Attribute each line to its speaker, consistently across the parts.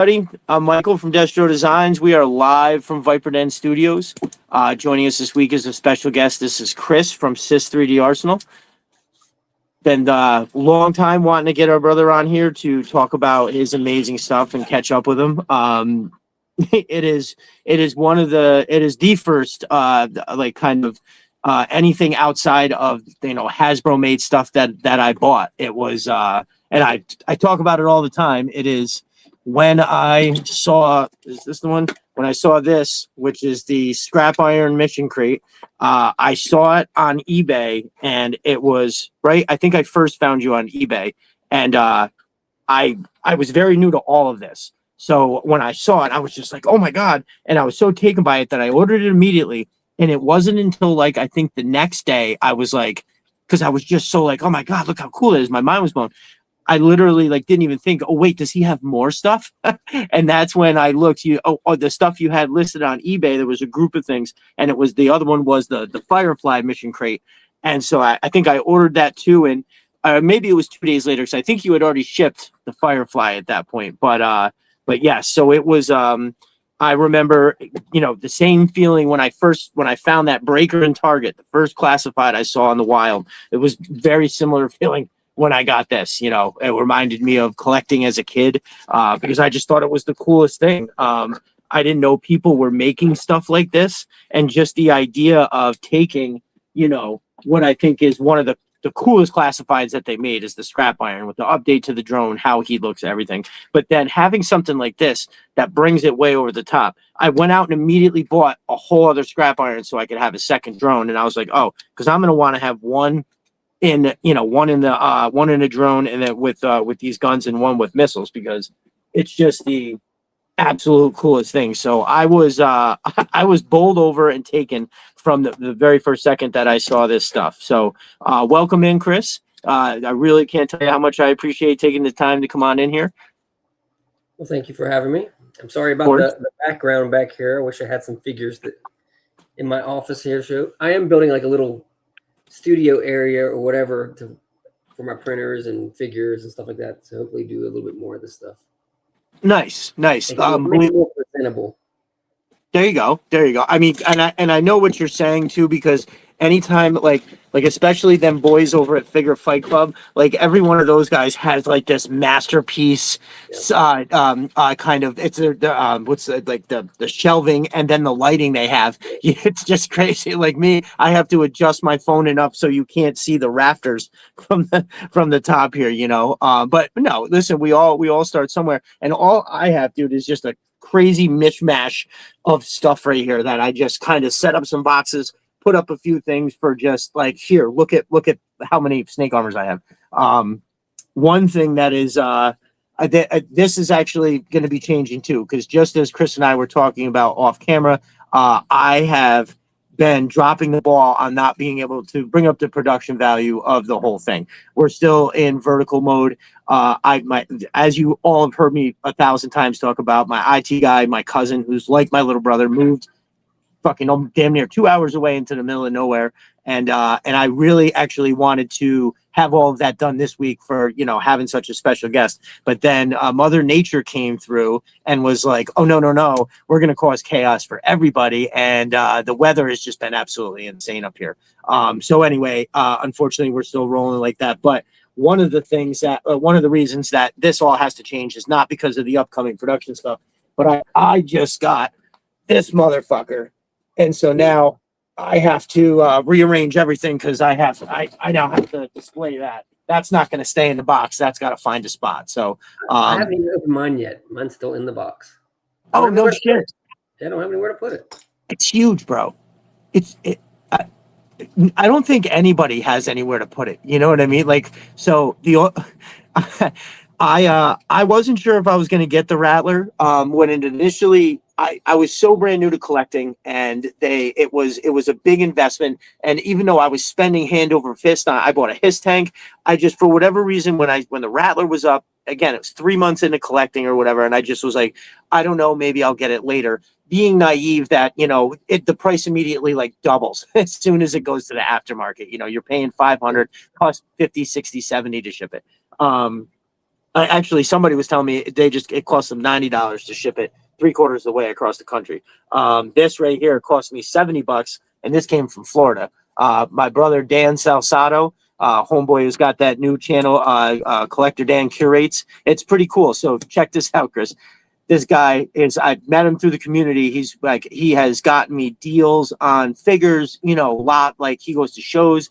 Speaker 1: Buddy, I'm Michael from Destro Designs. We are live from Viper Den Studios. Joining us this week is a special guest. This is Chris from Sys 3D Arsenal. Been a long time wanting to get our brother on here to talk about his amazing stuff and catch up with him. It is it is the first like kind of anything outside of Hasbro made stuff that I bought. It was and I talk about it all the time. It is when I saw, is this the one? When I saw this, which is the scrap iron mission crate, I saw it on eBay, and it was right. I think I first found you on eBay, and I was very new to all of this. So when I saw it, I was just like, oh my God. And I was so taken by it that I ordered it immediately. And it wasn't until like, I think the next day I was like, because I was just so like, oh my God, look how cool it is. My mind was blown. I literally like didn't even think, oh wait, does he have more stuff? And that's when I looked, the stuff you had listed on eBay, there was a group of things, and it was the other one was the Firefly mission crate. And so I think I ordered that too. And maybe it was 2 days later, because I think you had already shipped the Firefly at that point. But yeah, so it was I remember, the same feeling when I found that breaker in Target, the first classified I saw in the wild. It was very similar feeling when I got this. It reminded me of collecting as a kid, because I just thought it was the coolest thing. I didn't know people were making stuff like this, and just the idea of taking, what I think is one of the coolest classifieds that they made is the scrap iron with the update to the drone, how he looks, everything. But then having something like this that brings it way over the top. I went out and immediately bought a whole other scrap iron so I could have a second drone. And I was like, oh, because I'm going to want to have one in, one in a drone, and then with these guns, and one with missiles, because it's just the absolute coolest thing. So I was I was bowled over and taken from the very first second that I saw this stuff. So welcome in, Chris. I really can't tell you how much I appreciate taking the time to come on in here.
Speaker 2: Well, thank you for having me. I'm sorry about the background back here. I wish I had some figures that in my office here. So I am building like a little studio area or whatever for my printers and figures and stuff like that. So hopefully do a little bit more of this stuff.
Speaker 1: Nice.
Speaker 2: Make it more presentable.
Speaker 1: There you go. I mean, and I know what you're saying too, because anytime like especially them boys over at Figure Fight Club, like every one of those guys has like this masterpiece, kind of, it's what's the shelving, and then the lighting they have. It's just crazy. Like me, I have to adjust my phone enough so you can't see the rafters from the top here, but no, listen, we all start somewhere, and all I have, dude, is just a crazy mishmash of stuff right here that I just kind of set up some boxes, put up a few things for just like, here, look at how many snake armors I have. One thing that is this is actually going to be changing too, because just as Chris and I were talking about off camera, I have been dropping the ball on not being able to bring up the production value of the whole thing. We're still in vertical mode. As you all have heard me 1,000 times talk about, my IT guy, my cousin, who's like my little brother, moved fucking damn near 2 hours away into the middle of nowhere. And I really actually wanted to have all of that done this week for, having such a special guest. But then Mother Nature came through and was like, oh, no, we're going to cause chaos for everybody. And the weather has just been absolutely insane up here. So anyway, unfortunately, we're still rolling like that. But one of the reasons that this all has to change is not because of the upcoming production stuff, but I just got this motherfucker. And so now I have to rearrange everything, because I now have to display that. That's not going to stay in the box. That's got to find a spot. So
Speaker 2: I haven't even opened mine yet. Mine's still in the box.
Speaker 1: Oh, no shit.
Speaker 2: I don't have anywhere to put it.
Speaker 1: It's huge, bro. I don't think anybody has anywhere to put it. You know what I mean? Like, so I wasn't sure if I was going to get the Rattler when it initially. I was so brand new to collecting, and it was a big investment. And even though I was spending hand over fist, I bought a HISS tank. I just, for whatever reason, when the Rattler was up, again, it was 3 months into collecting or whatever, and I just was like, I don't know, maybe I'll get it later. Being naive that, the price immediately like doubles as soon as it goes to the aftermarket. You're paying $500 plus 50, 60, 70 to ship it. Actually, somebody was telling me it cost them $90 to ship it 3/4 of the way across the country. This right here cost me $70, and this came from Florida. My brother Dan Salsato, homeboy who's got that new channel, Collector Dan Curates. It's pretty cool. So check this out, Chris. This guy is, I met him through the community. He's like, he has gotten me deals on figures, a lot. Like he goes to shows,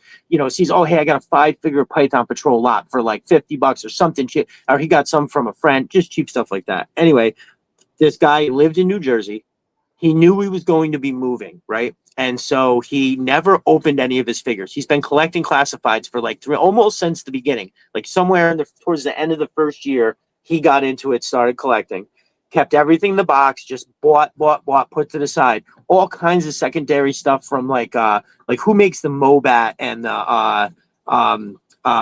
Speaker 1: sees, oh, hey, I got a 5-figure Python Patrol lot for like $50 or something cheap. Or he got some from a friend, just cheap stuff like that. Anyway, this guy lived in New Jersey. He knew he was going to be moving, right? And so he never opened any of his figures. He's been collecting classifieds for like almost since the beginning. Like somewhere towards the end of the first year, he got into it, started collecting, kept everything in the box, just bought, put to the side. All kinds of secondary stuff from like who makes the Mobat and the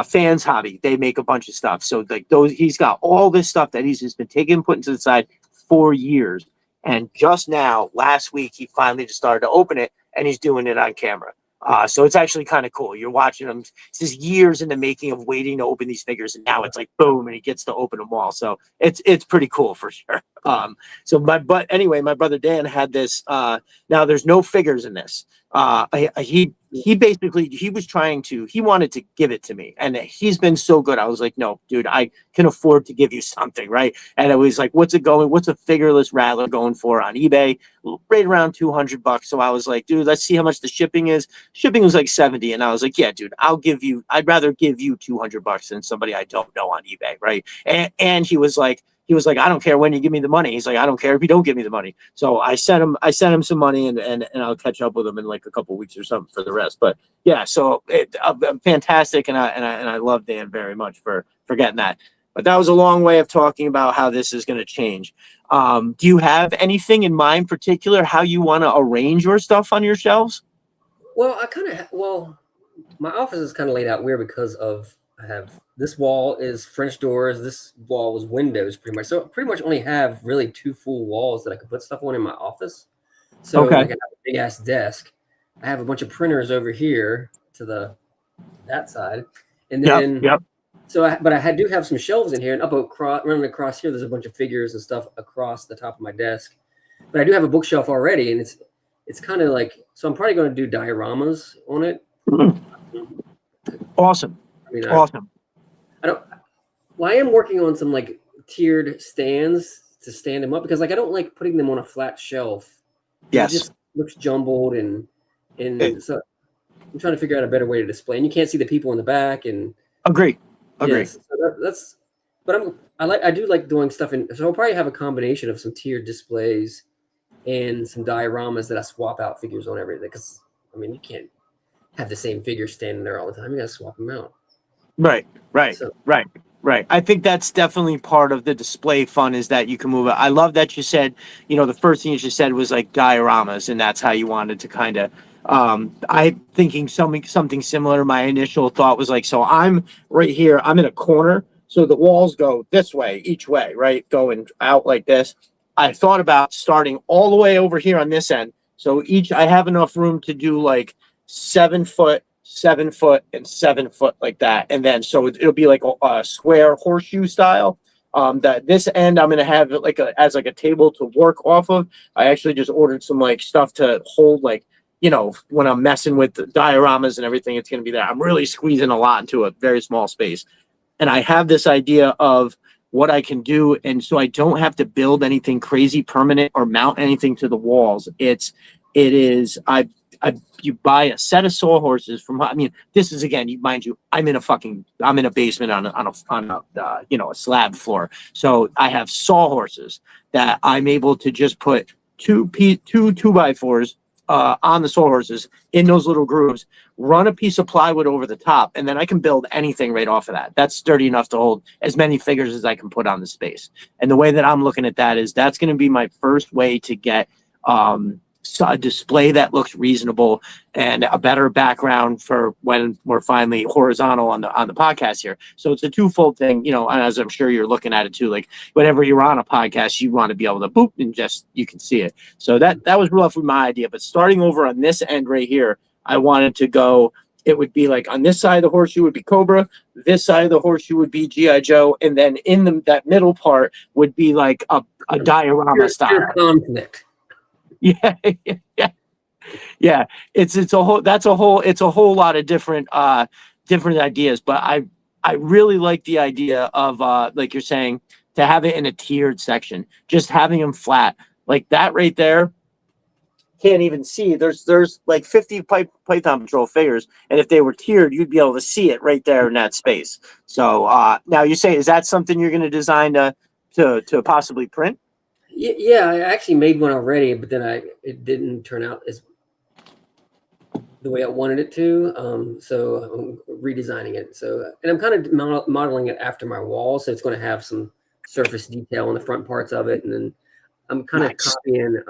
Speaker 1: Fans Hobby. They make a bunch of stuff. So like he's got all this stuff that he's just been taking, putting to the side for years. And just now, last week, he finally just started to open it, and he's doing it on camera. So it's actually kind of cool. You're watching him. This is years in the making of waiting to open these figures, and now it's like boom, and he gets to open them all. So it's pretty cool for sure. But anyway, my brother Dan had this. Now there's no figures in this. He basically he wanted to give it to me, and he's been so good. I was like, no, dude, I can afford to give you something, right? And it was like, what's a figureless Rattler going for on eBay? Right around $200. So I was like, dude, let's see how much the shipping is. Shipping was like 70, and I was like, yeah, dude, I'd rather give you $200 than somebody I don't know on eBay, right? And he was like, I don't care when you give me the money. He's like, I don't care if you don't give me the money. So I sent him some money, and I'll catch up with him in like a couple of weeks or something for the rest. But yeah, so fantastic, and I love Dan very much for getting that. But that was a long way of talking about how this is going to change. Do you have anything in mind, particular, how you want to arrange your stuff on your shelves?
Speaker 2: Well, my office is kind of laid out weird because I have this wall is French doors. This wall is windows, pretty much. So I pretty much only have really 2 full walls that I can put stuff on in my office. So
Speaker 1: Okay.
Speaker 2: like I have a big ass desk. I have a bunch of printers over here to that side, and then
Speaker 1: Yep.
Speaker 2: So I do have some shelves in here, and running across here, there's a bunch of figures and stuff across the top of my desk. But I do have a bookshelf already, and it's kind of like, so I'm probably going to do dioramas on it.
Speaker 1: Awesome. Awesome.
Speaker 2: I am working on some like tiered stands to stand them up, because like I don't like putting them on a flat shelf.
Speaker 1: Yes.
Speaker 2: It just looks jumbled, and so I'm trying to figure out a better way to display. And you can't see the people in the back. And
Speaker 1: agree.
Speaker 2: yes, so but I do like doing stuff so I'll probably have a combination of some tiered displays and some dioramas that I swap out figures on everything. Because I mean, you can't have the same figure standing there all the time. You gotta swap them out.
Speaker 1: Right. I think that's definitely part of the display fun, is that you can move it. I love that you said, the first thing you said was like dioramas, and that's how you wanted to kind of. I'm thinking something similar. My initial thought was like, so I'm right here. I'm in a corner, so the walls go this way, each way, right, going out like this. I thought about starting all the way over here on this end, so I have enough room to do like 7 foot, 7 foot, and 7 foot like that, and then so it'll be like a square horseshoe style. That this end I'm gonna have it as a table to work off of. I actually just ordered some like stuff to hold, like, when I'm messing with the dioramas and everything, it's going to be there. I'm really squeezing a lot into a very small space. And I have this idea of what I can do. And so I don't have to build anything crazy permanent or mount anything to the walls. You buy a set of sawhorses this is, again, mind you, I'm in a basement on a slab floor. So I have sawhorses that I'm able to just put two 2x4s on the sawhorses in those little grooves, run a piece of plywood over the top, and then I can build anything right off of that. That's sturdy enough to hold as many figures as I can put on the space. And the way that I'm looking at that is that's going to be my first way to get a display that looks reasonable and a better background for when we're finally horizontal on the podcast here. So it's a twofold thing, as I'm sure you're looking at it too. Like whenever you're on a podcast, you want to be able to boop and just, you can see it. So that was roughly my idea. But starting over on this end right here, I wanted to go it would be like on this side of the horseshoe would be Cobra, this side of the horseshoe would be GI Joe, and then in that middle part would be like a diorama style.
Speaker 2: Conflict.
Speaker 1: Yeah, yeah, yeah. It's a whole lot of different different ideas, but I really like the idea of like you're saying, to have it in a tiered section, just having them flat like that right there. Can't even see. There's like 50 Python Patrol figures, and if they were tiered, you'd be able to see it right there in that space. So now you say, is that something you're going to design to possibly print?
Speaker 2: Yeah, I actually made one already, but then it didn't turn out as the way I wanted it to. So I'm redesigning it. So, and I'm kind of modeling it after my wall, so it's going to have some surface detail on the front parts of it, and then I'm kind of copying.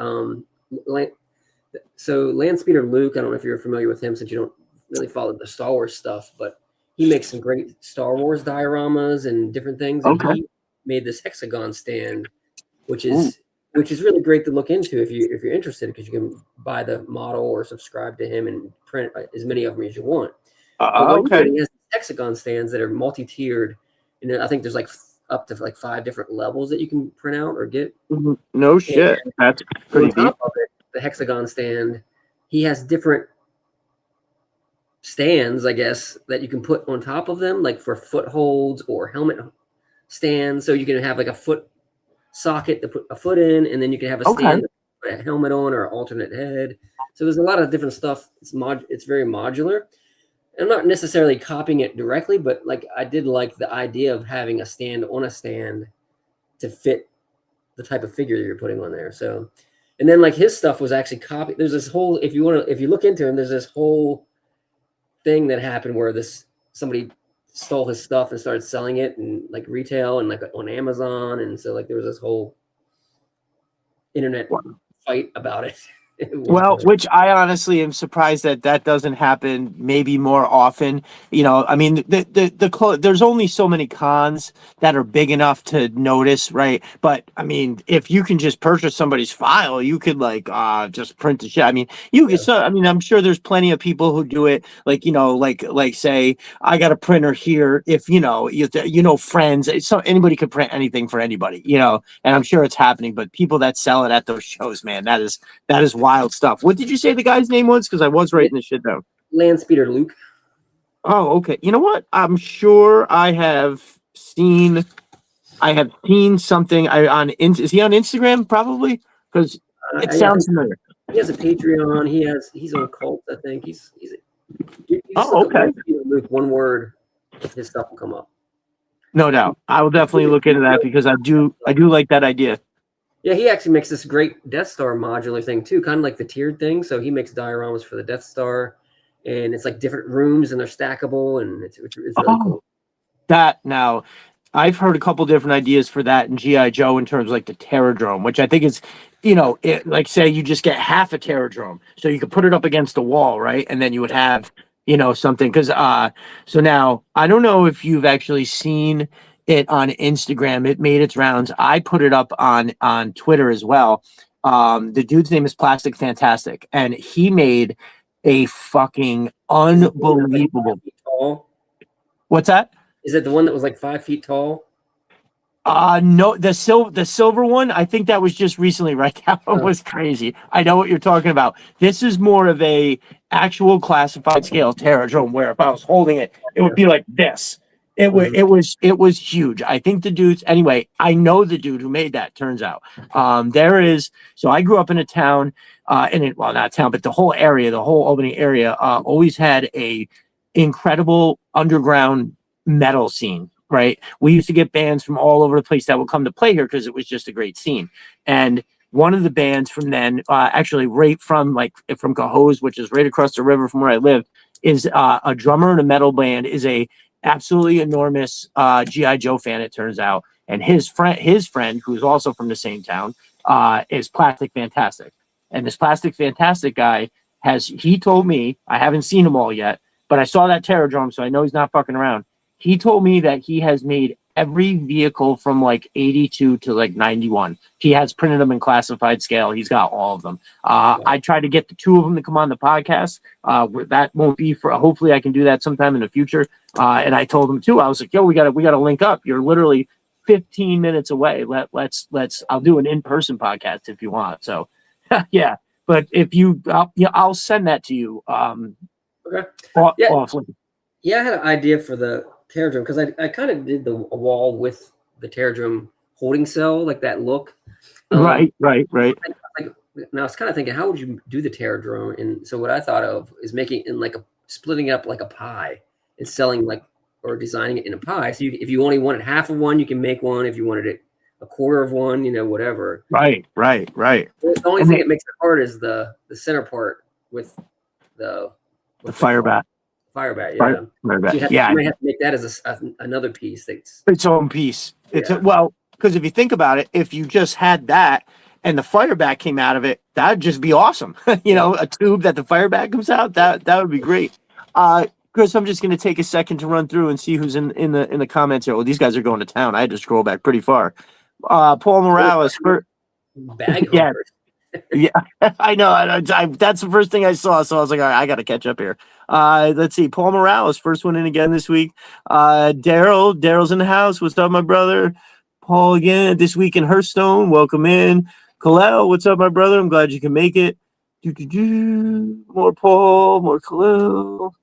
Speaker 2: So Landspeeder Luke, I don't know if you're familiar with him since you don't really follow the Star Wars stuff, but he makes some great Star Wars dioramas and different things. And
Speaker 1: Okay.
Speaker 2: he made this hexagon stand, which is really great to look into if you're interested, because you can buy the model or subscribe to him and print as many of them as you want.
Speaker 1: Okay.
Speaker 2: He has hexagon stands that are multi-tiered, and I think there's like up to like 5 different levels that you can print out or get.
Speaker 1: No shit. And that's pretty deep.
Speaker 2: Of it, the hexagon stand, he has different stands, I guess, that you can put on top of them, like for footholds or helmet stands. So you can have like a foot socket to put a foot in, and then you can have a stand to put a helmet on or an alternate head. So there's a lot of different stuff. It's very modular. I'm not necessarily copying it directly, but like I did like the idea of having a stand on a stand to fit the type of figure that you're putting on there. So, and then like his stuff was actually copied. There's this whole, if you look into him, there's this whole thing that happened where somebody stole his stuff and started selling it and like retail and like on Amazon. And so like there was this whole internet fight about it.
Speaker 1: Well, which I honestly am surprised that doesn't happen maybe more often. You know, I mean, there's only so many cons that are big enough to notice, right? But I mean, if you can just purchase somebody's file, you could like just print the shit. I mean, you can. So, I mean, I'm sure there's plenty of people who do it. Like, you know, like say I got a printer here. If you know friends, so anybody could print anything for anybody, you know, and I'm sure it's happening. But people that sell it at those shows, man, that is wild stuff. What did you say the guy's name was? Because I was writing this shit down.
Speaker 2: Landspeeder Luke.
Speaker 1: Oh, okay. You know what? I'm sure I have seen something. Is he on Instagram? Probably, because it sounds familiar.
Speaker 2: He has a Patreon. He's on Cult. I think he's
Speaker 1: okay.
Speaker 2: Luke, one word, his stuff will come up.
Speaker 1: No doubt. I will definitely look into that because I do like that idea.
Speaker 2: Yeah, he actually makes this great Death Star modular thing too, kind of like the tiered thing. So he makes dioramas for the Death Star, and it's like different rooms and they're stackable, and it's really cool.
Speaker 1: That now, I've heard a couple different ideas for that in GI Joe in terms of like the Terradrome, which I think is, you know, like say you just get half a Terradrome, so you could put it up against the wall, right, and then you would have, you know, something. Because so now I don't know if you've actually seen it on Instagram. It made its rounds. I put it up on Twitter as well. The dude's name is Plastic Fantastic, and he made a fucking unbelievable. What's that?
Speaker 2: Is it the one that was like 5 feet tall?
Speaker 1: No, the silver one. I think that was just recently, right? That one was crazy. I know what you're talking about. This is more of a actual classified scale Terradrome, where if I was holding it, it would be like this. It was huge. I think the dudes, anyway, I know the dude who made that, turns out. So I grew up in a town, well, not a town, but the whole area, the whole Albany area, always had a incredible underground metal scene, right? We used to get bands from all over the place that would come to play here because it was just a great scene. And one of the bands from then, actually right from Cohoes, which is right across the river from where I live, is a drummer in a metal band, is a absolutely enormous GI Joe fan, it turns out, and his friend who's also from the same town is Plastic Fantastic. And this Plastic Fantastic guy he told me, I haven't seen them all yet, but I saw that Terradrome, so I know he's not fucking around. He told me that he has made every vehicle from like 82 to like 91. He has printed them in classified scale. He's got all of them. I tried to get the two of them to come on the podcast. That won't be for. Hopefully, I can do that sometime in the future. And I told him too. I was like, "Yo, we gotta link up. You're literally 15 minutes away. Let's. I'll do an in-person podcast if you want." So, yeah. But if you, I'll send that to you.
Speaker 2: Okay.
Speaker 1: Awfully.
Speaker 2: Yeah, I had an idea for the Terradrome because I kind of did the wall with the Terradrome holding cell, like that look.
Speaker 1: Right.
Speaker 2: Like, now I was kind of thinking, how would you do the Terradrome? And so what I thought of is making in like splitting it up like a pie and selling like or designing it in a pie. So if you only wanted half of one, you can make one. If you wanted it a quarter of one, whatever.
Speaker 1: Right.
Speaker 2: The only thing that makes it hard is the center part with the
Speaker 1: fire bat.
Speaker 2: Fire bat, yeah.
Speaker 1: Fire bat.
Speaker 2: So you might have to make that as another piece. That's
Speaker 1: its own piece. Because if you think about it, if you just had that and the fire bat came out of it, that'd just be awesome. A tube that the fire bat comes out, that would be great. Chris, I'm just going to take a second to run through and see who's in the comments here. Well, these guys are going to town. I had to scroll back pretty far. Paul Morales.
Speaker 2: Bag
Speaker 1: yeah, yeah, I know. That's the first thing I saw. So I was like, all right, I got to catch up here. Let's see. Paul Morales, first one in again this week. Daryl's in the house. What's up, my brother? Paul again this week in Hearthstone. Welcome in. Khalil, what's up, my brother? I'm glad you can make it. More Paul, more Khalil.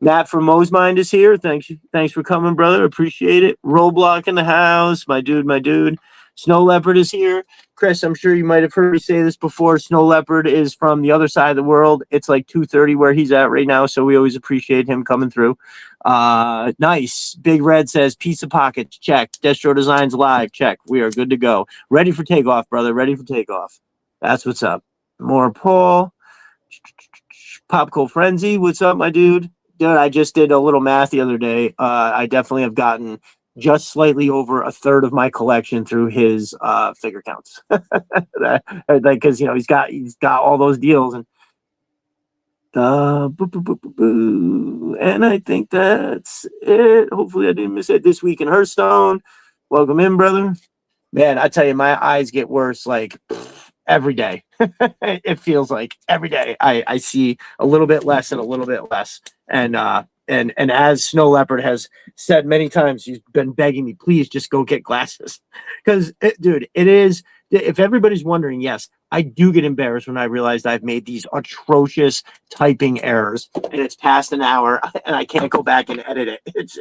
Speaker 1: Matt from ome.of is here. Thanks for coming, brother. Appreciate it. Roblox in the house. My dude. Snow Leopard is here. Chris, I'm sure you might have heard me say this before. Snow Leopard is from the other side of the world. It's like 2:30 where he's at right now, so we always appreciate him coming through. Nice. Big Red says, Pizza Pockets, check. Destro Designs live, check. We are good to go. Ready for takeoff, brother. Ready for takeoff. That's what's up. More Paul. Popco Frenzy, what's up, my dude? Dude, I just did a little math the other day. I definitely have gotten just slightly over a third of my collection through his figure counts. Because he's got all those deals and and I think that's it. Hopefully I didn't miss it. This week in Hearthstone. Welcome in, brother. Man, I tell you, my eyes get worse like every day. It feels like every day I see a little bit less and a little bit less. And as Snow Leopard has said many times, he's been begging me, please just go get glasses. Because, dude, it is, if everybody's wondering, yes, I do get embarrassed when I realized I've made these atrocious typing errors and it's past an hour and I can't go back and edit it. It's,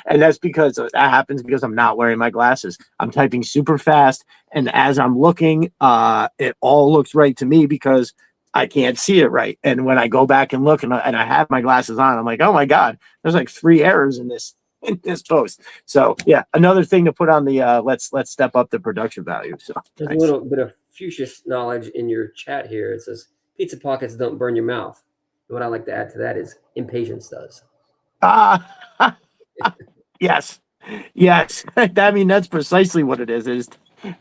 Speaker 1: and that's because that happens because I'm not wearing my glasses. I'm typing super fast. And as I'm looking, it all looks right to me because I can't see it right. And when I go back and look and I have my glasses on, I'm like, oh my God, there's like 3 errors in this post. So yeah, another thing to put on the let's step up the production value. So
Speaker 2: there's a little bit of Fuchsia's knowledge in your chat here. It says pizza pockets don't burn your mouth. And what I like to add to that is impatience does.
Speaker 1: Yes. I mean, that's precisely what it is.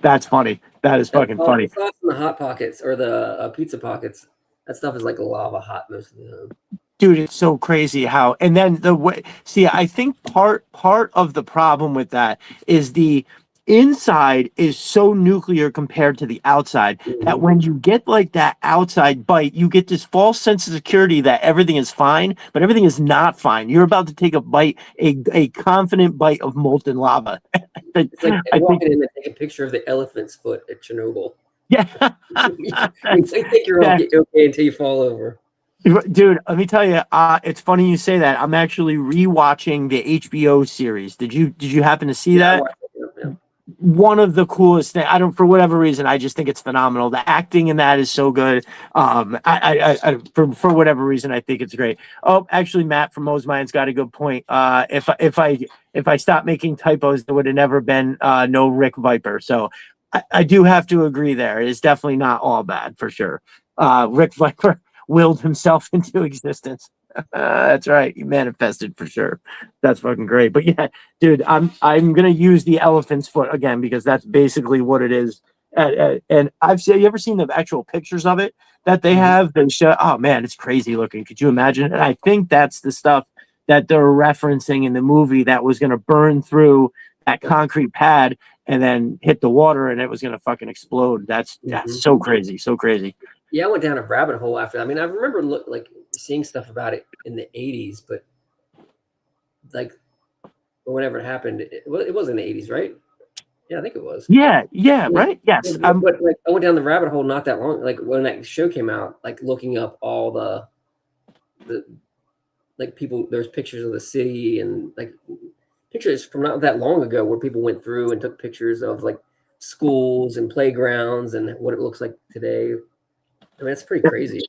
Speaker 1: That's funny. That is fucking funny.
Speaker 2: The sauce in the hot pockets or the pizza pockets, that stuff is like lava hot most of the time.
Speaker 1: Dude, it's so crazy how, and then the way, see, I think part of the problem with that is the inside is so nuclear compared to the outside that when you get like that outside bite, you get this false sense of security that everything is fine, but everything is not fine. You're about to take a bite, a confident bite of molten lava.
Speaker 2: It's like walking in and take a picture of the elephant's foot at Chernobyl.
Speaker 1: Yeah.
Speaker 2: You think you're okay until you fall over.
Speaker 1: Dude, let me tell you, it's funny you say that. I'm actually rewatching the HBO series. Did you happen to see that?
Speaker 2: Yeah.
Speaker 1: One of the coolest things. For whatever reason, I just think it's phenomenal. The acting in that is so good. For whatever reason, I think it's great. Oh, actually, Matt from ome.of's got a good point. If I stopped making typos, there would have never been no Rick Viper. So I do have to agree there. It's definitely not all bad for sure. Rick Viper willed himself into existence. That's right. He manifested for sure. That's fucking great. But yeah, dude, I'm gonna use the elephant's foot again because that's basically what it is. And you ever seen the actual pictures of it that they have? They show. Oh man, it's crazy looking. Could you imagine? And I think that's the stuff that they're referencing in the movie that was gonna burn through that concrete pad and then hit the water and it was gonna fucking explode. That's so crazy, so crazy.
Speaker 2: Yeah, I went down a rabbit hole after that. I mean, I remember like seeing stuff about it in the 80s, but like whenever it happened, it was in the 80s, right? Yeah, I think it was.
Speaker 1: Yeah, right. Yes.
Speaker 2: But like I went down the rabbit hole not that long. Like when that show came out, like looking up all the like people. There's pictures of the city and like pictures from not that long ago where people went through and took pictures of like schools and playgrounds and what it looks like today. I mean, it's pretty crazy.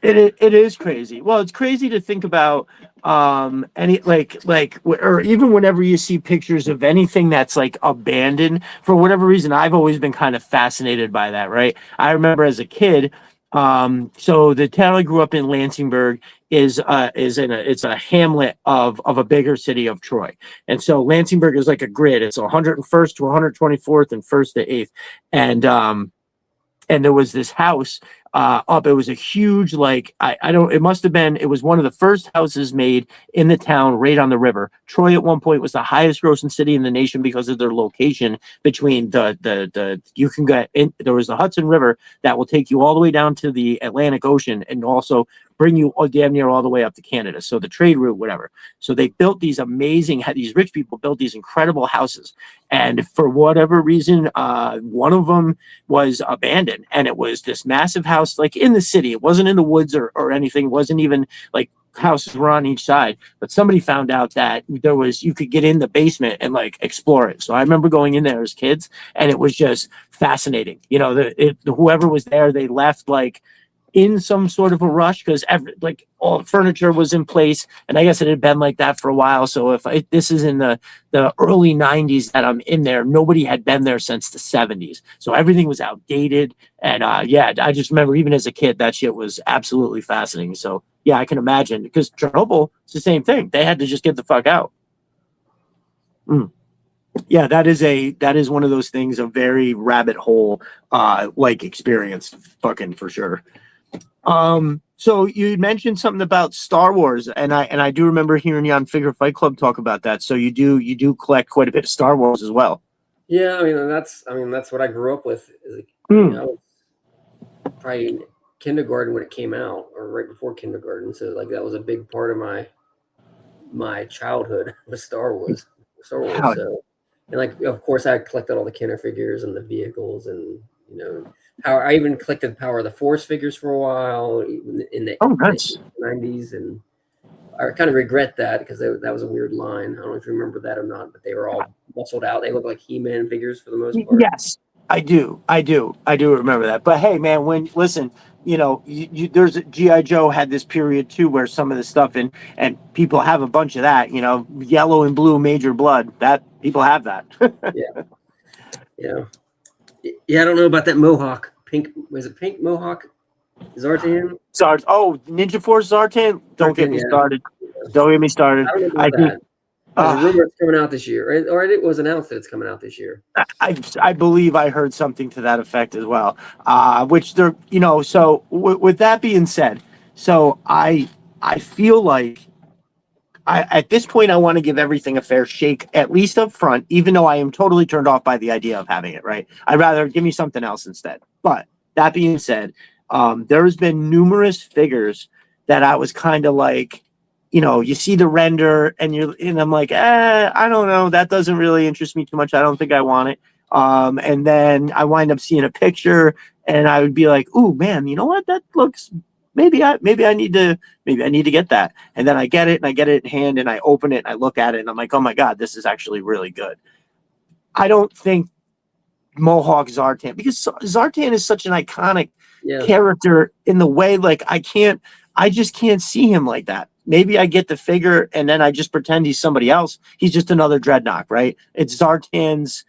Speaker 1: It is crazy. Well, it's crazy to think about any or even whenever you see pictures of anything that's like abandoned for whatever reason. I've always been kind of fascinated by that, right? I remember as a kid, so the town I grew up in, Lansingburg, it's a hamlet of a bigger city of Troy. And so Lansingburg is like a grid. It's 101st to 124th and 1st to 8th. And there was this house up. It was a huge, like, I don't, it must have been, it was one of the first houses made in the town right on the river. Troy at one point was the highest grossing city in the nation because of their location between you can get in, there was the Hudson River that will take you all the way down to the Atlantic Ocean and also bring you damn near all the way up to Canada. So the trade route, whatever. So they built these these rich people built these incredible houses. And for whatever reason, one of them was abandoned, and it was this massive house like in the city. It wasn't in the woods or anything. It wasn't even like houses were on each side, but somebody found out that you could get in the basement and like explore it. So I remember going in there as kids, and it was just fascinating. You know, whoever was there, they left like in some sort of a rush because like all the furniture was in place, and I guess it had been like that for a while. So this is in the early 90s that I'm in there, nobody had been there since the 70s, so everything was outdated. And yeah, I just remember even as a kid that shit was absolutely fascinating. So yeah, I can imagine, because Chernobyl, it's the same thing. They had to just get the fuck out. Yeah, that is one of those things, a very rabbit hole like experience, fucking for sure. So you mentioned something about Star Wars, and I do remember hearing you on Figure Fight Club talk about that. So you do collect quite a bit of Star Wars as well.
Speaker 2: Yeah, I mean that's what I grew up with. I was probably in kindergarten when it came out, or right before kindergarten. So like that was a big part of my childhood was Star Wars.
Speaker 1: Wow.
Speaker 2: So, and like of course I collected all the Kenner figures and the vehicles, and you know how I even collected Power of the Force figures for a while in the 90s, and I kind of regret that because that was a weird line. I don't know if you remember that or not, but they were all muscled out. They look like He-Man figures for the most part.
Speaker 1: Yes, I do remember that. But hey, man, listen, you know, there's GI Joe had this period too where some of the stuff and people have a bunch of that. You know, yellow and blue major blood. That people have that.
Speaker 2: Yeah. I don't know about that Mohawk. Pink, was it pink Mohawk? Zartan?
Speaker 1: Ninja Force Zartan. Don't get me started. Don't get me started.
Speaker 2: I don't know about that. There's a rumor it's coming out this year, or it was announced that it's coming out this year.
Speaker 1: I believe I heard something to that effect as well. Which they're, you know, so with that being said, so I feel like at this point, I want to give everything a fair shake, at least up front, even though I am totally turned off by the idea of having it, right? I'd rather give me something else instead. But that being said, there has been numerous figures that I was kind of like, you know, you see the render and I'm like, I don't know. That doesn't really interest me too much. I don't think I want it. And then I wind up seeing a picture and I would be like, ooh, man, you know what? That looks, maybe I need to get that. And then I get it and I get it in hand and I open it and I look at it and I'm like, oh my God, this is actually really good. I don't think Mohawk Zartan, because Zartan is such an iconic character in the way, like I just can't see him like that. Maybe I get the figure and then I just pretend he's somebody else. He's just another Dreadnought, right? It's Zartan's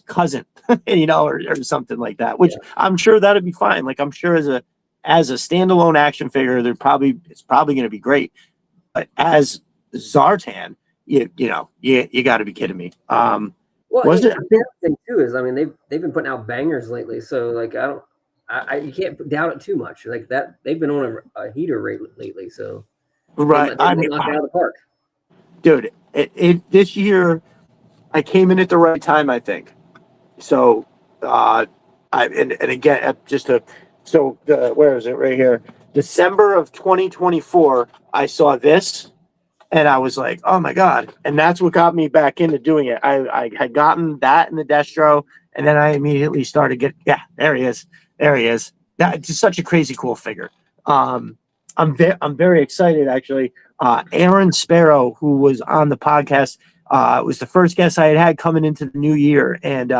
Speaker 1: cousin, you know, or something like that, which I'm sure that'd be fine. Like I'm sure as a standalone action figure, it's probably going to be great. But as Zartan, you got to be kidding me.
Speaker 2: Well, the thing too is, I mean, they've been putting out bangers lately, so like you can't doubt it too much. Like that, they've been on a heater rate lately, so
Speaker 1: right.
Speaker 2: I mean, knocked out of the park,
Speaker 1: dude. This year, I came in at the right time, I think. So, and again, just to, so where is it right here? December of 2024, I saw this and I was like, oh my God. And that's what got me back into doing it. I had gotten that in the Destro, and then I immediately started yeah, there he is. There he is. That's just such a crazy cool figure. Um, I'm very excited actually. Aaron Sparrow, who was on the podcast, was the first guest I had coming into the new year, and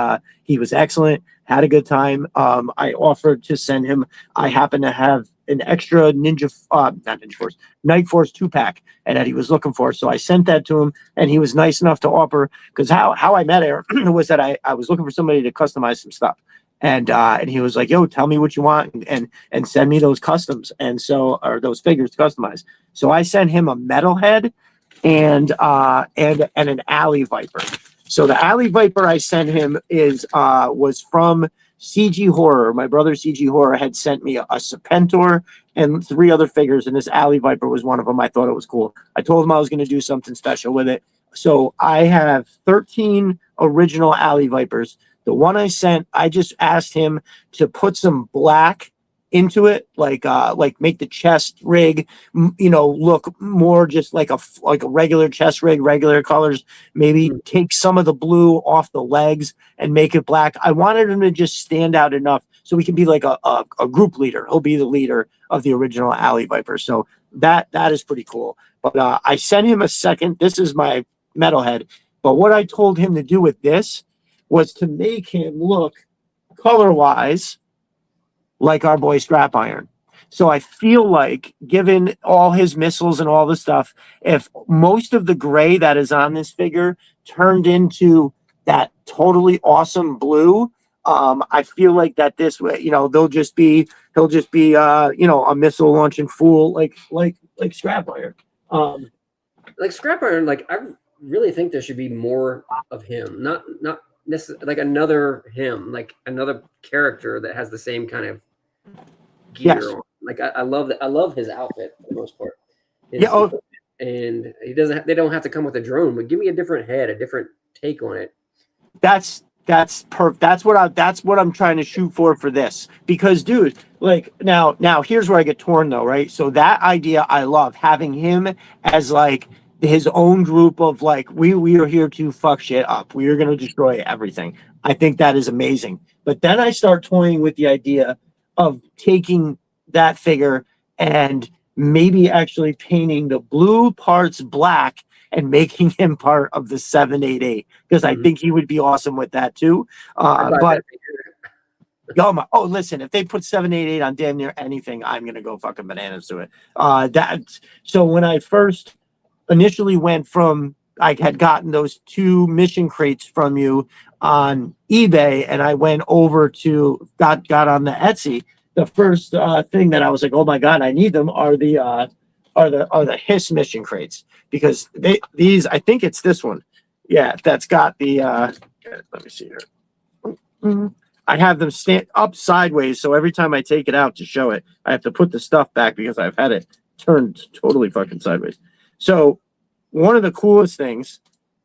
Speaker 1: he was excellent. Had a good time. I offered to send him. I happen to have an extra not Ninja Force, Night Force 2-pack, and that he was looking for. So I sent that to him, and he was nice enough to offer, because how I met Aaron was that I was looking for somebody to customize some stuff. And he was like, yo, tell me what you want and send me those customs. And so, or those figures to customize. So I sent him a metalhead and an alley viper. So the alley viper I sent him was from CG Horror. My brother CG Horror had sent me a Serpentor and 3 other figures, and this alley viper was one of them. I thought it was cool. I told him I was going to do something special with it. So I have 13 original alley vipers. The one I sent, I just asked him to put some black into it, like make the chest rig, look more just like a regular chest rig, regular colors. Maybe take some of the blue off the legs and make it black. I wanted him to just stand out enough so we can be like a group leader. He'll be the leader of the original Alley Viper. So that is pretty cool. But I sent him a second. This is my metalhead. But what I told him to do with this was to make him look color-wise like our boy Strap Iron. So I feel like, given all his missiles and all the stuff, if most of the gray that is on this figure turned into that totally awesome blue, I feel like that this way, he'll just be a missile launching fool like Scrap Iron.
Speaker 2: Like Scrap Iron, like I really think there should be more of him, not necessarily like another him, like another character that has the same kind of gear
Speaker 1: Yes.
Speaker 2: on. Like I love that. I llove his outfit for the most part. And he doesn't. They don't have to come with a drone, but give me a different head, a different take on it.
Speaker 1: That's perfect. That's what I'm trying to shoot for this, because dude, like now here's where I get torn though, right? So that idea I love, having him as like his own group of like, we are here to fuck shit up. We are going to destroy everything. I think that is amazing. But then I start toying with the idea of taking that figure and maybe actually painting the blue parts black and making him part of the 788, because I think he would be awesome with that too. Listen, if they put 788 on damn near anything, I'm gonna go fucking bananas to it. So when I first initially went from, I had gotten those 2 mission crates from you on eBay, and I went over to got on the Etsy. The first thing that I was like, oh my god, I need them are the Hiss mission crates, because these, I think it's this one, yeah, that's got the let me see here. I have them stand up sideways, so every time I take it out to show it, I have to put the stuff back because I've had it turned totally fucking sideways. So one of the coolest things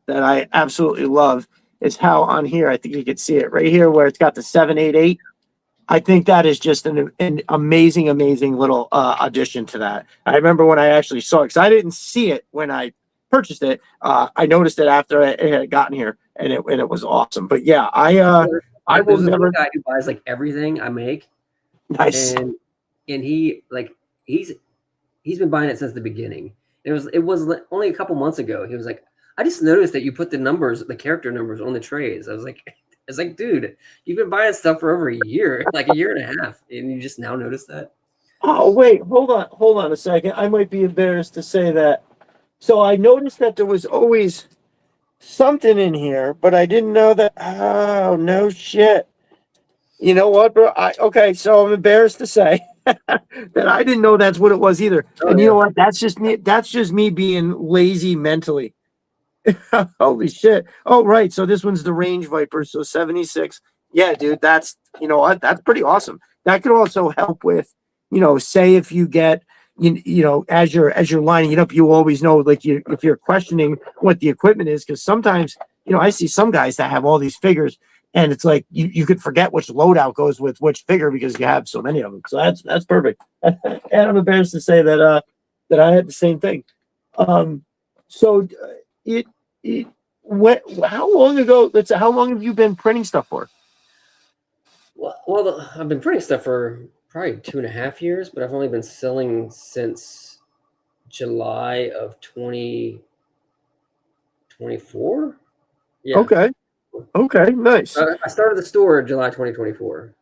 Speaker 1: that I absolutely love is how on here, I think you can see it right here where it's got the 788. I think that is just an amazing little addition to that. I remember when I actually saw it, because I didn't see it when I purchased it. I noticed it after it had gotten here, and it was awesome. But yeah, I will never.
Speaker 2: Guy who buys like everything I make.
Speaker 1: Nice.
Speaker 2: And he like he's been buying it since the beginning. It was only a couple months ago. He was like, I just noticed that you put the character numbers on the trays. I was like, dude, you've been buying stuff for over a year, like a year and a half, and you just now notice that?
Speaker 1: Oh wait, hold on a second. I might be embarrassed to say that. So I noticed that there was always something in here, but I didn't know that. Oh, no shit. You know what, bro? Okay, so I'm embarrassed to say that I didn't know that's what it was either. You know what? That's just me being lazy mentally. Holy shit. Oh, right. So this one's the Range Viper. So 76. Yeah, dude, that's, you know what? That's pretty awesome. That could also help with, say if you get, as you're lining it up, you always know, like if you're questioning what the equipment is, because sometimes, I see some guys that have all these figures, and it's like you could forget which loadout goes with which figure because you have so many of them. So that's perfect. And I'm embarrassed to say that I had the same thing. So it it what how long ago? Let's say, how long have you been printing stuff for?
Speaker 2: Well, I've been printing stuff for probably 2.5 years, but I've only been selling since July of 2024. Yeah.
Speaker 1: Okay. Okay. Nice.
Speaker 2: I started the store in July 2024.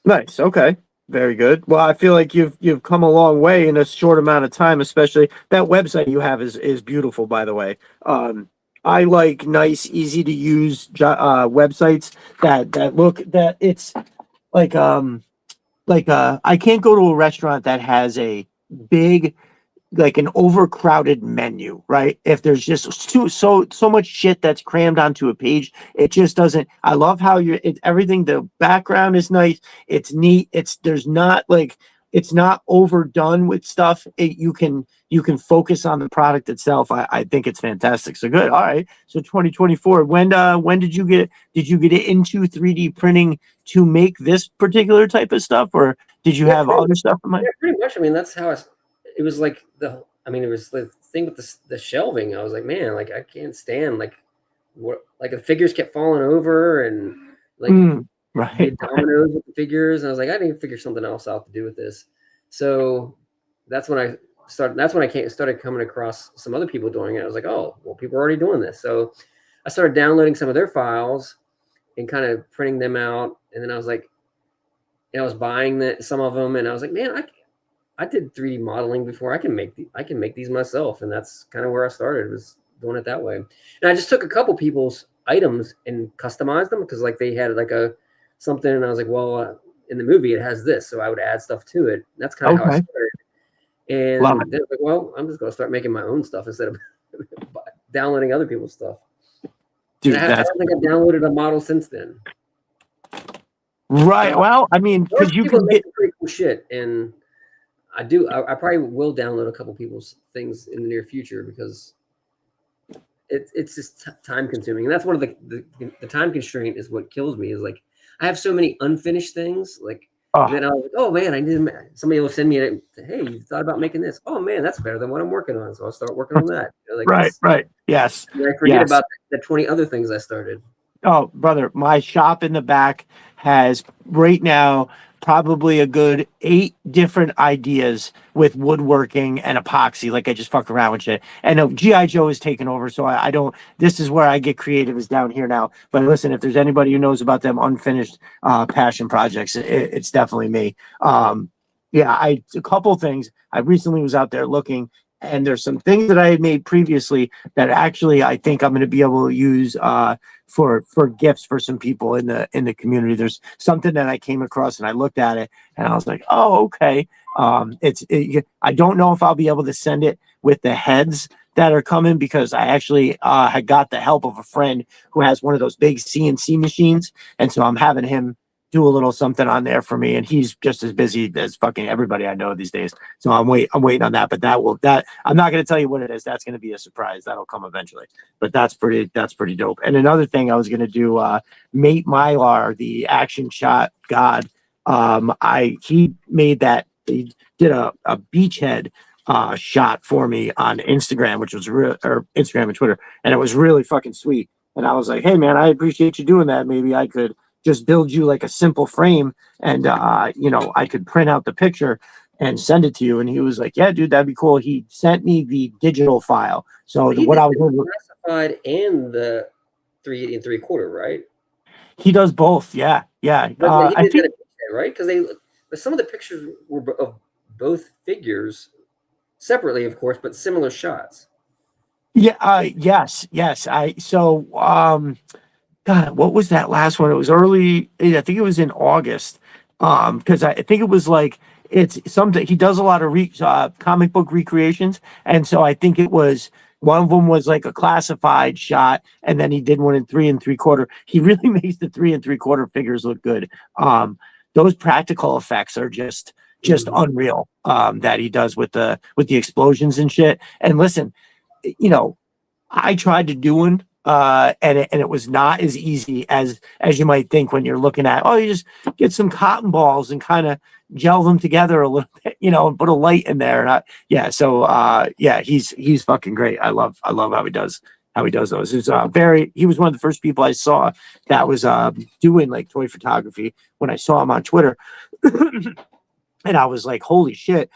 Speaker 1: Nice. Okay. Very good. Well, I feel like you've come a long way in a short amount of time, especially that website you have is beautiful, by the way. I like nice, easy to use websites that look that it's like I can't go to a restaurant that has a big like an overcrowded menu, right? If there's just so much shit that's crammed onto a page, it just doesn't. I love how everything. The background is nice. It's neat. There's not like it's not overdone with stuff. You can focus on the product itself. I think it's fantastic. So good. All right. So 2024. When did you get into 3D printing to make this particular type of stuff, or did you have other stuff in mind?
Speaker 2: Yeah, pretty much. I mean, that's how it was like it was the thing with the shelving. I was like, man, like I can't stand like the figures kept falling over and like
Speaker 1: right,
Speaker 2: dominoes with the figures. And I was like, I need to figure something else out to do with this. So that's when I started coming across some other people doing it. I was like, oh, well, people are already doing this. So I started downloading some of their files and kind of printing them out. And then I was like, I was buying some of them, and I was like, man, I did 3D modeling before. I can make these myself, and that's kind of where I started, was doing it that way. And I just took a couple people's items and customized them because like they had like something, and I was like, well, in the movie it has this, so I would add stuff to it. That's kind of how I started. And then I was like, well, I'm just gonna start making my own stuff instead of downloading other people's stuff. Dude, I don't think I've downloaded a model since then.
Speaker 1: Right. Well, I mean, because you can get
Speaker 2: pretty cool shit, and I probably will download a couple people's things in the near future because it's just time consuming, and that's one of the time constraint is what kills me. Is like I have so many unfinished things. Like then I was like, oh man, somebody will send me a, hey, you thought about making this? Oh man, that's better than what I'm working on. So I'll start working on that. Like,
Speaker 1: right. Yes.
Speaker 2: I forget about the 20 other things I started.
Speaker 1: Oh, brother, my shop in the back has right now probably a good 8 different ideas with woodworking and epoxy. Like I just fuck around with shit. And G.I. Joe is taking over. So I don't, this is where I get creative, is down here now. But listen, if there's anybody who knows about them unfinished passion projects, it's definitely me. A couple things. I recently was out there looking, and there's some things that I had made previously that actually I think I'm going to be able to use for gifts for some people in the community. There's something that I came across, and I looked at it, and I was like, oh, okay. I don't know if I'll be able to send it with the heads that are coming, because I actually had got the help of a friend who has one of those big CNC machines, and so I'm having him do a little something on there for me, and he's just as busy as fucking everybody I know these days. So I'm waiting on that, but I'm not going to tell you what it is. That's going to be a surprise. That'll come eventually, but that's pretty dope. And another thing I was going to do, Mate Mylar, the action shot god. He made that. He did a beachhead shot for me on Instagram, which was real, or Instagram and Twitter, and it was really fucking sweet. And I was like, hey man, I appreciate you doing that. Maybe I could just build you like a simple frame, and I could print out the picture and send it to you. And he was like, yeah, dude, that'd be cool. He sent me the digital file. So what I was doing,
Speaker 2: classified and the 3 3/4, right?
Speaker 1: He does both. Yeah.
Speaker 2: But I think right, because some of the pictures were of both figures separately, of course, but similar shots.
Speaker 1: Yeah. Yes. God, what was that last one? It was early. I think it was in August. Because I think it was like, it's something, he does a lot of comic book recreations, and so I think it was one of them was like a classified shot, and then he did one in 3 3/4. He really makes the 3 3/4 figures look good. Those practical effects are just unreal. That he does with the explosions and shit. And listen, I tried to do one and it was not as easy as you might think when you're looking at, oh, you just get some cotton balls and kind of gel them together a little bit, and put a light in there. And he's fucking great. I love how he does those. He was one of the first people I saw that was doing like toy photography when I saw him on Twitter. And I was like, holy shit,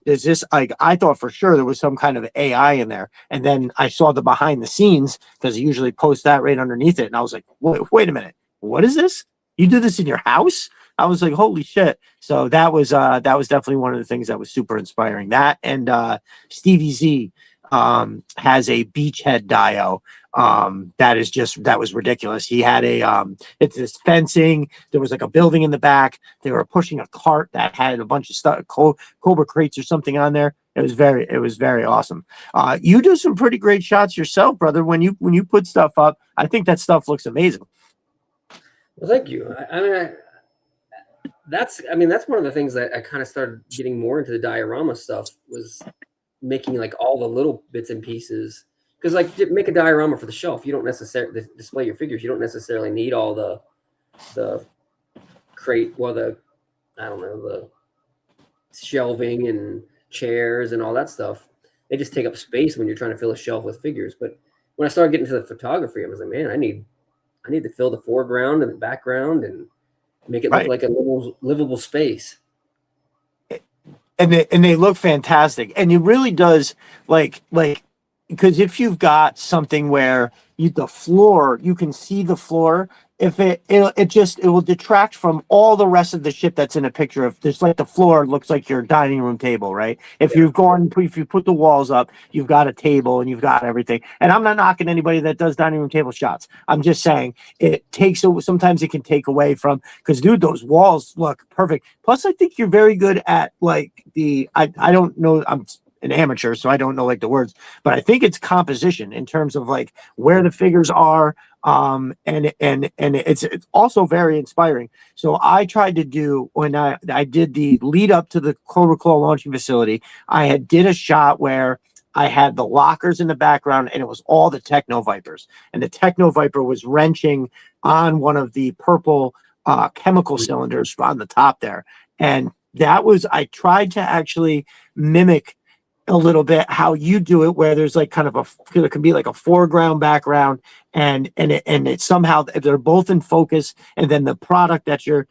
Speaker 1: is this like, I thought for sure there was some kind of AI in there. And then I saw the behind the scenes because he usually posts that right underneath it. And I was like, wait a minute, what is this? You do this in your house? I was like, holy shit. So that was definitely one of the things that was super inspiring. That and Stevie Z has a beachhead dio. That was ridiculous. He had it's this fencing. There was like a building in the back. They were pushing a cart that had a bunch of stuff, Cobra crates or something on there. It was very awesome. You do some pretty great shots yourself, brother. When you put stuff up, I think that stuff looks amazing.
Speaker 2: Well, thank you. That's one of the things that I kind of started getting more into the diorama stuff, was making like all the little bits and pieces. Because like, make a diorama for the shelf, you don't necessarily display your figures. You don't necessarily need all the crate, well, the shelving and chairs and all that stuff. They just take up space when you're trying to fill a shelf with figures. But when I started getting to the photography, I was like, man, I need to fill the foreground and the background and make it look like a livable space.
Speaker 1: And they look fantastic. And it really does, like because if you've got something where the floor, you can see the floor, if it will detract from all the rest of the shit that's in a picture. Of just like the floor looks like your dining room table, right? If you put the walls up, you've got a table and you've got everything. And I'm not knocking anybody that does dining room table shots. I'm just saying sometimes it can take away from, because dude, those walls look perfect. Plus, I think you're very good at like I don't know, I'm an amateur, so I don't know like the words, but I think it's composition in terms of like where the figures are. And it's also very inspiring. So I tried to do, when I did the lead up to the Cobra Claw launching facility, I did a shot where I had the lockers in the background and it was all the Techno Vipers, and the Techno Viper was wrenching on one of the purple chemical cylinders on the top there. And I tried to actually mimic a little bit how you do it, where there's like kind of there can be like a foreground, background, and it somehow they're both in focus, and then the product that you're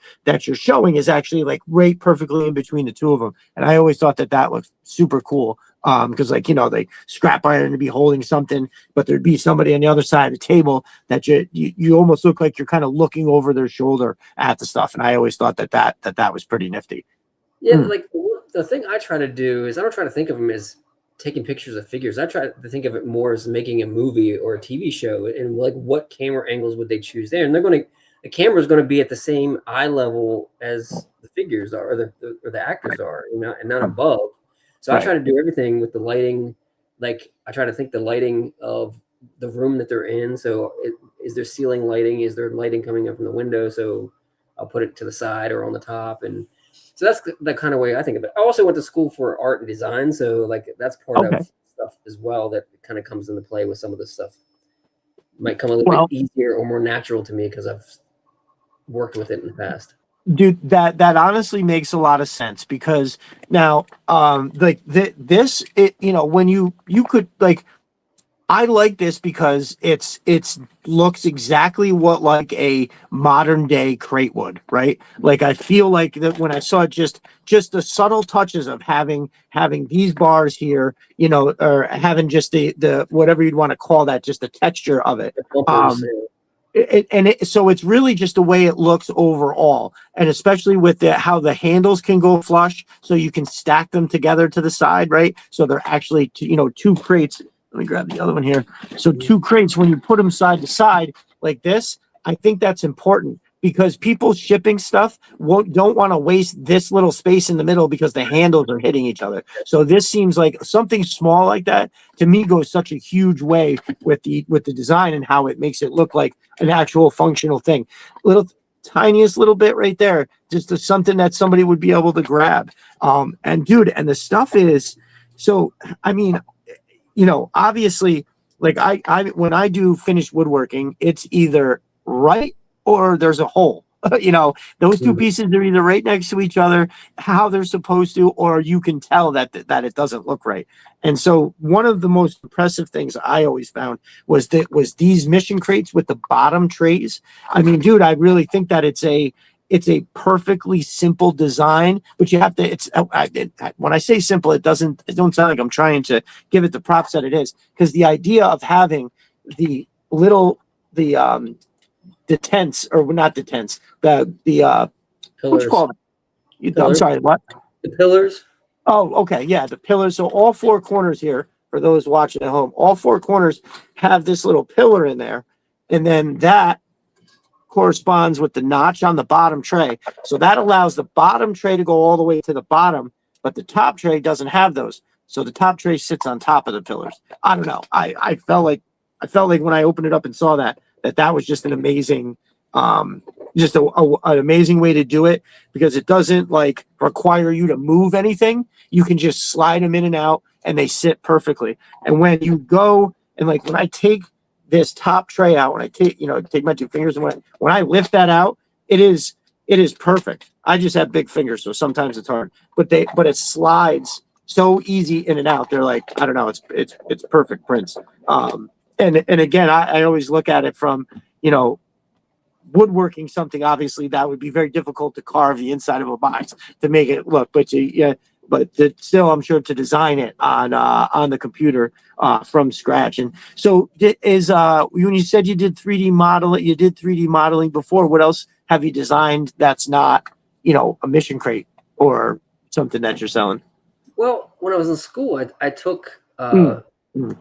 Speaker 1: showing is actually like right perfectly in between the two of them. And I always thought that looked super cool, because like, they scrap iron to be holding something, but there'd be somebody on the other side of the table that you almost look like you're kind of looking over their shoulder at the stuff. And I always thought that was pretty nifty.
Speaker 2: Yeah, like the thing I try to do is I don't try to think of them as taking pictures of figures. I try to think of it more as making a movie or a TV show, and like what camera angles would they choose there? And the camera is going to be at the same eye level as the figures are, or the actors are, and not above. So I try to do everything with the lighting. Like I try to think the lighting of the room that they're in. So is there ceiling lighting? Is there lighting coming up from the window? So I'll put it to the side or on the top. And so that's the kind of way I think of it. I also went to school for art and design, so like that's part of stuff as well that kind of comes into play with some of this stuff. Might come a little bit easier or more natural to me because I've worked with it in the past.
Speaker 1: Dude, that honestly makes a lot of sense, because now like this, when you could like, I like this because it's looks exactly what like a modern day crate would, right? Like I feel like that when I saw just the subtle touches of having these bars here, or having just the whatever you'd want to call that, just the texture of it. So it's really just the way it looks overall, and especially with how the handles can go flush, so you can stack them together to the side, right? So they're actually two crates. Let me grab the other one here. So two crates, when you put them side to side like this, I think that's important, because people shipping stuff don't want to waste this little space in the middle because the handles are hitting each other. So this seems like something small like that to me goes such a huge way with the design and how it makes it look like an actual functional thing. Tiniest little bit right there, just something that somebody would be able to grab. And dude, and the stuff is, so I mean, obviously like I when I do finished woodworking, it's either right or there's a hole. You know, those two
Speaker 2: Mhm.
Speaker 1: pieces are either right next to each other, how they're supposed to, or you can tell that it doesn't look right. And so one of the most impressive things I always found was these mission crates with the bottom trays. I mean, dude, I really think that it's a perfectly simple design, but you have to. When I say simple, it don't sound like I'm trying to give it the props that it is, because the idea of having the little the tents, or not the tents, the what you
Speaker 2: Pillars.
Speaker 1: call it? I'm
Speaker 2: Pillars.
Speaker 1: sorry, what?
Speaker 2: The pillars.
Speaker 1: Oh, okay, yeah, the pillars. So all four corners here, for those watching at home, all four corners have this little pillar in there, and then that corresponds with the notch on the bottom tray. So that allows the bottom tray to go all the way to the bottom, but the top tray doesn't have those. So the top tray sits on top of the pillars. I don't know. I felt like when I opened it up and saw that was just an amazing, just an amazing way to do it, because it doesn't like require you to move anything. You can just slide them in and out and they sit perfectly. And when you go and like when I take this top tray out, when I take my two fingers, and when I lift that out, it is perfect. I just have big fingers, so sometimes it's hard. But it slides so easy in and out. They're like, I don't know, it's perfect prints. And again, I always look at it from, you know, woodworking something, obviously that would be very difficult to carve the inside of a box to make it look, but yeah, but still, I'm sure to design it on the computer from scratch. And so, when you said you did 3D modeling, you did 3D modeling before. What else have you designed that's not, you know, a mission crate or something that you're selling?
Speaker 2: Well, when I was in school, I took
Speaker 1: Mm. Mm.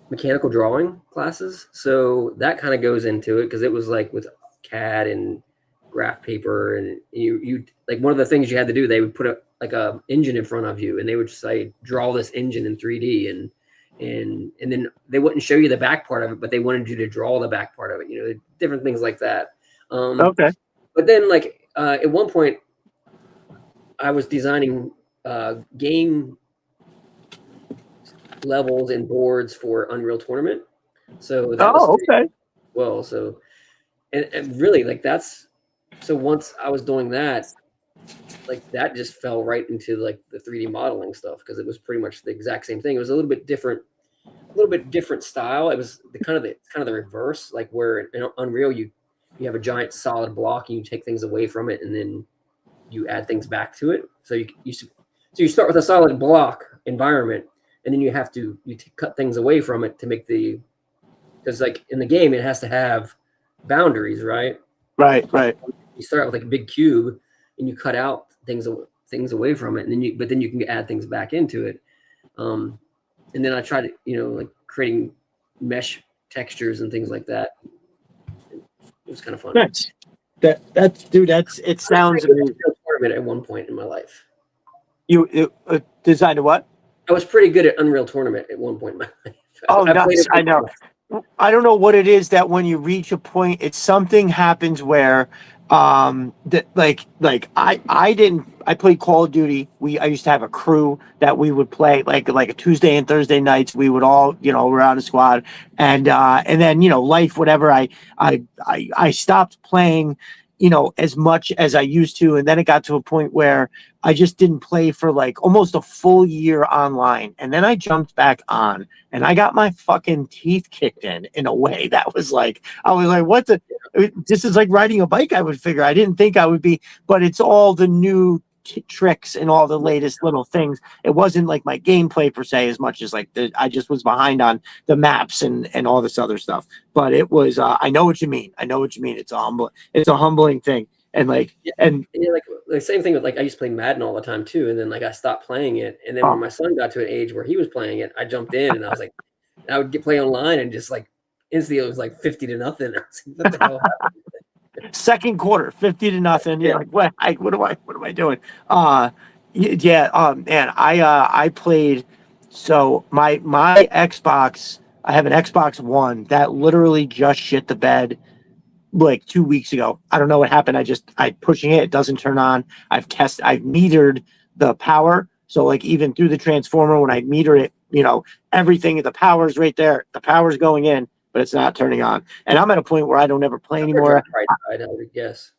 Speaker 2: mechanical drawing classes, so that kind of goes into it because it was like with CAD and graph paper, and you like one of the things you had to do. They would put a engine in front of you, and they would say draw this engine in 3D, and then they wouldn't show you the back part of it, but they wanted you to draw the back part of it. You know, different things like that.
Speaker 1: Okay.
Speaker 2: But then, like at one point, I was designing game levels and boards for Unreal Tournament. So that was
Speaker 1: Oh, okay.
Speaker 2: well. So and really like that's so once I was doing that, like that just fell right into like the 3D modeling stuff because it was pretty much the exact same thing. It was a little bit different style. It was the reverse, like where in Unreal you have a giant solid block and you take things away from it and then you add things back to it. So you start with a solid block environment and then you have to cut things away from it to make because like in the game it has to have boundaries, right?
Speaker 1: Right. Right.
Speaker 2: You start out with like a big cube and you cut out things away from it, and then you can add things back into it. And then I tried like creating mesh textures and things like that. It was kind of fun.
Speaker 1: That's dude. It sounds amazing.
Speaker 2: Tournament at one point in my life.
Speaker 1: You designed a what?
Speaker 2: I was pretty good at Unreal Tournament at one point in my life.
Speaker 1: Oh,
Speaker 2: I played
Speaker 1: nuts!
Speaker 2: it.
Speaker 1: I know. I don't know what it is that when you reach a point, it's something happens where that I played Call of Duty. I used to have a crew that we would play like a Tuesday and Thursday nights. We would all, you know, around a squad, and then, you know, life, whatever. I stopped playing, you know, as much as I used to, and then it got to a point where I just didn't play for like almost a full year online, and then I jumped back on, and I got my fucking teeth kicked in a way that was like, I was like, what the, this is like riding a bike. I would figure. I didn't think I would be, but it's all the new tricks and all the latest little things. It wasn't like my gameplay per se as much as like I just was behind on the maps and all this other stuff. But it was, I know what you mean. I know what you mean. It's a humbling thing. And like,
Speaker 2: Yeah,
Speaker 1: and
Speaker 2: like the same thing with like I used to play Madden all the time too, and then like I stopped playing it, and then when my son got to an age where he was playing it, I jumped in and I was like, I would play online and just like instantly it was like 50-0. I was like, what the hell happened?
Speaker 1: second quarter, 50-0. You're like, what am I doing? And I played. So my Xbox, I have an Xbox One that literally just shit the bed like 2 weeks ago. I don't know what happened. I pushing it doesn't turn on. I've metered the power. So like even through the transformer, when I meter it everything, the power's right there. The power's going in, but it's not turning on. And I'm at a point where I don't ever play
Speaker 2: The hard drive
Speaker 1: anymore.
Speaker 2: probably died, I would guess.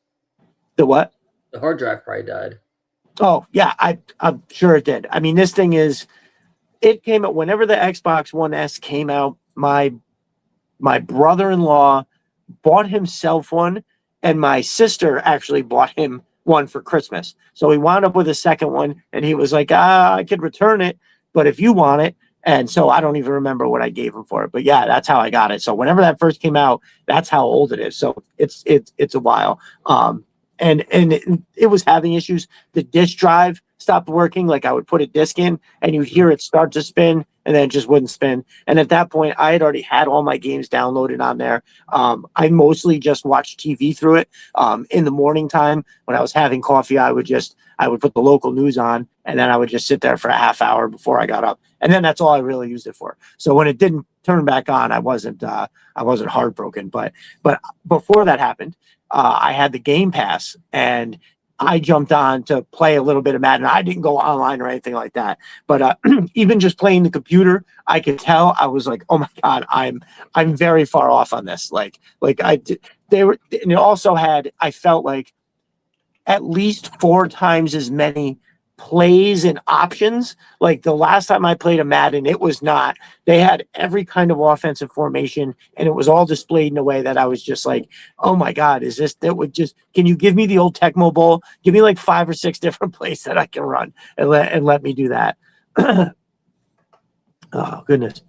Speaker 1: The what?
Speaker 2: The hard drive probably died.
Speaker 1: Oh, yeah, I'm sure it did. I mean, this thing it came out whenever the Xbox One S came out. My brother-in-law bought himself one, and my sister actually bought him one for Christmas. So he wound up with a second one, and he was like, I could return it, but if you want it. And so I don't even remember what I gave him for it. But yeah, that's how I got it. So whenever that first came out, that's how old it is. So it's a while. And it was having issues. The disk drive stopped working. Like I would put a disk in and you'd hear it start to spin and then it just wouldn't spin. And at that point, I had already had all my games downloaded on there. I mostly just watched TV through it. In the morning time when I was having coffee, I would put the local news on and then I would just sit there for a half hour before I got up. And then that's all I really used it for. So when it didn't turn back on, I wasn't heartbroken. But before that happened, I had the Game Pass and I jumped on to play a little bit of Madden. I didn't go online or anything like that, but even just playing the computer, I could tell I was like, oh my God, I'm very far off on this. Like I did, they were, and it also had, I felt like at least 4 times as many plays and options. Like the last time I played a Madden, it was not, they had every kind of offensive formation and it was all displayed in a way that I was just like, oh my God, can you give me the old Tecmo Bowl? Give me like 5 or 6 different plays that I can run and let me do that. Oh goodness.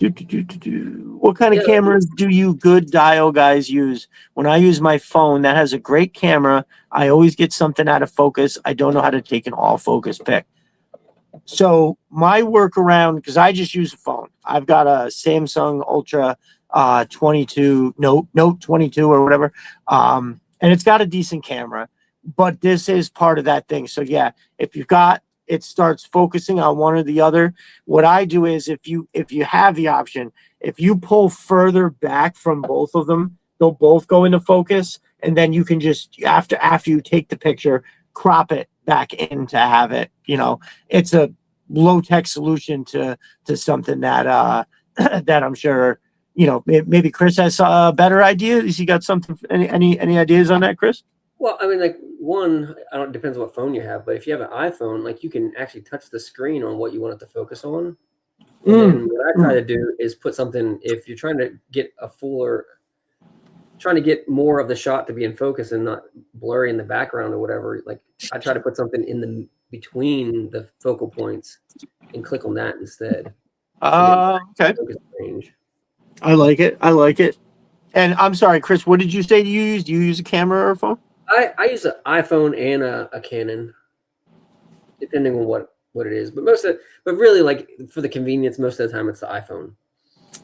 Speaker 1: What kind of cameras do you good dial guys use? When I use my phone, that has a great camera. I always get something out of focus. I don't know how to take an all focus pic. So my workaround, because I just use a phone. I've got a Samsung Ultra 22 Note 22 or whatever, and it's got a decent camera. But this is part of that thing. So yeah, if you've got it starts focusing on one or the other. What I do is if you have the option, if you pull further back from both of them, they'll both go into focus, and then you can just after you take the picture, crop it back in to have it. It's a low tech solution to something that that I'm sure maybe Chris has a better idea. Has he got something? Any ideas on that, Chris?
Speaker 2: Well, I mean, like one, I don't depends what phone you have, but if you have an iPhone, like you can actually touch the screen on what you want it to focus on. And then what I try to do is put something, if you're trying to get trying to get more of the shot to be in focus and not blurry in the background or whatever, like I try to put something in between the focal points and click on that instead.
Speaker 1: Okay.
Speaker 2: Range.
Speaker 1: I like it. And I'm sorry, Chris, what did you say you use? Do you use a camera or a phone?
Speaker 2: I use an iPhone and a Canon, depending on what it is. But really, like for the convenience, most of the time it's the iPhone.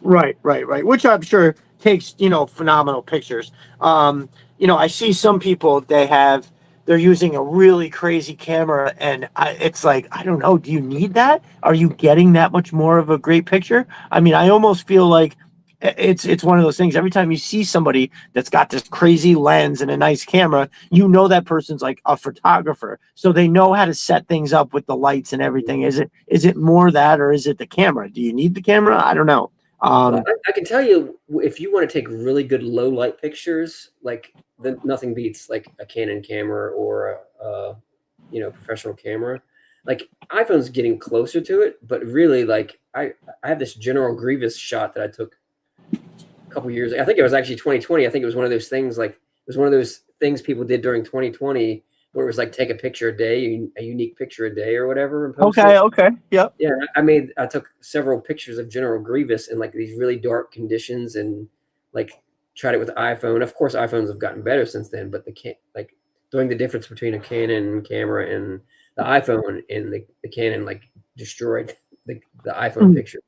Speaker 1: Right. Which I'm sure takes phenomenal pictures. I see some people they're using a really crazy camera, and it's like, I don't know. Do you need that? Are you getting that much more of a great picture? I mean, I almost feel like it's one of those things. Every time you see somebody that's got this crazy lens and a nice camera, that person's like a photographer, so they know how to set things up with the lights and everything. Is it more that, or is it the camera? Do you need the camera? I don't know.
Speaker 2: Well, I can tell you, if you want to take really good low light pictures, like nothing beats like a Canon camera or a professional camera. Like iPhone's getting closer to it, but really, like I have this General Grievous shot that I took a couple years. I think it was actually 2020. I think it was one of those things. Like it was one of those things people did during 2020, where it was like take a picture a day, a unique picture a day, or whatever. And post it.
Speaker 1: Okay, yep.
Speaker 2: Yeah, I took several pictures of General Grievous in like these really dark conditions, and like tried it with the iPhone. Of course, iPhones have gotten better since then, but like doing the difference between a Canon camera and the iPhone, and the Canon like destroyed the iPhone picture.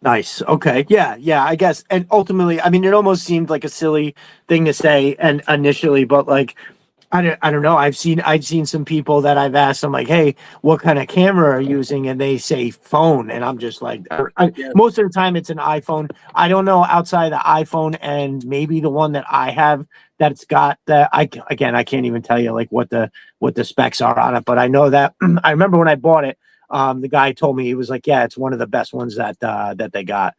Speaker 1: Nice. Okay. Yeah, I guess. And ultimately, I mean, it almost seemed like a silly thing to say and initially, but like I don't know. I've seen some people that I've asked. I'm like, hey, what kind of camera are you using? And they say phone, and I'm just like,
Speaker 2: Yeah.
Speaker 1: most of the time it's an iPhone. I don't know outside the iPhone and maybe the one that I have that's got that. I can't even tell you like what the specs are on it, but I know that I remember when I bought it. The guy told me he was like, yeah, it's one of the best ones that they got.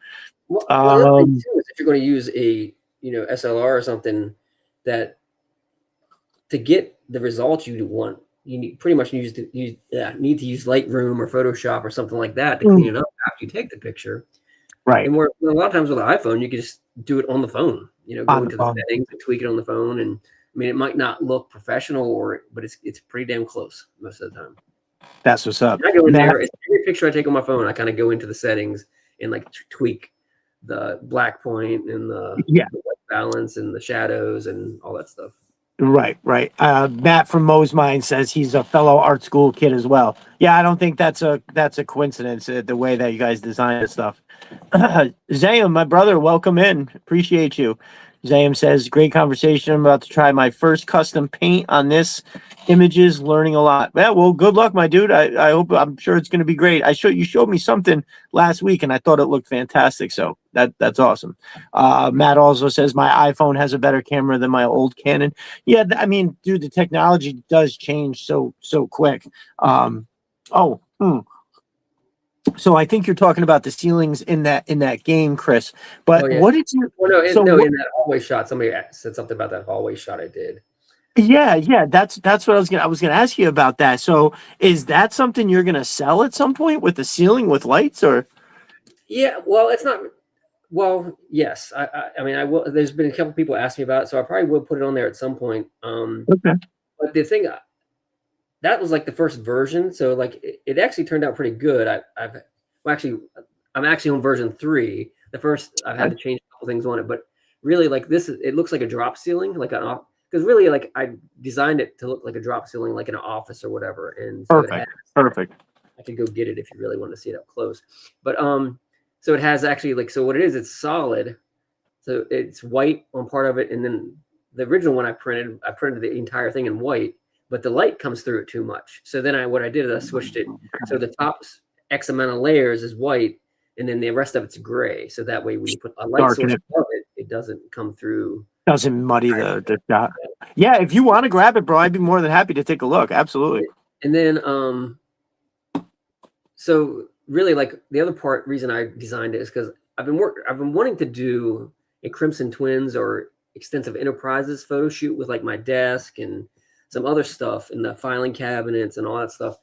Speaker 2: Well, the other thing
Speaker 1: Um,
Speaker 2: too is if you're going to use a SLR or something, that to get the results you want, you pretty much need to use Lightroom or Photoshop or something like that to clean it up after you take the picture.
Speaker 1: right
Speaker 2: And where a lot of times with an iPhone, you can just do it on the phone. Go
Speaker 1: on the
Speaker 2: into the
Speaker 1: phone.
Speaker 2: settings and tweak it on the phone. And I mean, it might not look professional, but it's pretty damn close most of the time.
Speaker 1: That's what's up,
Speaker 2: And I go in
Speaker 1: Matt.
Speaker 2: there. Every picture I take on my phone, I kind of go into the settings and like tweak the black point and the white balance and the shadows and all that stuff.
Speaker 1: Right, right. Matt from Mo's Mind says he's a fellow art school kid as well. Yeah, I don't think that's a coincidence. The way that you guys design this stuff. Zayam, my brother, welcome in. Appreciate you. Zayam says, great conversation. I'm about to try my first custom paint on this. Images, learning a lot. Yeah, well, good luck, my dude. I hope I'm sure it's gonna be great. You showed me something last week and I thought it looked fantastic. So that's awesome. Matt also says my iPhone has a better camera than my old Canon. Yeah, I mean, dude, the technology does change so quick. Oh, so I think you're talking about the ceilings in that game, Chris.
Speaker 2: Oh
Speaker 1: But
Speaker 2: yeah.
Speaker 1: what did you?
Speaker 2: Well, no,
Speaker 1: So
Speaker 2: no.
Speaker 1: what?
Speaker 2: In that hallway shot, somebody said something about that hallway shot I did.
Speaker 1: Yeah, that's what I was gonna ask you about that. So is that something you're gonna sell at some point with the ceiling with lights or?
Speaker 2: Yeah. Well, it's not. Well, yes. I mean, I will. There's been a couple people ask me about it, so I probably will put it on there at some point.
Speaker 1: Okay.
Speaker 2: But the thing that was like the first version, so like it actually turned out pretty good. I'm actually on version 3. The first I've had to change a couple things on it, but really like it looks like a drop ceiling, like because really like I designed it to look like a drop ceiling, like in an office or whatever, and so it has.
Speaker 1: Perfect.
Speaker 2: I could go get it if you really want to see it up close, but so it has actually like so what it is. It's solid, so it's white on part of it, and then the original one I printed the entire thing in white, but the light comes through it too much. So then what I did is I switched it. So the top X amount of layers is white, and then the rest of it's gray. So that way when you put a light
Speaker 1: Darken
Speaker 2: source
Speaker 1: it.
Speaker 2: above it, it doesn't come through.
Speaker 1: Doesn't muddy the shot. Yeah, if you want to grab it, bro, I'd be more than happy to take a look. Absolutely.
Speaker 2: And then so really like the other reason I designed it is because I've been wanting to do a Crimson Twins or Extensive Enterprises photo shoot with like my desk and some other stuff and the filing cabinets and all that stuff.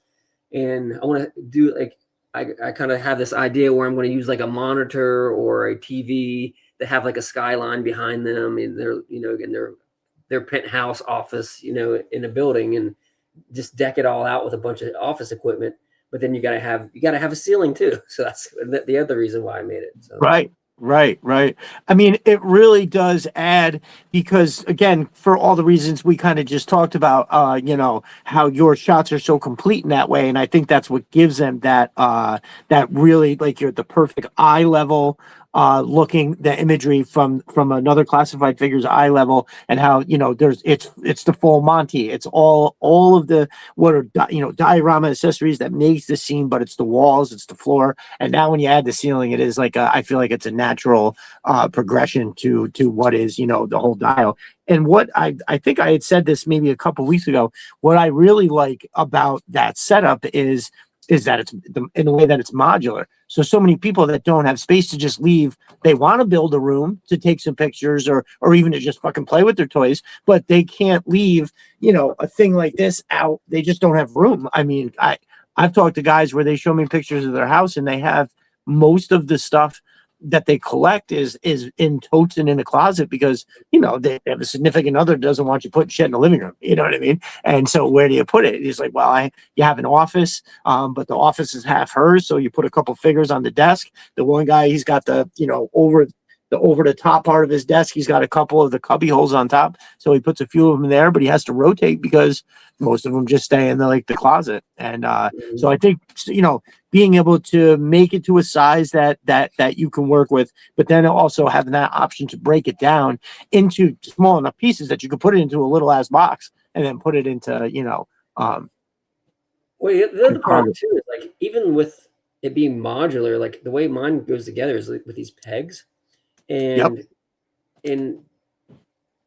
Speaker 2: And I want to do like I kind of have this idea where I'm going to use like a monitor or a TV that have like a skyline behind them in their penthouse office, in a building, and just deck it all out with a bunch of office equipment. But then you gotta have a ceiling too. So that's the other reason why I made it. So.
Speaker 1: Right. I mean, it really does add because again, for all the reasons we kind of just talked about, how your shots are so complete in that way. And I think that's what gives them that really like you're at the perfect eye level, looking the imagery from another classified figure's eye level and how, it's the full Monty. It's all of the, what are, diorama accessories that makes the scene, but it's the walls, it's the floor. And now when you add the ceiling, it is like I feel like it's a natural progression to what is, the whole dial. And what I think I had said this maybe a couple weeks ago, what I really like about that setup is that it's in the way that it's modular. So many people that don't have space to just leave, they want to build a room to take some pictures or even to just fucking play with their toys, but they can't leave, a thing like this out. They just don't have room. I mean, I've talked to guys where they show me pictures of their house and they have most of the stuff that they collect is in totes and in a closet because they have a significant other doesn't want you putting shit in the living room. You know what I mean? And so where do you put it? He's like, well, you have an office, but the office is half hers, so you put a couple figures on the desk. The one guy, he's got the over the top part of his desk, he's got a couple of the cubby holes on top, so he puts a few of them there, but he has to rotate because most of them just stay in the closet. And so I think being able to make it to a size that you can work with, but then also having that option to break it down into small enough pieces that you can put it into a little ass box. and then put it into,
Speaker 2: Well, the other part of it
Speaker 1: composite.
Speaker 2: too is like even with it being modular, like the way mine goes together is like with these pegs,
Speaker 1: Yep.
Speaker 2: and in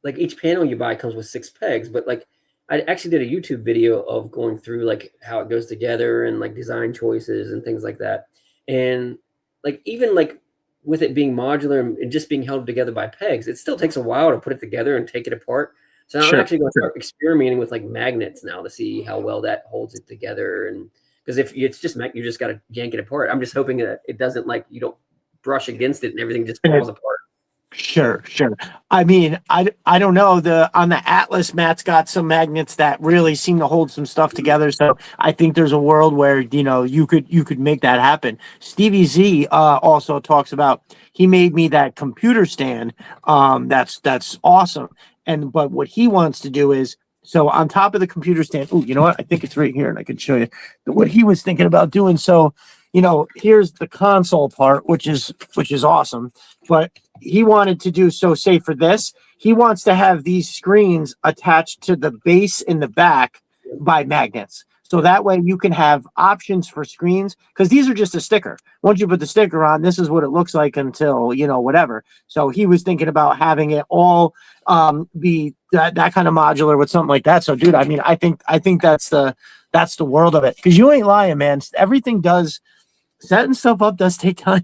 Speaker 2: like each panel you buy comes with 6 pegs. But like I actually did a YouTube video of going through like how it goes together and like design choices and things like that. And like even like with it being modular and just being held together by pegs, it still takes a while to put it together and take it apart. So I'm
Speaker 1: Sure.
Speaker 2: actually going to start experimenting with like magnets now to see how well that holds it together. And because if it's just you just got to yank it apart. I'm just hoping that it doesn't like you don't brush against it and everything just falls apart.
Speaker 1: Sure, sure. I mean, I don't know. On the Atlas, Matt's got some magnets that really seem to hold some stuff together. So I think there's a world where you could make that happen. Stevie Z also talks about he made me that computer stand. That's awesome. But what he wants to do is so on top of the computer stand. Oh, you know what? I think it's right here, and I can show you what he was thinking about doing. So here's the console part, which is awesome, but he wanted to do so say for this he wants to have these screens attached to the base in the back by magnets, so that way you can have options for screens, because these are just a sticker. Once you put the sticker on, this is what it looks like until whatever. So he was thinking about having it all be that kind of modular with something like that. So dude, I mean, I think that's the world of it, because you ain't lying, man. Everything does setting stuff up does take time.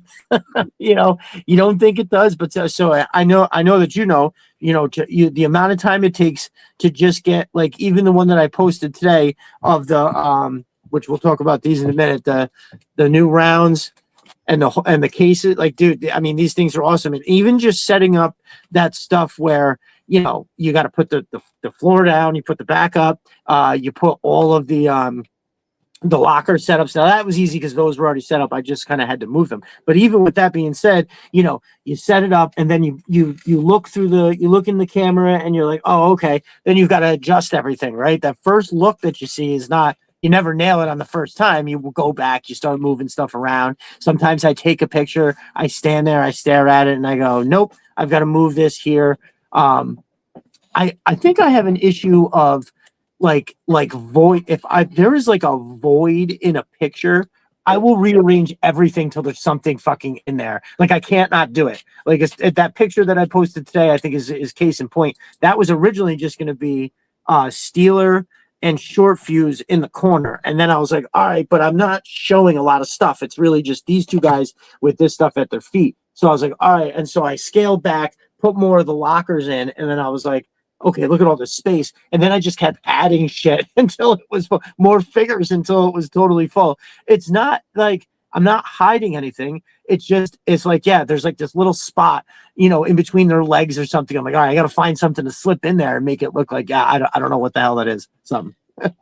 Speaker 1: You don't think it does, but so I know that the amount of time it takes to just get, like, even the one that I posted today of the which we'll talk about these in a minute, the new rounds and the cases, like, dude, I mean, these things are awesome. And even just setting up that stuff where you got to put the floor down, you put the back up, you put all of the locker setups. Now that was easy because those were already set up. I just kind of had to move them. But even with that being said, you set it up and then you look in the camera and you're like, oh, okay. Then you've got to adjust everything, right? That first look that you see is not, you never nail it on the first time. You will go back, you start moving stuff around. Sometimes I take a picture, I stand there, I stare at it, and I go, nope, I've got to move this here. I think I have an issue of like void. If there is like a void in a picture, I will rearrange everything till there's something fucking in there. Like, I can't not do it. Like, that picture that I posted today, I think is case in point. That was originally just going to be Steeler and short fuse in the corner, and then I was like, all right, but I'm not showing a lot of stuff. It's really just these two guys with this stuff at their feet. So I was like, all right, and so I scaled back, put more of the lockers in, and then I was like, okay, look at all this space. And then I just kept adding shit until it was more figures until it was totally full. It's not like I'm not hiding anything. It's like, yeah, there's like this little spot, in between their legs or something. I'm like, all right, I got to find something to slip in there and make it look like, yeah, I don't know what the hell that is. Something.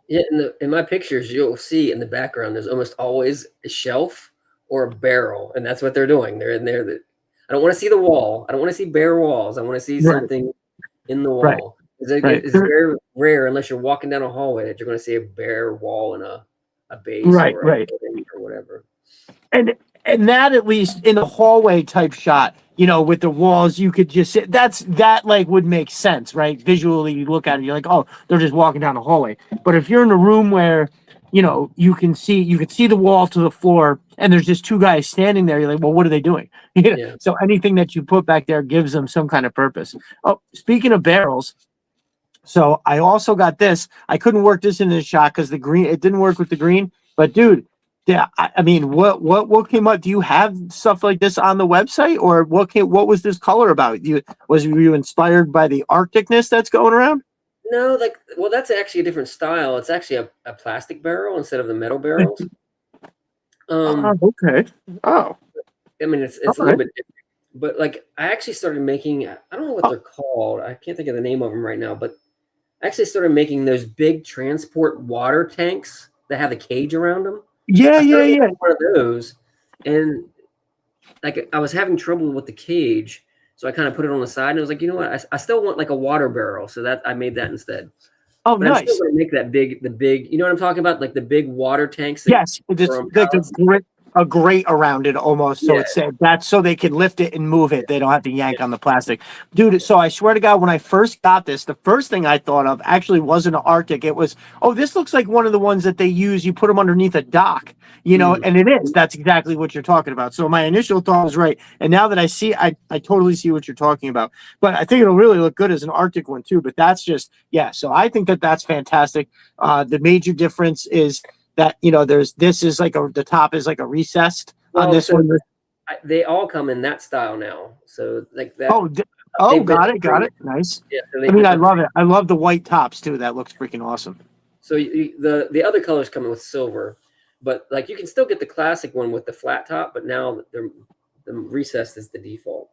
Speaker 2: Yeah, in my pictures, you'll see in the background, there's almost always a shelf or a barrel, and that's what they're doing. They're in there. I don't want to see the wall. I don't want to see bare walls. I want to see
Speaker 1: Right,
Speaker 2: something in the
Speaker 1: right,
Speaker 2: wall.
Speaker 1: right,
Speaker 2: It's very rare, unless you're walking down a hallway, that you're going to see a bare wall in a base
Speaker 1: right,
Speaker 2: or a
Speaker 1: right.
Speaker 2: building or whatever.
Speaker 1: And that, at least in a hallway type shot, with the walls, you could just sit. That like would make sense, right? Visually, you look at it, you're like, oh, they're just walking down the hallway. But if you're in a room where you can see the wall to the floor, and there's just two guys standing there, you're like, well, what are they doing?
Speaker 2: Yeah.
Speaker 1: So anything that you put back there gives them some kind of purpose. Oh, speaking of barrels, so I also got this. I couldn't work this into the shot because it didn't work with the green. But dude, yeah, I mean, what came up? Do you have stuff like this on the website, or what was this color about? Were you inspired by the Arcticness that's going around?
Speaker 2: No, well, that's actually a different style. It's actually a plastic barrel instead of the metal barrels.
Speaker 1: Oh, okay. Oh,
Speaker 2: I mean, it's
Speaker 1: all
Speaker 2: a little
Speaker 1: right.
Speaker 2: bit different. But like, I actually started making, I don't know what
Speaker 1: Oh,
Speaker 2: they're called. I can't think of the name of them right now, but I actually started making those big transport water tanks that have a cage around them.
Speaker 1: yeah,
Speaker 2: I
Speaker 1: yeah,
Speaker 2: started
Speaker 1: yeah.
Speaker 2: making one of those, and like I was having trouble with the cage, so I kind of put it on the side, and I was like, you know what? I still want like a water barrel, so that I made that instead.
Speaker 1: Oh,
Speaker 2: But I'm still
Speaker 1: nice.
Speaker 2: going to make the big, you know what I'm talking about, like the big water tanks that
Speaker 1: Yes, this
Speaker 2: are on
Speaker 1: like the
Speaker 2: pallets.
Speaker 1: grit. a grate around it almost. So
Speaker 2: Yeah.
Speaker 1: it's that's so they can lift it and move it. They don't have to yank on the plastic. Dude, so I swear to God, when I first got this, the first thing I thought of actually wasn't an Arctic. It was, oh, this looks like one of the ones that they use. You put them underneath a dock, and it is. That's exactly what you're talking about. So my initial thought was right. And now that I see, I totally see what you're talking about. But I think it'll really look good as an Arctic one too. But that's just, yeah. So I think that that's fantastic. The major difference is that this is like the top is like a recessed on this one.
Speaker 2: They all come in that style now. So like that.
Speaker 1: Got it. Nice.
Speaker 2: Yeah, so
Speaker 1: I mean, I love it. I love the white tops too. That looks freaking awesome.
Speaker 2: So the other colors come in with silver, but like you can still get the classic one with the flat top, but now the recessed is the default.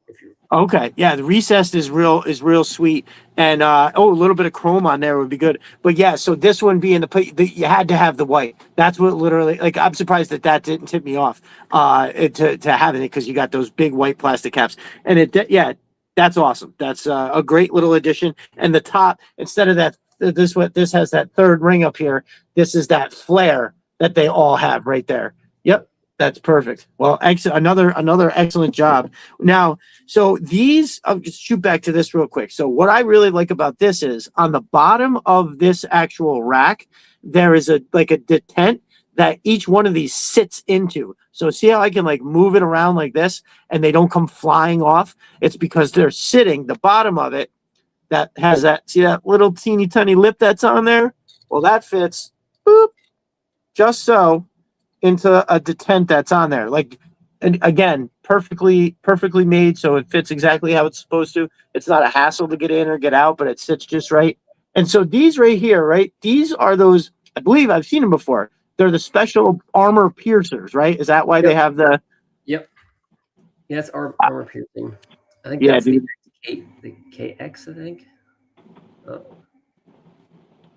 Speaker 1: Okay, yeah, the recessed is real sweet, and a little bit of chrome on there would be good. But yeah, so this one being you had to have the white. That's what literally, like, I'm surprised that didn't tip me off to having it, because you got those big white plastic caps, and that's awesome. That's a great little addition. And the top, instead of this has that third ring up here. This is that flare that they all have right there. Yep. That's perfect. Well, another excellent job. Now, so I'll just shoot back to this real quick. So what I really like about this is on the bottom of this actual rack, there is a detent that each one of these sits into. So see how I can like move it around like this and they don't come flying off? It's because they're sitting, the bottom of it that has see that little teeny tiny lip that's on there? Well, that fits, boop, just so, into a detent that's on there. Like, and again, perfectly made, so it fits exactly how it's supposed to. It's not a hassle to get in or get out, but it sits just right. And so these right here, right? These are those, I believe I've seen them before. They're the special armor piercers, right? Is that why they have the?
Speaker 2: Yep. Yeah, it's armor piercing. I think
Speaker 1: that's the
Speaker 2: KX, I think. Oh.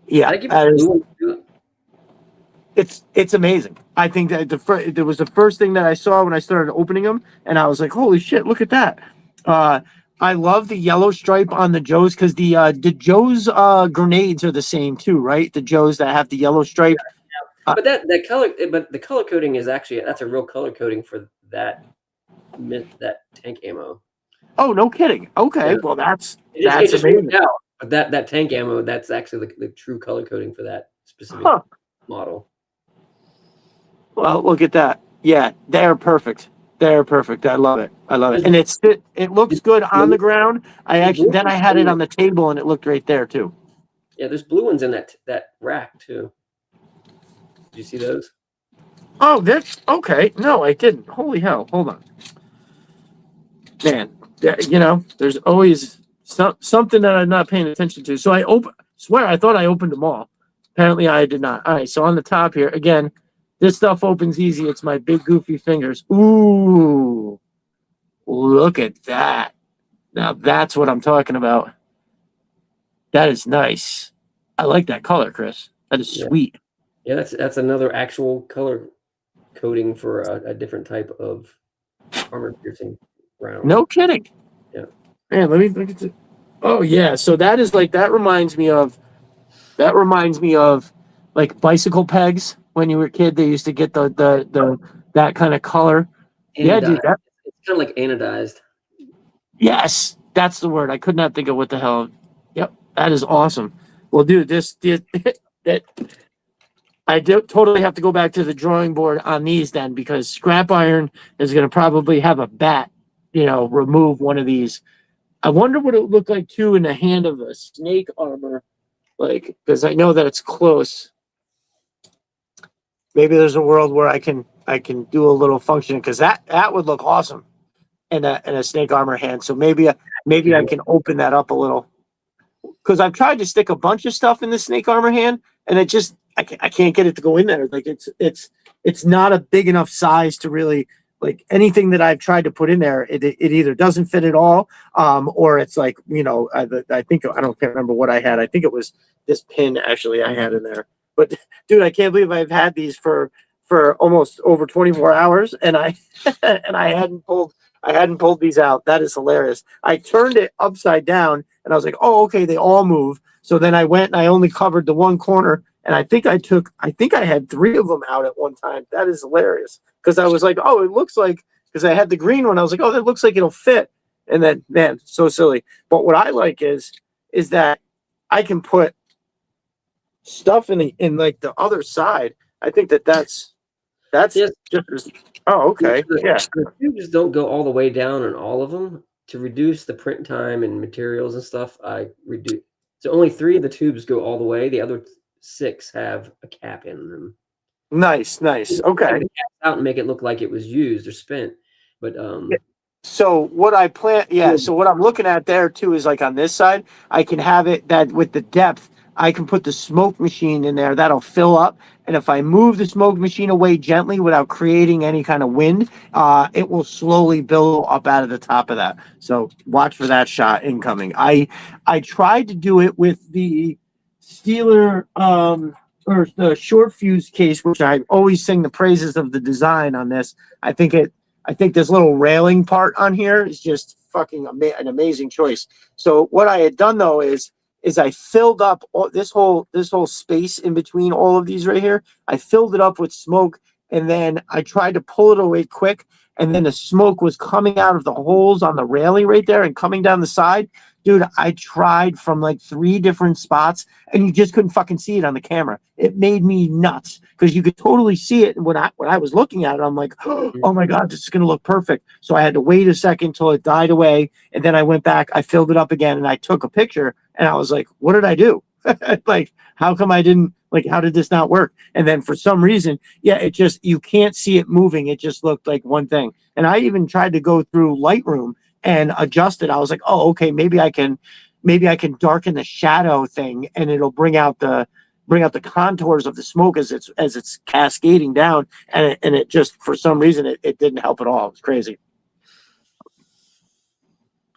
Speaker 1: Yeah, it's amazing. I think that it was the first thing that I saw when I started opening them, and I was like, "Holy shit, look at that!" I love the yellow stripe on the Joes, because the Joes grenades are the same too, right? The Joes that have the yellow stripe.
Speaker 2: Yeah. But that color, but the color coding is actually, that's a real color coding for that tank ammo.
Speaker 1: Oh, no kidding. Okay, yeah. Well that's
Speaker 2: amazing. Out, but that tank ammo, that's actually the true color coding for that specific model.
Speaker 1: Well, look at that. Yeah, they're perfect. They're perfect. I love it. And it looks good on the ground. I had it on the table and it looked right there too.
Speaker 2: Yeah, there's blue ones in that rack too. Did you see those?
Speaker 1: Oh, that's okay. No, I didn't. Holy hell. Hold on. Man, there's always something that I'm not paying attention to. So I swear I thought I opened them all. Apparently I did not. All right, so on the top here, again, this stuff opens easy. It's my big goofy fingers. Ooh, look at that. Now that's what I'm talking about. That is nice. I like that color, Chris. That is sweet.
Speaker 2: Yeah, that's another actual color coding for a different type of armor piercing round.
Speaker 1: No kidding.
Speaker 2: Yeah.
Speaker 1: Man, let me look at it. Oh yeah, so that reminds me of like bicycle pegs. When you were a kid, they used to get the that kind of color.
Speaker 2: Anodized. Yeah, dude, it's kind of like anodized.
Speaker 1: Yes, that's the word. I could not think of what the hell. Yep, that is awesome. Well, dude, I totally have to go back to the drawing board on these then, because scrap iron is going to probably have a bat, remove one of these. I wonder what it would look like too in the hand of a snake armor, like, because I know that it's close. Maybe there's a world where I can do a little function, because that would look awesome in a snake armor hand. So maybe I can open that up a little, because I've tried to stick a bunch of stuff in the snake armor hand, and it just I can't get it to go in there. Like it's not a big enough size to really, like, anything that I've tried to put in there. It either doesn't fit at all, or it's like, I think I can't remember what I had. I think it was this pin actually I had in there. But dude, I can't believe I've had these for almost over 24 hours, and I hadn't pulled these out. That is hilarious. I turned it upside down, and I was like, oh, okay, they all move. So then I went and I only covered the one corner, And I think I had 3 of them out at one time. That is hilarious because I was like, oh, it looks like, because I had the green one. I was like, oh, that looks like it'll fit. And then, man, so silly. But what I like is that I can put stuff in like the other side. I think that's
Speaker 2: Yes,
Speaker 1: just, oh, okay. Yeah.
Speaker 2: the tubes don't go all the way down on all of them. To reduce the print time and materials and stuff, I reduce. So only 3 of the tubes go all the way. The other 6 have a cap in them.
Speaker 1: Nice. Okay.
Speaker 2: Take the caps out and make it look like it was used or spent. But
Speaker 1: So what I plan, yeah. So what I'm looking at there too is like on this side, I can have it that with the depth, I can put the smoke machine in there. That'll fill up, and if I move the smoke machine away gently without creating any kind of wind, it will slowly build up out of the top of that. So watch for that shot incoming. I tried to do it with the Steeler or the short fuse case, which I always sing the praises of the design on this. I think this little railing part on here is just fucking an amazing choice. So what I had done though is I filled up this whole space in between all of these right here. I filled it up with smoke, and then I tried to pull it away quick, and then the smoke was coming out of the holes on the railing right there and coming down the side. Dude, I tried from like 3 different spots, and you just couldn't fucking see it on the camera. It made me nuts because you could totally see it. And when I was looking at it, I'm like, oh my God, this is going to look perfect. So I had to wait a second till it died away. And then I went back, I filled it up again, and I took a picture, and I was like, what did I do? Like, how come I didn't, like, how did this not work? And then for some reason, yeah, it just, you can't see it moving. It just looked like one thing. And I even tried to go through Lightroom and adjust it. I was like, oh, okay, maybe I can darken the shadow thing, and it'll bring out the contours of the smoke as it's cascading down. And it just, for some reason, it didn't help at all. It was crazy.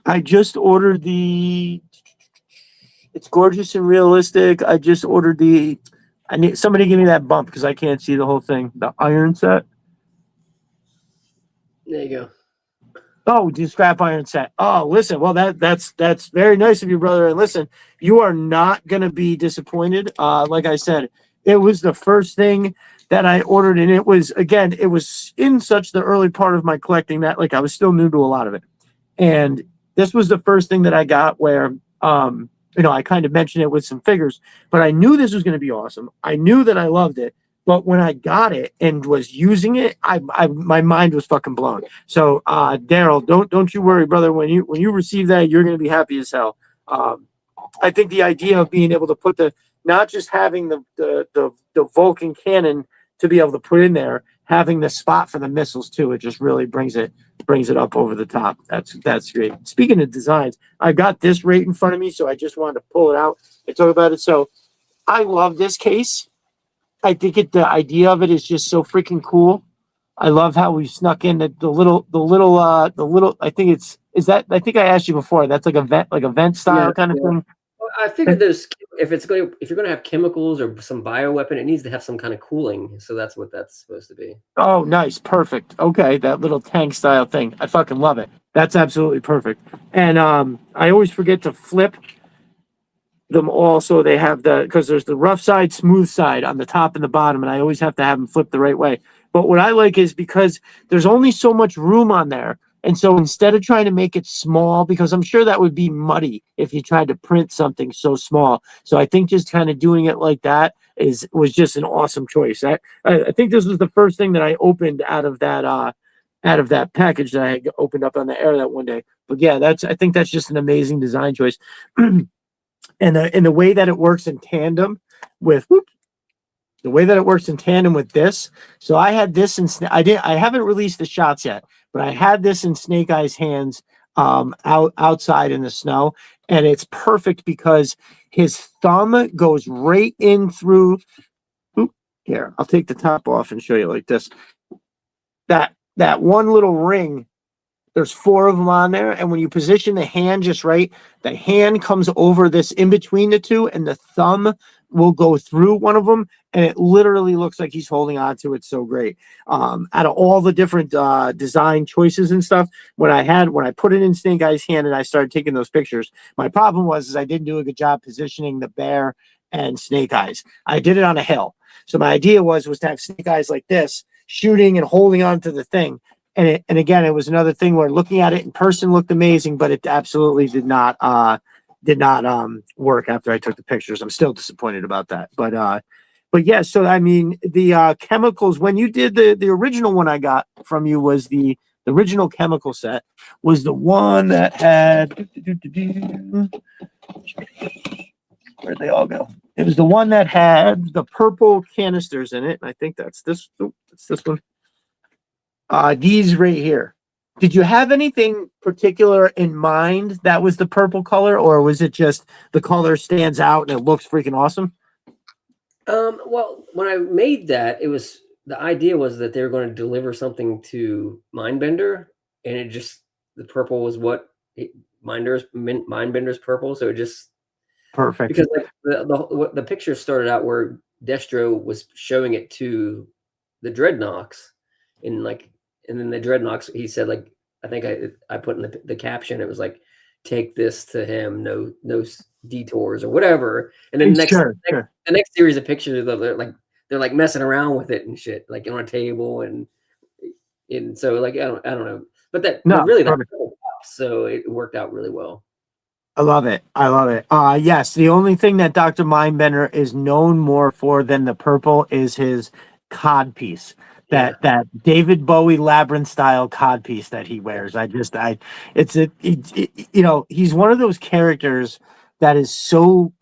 Speaker 1: I just ordered it's gorgeous and realistic. I just ordered I need somebody give me that bump because I can't see the whole thing. The iron set.
Speaker 2: there you go.
Speaker 1: Oh, do scrap iron set. Oh, listen. Well, that's very nice of you, brother. And listen, you are not gonna be disappointed. Like I said, it was the first thing that I ordered, and it was in such the early part of my collecting that like I was still new to a lot of it. And this was the first thing that I got where I kind of mentioned it with some figures, but I knew this was going to be awesome. I knew that I loved it. But when I got it and was using it, my mind was fucking blown. So Daryl, don't you worry, brother. When you receive that, you're going to be happy as hell. I think the idea of being able to put not just having the Vulcan cannon to be able to put in there, having the spot for the missiles too, it just really brings it up over the top. That's great. Speaking of designs, I got this right in front of me, so I just wanted to pull it out and talk about it. So I love this case. I think the idea of it is just so freaking cool. I love how we snuck in the little. I think I think I asked you before. That's like a vent style kind of thing.
Speaker 2: Well, I figured if you're going to have chemicals or some bioweapon, it needs to have some kind of cooling. So that's what that's supposed to be.
Speaker 1: Oh, nice, perfect. Okay, that little tank style thing. I fucking love it. That's absolutely perfect. And I always forget to flip them all so they have because there's the rough side, smooth side on the top and the bottom, and I always have to have them flip the right way. But what I like is because there's only so much room on there, and so instead of trying to make it small, because I'm sure that would be muddy if you tried to print something so small. So I think just kind of doing it like that was just an awesome choice. I think this was the first thing that I opened out of that package that I opened up on the air that one day. But yeah, I think that's just an amazing design choice. And the way that it works in tandem with this. So I had this I haven't released the shots yet, but I had this in Snake Eye's hands outside in the snow, and it's perfect because his thumb goes right in through. Here, I'll take the top off and show you like this. That one little ring. There's 4 of them on there, and when you position the hand just right, the hand comes over this in between the 2, and the thumb will go through one of them, and it literally looks like he's holding on to it. So great. Out of all the different design choices and stuff, when I put it in Snake Eye's hand and I started taking those pictures, my problem was I didn't do a good job positioning the bear and Snake Eyes. I did it on a hill. So my idea was to have Snake Eyes like this, shooting and holding on to the thing. And again, it was another thing where looking at it in person looked amazing, but it absolutely did not work after I took the pictures. I'm still disappointed about that. But yeah, so I mean the chemicals when you did the original one I got from you was the original chemical set was the one that had where'd they all go? It was the one that had the purple canisters in it. And I think that's this. It's this one. These right here. Did you have anything particular in mind that was the purple color, or was it just the color stands out and it looks freaking awesome?
Speaker 2: Well, when I made that, the idea was that they were going to deliver something to Mindbender, and the purple was Mindbender's purple, so it just
Speaker 1: Perfect.
Speaker 2: because like the picture started out where Destro was showing it to the Dreadnoks, and then the Dreadnoks, he said like I think I put in the caption, it was like take this to him, no detours or whatever, and then the next series of pictures they're like messing around with it and shit, like on a table and so like I don't know, but really so it worked out really well.
Speaker 1: I love it. I love it. Yes, the only thing that Dr. Mindbender is known more for than the purple is his cod piece. That David Bowie labyrinth style cod piece that he wears. He's one of those characters that is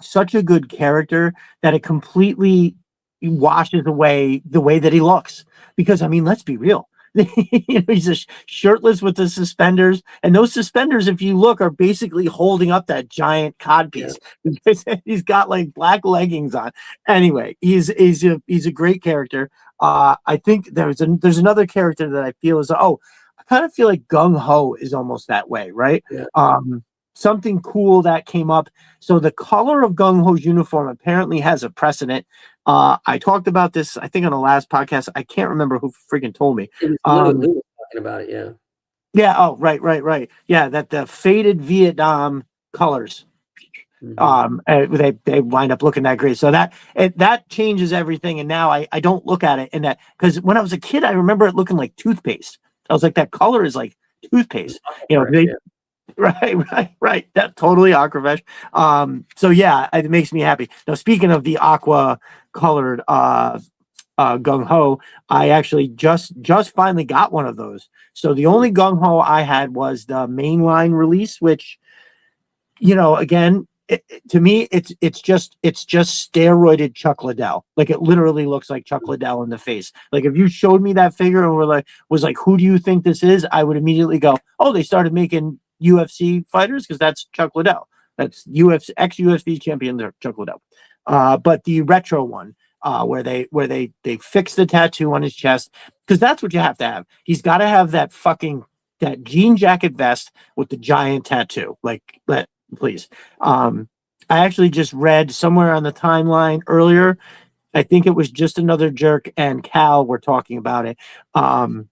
Speaker 1: such a good character that it completely washes away the way that he looks. Because I mean, let's be real. He's shirtless with the suspenders, and those suspenders, if you look, are basically holding up that giant cod piece. Yeah. He's got like black leggings on. Anyway, he's a great character. I think there's another character that I feel I kind of feel like Gung Ho is almost that way, right?
Speaker 2: Yeah.
Speaker 1: Something cool that came up. So the color of Gung Ho's uniform apparently has a precedent. I talked about this, I think, on the last podcast. I can't remember who freaking told me.
Speaker 2: It was Lou was talking about it, yeah.
Speaker 1: Yeah. Oh, right. Yeah, that the faded Vietnam colors. They wind up looking that great. So that changes everything. And now I don't look at it in that, because when I was a kid, I remember it looking like toothpaste. I was like, that color is like toothpaste. Right. That totally Aquafresh. So yeah, it makes me happy. Now, speaking of the aqua colored Gung Ho, I actually just finally got one of those. So the only Gung Ho I had was the mainline release, which, again, to me, it's just steroided Chuck Liddell. Like, it literally looks like Chuck Liddell in the face. Like, if you showed me that figure and was like, who do you think this is? I would immediately go, oh, they started making UFC fighters, because that's Chuck Liddell. That's ex-UFC champion there, Chuck Liddell. But the retro one, where they fix the tattoo on his chest, because that's what you have to have. He's got to have that jean jacket vest with the giant tattoo. Like, please. I actually just read somewhere on the timeline earlier, I think it was Just Another Jerk and Cal were talking about it, in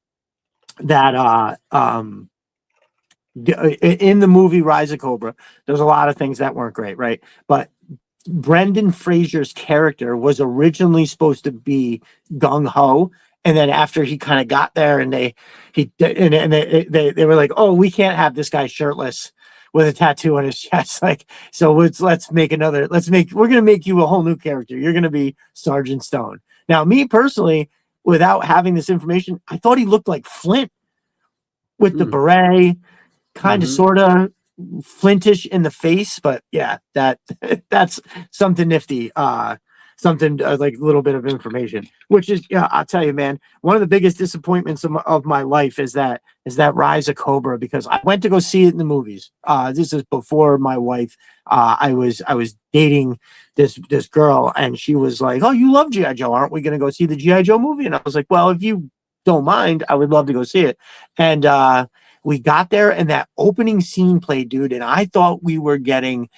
Speaker 1: the movie Rise of Cobra, there's a lot of things that weren't great, right? But Brendan Fraser's character was originally supposed to be Gung Ho, and then after he kind of got there, and they were like, oh, we can't have this guy shirtless with a tattoo on his chest, like, so we're gonna make you a whole new character. You're gonna be Sergeant Stone. Now, me personally, without having this information, I thought he looked like Flint with the beret, kind of sort of flintish in the face, but yeah, that's something nifty. Something like a little bit of information, which is, I'll tell you, man, one of the biggest disappointments of my life is that Rise of Cobra, because I went to go see it in the movies. This is before my wife. I was dating this girl, and she was like, oh, you love G.I. Joe, aren't we going to go see the G.I. Joe movie? And I was like, well, if you don't mind, I would love to go see it. And we got there, and that opening scene played, dude, and I thought we were getting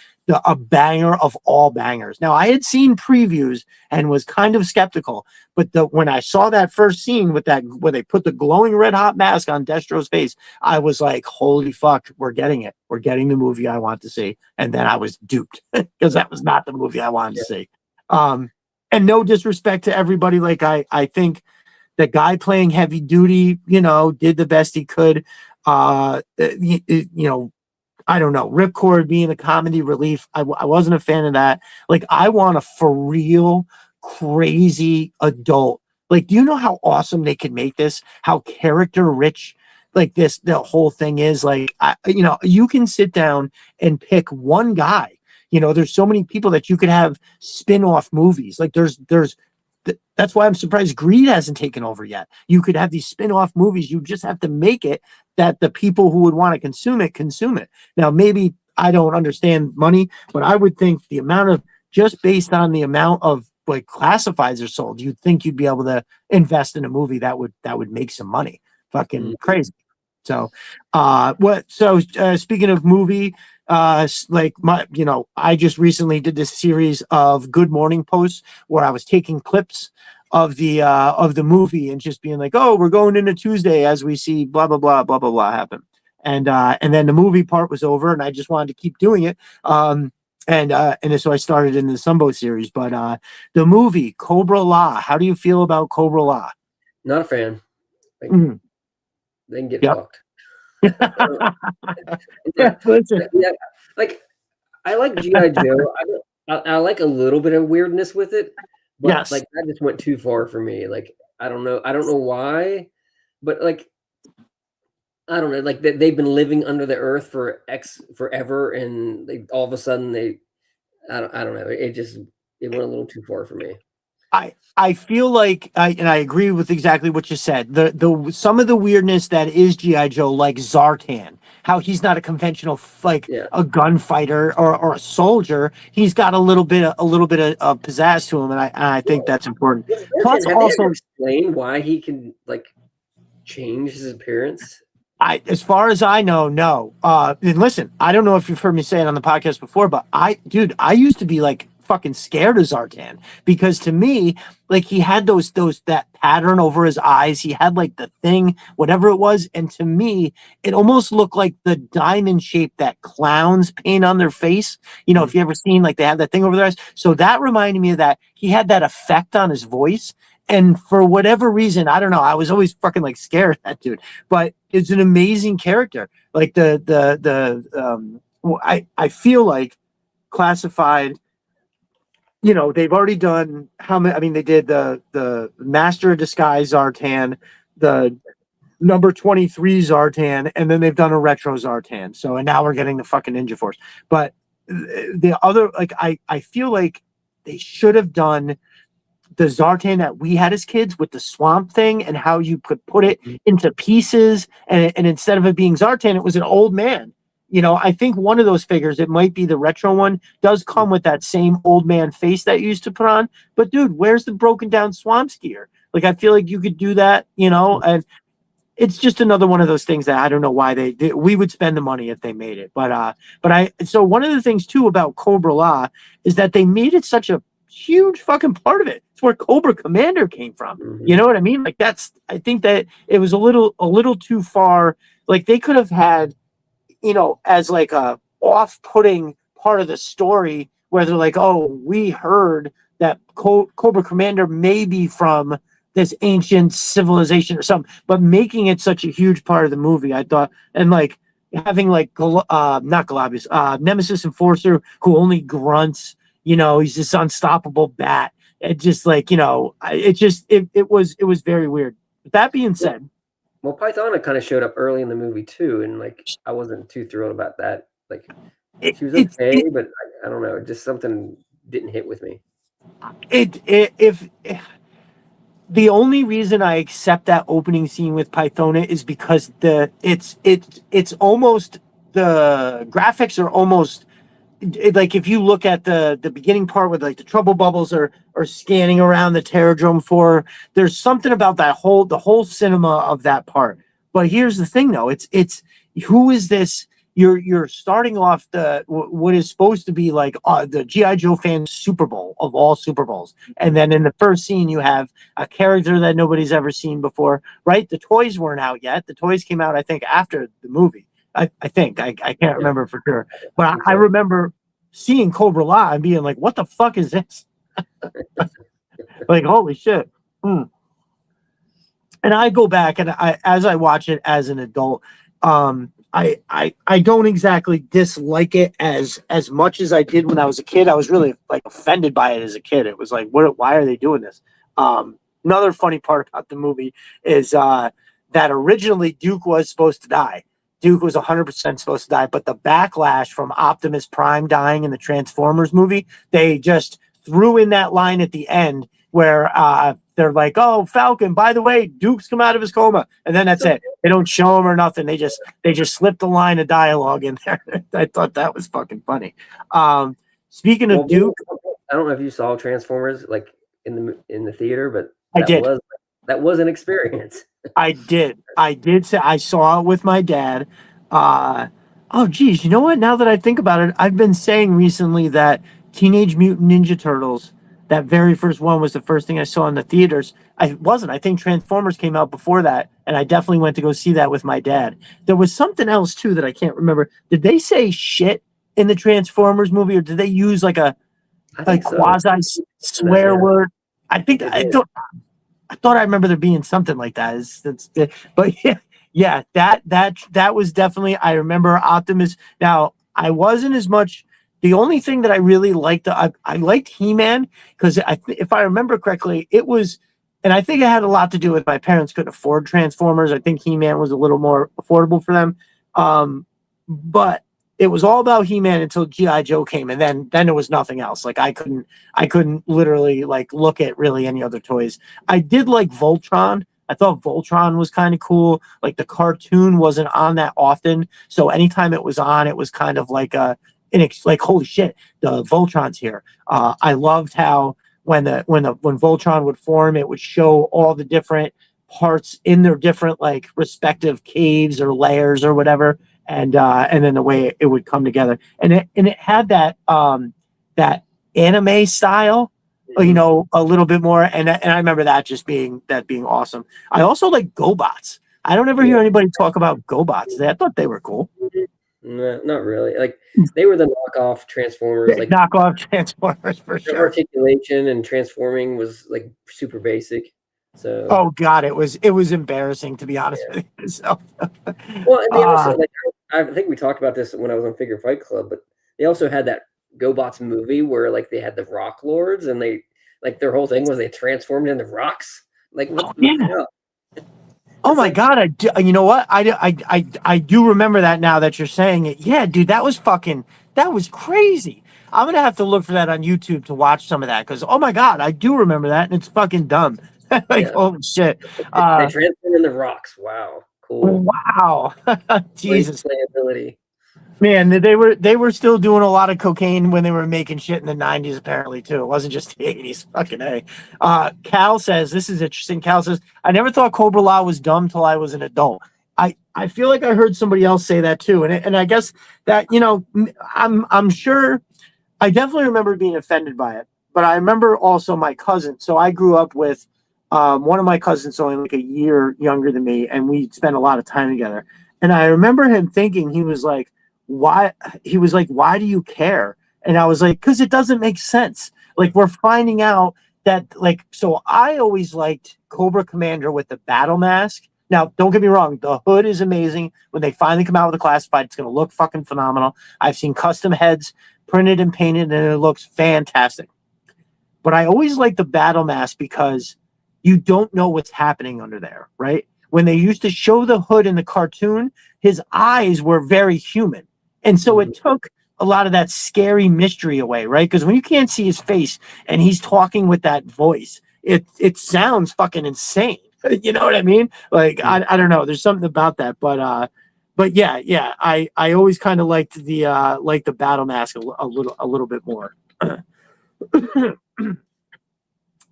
Speaker 1: a banger of all bangers. Now, I had seen previews and was kind of skeptical, but when I saw that first scene with that, where they put the glowing red hot mask on Destro's face, I was like, holy fuck, we're getting it. We're getting the movie I want to see. And then I was duped, because that was not the movie I wanted to see. And no disrespect to everybody. Like I think the guy playing Heavy Duty, did the best he could. I don't know. Ripcord being a comedy relief, I wasn't a fan of that. Like, I want a for real, crazy adult. Like, do you know how awesome they could make this? How character rich, like the whole thing is. Like, you can sit down and pick one guy. There's so many people that you could have spin off movies. Like, that's why I'm surprised Greed hasn't taken over yet. You could have these spin-off movies. You just have to make it that the people who would want to consume it. Now, maybe I don't understand money, but I would think the amount of, just based on the amount of like classifieds are sold, you'd think you'd be able to invest in a movie that would make some money. Fucking crazy. So, speaking of movie, like I just recently did this series of Good Morning Posts where I was taking clips of the movie and just being like, oh, we're going into Tuesday as we see blah blah blah blah blah blah happen, and then the movie part was over, and I just wanted to keep doing it. And so I started in the Sumbo series, but the movie Cobra La. How do you feel about Cobra La?
Speaker 2: Not a fan. Like, they can get fucked. Yeah, like I like G.I. Joe. I like a little bit of weirdness with it, but like that just went too far for me. Like I don't know why, but like I don't know. Like they've been living under the earth forever, and all of a sudden I don't know. It went a little too far for me.
Speaker 1: I feel like I agree with exactly what you said. The some of the weirdness that is G.I. Joe, like Zartan, how he's not a conventional a gunfighter or a soldier. He's got a little bit of pizzazz to him, and I think that's important.
Speaker 2: Plus, have also they ever explained why he can like change his appearance?
Speaker 1: As far as I know, no. And listen, I don't know if you've heard me say it on the podcast before, but I used to be like fucking scared of Zartan, because to me, like, he had that pattern over his eyes. He had like the thing, whatever it was, and to me, it almost looked like the diamond shape that clowns paint on their face. If you ever seen, like, they have that thing over their eyes. So that reminded me of that. He had that effect on his voice. And for whatever reason, I don't know, I was always fucking like scared of that dude. But it's an amazing character. Like I feel like Classified, they've already done how many. I mean, they did the Master of Disguise Zartan, the number 23 Zartan, and then they've done a retro Zartan. So, and now we're getting the fucking Ninja Force. But the other, like, I feel like they should have done the Zartan that we had as kids with the swamp thing, and how you could put it into pieces, and instead of it being Zartan, it was an old man. I think one of those figures, it might be the retro one, does come with that same old man face that you used to put on. But dude, where's the broken down swamp skier? Like, I feel like you could do that, and it's just another one of those things that I don't know why we would spend the money if they made it. So one of the things too about Cobra La is that they made it such a huge fucking part of it. It's where Cobra Commander came from. You know what I mean? Like, I think that it was a little too far. Like, they could have had, as like a off-putting part of the story where they're like, oh, we heard that Cobra Commander may be from this ancient civilization or something, but making it such a huge part of the movie, I thought, and like having like not Galabius, Nemesis Enforcer, who only grunts, he's this unstoppable bat. It just like, it was very weird. With that being said,
Speaker 2: well, Pythona kind of showed up early in the movie too, and like I wasn't too thrilled about that. Like, she was okay, but I don't know, just something didn't hit with me.
Speaker 1: If the only reason I accept that opening scene with Pythona is because it's almost, the graphics are almost like, if you look at the beginning part where like the trouble bubbles are scanning around the Terradrome 4, there's something about the whole cinema of that part. But here's the thing though, it's who is this? You're starting off what is supposed to be like the G.I. Joe fan Super Bowl of all Super Bowls, and then in the first scene you have a character that nobody's ever seen before, right? The toys weren't out yet. The toys came out, I think, after the movie. I think I can't remember for sure, but I remember seeing Cobra La and being like, "What the fuck is this?" Like, holy shit. Hmm. And I go back and as I watch it as an adult, I don't exactly dislike it as much as I did when I was a kid. I was really like offended by it as a kid. It was like, why are they doing this? Another funny part about the movie is that originally Duke was supposed to die. Duke was 100% supposed to die, but the backlash from Optimus Prime dying in the Transformers movie, they just threw in that line at the end where they're like, "Oh, Falcon, by the way, Duke's come out of his coma," and then that's it. They don't show him or nothing. They just slipped a line of dialogue in there. I thought that was fucking funny. Speaking of Duke,
Speaker 2: I don't know if you saw Transformers like in the theater, but
Speaker 1: I did.
Speaker 2: that was an experience.
Speaker 1: I did. I did say I saw it with my dad. Oh, geez, you know what? Now that I think about it, I've been saying recently that Teenage Mutant Ninja Turtles, that very first one, was the first thing I saw in the theaters. I wasn't. I think Transformers came out before that, and I definitely went to go see that with my dad. There was something else too that I can't remember. Did they say shit in the Transformers movie, or did they use like a
Speaker 2: I think so.
Speaker 1: quasi swear word? I think I don't. I thought I remember there being something like that. But yeah, that was definitely. I remember Optimus. Now I wasn't as much. The only thing that I really liked, I liked He-Man because if I remember correctly, it was, and I think it had a lot to do with my parents couldn't afford Transformers. I think He-Man was a little more affordable for them, but it was all about He-Man until G.I. Joe came, and then there was nothing else. Like I couldn't literally like look at really any other toys. I did like Voltron. I thought Voltron was kind of cool. Like the cartoon wasn't on that often, so anytime it was on, it was kind of like like holy shit, the Voltron's here. I loved how when Voltron would form, it would show all the different parts in their different like respective caves or layers or whatever, and then the way it would come together, and it had that anime style, a little bit more, and I remember that just being awesome. I also like GoBots. I don't ever hear anybody talk about GoBots. I thought they were cool.
Speaker 2: No, not really. Like they were the knockoff Transformers. Like
Speaker 1: knockoff Transformers for
Speaker 2: their
Speaker 1: sure.
Speaker 2: articulation and transforming was like super basic. So
Speaker 1: oh god, it was embarrassing, to be honest with you. So
Speaker 2: well, and they also like I think we talked about this when I was on Figure Fight Club, but they also had that GoBots movie where like they had the Rock Lords and they like their whole thing was they transformed into rocks. Like what the hell?
Speaker 1: Oh my god! I do, you know what? I do remember that now that you're saying it. Yeah, dude, that was crazy. I'm gonna have to look for that on YouTube to watch some of that because oh my god, I do remember that and it's fucking dumb. Holy shit!
Speaker 2: They transformed into rocks. Wow, cool.
Speaker 1: Wow, Jesus.
Speaker 2: Playability.
Speaker 1: Man, they were still doing a lot of cocaine when they were making shit in the 90s, apparently, too. It wasn't just the 80s. Fucking A. Cal says, this is interesting. Cal says, I never thought Cobra Law was dumb till I was an adult. I feel like I heard somebody else say that too. And I guess that, I'm sure I definitely remember being offended by it. But I remember also my cousin. So I grew up with one of my cousins, only like a year younger than me, and we spent a lot of time together. And I remember him thinking, why do you care? And I was like, because it doesn't make sense. Like we're finding out that so I always liked Cobra Commander with the battle mask. Now don't get me wrong, the hood is amazing. When they finally come out with the classified, it's going to look fucking phenomenal. I've seen custom heads printed and painted and it looks fantastic. But I always liked the battle mask because you don't know what's happening under there, right? When they used to show the hood in the cartoon, his eyes were very human. And so it took a lot of that scary mystery away, right? Because when you can't see his face and he's talking with that voice, it sounds fucking insane. You know what I mean? Like I don't know. There's something about that, but yeah. I always kind of liked the battle mask a little bit more.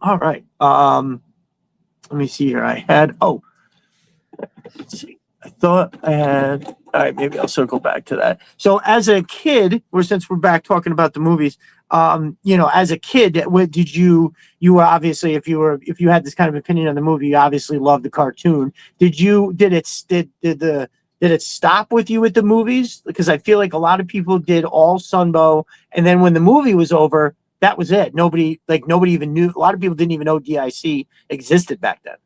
Speaker 1: All right. Let me see here. Let's see. I thought I had. All right, maybe I'll circle back to that. So, as a kid, since we're back talking about the movies, as a kid, what did you were obviously if you had this kind of opinion on the movie, you obviously loved the cartoon. Did it stop with you at the movies? Because I feel like a lot of people did all Sunbow, and then when the movie was over, that was it. Nobody even knew. A lot of people didn't even know DIC existed back then.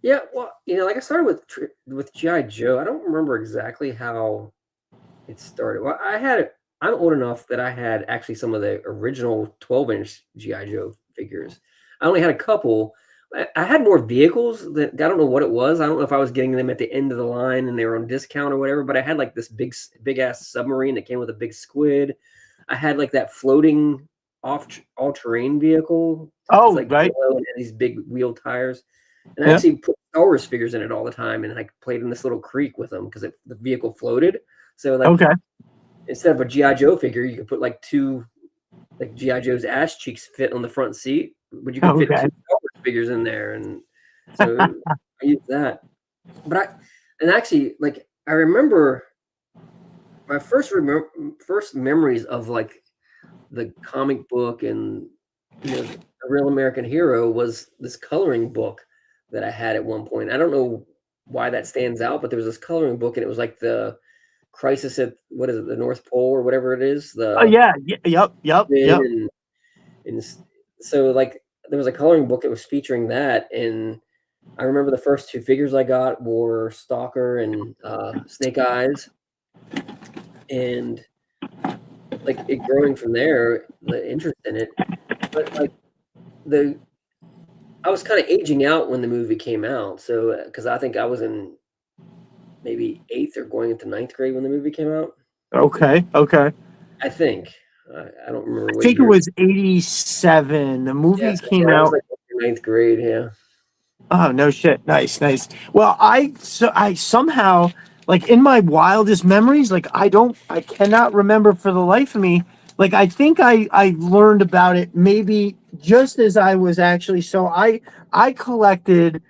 Speaker 2: Yeah, well, like I started with GI Joe. I don't remember exactly how it started. Well, I'm old enough that I had actually some of the original 12-inch GI Joe figures. I only had a couple. I had more vehicles that I don't know what it was. I don't know if I was getting them at the end of the line and they were on discount or whatever. But I had like this big ass submarine that came with a big squid. I had like that floating all terrain vehicle. It's
Speaker 1: Oh,
Speaker 2: like
Speaker 1: right.
Speaker 2: yellow and had these big wheel tires. And I
Speaker 1: Yeah.
Speaker 2: actually put Star Wars figures in it all the time, and I played in this little creek with them because the vehicle floated. So like
Speaker 1: Okay.
Speaker 2: instead of a GI Joe figure, you could put like two like GI Joe's ass cheeks fit on the front seat, but you could fit
Speaker 1: Okay.
Speaker 2: two Star Wars figures in there, and so I used that. But actually like I remember my first memories of like the comic book and a real American hero was this coloring book that I had at one point. I don't know why that stands out, but there was this coloring book and it was like the crisis at what is it, the North Pole or whatever it is,
Speaker 1: Oh
Speaker 2: the
Speaker 1: yeah. Yep.
Speaker 2: and so like there was a coloring book that was featuring that, and I remember the first two figures I got were Stalker and Snake Eyes, and like it growing from there, the interest in it. But like the I was kind of aging out when the movie came out, so because I think I was in maybe 8th or going into 9th grade when the movie came out.
Speaker 1: Okay.
Speaker 2: I think I don't remember
Speaker 1: I
Speaker 2: what
Speaker 1: think it
Speaker 2: year.
Speaker 1: was 87. The movie
Speaker 2: Yes,
Speaker 1: came
Speaker 2: I was
Speaker 1: out.
Speaker 2: like 9th grade. Yeah,
Speaker 1: Oh, no shit. Nice. Well, I somehow, like, in my wildest memories, like I cannot remember for the life of me. Like, I think I learned about it maybe just as I was actually, so I collected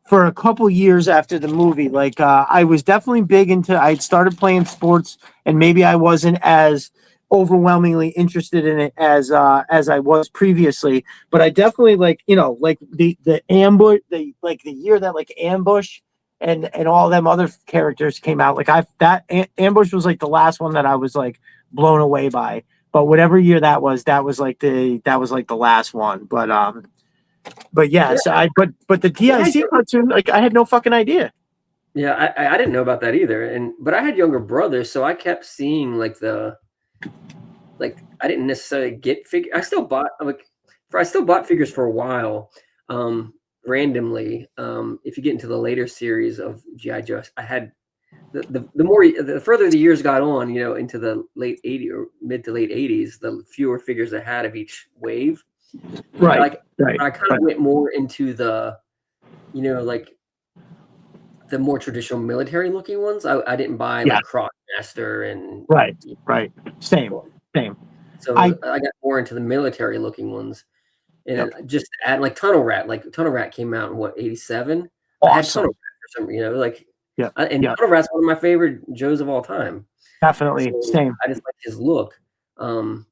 Speaker 1: for a couple years after the movie. Like, I was definitely big into, I'd started playing sports, and maybe I wasn't as overwhelmingly interested in it as I was previously. But I definitely, like, like the ambush, the year that like Ambush and all them other characters came out. Like, Ambush was like the last one that I was like blown away by. But whatever year that was like the last one. But yeah,
Speaker 2: yeah.
Speaker 1: so but the
Speaker 2: I had,
Speaker 1: DIC cartoon, like, I had no fucking idea.
Speaker 2: yeah, I didn't know about that either, but I had younger brothers, so I kept seeing like I didn't necessarily get figure. I still bought figures for a while, randomly. If you get into the later series of GI Joe, I had the further the years got on, into the late '80s or mid to late '80s, the fewer figures I had of each wave. But
Speaker 1: Right, right,
Speaker 2: I kind of
Speaker 1: right.
Speaker 2: went more into like the more traditional military looking ones. I didn't buy
Speaker 1: Yeah,
Speaker 2: like Crossmaster and
Speaker 1: right, right. Same,
Speaker 2: well,
Speaker 1: same.
Speaker 2: so
Speaker 1: I
Speaker 2: I got more into the military looking ones. And
Speaker 1: Yep.
Speaker 2: just add like Tunnel Rat. Like Tunnel Rat came out in what, 87? I had Tunnel
Speaker 1: Awesome.
Speaker 2: Rat for some, like,
Speaker 1: Yep,
Speaker 2: and
Speaker 1: yep.
Speaker 2: Tunnel Rat's one of my favorite Joes of all time.
Speaker 1: Definitely
Speaker 2: So
Speaker 1: same.
Speaker 2: I just like his look. And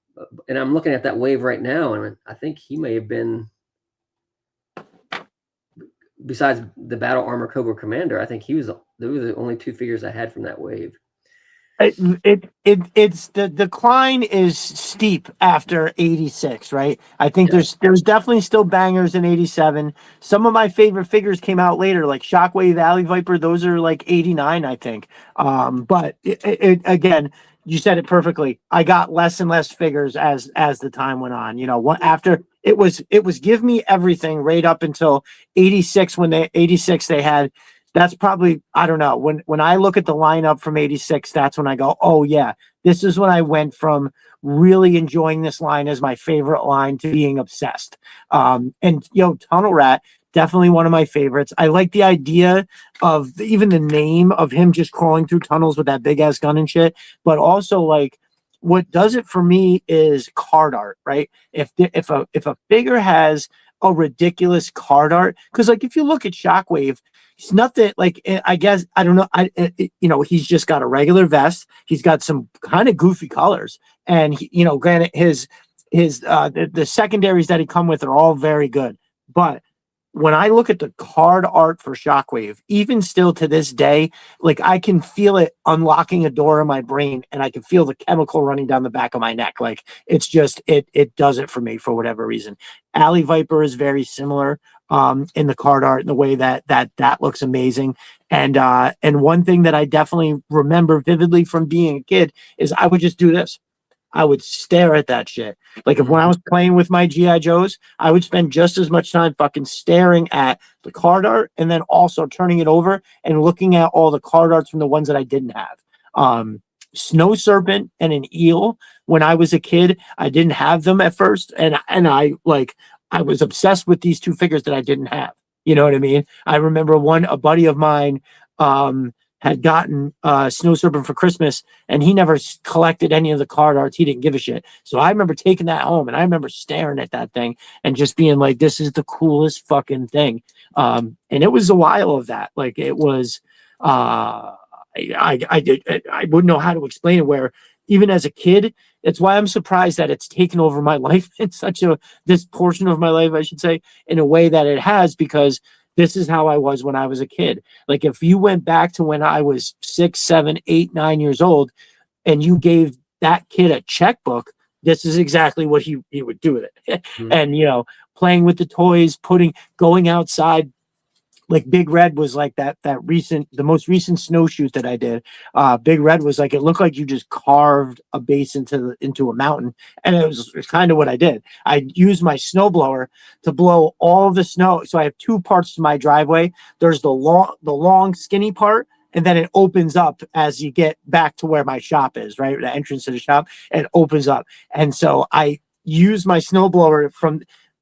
Speaker 2: I'm looking at that wave right now, and I think he may have been, besides the Battle Armor Cobra Commander, I think they were the only two figures I had from that wave.
Speaker 1: It's the decline is steep after 86, right? I think
Speaker 2: Yeah.
Speaker 1: there's definitely still bangers in 87. Some of my favorite figures came out later, like Shockwave, Alley Viper. Those are like 89, I think. But again, you said it perfectly. I got less and less figures as the time went on. What after it was give me everything right up until 86, when they 86 they had. That's probably, I don't know, when I look at the lineup from 86, that's when I go, oh yeah, this is when I went from really enjoying this line as my favorite line to being obsessed. And Tunnel Rat, definitely one of my favorites. I like the idea of even the name of him just crawling through tunnels with that big ass gun and shit. But also, like, what does it for me is card art, right? If a figure has a ridiculous card art, because like if you look at Shockwave, it's nothing like, I guess, I don't know. He's just got a regular vest. He's got some kind of goofy colors, and granted, the secondaries that he come with are all very good, but when I look at the card art for Shockwave, even still to this day, like I can feel it unlocking a door in my brain, and I can feel the chemical running down the back of my neck. Like it's just it does it for me for whatever reason. Alley Viper is very similar in the card art, in the way that looks amazing. And one thing that I definitely remember vividly from being a kid is I would just do this. I would stare at that shit. Like if when I was playing with my GI Joes, I would spend just as much time fucking staring at the card art, and then also turning it over and looking at all the card arts from the ones that I didn't have. Snow Serpent and an eel. When I was a kid, I didn't have them at first, and I was obsessed with these two figures that I didn't have. You know what I mean? I remember a buddy of mine had gotten Snow Serpent for Christmas, and he never collected any of the card arts. He didn't give a shit. So I remember taking that home, and I remember staring at that thing and just being like, "This is the coolest fucking thing." And it was a while of that. Like it was, I wouldn't know how to explain it. Where even as a kid, it's why I'm surprised that it's taken over my life in this portion of my life, I should say, in a way that it has, because this is how I was when I was a kid. Like if you went back to when I was 6, 7, 8, 9 years old, and you gave that kid a checkbook, this is exactly what he would do with it. And playing with the toys, going outside. Like Big Red was like the most recent snowshoot that I did. Big Red was like, it looked like you just carved a base into a mountain, and it was kind of what I did. I used my snowblower to blow all the snow. So I have two parts to my driveway. There's the long skinny part, and then it opens up as you get back to where my shop is, right? The entrance to the shop, and it opens up. And so I use my snowblower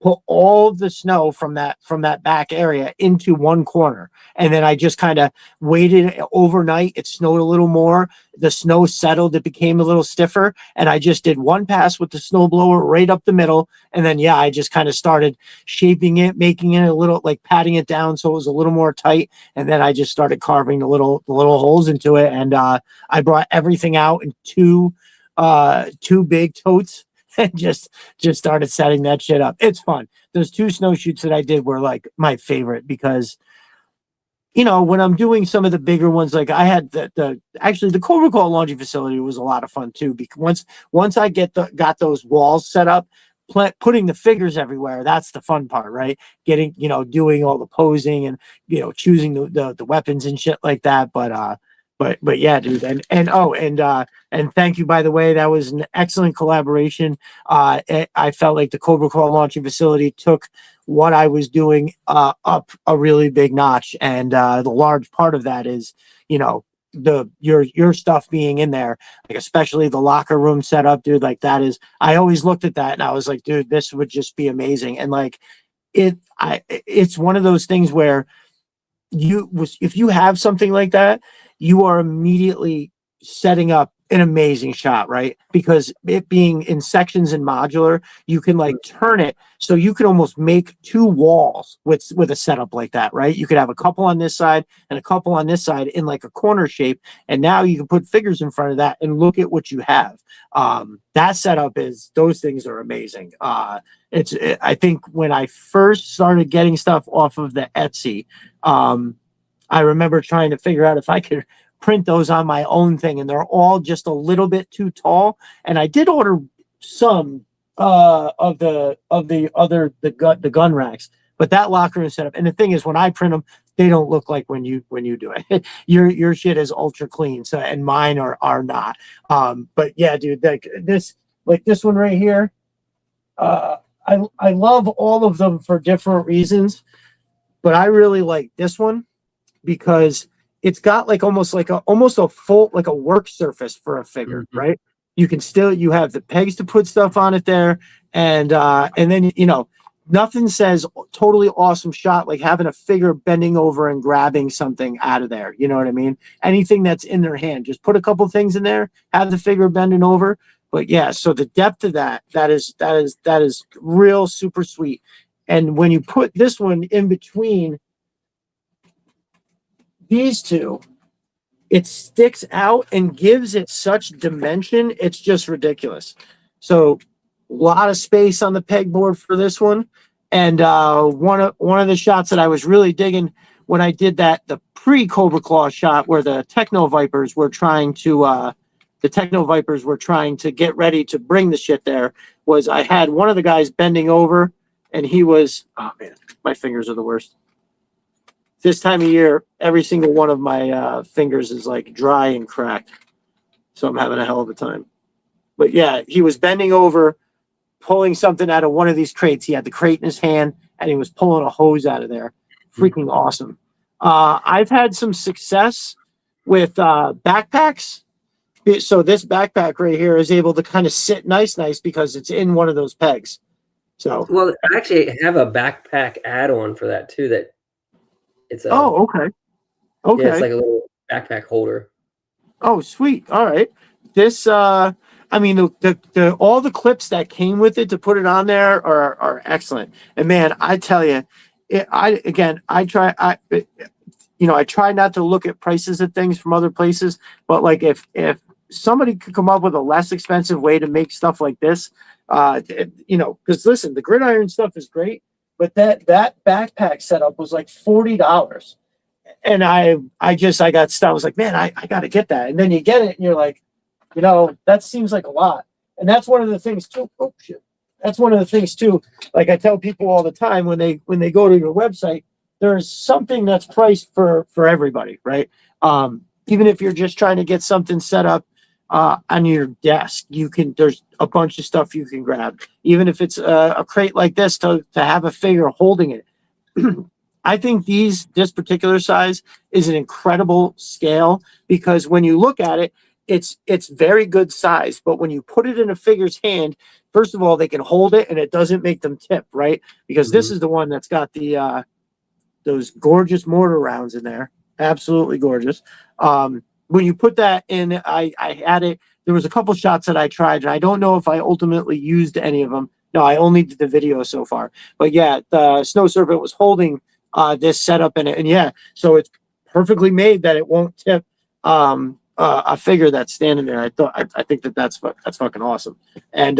Speaker 1: put all the snow from that back area into one corner, and then I just kind of waited overnight. It snowed a little more, the snow settled, it became a little stiffer, and I just did one pass with the snowblower right up the middle. And then I just kind of started shaping it, making it a little, like patting it down so it was a little more tight, and then I just started carving the little holes into it. And I brought everything out in two big totes and just started setting that shit up. It's fun. Those two snowshoots that I did were like my favorite, because when I'm doing some of the bigger ones, like I had actually the Cobra Call laundry facility was a lot of fun too, because once I got those walls set up, putting the figures everywhere, that's the fun part, right? Getting, doing all the posing and, choosing the weapons and shit like that. But yeah, dude. And thank you, by the way. That was an excellent collaboration. I felt like the Cobra Claw launching facility took what I was doing up a really big notch. And the large part of that is, your stuff being in there, like especially the locker room setup, dude. Like that is, I always looked at that and I was like, dude, this would just be amazing. And like it's one of those things where if you have something like that, you are immediately setting up an amazing shot, right? Because it being in sections and modular, you can like turn it so you can almost make two walls with a setup like that, right? You could have a couple on this side and a couple on this side in like a corner shape, and now you can put figures in front of that and look at what you have. That setup those things are amazing. I think when I first started getting stuff off of the Etsy, I remember trying to figure out if I could print those on my own thing, and they're all just a little bit too tall. And I did order some of the gun racks, but that locker room setup. And the thing is, when I print them, they don't look like when you do it. Your shit is ultra clean, so, and mine are not. But yeah, dude, like this one right here. I love all of them for different reasons, but I really like this one because it's got like almost a full, like a work surface for a figure, right? You have the pegs to put stuff on it there, and then nothing says totally awesome shot like having a figure bending over and grabbing something out of there. You know what I mean? Anything that's in their hand, just put a couple things in there, have the figure bending over. But yeah, so the depth of that is real super sweet. And when you put this one in between these two, it sticks out and gives it such dimension. It's just ridiculous. So a lot of space on the pegboard for this one. And one of the shots that I was really digging when I did the pre-Cobra Claw shot where the Techno Vipers were trying to get ready to bring the shit there, was I had one of the guys bending over, and he was, oh man, my fingers are the worst. This time of year, every single one of my fingers is like dry and cracked. So I'm having a hell of a time. But yeah, he was bending over, pulling something out of one of these crates. He had the crate in his hand, and he was pulling a hose out of there. Freaking awesome. I've had some success with backpacks. So this backpack right here is able to kind of sit nice because it's in one of those pegs. So
Speaker 2: well, I actually have a backpack add-on for that too. That it's a
Speaker 1: okay.
Speaker 2: yeah, it's like a little backpack holder.
Speaker 1: Oh, sweet. All right. This I mean the all the clips that came with it to put it on there are excellent. And man, I tell you, I try not to look at prices of things from other places, but like if somebody could come up with a less expensive way to make stuff like this, because listen, the gridiron stuff is great, but that backpack setup was like $40. And I got stuck. I was like, man, I got to get that. And then you get it and you're like, that seems like a lot. And that's one of the things too. Oh shit. That's one of the things too. Like I tell people all the time when they go to your website, there's something that's priced for everybody, right? Even if you're just trying to get something set up on your desk, there's a bunch of stuff you can grab. Even if it's a crate like this to have a figure holding it. I think this particular size is an incredible scale because when you look at it, it's very good size. But when you put it in a figure's hand, first of all, they can hold it and it doesn't make them tip, right? Because this is the one that's got the those gorgeous mortar rounds in there, absolutely gorgeous. When you put that in, I had it. There was a couple shots that I tried, and I don't know if I ultimately used any of them. No, I only did the video so far. But yeah, the Snow Serpent was holding this setup in it, and yeah, so it's perfectly made that it won't tip a figure that's standing there. I think that's fucking awesome. And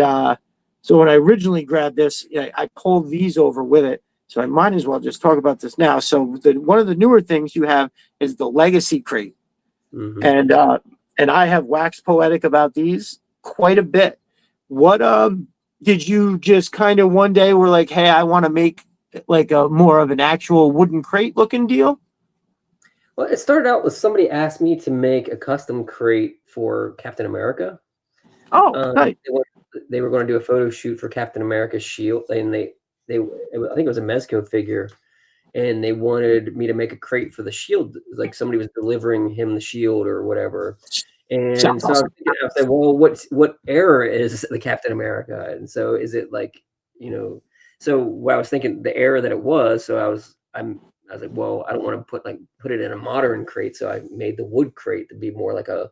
Speaker 1: so when I originally grabbed this, I pulled these over with it. So I might as well just talk about this now. So one of the newer things you have is the Legacy crate, and I have waxed poetic about these quite a bit. What did you just kind of one day were like, hey, I want to make like a more of an actual wooden crate looking deal?
Speaker 2: Well, it started out with somebody asked me to make a custom crate for Captain America.
Speaker 1: Oh, nice.
Speaker 2: They were going to do a photo shoot for Captain America's shield, and I think it was a Mezco figure, and they wanted me to make a crate for the shield, like somebody was delivering him the shield or whatever. And
Speaker 1: Sounds
Speaker 2: so
Speaker 1: awesome.
Speaker 2: I was like, well, what era is the Captain America? And so is it like, so what I was thinking the era that it was, so I was like, well, I don't want to put it in a modern crate, so I made the wood crate to be more like a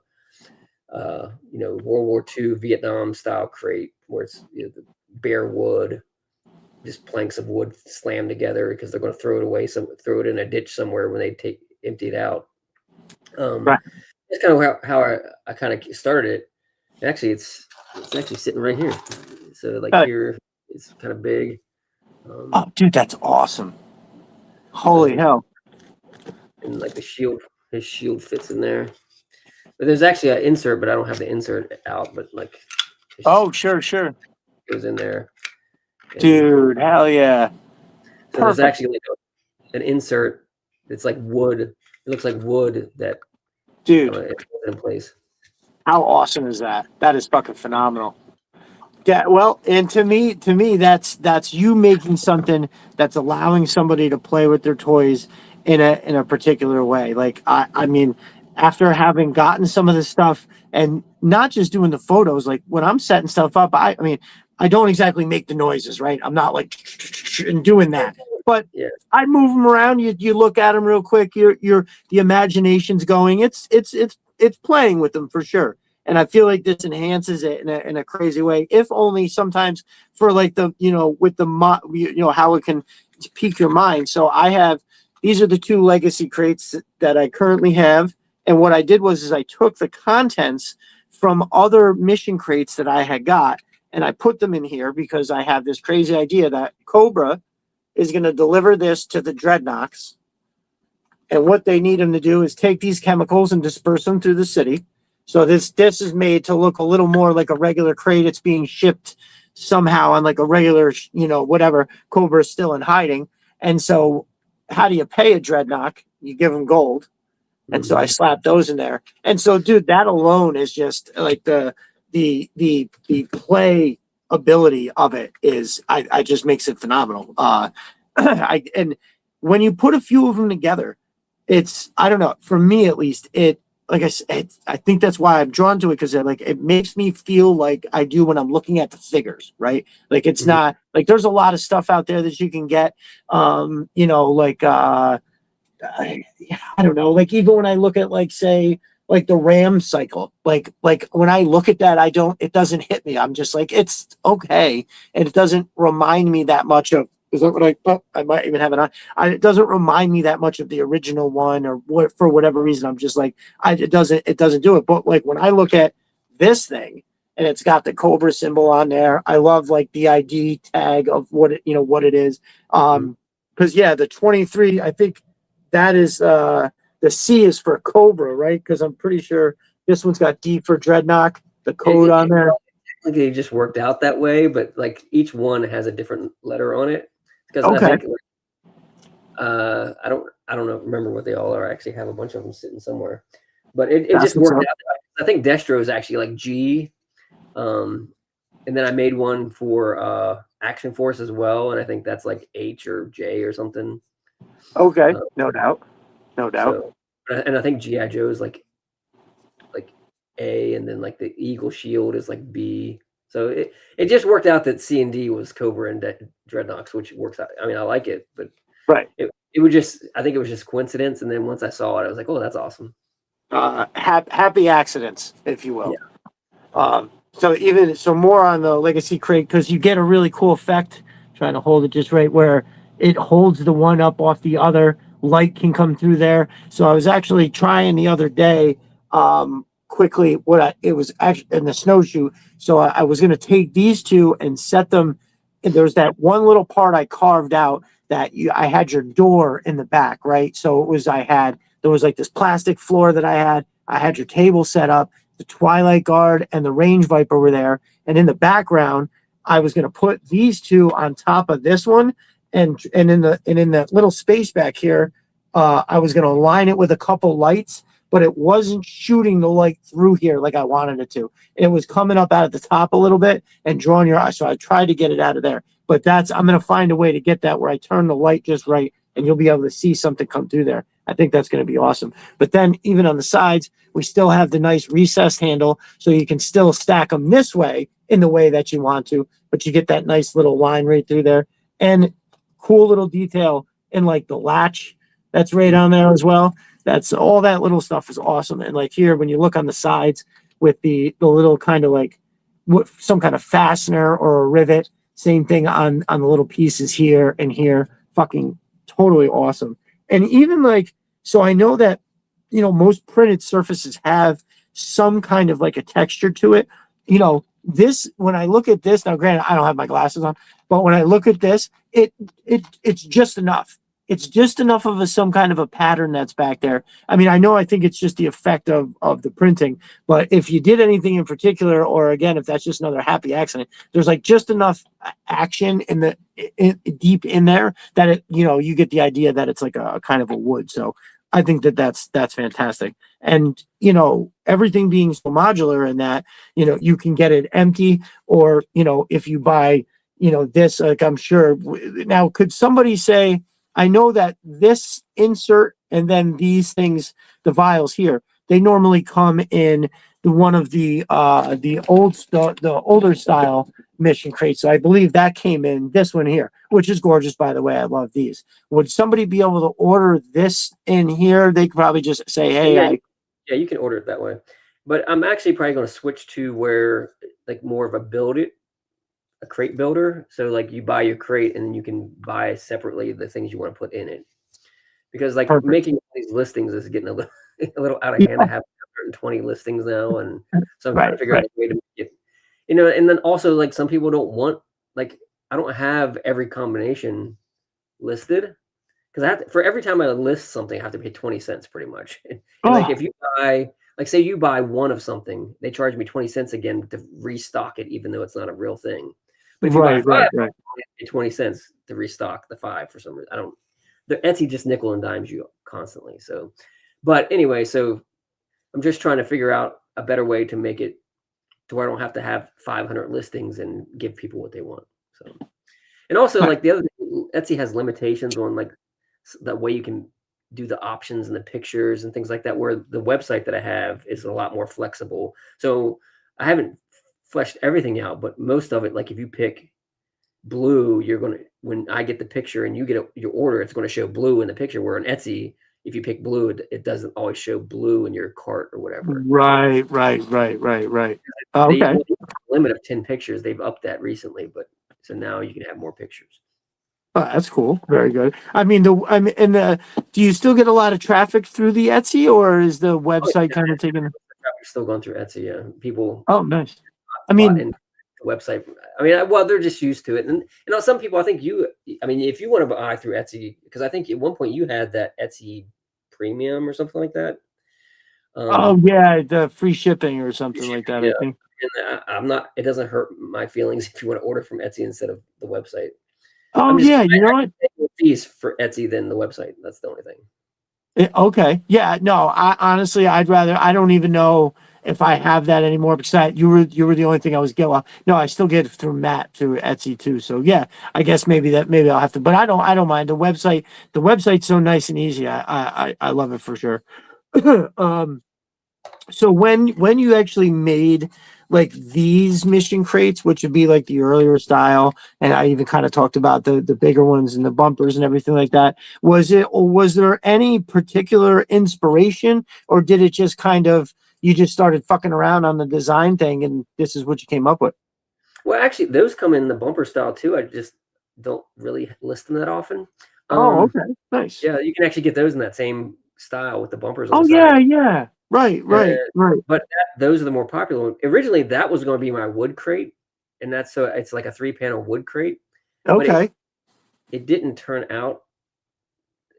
Speaker 2: World War II Vietnam style crate where it's the bare wood, just planks of wood slammed together because they're going to throw it away, throw it in a ditch somewhere when they empty it out.
Speaker 1: Right.
Speaker 2: That's kind of how I kind of started it. And actually, it's actually sitting right here. So here, it's kind of big.
Speaker 1: Oh, dude, that's awesome! Holy hell!
Speaker 2: And like his shield fits in there. But there's actually an insert, but I don't have the insert out. But like,
Speaker 1: Sure,
Speaker 2: goes in there.
Speaker 1: Dude, hell yeah!
Speaker 2: So there's actually like an insert. It's like wood. It looks like wood that.
Speaker 1: Dude,
Speaker 2: in place.
Speaker 1: How awesome is that? That is fucking phenomenal. Yeah, well, and to me, that's you making something that's allowing somebody to play with their toys in a particular way. Like I mean, after having gotten some of this stuff and not just doing the photos, like when I'm setting stuff up, I mean, I don't exactly make the noises, right? I'm not like and doing that, but I move them around. You look at them real quick. The imagination's going. It's playing with them for sure. And I feel like this enhances it in a crazy way, if only sometimes for like with the how it can pique your mind. So these are the two legacy crates that I currently have. And what I did was I took the contents from other mission crates that I had got, and I put them in here because I have this crazy idea that Cobra is going to deliver this to the dreadnoughts. And what they need him to do is take these chemicals and disperse them through the city. So this is made to look a little more like a regular crate. It's being shipped somehow on like a regular, whatever. Cobra is still in hiding. And so how do you pay a dreadnought? You give them gold. And so I slapped those in there. And so, dude, that alone is just like the play ability of it is I just makes it phenomenal. And when you put a few of them together, it's, I don't know, for me at least, it, like I said, I think that's why I'm drawn to it, because like it makes me feel like I do when I'm looking at the figures, right? Like it's not like there's a lot of stuff out there that you can get, I don't know, like even when I look at like say like the RAM cycle, like when I look at that, it doesn't hit me. I'm just like, it's okay, and it doesn't remind me that much of. Is that what I might even have it on? It doesn't remind me that much of the original one, or what, for whatever reason. I'm just like, it doesn't do it. But like when I look at this thing and it's got the Cobra symbol on there, I love like the ID tag of what it is. Because yeah, the 23, I think that is the C is for Cobra, right? Because I'm pretty sure this one's got D for Dreadnought, the code on there.
Speaker 2: They just worked out that way, but like each one has a different letter on it. Because
Speaker 1: Okay.
Speaker 2: I think I don't know, remember what they all are. I actually have a bunch of them sitting somewhere, but it just worked out. I think Destro is actually like G, and then I made one for Action Force as well, and I think that's like H or J or something.
Speaker 1: Okay, no doubt.
Speaker 2: So, and I think GI Joe is like A, and then like the Eagle Shield is like B. So it just worked out that C and D was Cobra and Dreadnoughts, which works out. I mean, I like it, but
Speaker 1: right.
Speaker 2: It would just, I think it was just coincidence. And then once I saw it, I was like, oh, that's awesome.
Speaker 1: Happy accidents, if you will.
Speaker 2: Yeah.
Speaker 1: So more on the Legacy crate, because you get a really cool effect, trying to hold it just right, where it holds the one up off the other. Light can come through there. So I was actually trying the other day, quickly, it was actually in the snowshoe. So I was going to take these two and set them. And there's that one little part I carved out that I had your door in the back, right? So there was like this plastic floor that I had your table set up, the Twilight Guard and the Range Viper were there. And in the background, I was going to put these two on top of this one. And in that little space back here, I was going to align it with a couple lights, but it wasn't shooting the light through here like I wanted it to. It was coming up out of the top a little bit and drawing your eye. So I tried to get it out of there. But I'm going to find a way to get that where I turn the light just right and you'll be able to see something come through there. I think that's going to be awesome. But then even on the sides, we still have the nice recessed handle, so you can still stack them this way in the way that you want to, but you get that nice little line right through there. And cool little detail in like the latch that's right on there as well. That's all, that little stuff is awesome. And like here, when you look on the sides with the little kind of like some kind of fastener or a rivet, same thing on the little pieces here and here. Fucking totally awesome. And even like, so I know that, most printed surfaces have some kind of like a texture to it. This, when I look at this, now granted, I don't have my glasses on, but when I look at this, it's just enough. It's just enough of some kind of a pattern that's back there. I mean, I think it's just the effect of the printing, but if you did anything in particular, or again, if that's just another happy accident, there's like just enough action deep in there that you get the idea that it's like a kind of a wood. So I think that's fantastic. And, everything being so modular in that, you can get it empty, or, if you buy, this, like I'm sure now, could somebody say, I know that this insert and then these things, the vials here, they normally come in one of the older style mission crates. So I believe that came in this one here, which is gorgeous, by the way. I love these. Would somebody be able to order this in here? They could probably just say, hey,
Speaker 2: yeah, you can order it that way. But I'm actually probably going to switch to where like more of a crate builder. So like you buy your crate and then you can buy separately the things you want to put in it. Because like
Speaker 1: Perfect.
Speaker 2: making these listings is getting a little out of hand. I have 120 listings now, and so I'm trying to figure out a way to make it, and then also like some people don't want, like I don't have every combination listed because I have to, for every time I list something, I have to pay 20 cents pretty much. And like
Speaker 1: Oh,
Speaker 2: if you buy, like say you buy one of something, they charge me 20 cents again to restock it, even though it's not a real thing. But if you buy
Speaker 1: right, right,
Speaker 2: five,
Speaker 1: right.
Speaker 2: it's 20 cents to restock the five for some reason. I don't, the Etsy just nickel and dimes you constantly. So, but anyway, so I'm just trying to figure out a better way to make it to where I don't have to have 500 listings and give people what they want. So, and also like the other thing, Etsy has limitations on like the way you can do the options and the pictures and things like that, where the website that I have is a lot more flexible. So I haven't fleshed everything out, but most of it, like if you pick blue, you're going to, when I get the picture and you get your order, it's going to show blue in the picture, where on Etsy, if you pick blue, it doesn't always show blue in your cart or whatever.
Speaker 1: Right, right, right, right, right.
Speaker 2: They
Speaker 1: Okay.
Speaker 2: limit of 10 pictures. They've upped that recently, but so now you can have more pictures.
Speaker 1: Oh, that's cool. Very good. And do you still get a lot of traffic through the Etsy, or is the
Speaker 2: Oh,
Speaker 1: website
Speaker 2: yeah,
Speaker 1: kind of taking?
Speaker 2: traffic's still going through Etsy. Yeah, people
Speaker 1: Oh, nice. I
Speaker 2: bought
Speaker 1: mean,
Speaker 2: in the website. I mean, well, they're just used to it, and some people. I think I mean, if you want to buy through Etsy, because I think at one point you had that Etsy Premium or something like that.
Speaker 1: oh yeah, the free shipping or something like that.
Speaker 2: Yeah,
Speaker 1: I think.
Speaker 2: and I'm not. It doesn't hurt my feelings if you want to order from Etsy instead of the website. I'm
Speaker 1: Oh
Speaker 2: just
Speaker 1: yeah, you know what?
Speaker 2: paying more fees for Etsy than the website. That's the only thing.
Speaker 1: Okay. Yeah. No. I honestly, I'd rather. I don't even know if I have that anymore because you were the only thing I was getting. Well, no, I still get it through Matt through Etsy too. So yeah, I guess maybe I'll have to. But I don't mind the website. The website's so nice and easy. I love it for sure. um. So when you actually made like these mission crates, which would be like the earlier style, and I even kind of talked about the bigger ones and the bumpers and everything like that, was there any particular inspiration, or did it just kind of you just started fucking around on the design thing and this is what you came up with?
Speaker 2: Well, actually, those come in the bumper style too. I just don't really list them that often.
Speaker 1: Oh,
Speaker 2: Um,
Speaker 1: okay, nice.
Speaker 2: yeah, you can actually get those in that same style with the bumpers on the
Speaker 1: Oh
Speaker 2: side.
Speaker 1: yeah, yeah, right,
Speaker 2: And,
Speaker 1: right, right.
Speaker 2: but those are the more popular ones. Originally, that was going to be my wood crate, and that's so it's like a 3-panel wood crate, but
Speaker 1: Okay,
Speaker 2: it didn't turn out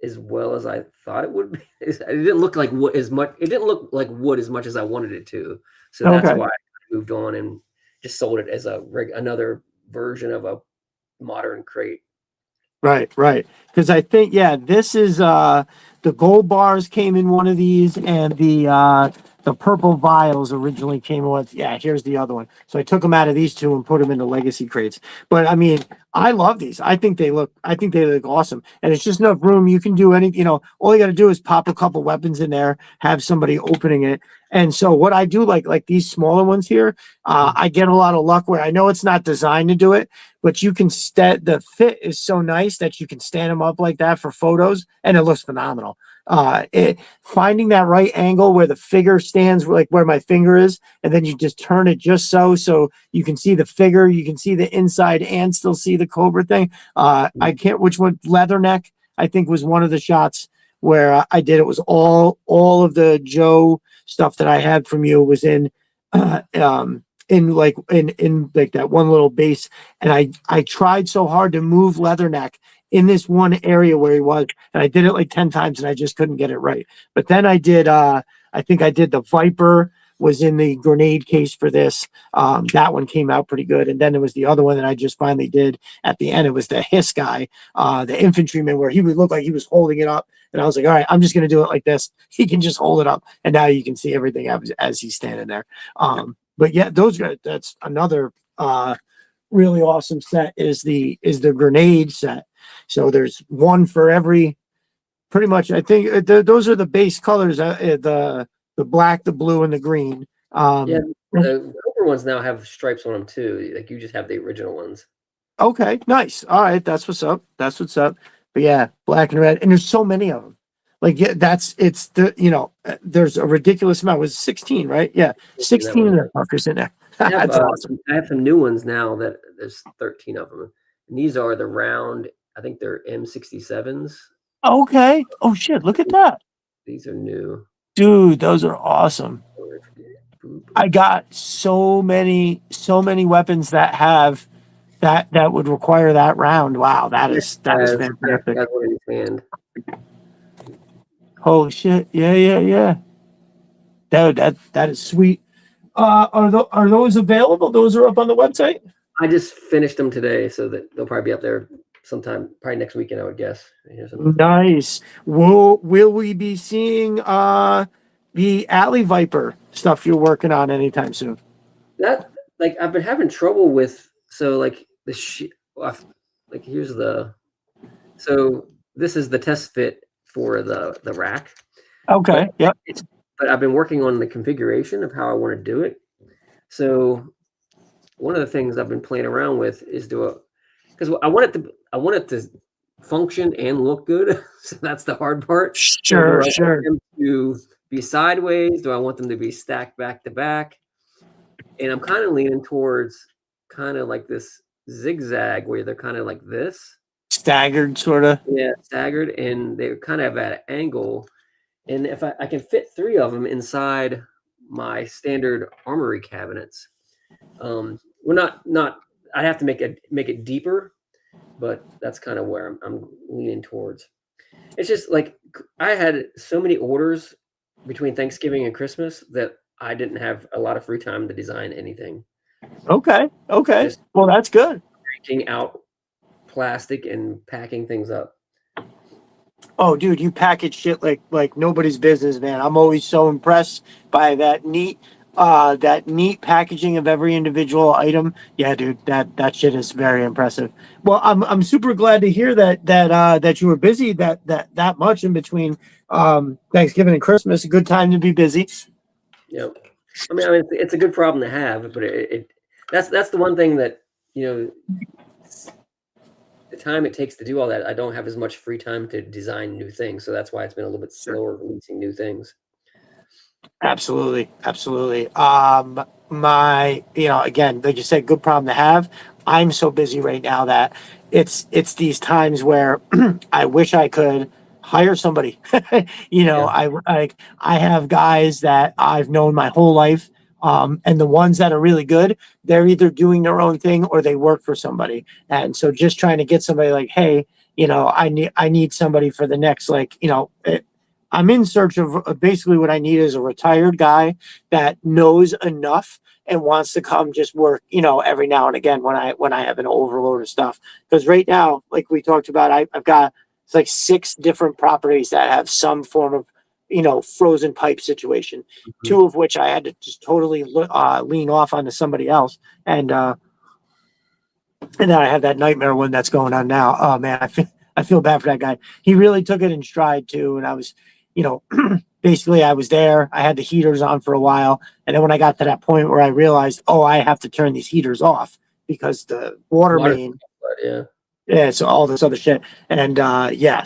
Speaker 2: as well as I thought it would be. It didn't look like wood as much. It didn't look like wood as much as I wanted it to. So that's
Speaker 1: okay.
Speaker 2: why I moved on and just sold it as another version of a modern crate.
Speaker 1: Right, right. Because I think, yeah, this is the gold bars came in one of these, and the purple vials originally came with. Yeah, here's the other one. So I took them out of these two and put them into legacy crates. But I mean, I love these. I think they look awesome, and it's just enough room. You can do anything. All you got to do is pop a couple weapons in there, have somebody opening it. And so what I do, like these smaller ones here, I get a lot of luck where I know it's not designed to do it, but you can the fit is so nice that you can stand them up like that for photos, and it looks phenomenal. Finding that right angle where the figure stands, like where my finger is, and then you just turn it just so you can see the figure, you can see the inside, and still see the cobra thing. I can't which one, leatherneck I think was one of the shots where I did it was all of the Joe stuff that I had from you was uh, um in like that one little base, and I tried so hard to move leatherneck in this one area where he was, and I did it like 10 times and I just couldn't get it right. But then I think I did the Viper was in the grenade case for this. That one came out pretty good. And then there was the other one that I just finally did at the end. It was the Hiss guy, the infantryman, where he would look like he was holding it up. And I was like, all right, I'm just going to do it like this. He can just hold it up. And now you can see everything as he's standing there. But yeah, that's another really awesome set is the grenade set. So there's one for every pretty much. I think those are the base colors. The black, the blue, and the green.
Speaker 2: Yeah, the older ones now have stripes on them too. Like you just have the original ones.
Speaker 1: Okay, nice. All right, that's what's up. That's what's up. But yeah, black and red, and there's so many of them. Like yeah, it's there's a ridiculous amount. It was 16, right? Yeah,
Speaker 2: And that
Speaker 1: 16
Speaker 2: one,
Speaker 1: of
Speaker 2: yeah.
Speaker 1: the fuckers in there. That's awesome.
Speaker 2: I have some new ones now that there's 13 of them. And these are the round, I think they're M67s.
Speaker 1: Okay. Oh shit! Look at that,
Speaker 2: These are new.
Speaker 1: dude. Those are awesome. I got so many weapons that that would require that round. Wow, that is fantastic.
Speaker 2: That's what he's hand.
Speaker 1: Holy shit! Yeah. That is sweet. Are those available? Those are up on the website.
Speaker 2: I just finished them today, so that they'll probably be up there sometime, probably next weekend, I would guess.
Speaker 1: Nice. Will we be seeing the Alley Viper stuff you're working on anytime soon?
Speaker 2: That, like, I've been having trouble with, so like like here's so this is the test fit for the rack.
Speaker 1: Okay. Yep.
Speaker 2: But I've been working on the configuration of how I want to do it. So one of the things I've been playing around with is because I want it to function and look good. So that's the hard part.
Speaker 1: Sure.
Speaker 2: So do I want them to be sideways? Do I want them to be stacked back to back? And I'm kind of leaning towards kind of like this zigzag where they're kind of like this.
Speaker 1: Staggered, sort of.
Speaker 2: Yeah, staggered, and they kind of at an angle. And if I can fit 3 of them inside my standard armory cabinets, well, not. I have to make it deeper, but that's kind of where I'm leaning towards. It's just like I had so many orders between Thanksgiving and Christmas that I didn't have a lot of free time to design anything.
Speaker 1: Okay. Just well, that's good.
Speaker 2: Breaking out plastic and packing things up.
Speaker 1: Oh, dude, you package shit like nobody's business, man. I'm always so impressed by that neat packaging of every individual item. Yeah, dude, that shit is very impressive. Well, I'm super glad to hear that you were busy that much in between Thanksgiving and Christmas. A good time to be busy.
Speaker 2: Yep. I mean, it's a good problem to have, but that's the one thing that, the time it takes to do all that, I don't have as much free time to design new things. So that's why it's been a little bit slower releasing new things.
Speaker 1: Absolutely. Again, like you said, good problem to have. I'm so busy right now that it's these times where I wish I could hire somebody. I have guys that I've known my whole life. And the ones that are really good, they're either doing their own thing or they work for somebody. And so just trying to get somebody like, hey, I need somebody for the next, I'm in search of basically what I need is a retired guy that knows enough and wants to come just work, every now and again when I have an overload of stuff. Because right now, like we talked about, I've got it's like 6 different properties that have some form of frozen pipe situation. Mm-hmm. 2 of which I had to just totally lean off onto somebody else, and then I have that nightmare one that's going on now. Oh man, I feel bad for that guy. He really took it in stride too, and I was, basically I was there. I had the heaters on for a while, and then when I got to that point where I realized, oh, I have to turn these heaters off because the water main. Yeah, so all this other shit. And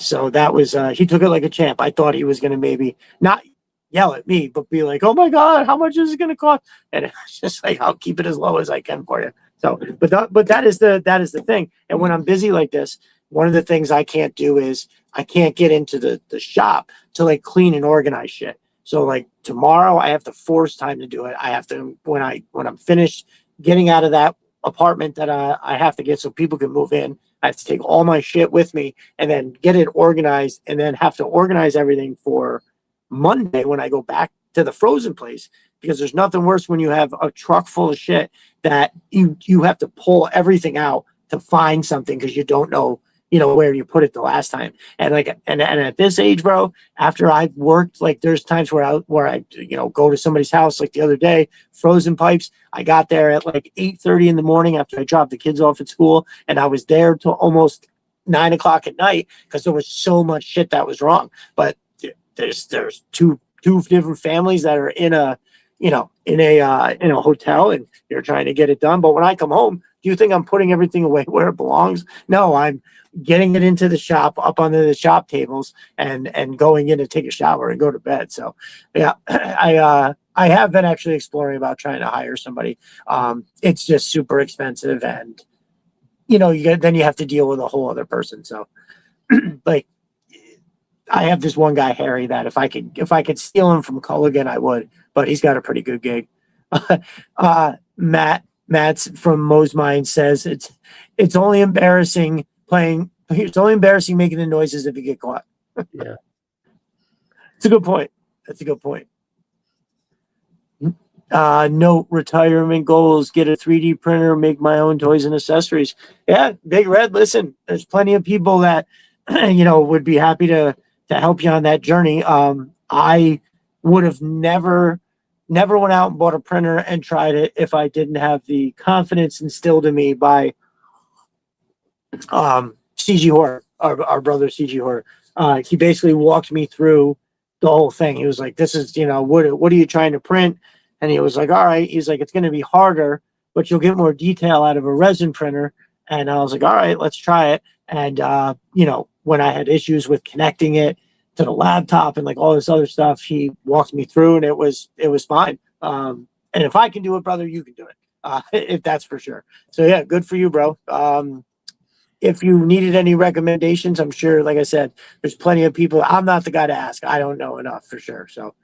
Speaker 1: so that was he took it like a champ. I thought he was gonna maybe not yell at me, but be like, oh my God, how much is it gonna cost? And it's just like, I'll keep it as low as I can for you. So but that is the thing. And when I'm busy like this, one of the things I can't do is I can't get into the shop to like clean and organize shit. So like tomorrow I have to force time to do it. I have to when I'm finished getting out of that apartment that I have to get so people can move in. I have to take all my shit with me and then get it organized and then have to organize everything for Monday when I go back to the frozen place, because there's nothing worse when you have a truck full of shit that you have to pull everything out to find something because you don't know where you put it the last time. And and at this age, bro, after I've worked, like there's times where I go to somebody's house, like the other day, frozen pipes. I got there at like 8:30 in the morning after I dropped the kids off at school, and I was there till almost 9 o'clock at night because there was so much shit that was wrong. But there's two different families that are in a hotel, and they're trying to get it done. But when I come home, do you think I'm putting everything away where it belongs? No, I'm getting it into the shop, up onto the shop tables, and going in to take a shower and go to bed. So yeah, I have been actually exploring about trying to hire somebody. It's just super expensive, and you have to deal with a whole other person. So like I have this one guy, Harry, that if I could steal him from Culligan, I would, but he's got a pretty good gig. Matt Matt's from Mo's Mind says it's only embarrassing playing. It's only embarrassing making the noises if you get caught.
Speaker 2: Yeah.
Speaker 1: It's a good point. That's a good point. Note retirement goals: get a 3D printer, make my own toys and accessories. Yeah, Big Red. Listen, there's plenty of people that would be happy to help you on that journey. I would have never went out and bought a printer and tried it if I didn't have the confidence instilled in me by CG Horror, our brother CG Horror. He basically walked me through the whole thing. He was like, "This is, what are you trying to print?" And he was like, "All right." He's like, "It's going to be harder, but you'll get more detail out of a resin printer." And I was like, "All right, let's try it." And when I had issues with connecting it to the laptop and like all this other stuff, he walked me through, and it was fine. And if I can do it, brother, you can do it. If that's for sure. So yeah, good for you, bro. If you needed any recommendations, I'm sure, like I said, there's plenty of people. I'm not the guy to ask. I don't know enough for sure. So,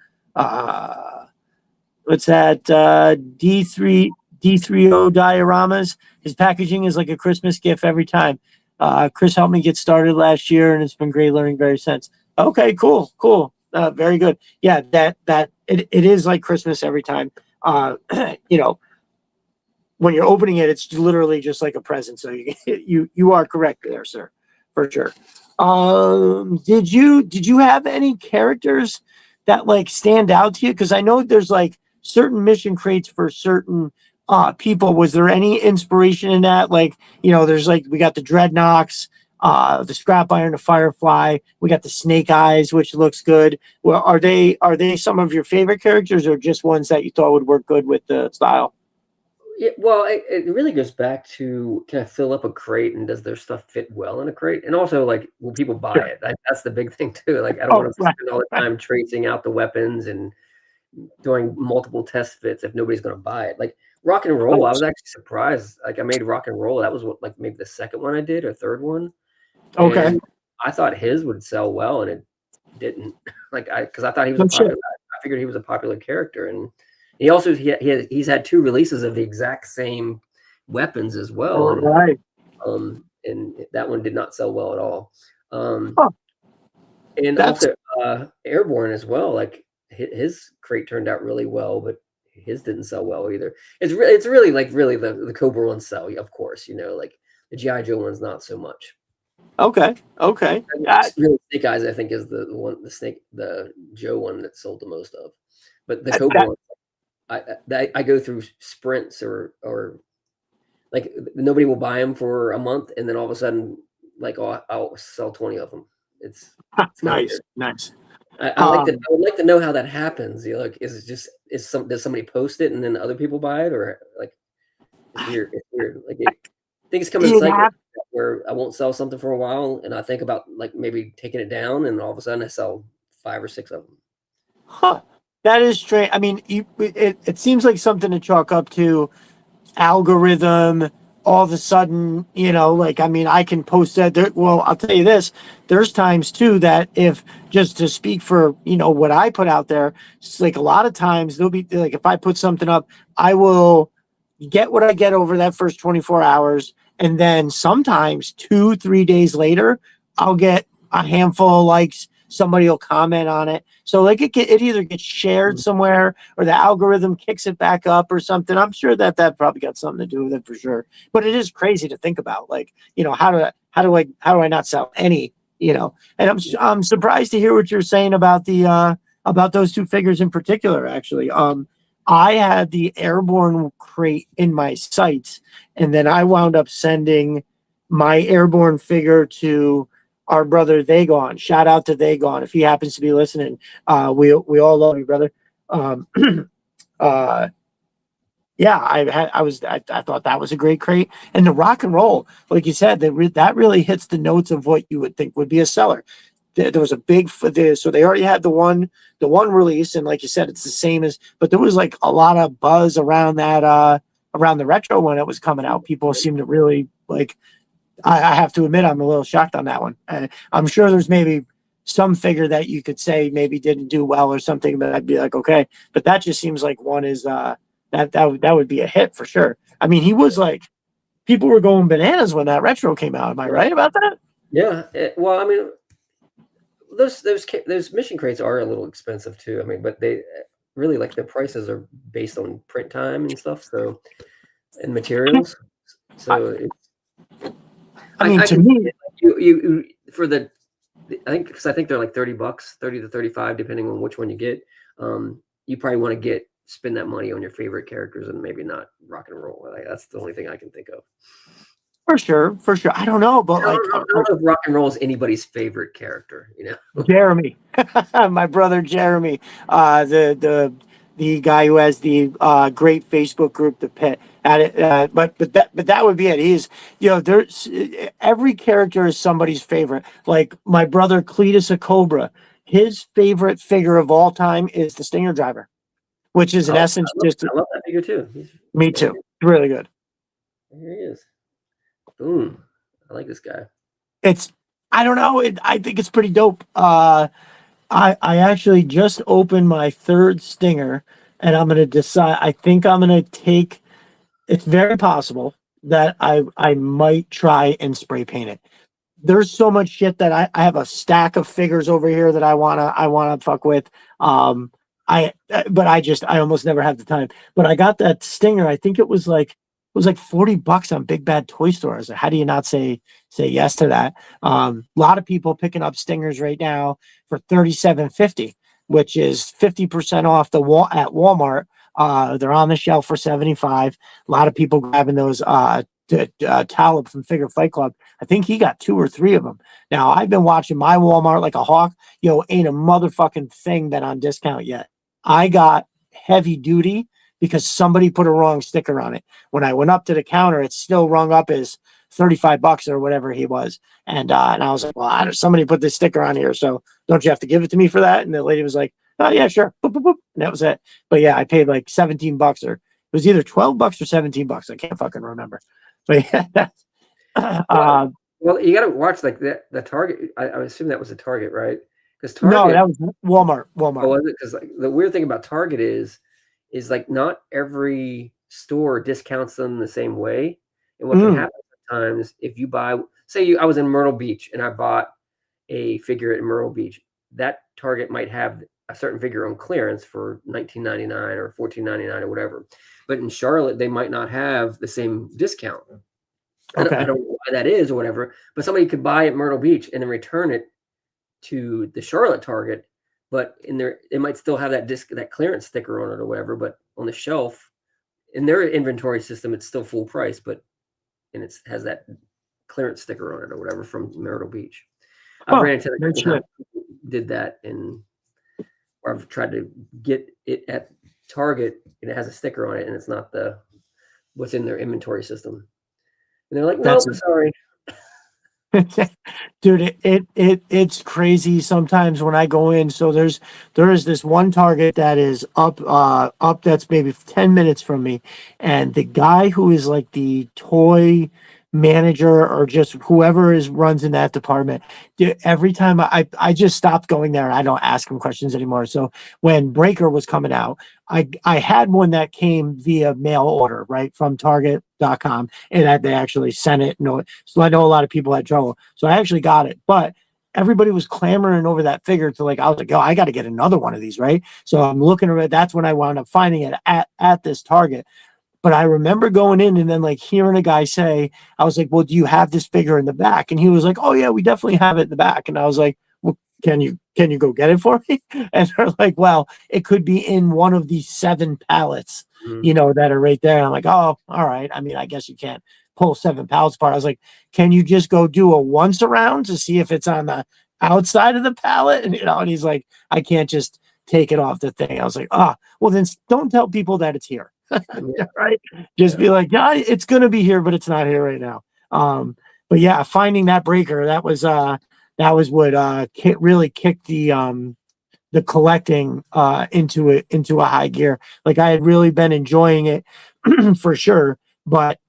Speaker 1: what's that? D30 dioramas. His packaging is like a Christmas gift every time. Chris helped me get started last year, and it's been great learning very since. Okay, cool. Very good. Yeah, it is like Christmas every time. You know, when you're opening it, it's literally just like a present. So you are correct there, sir, for sure. Did you have any characters that like stand out to you? Because I know there's like certain mission crates for certain people. Was there any inspiration in that? Like, there's like we got the Dreadnoks, the Scrap Iron, the Firefly. We got the Snake Eyes, which looks good. Well, are they some of your favorite characters, or just ones that you thought would work good with the style?
Speaker 2: Yeah, well, it really goes back to, can I fill up a crate and does their stuff fit well in a crate? And also, like, will people buy
Speaker 1: Sure.
Speaker 2: it? That's the big thing too. Like, I don't
Speaker 1: Oh,
Speaker 2: want to
Speaker 1: right.
Speaker 2: spend all the time tracing out the weapons and doing multiple test fits if nobody's going to buy it. Like Rock and Roll, I was actually surprised. Like, I made Rock and Roll. That was what, like, maybe the second one I did or third one,
Speaker 1: Okay.
Speaker 2: and I thought his would sell well, and it didn't. Because I thought he was a
Speaker 1: No shit.
Speaker 2: popular. I figured he was a popular character, and he's had two releases of the exact same weapons as well,
Speaker 1: All right.
Speaker 2: and that one did not sell well at all.
Speaker 1: Huh.
Speaker 2: And
Speaker 1: That's
Speaker 2: also Airborne as well. Like his crate turned out really well, but his didn't sell well either. It's really the Cobra ones sell, of course. Like the GI Joe one's not so much.
Speaker 1: okay.
Speaker 2: Really, Snake Eyes, I think, is the Joe one that sold the most of. But the Cobra one, I go through sprints or like nobody will buy them for a month, and then all of a sudden, like, I'll sell 20 of them. It's
Speaker 1: nice. Nice.
Speaker 2: I would like to know how that happens. Like, does somebody post it and then other people buy it, or like it's weird. It's weird. Like things come in cycles where I won't sell something for a while, and I think about like maybe taking it down, and all of a sudden I sell 5 or 6 of them.
Speaker 1: Huh. That is strange. I mean, it seems like something to chalk up to algorithm. All of a sudden, like, I mean, I can post that there. Well, I'll tell you this, there's times too that if, just to speak for, what I put out there, it's like a lot of times there'll be like, if I put something up, I will get what I get over that first 24 hours. And then sometimes 2-3 days later, I'll get a handful of likes. Somebody will comment on it. So like it either gets shared somewhere or the algorithm kicks it back up or something. I'm sure that probably got something to do with it for sure. But it is crazy to think about, like, how do I not sell any, and I'm surprised to hear what you're saying about the about those two figures in particular, actually. I had the Airborne crate in my sights, and then I wound up sending my Airborne figure to our brother Vagon. Shout out to Vagon if he happens to be listening. We all love you, brother. Yeah, I thought that was a great crate, and the Rock and Roll, like you said, that really hits the notes of what you would think would be a seller. There was a big, so they already had the one release, and like you said, it's the same as, but there was like a lot of buzz around that around the retro when it was coming out. People seem to really like. I have to admit, I'm a little shocked on that one. I'm sure there's maybe some figure that you could say maybe didn't do well or something, but I'd be like, okay. But that just seems like one is that that would be a hit for sure. I mean, he was like, people were going bananas when that retro came out. Am I right about that?
Speaker 2: Yeah. Well, I mean, those mission crates are a little expensive too. I mean, but they really like the prices are based on print time and stuff. So and materials. So
Speaker 1: I mean,
Speaker 2: I
Speaker 1: to
Speaker 2: can
Speaker 1: me,
Speaker 2: you for the I think because I think they're like $30, 30 to 35, depending on which one you get. You probably want to spend that money on your favorite characters and maybe not rock and roll. Like, that's the only thing I can think of.
Speaker 1: for sure. I don't know, but like
Speaker 2: I don't know if rock and roll is anybody's favorite character.
Speaker 1: Jeremy, my brother Jeremy, the guy who has the great Facebook group, the Pit. At it, but that would be it. He's there's every character is somebody's favorite. Like my brother Cletus a Cobra, his favorite figure of all time is the Stinger Driver, which is in essence just
Speaker 2: I love that figure too.
Speaker 1: me too. Really good.
Speaker 2: Here he is. Boom. I like this guy.
Speaker 1: It's I don't know. I think it's pretty dope. I actually just opened my third Stinger, and I'm gonna decide. I think I'm gonna take. It's very possible that I might try and spray paint it. There's so much shit that I have a stack of figures over here that I wanna fuck with. But I almost never have the time. But I got that Stinger. I think it was like $40 on Big Bad Toy Store. I was like, how do you not say yes to that? A lot of people picking up Stingers right now for $37.50, which is 50% off at Walmart. They're on the shelf for $75. A lot of people grabbing those Talib from Figure Fight Club. I think he got 2 or 3 of them. Now I've been watching my Walmart like a hawk. Ain't a motherfucking thing been on discount yet. I got heavy duty because somebody put a wrong sticker on it. When I went up to the counter, it's still rung up as $35 or whatever he was. And I was like, well, somebody put this sticker on here, so don't you have to give it to me for that? And the lady was like, oh yeah, sure. Boop, boop, boop. And that was it. But yeah, I paid like $17 or it was either $12 or $17. I can't fucking remember. But yeah,
Speaker 2: well, you got to watch like the Target. I assume that was a Target, right? Because Target.
Speaker 1: No, that was Walmart.
Speaker 2: Oh, was it? Because like the weird thing about Target is like not every store discounts them the same way. And what can happen sometimes if you buy, say I was in Myrtle Beach and I bought a figure at Myrtle Beach, that Target might have a certain figure on clearance for $19.99 or $14.99 or whatever. But in Charlotte, they might not have the same discount.
Speaker 1: Okay.
Speaker 2: I don't know why that is or whatever, but somebody could buy at Myrtle Beach and then return it to the Charlotte Target, but in there it might still have that clearance sticker on it or whatever, but on the shelf in their inventory system it's still full price, and it has that clearance sticker on it or whatever from Myrtle Beach. I've ran into the people who did that, or I've tried to get it at Target and it has a sticker on it and it's not what's in their inventory system. And they're like, no, sorry.
Speaker 1: Dude, it's crazy sometimes when I go in. So there is this one Target that is up that's maybe 10 minutes from me, and the guy who is like the toy manager or just whoever runs in that department, every time I just stopped going there. I don't ask him questions anymore. So when Breaker was coming out, I had one that came via mail order, right, from Target.com, and they actually sent it. So I know a lot of people had trouble. So I actually got it, but everybody was clamoring over that figure I was like, oh, I got to get another one of these, right? So I'm looking at it. That's when I wound up finding it at this Target. But I remember going in and then like hearing a guy say, I was like, well, do you have this figure in the back? And he was like, oh yeah, we definitely have it in the back. And I was like, well, can you go get it for me? And they're like, well, it could be in one of these 7 pallets, that are right there. And I'm like, oh, all right. I mean, I guess you can't pull 7 pallets apart. I was like, can you just go do a once around to see if it's on the outside of the pallet? And he's like, I can't just take it off the thing. I was like, well then don't tell people that it's here. Right? Just be like, yeah, it's gonna be here, but it's not here right now. But yeah, finding that Breaker, that was what really kicked the collecting into a high gear. Like I had really been enjoying it for sure, but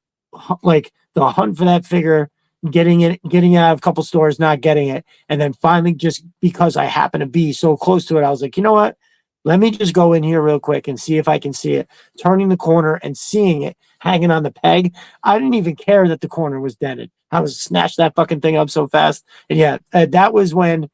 Speaker 1: like the hunt for that figure, getting it out of a couple stores, not getting it, and then finally just because I happen to be so close to it, I was like, you know what? let me just go in here real quick and see if I can see it. Turning the corner and seeing it hanging on the peg. I didn't even care that the corner was dented. I was snatched that fucking thing up so fast. And yeah, that was when,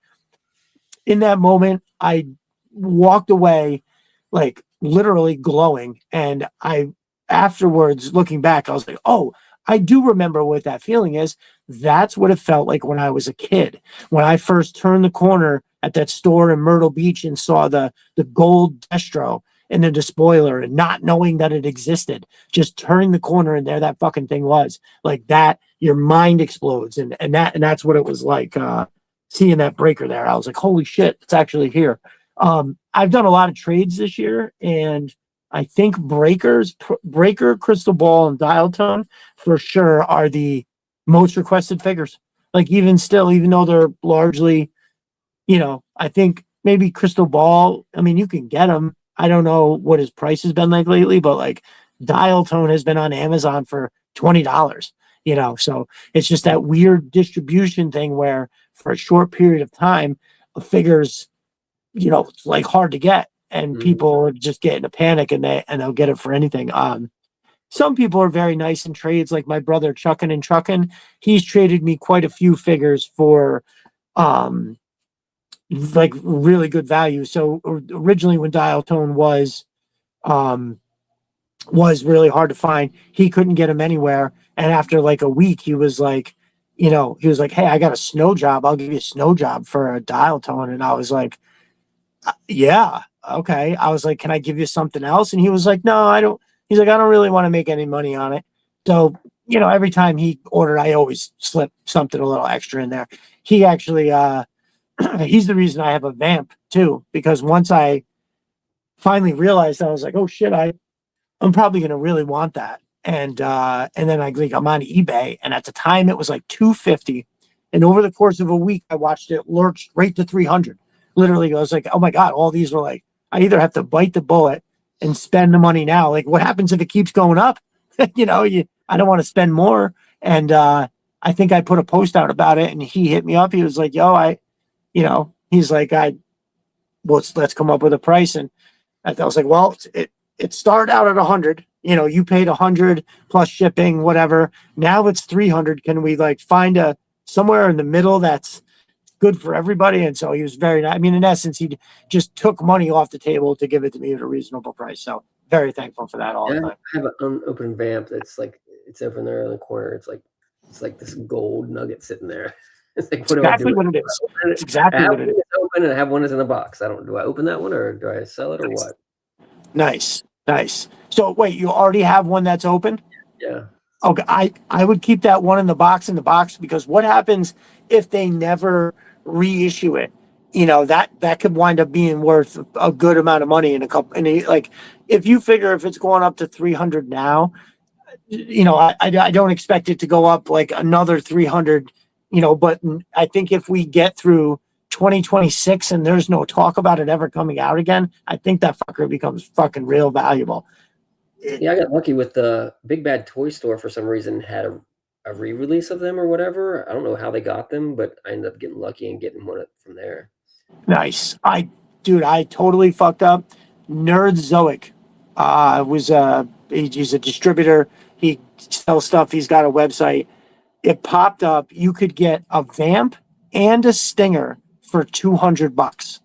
Speaker 1: in that moment, I walked away like literally glowing. And I, afterwards, looking back, I was like, oh, I do remember what that feeling is. That's what it felt like when I was a kid. When I first turned the corner at that store in Myrtle Beach and saw the gold Destro and the spoiler and not knowing that it existed, just turning the corner and there that fucking thing was. Like that, your mind explodes. And that's what it was like seeing that breaker there. I was like, holy shit, it's actually here. I've done a lot of trades this year, and I think breaker, crystal ball, and dial tone for sure are the most requested figures. Like even still, even though they're largely, I think maybe crystal ball. I mean, you can get them. I don't know what his price has been like lately, but like dial tone has been on Amazon for $20. So it's just that weird distribution thing where for a short period of time, a figure's it's like hard to get, and people just get in a panic and they'll get it for anything. Some people are very nice in trades, like my brother Chuckin' and Truckin'. He's traded me quite a few figures for like really good value. So originally when dial tone was really hard to find, he couldn't get them anywhere. And after like a week, he was like, hey, I got a snow job. I'll give you a snow job for a dial tone. And I was like, yeah, okay. I was like, can I give you something else? And he was like, no, I don't. He's like, I don't really want to make any money on it. So, every time he ordered, I always slip something a little extra in there. He actually, he's the reason I have a vamp too, because once I finally realized, I was like, oh shit, I'm probably going to really want that. And then I'm on eBay, and at the time it was like 250. And over the course of a week, I watched it lurch right to 300. Literally, I was like, oh my God, all these were like, I either have to bite the bullet and spend the money now. Like, what happens if it keeps going up? I don't want to spend more. And I think I put a post out about it, and he hit me up. He was like, yo, he's like, let's come up with a price. And I was like, well, it started out at 100. You paid 100 plus shipping, whatever. Now it's 300. Can we like find somewhere in the middle that's good for everybody? And so he was very nice. I mean, in essence, he just took money off the table to give it to me at a reasonable price. So very thankful for that all the time.
Speaker 2: I have an unopened vamp that's like, it's over there in the corner. It's like this gold nugget sitting there. It's like, what
Speaker 1: exactly
Speaker 2: do I do?
Speaker 1: What it is. It's exactly what it is.
Speaker 2: Open and I have one that's in the box. Do I open that one or do I sell it or what?
Speaker 1: Nice. So wait, you already have one that's open?
Speaker 2: Yeah.
Speaker 1: Okay, I would keep that one in the box because what happens if they never reissue it? That could wind up being worth a good amount of money in a couple. And like, if you figure if it's going up to 300 now, I don't expect it to go up like another 300. But I think if we get through 2026 and there's no talk about it ever coming out again, I think that fucker becomes fucking real valuable.
Speaker 2: Yeah, I got lucky with the Big Bad Toy Store. For some reason had a re-release of them or whatever. I don't know how they got them, but I ended up getting lucky and getting one from there.
Speaker 1: Nice. I totally fucked up. Nerdzoic he's a distributor. He sells stuff. He's got a website. It popped up. You could get a vamp and a stinger for $200.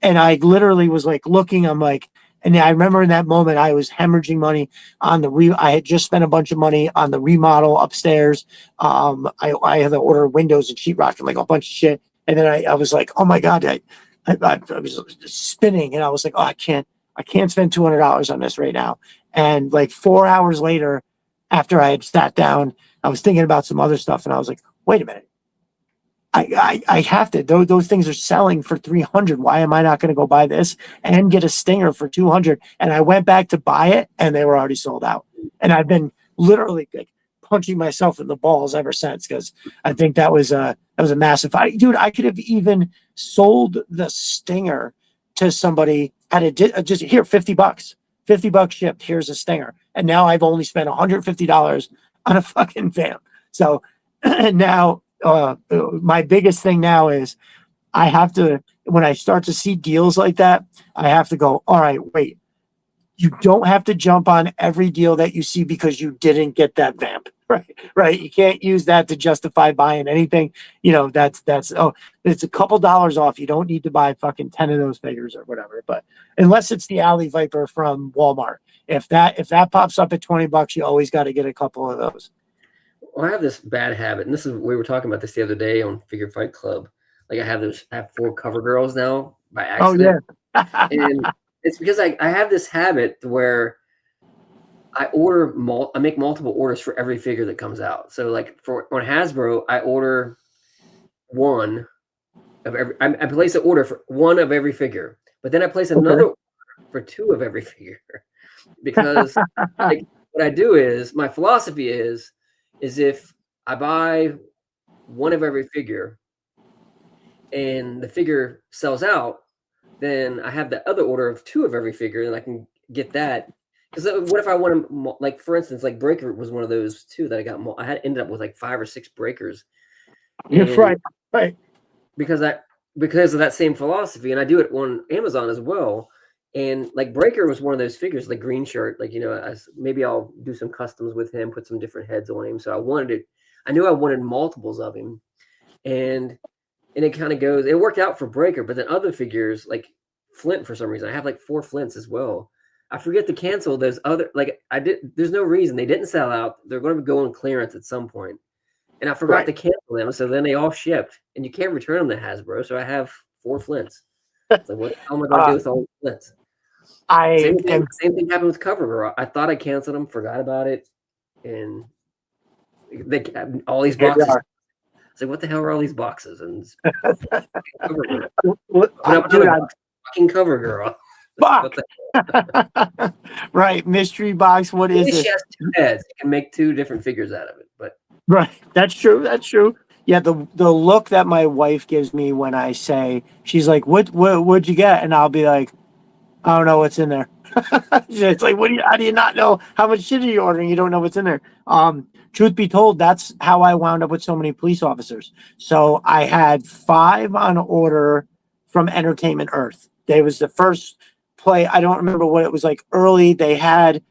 Speaker 1: And I literally was like looking, I'm like, and I remember in that moment, I was hemorrhaging money on I had just spent a bunch of money on the remodel upstairs. I had to order windows and sheetrock and like a bunch of shit. And then I was like, oh my God, I was spinning, and I was like, oh, I can't spend $200 on this right now. And like 4 hours later, after I had sat down, I was thinking about some other stuff, and I was like, wait a minute. I have to. Those things are selling for 300. Why am I not going to go buy this and get a stinger for 200? And I went back to buy it, and they were already sold out. And I've been literally like punching myself in the balls ever since, because I think that was a massive fight. Dude, I could have even sold the stinger to somebody at just here, $50, $50 shipped. Here's a stinger, and now I've only spent $150 on a fucking vamp. So now. My biggest thing now is I have to, when I start to see deals like that, I have to go, all right, wait. You don't have to jump on every deal that you see because you didn't get that vamp, right? You can't use that to justify buying anything. That's it's a couple dollars off. You don't need to buy fucking 10 of those figures or whatever. But unless it's the Alley Viper from Walmart, if that pops up at $20, you always got to get a couple of those.
Speaker 2: Well, I have this bad habit, and we were talking about this the other day on Figure Fight Club. Like I have 4 cover girls now by accident.
Speaker 1: Oh yeah.
Speaker 2: And it's because I have this habit where I make multiple orders for every figure that comes out. So like on Hasbro, I order one of every. I place an order for one of every figure, but then I place another order for 2 of every figure because like what I do is my philosophy is if I buy one of every figure and the figure sells out, then I have the other order of 2 of every figure, and I can get that. Because what if I want to, like for instance, like Breaker was one of those too that I got. I had ended up with like 5 or 6 Breakers.
Speaker 1: You're right.
Speaker 2: Because of that same philosophy, and I do it on Amazon as well. And like Breaker was one of those figures, like green shirt. Like maybe I'll do some customs with him, put some different heads on him. So I knew I wanted multiples of him, and it kind of goes. It worked out for Breaker, but then other figures like Flint, for some reason, I have like 4 Flints as well. I forget to cancel those other. Like there's no reason they didn't sell out. They're going to go on clearance at some point, and I forgot to cancel them. So then they all shipped, and you can't return them to Hasbro. So I have 4 Flints. It's like, what the hell am I going to do with all the Flints? Same thing happened with CoverGirl. I thought I canceled them, forgot about it, and they all these boxes. It's like, what the hell are all these boxes? And CoverGirl. Fucking CoverGirl.
Speaker 1: Fuck. Right, mystery box. What is it?
Speaker 2: She has 2 heads. You can make 2 different figures out of it. But
Speaker 1: right, that's true. Yeah, the look that my wife gives me when I say, she's like, what'd you get? And I'll be like, I don't know what's in there. It's like, how do you not know how much shit are you ordering? You don't know what's in there. Truth be told, that's how I wound up with so many police officers. So I had 5 on order from Entertainment Earth. They was the first play. I don't remember what it was like early. I had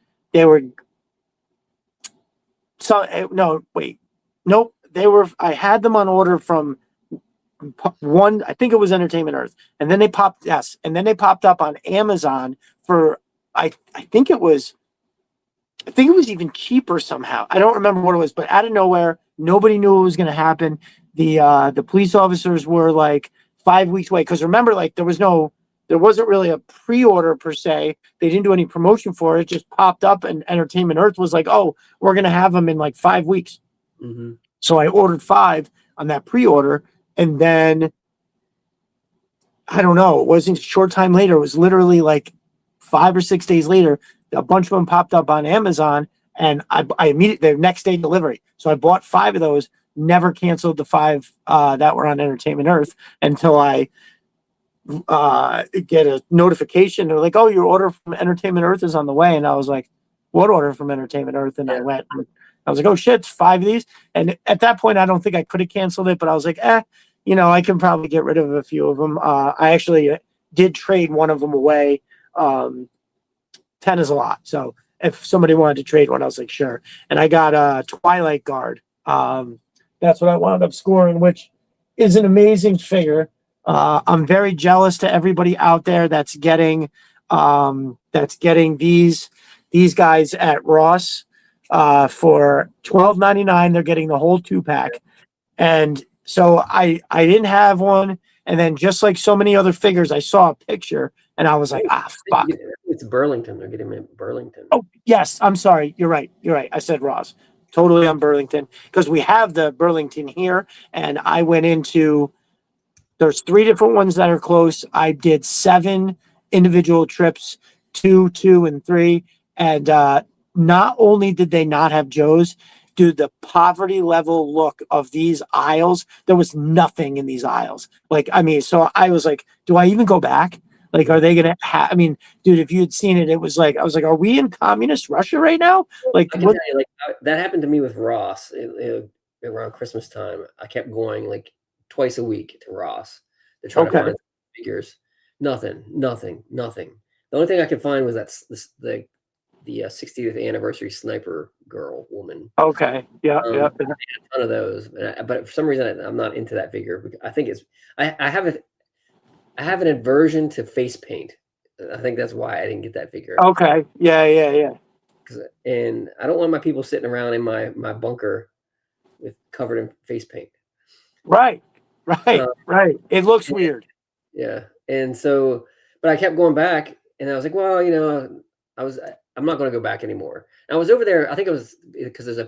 Speaker 1: them on order from one, I think it was Entertainment Earth, and then they popped up on Amazon for I think it was even cheaper somehow. I don't remember what it was, but out of nowhere, nobody knew what was going to happen. The police officers were like 5 weeks away, because remember, like there wasn't really a pre-order per se. They didn't do any promotion for it. It just popped up, and Entertainment Earth was like, "Oh, we're going to have them in like 5 weeks."
Speaker 2: mm-hmm.
Speaker 1: So I ordered 5 on that pre-order. And then, I don't know, it wasn't a short time later. It was literally like 5 or 6 days later, a bunch of them popped up on Amazon, and I immediately, the next day delivery. So I bought 5 of those, never canceled the 5 that were on Entertainment Earth until I get a notification. They're like, "Oh, your order from Entertainment Earth is on the way." And I was like, "What order from Entertainment Earth?" And I went, I was like, "Oh shit, it's 5 of these." And at that point, I don't think I could have canceled it, but I was like, I can probably get rid of a few of them. I actually did trade one of them away. 10 is a lot. So if somebody wanted to trade one, I was like, sure. And I got a Twilight Guard. That's what I wound up scoring, which is an amazing figure. I'm very jealous to everybody out there that's getting these guys at Ross for $12.99. They're getting the whole 2-pack, and so I didn't have one. And then, just like so many other figures, I saw a picture and I was like, fuck.
Speaker 2: It's Burlington. They're getting them in Burlington.
Speaker 1: Oh yes, I'm sorry. You're right. I said Ross. Totally on Burlington, because we have the Burlington here, and I went into. There's 3 different ones that are close. I did 7 individual trips, 2, 2, and 3. And not only did they not have Joe's, dude, the poverty level look of these aisles, there was nothing in these aisles. Like, I mean, so I was like, do I even go back? Like, are they going to have, I mean, dude, if you had seen it, it was like, I was like, are we in communist Russia right now? Like,
Speaker 2: I can tell you, like that happened to me with Ross around Christmas time. I kept going like twice a week to Ross to try to find figures. Nothing. The only thing I could find was the 60th anniversary sniper girl woman.
Speaker 1: Okay. Yeah.
Speaker 2: I
Speaker 1: Yeah.
Speaker 2: had a ton of those, but for some reason I'm not into that figure. I think I have an aversion to face paint. I think that's why I didn't get that figure.
Speaker 1: Okay. Yeah. Yeah. Yeah.
Speaker 2: And I don't want my people sitting around in my bunker with covered in face paint.
Speaker 1: Right. Right. Right. It looks weird.
Speaker 2: Yeah. And so, but I kept going back, and I was like, well, I'm not going to go back anymore. And I was over there. I think it was because there's a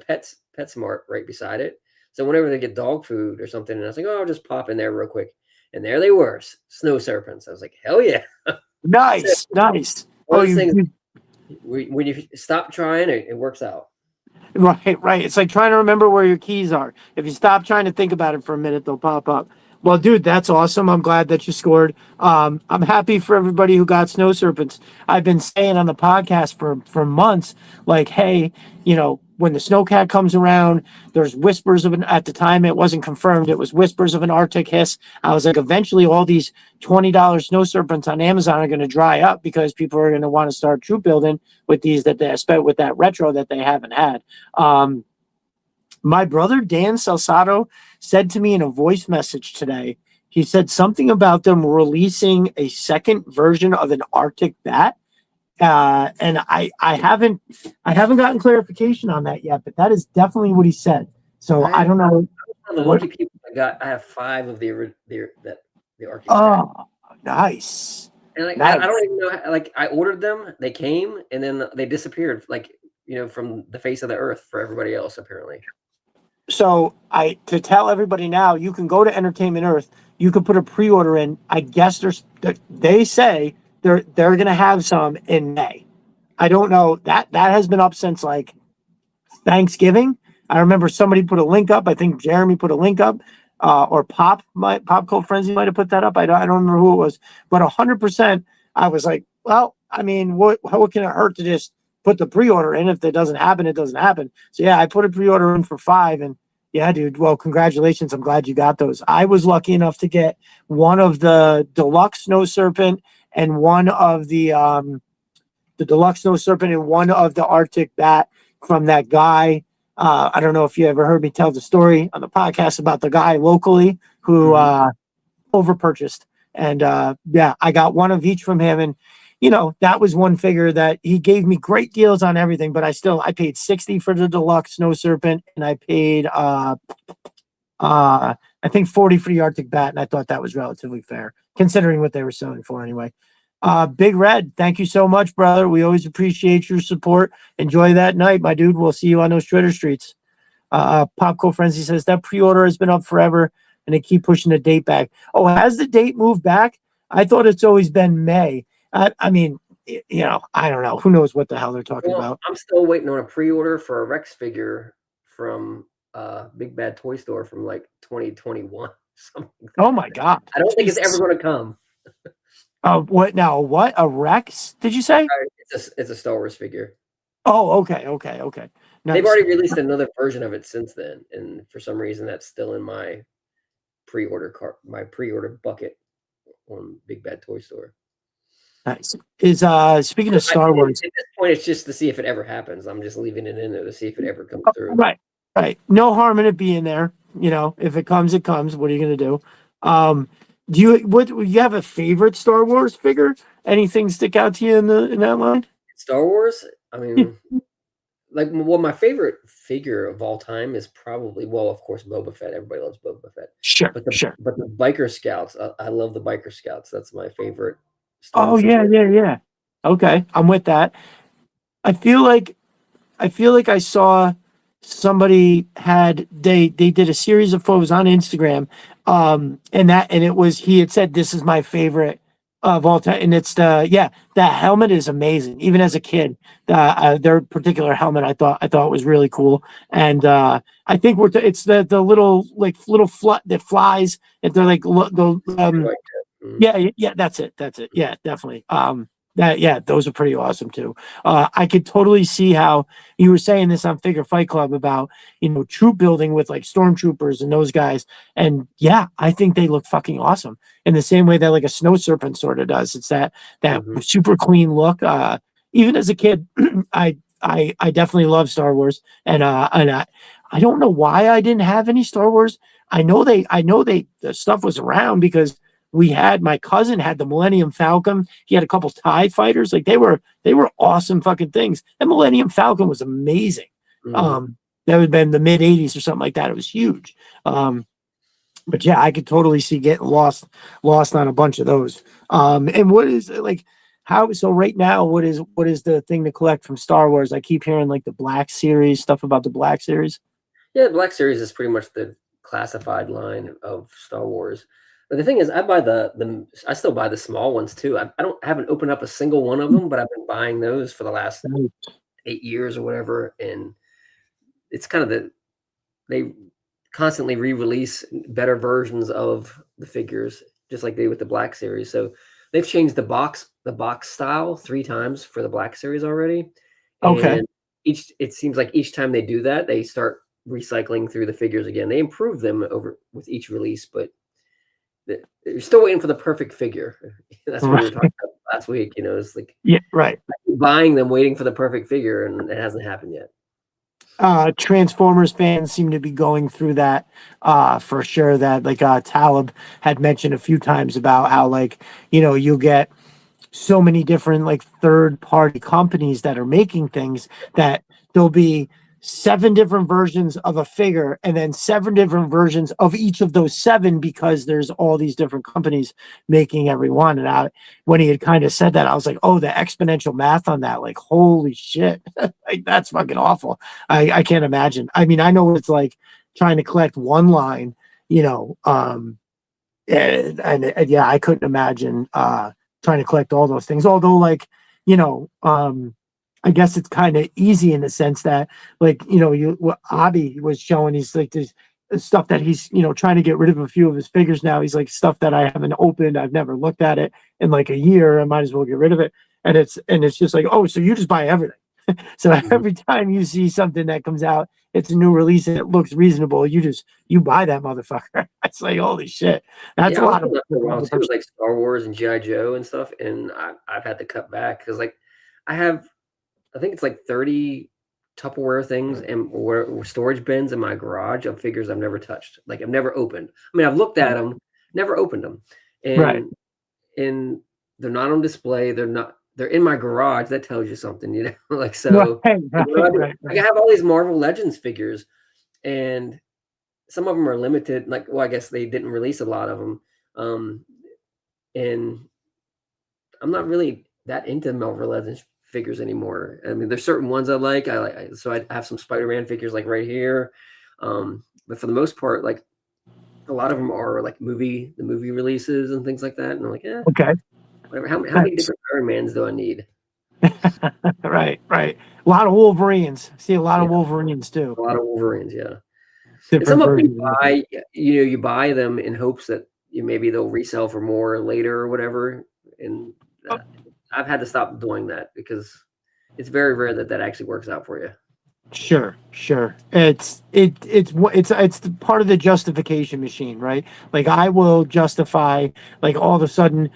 Speaker 2: PetSmart right beside it. So whenever they get dog food or something, and I was like, oh, I'll just pop in there real quick. And there they were, snow serpents. I was like, hell yeah.
Speaker 1: Nice. Nice.
Speaker 2: One of those things, when you stop trying, it works out.
Speaker 1: Right, right. It's like trying to remember where your keys are. If you stop trying to think about it for a minute, they'll pop up. Well, dude, that's awesome. I'm glad that you scored. I'm happy for everybody who got snow serpents. I've been saying on the podcast for months, like, hey, when the snowcat comes around, there's whispers of at the time it wasn't confirmed. It was whispers of an Arctic hiss. I was like, eventually all these $20 snow serpents on Amazon are going to dry up because people are going to want to start troop building with these that they spent with that retro that they haven't had. My brother Dan Salsato said to me in a voice message today, he said something about them releasing a second version of an Arctic bat. And I haven't gotten clarification on that yet, but that is definitely what he said. So I don't know.
Speaker 2: The lucky people I have 5 of the Arctic.
Speaker 1: Oh, nice.
Speaker 2: And
Speaker 1: nice.
Speaker 2: I don't even know. Like I ordered them, they came, and then they disappeared. Like from the face of the earth for everybody else apparently.
Speaker 1: So to tell everybody now, you can go to Entertainment Earth. You can put a pre-order in. I guess they say they're going to have some in May. I don't know. That has been up since like Thanksgiving. I remember somebody put a link up. I think Jeremy put a link up, or Pop Cult Frenzy might have put that up. I don't remember who it was, but 100%. I was like, well, I mean, what can it hurt to just put the pre-order in? If it doesn't happen, it doesn't happen. So yeah, I put a pre-order in for 5, and yeah, dude. Well, congratulations. I'm glad you got those. I was lucky enough to get one of the deluxe snow serpent and one of the deluxe snow serpent and one of the Arctic bat from that guy. I don't know if you ever heard me tell the story on the podcast about the guy locally who overpurchased. And yeah, I got one of each from him. And, that was one figure that he gave me great deals on everything, but I paid $60 for the deluxe snow serpent, and I paid I think $40 for the Arctic bat, and I thought that was relatively fair considering what they were selling for anyway. Big Red, thank you so much, brother. We always appreciate your support. Enjoy that night, my dude. We'll see you on those Twitter streets. Popco Frenzy says that pre-order has been up forever, and they keep pushing the date back. Oh, has the date moved back? I thought it's always been May. I mean, I don't know. Who knows what the hell they're talking about?
Speaker 2: I'm still waiting on a pre-order for a Rex figure from Big Bad Toy Store from like 2021. Something like
Speaker 1: oh my God!
Speaker 2: I don't think it's ever going to come.
Speaker 1: What now? What, a Rex? Did you say?
Speaker 2: It's a Star Wars figure.
Speaker 1: Oh, okay. Nice.
Speaker 2: They've already released another version of it since then, and for some reason that's still in my pre-order bucket on Big Bad Toy Store.
Speaker 1: Nice. Is speaking of Star Wars,
Speaker 2: at this point, it's just to see if it ever happens. I'm just leaving it in there to see if it ever comes through.
Speaker 1: Right. No harm in it being there. If it comes, it comes. What are you gonna do? Do you have a favorite Star Wars figure? Anything stick out to you in that line?
Speaker 2: Star Wars? I mean, my favorite figure of all time is probably, of course, Boba Fett. Everybody loves Boba Fett.
Speaker 1: Sure.
Speaker 2: But the Biker Scouts, I love the Biker Scouts. That's my favorite.
Speaker 1: Oh yeah. Okay, I'm with that. I feel like I saw somebody they did a series of photos on Instagram, and he had said this is my favorite of all time, and it's that helmet is amazing. Even as a kid, their particular helmet I thought was really cool, and I think it's the little that flies, and they're like yeah, that's it, yeah, definitely. those are pretty awesome too. I could totally see how you were saying this on Figure Fight Club about, troop building with like stormtroopers and those guys. And yeah, I think they look fucking awesome in the same way that like a snow serpent sort of does. It's that super clean look. Even as a kid, I definitely love Star Wars, and I don't know why I didn't have any Star Wars. I know the stuff was around because my cousin had the Millennium Falcon. He had a couple TIE fighters. Like they were awesome fucking things. The Millennium Falcon was amazing. That would have been the mid 80s or something like that. It was huge. But yeah, I could totally see getting lost on a bunch of those. And what is like how so right now, what is the thing to collect from Star Wars? I keep hearing like the Black Series, stuff about the Black Series.
Speaker 2: Yeah, the Black Series is pretty much the classified line of Star Wars. But the thing is, I buy I still buy the small ones too. Haven't opened up a single one of them, but I've been buying those for the last 8 years or whatever. And it's kind of they constantly re-release better versions of the figures, just like they did with the Black Series. So they've changed the box style 3 times for the Black Series already.
Speaker 1: Okay.
Speaker 2: And it seems like each time they do that, they start recycling through the figures again. They improve them over with each release, but you're still waiting for the perfect figure. That's what we were talking about last week. It's like
Speaker 1: right.
Speaker 2: Buying them, waiting for the perfect figure, and it hasn't happened yet.
Speaker 1: Transformers fans seem to be going through that for sure. That like Talib had mentioned a few times about how like you'll get so many different like third party companies that are making things that there'll be 7 different versions of a figure and then 7 different versions of each of those 7 because there's all these different companies making every one. And when he had kind of said that, I was like, oh, the exponential math on that, like, holy shit, like that's fucking awful. I can't imagine. I mean, I know it's like trying to collect one line, and yeah, I couldn't imagine trying to collect all those things. Although, like, I guess it's kind of easy in the sense that, like, what Abby was showing, he's like, there's stuff that he's, trying to get rid of a few of his figures now. He's like, stuff that I haven't opened, I've never looked at it in like a year. I might as well get rid of it. And it's just like, oh, so you just buy everything. So every time you see something that comes out, it's a new release and it looks reasonable, you buy that motherfucker. It's like, holy shit. That's a lot of
Speaker 2: too, like Star Wars and G.I. Joe and stuff. And I've had to cut back because like I think it's like 30 Tupperware things and storage bins in my garage of figures I've never touched. Like I've never opened. I mean, I've looked at them, never opened them. And they're not on display. They're in my garage. That tells you something, like, so
Speaker 1: right.
Speaker 2: Like I have all these Marvel Legends figures and some of them are limited. Like, well, I guess they didn't release a lot of them. And I'm not really that into Marvel Legends figures anymore. I mean, there's certain ones I like. So I have some Spider-Man figures like right here. But for the most part, like a lot of them are like the movie releases and things like that. And I'm like,
Speaker 1: okay,
Speaker 2: whatever. How many different Iron Mans do I need?
Speaker 1: right. A lot of Wolverines. See a lot of Wolverines too.
Speaker 2: A lot of Wolverines, yeah. And some of them you buy them in hopes that maybe they'll resell for more later or whatever. And I've had to stop doing that because it's very rare that actually works out for you.
Speaker 1: Sure. It's part of the justification machine, right? Like I will justify, like all of a sudden,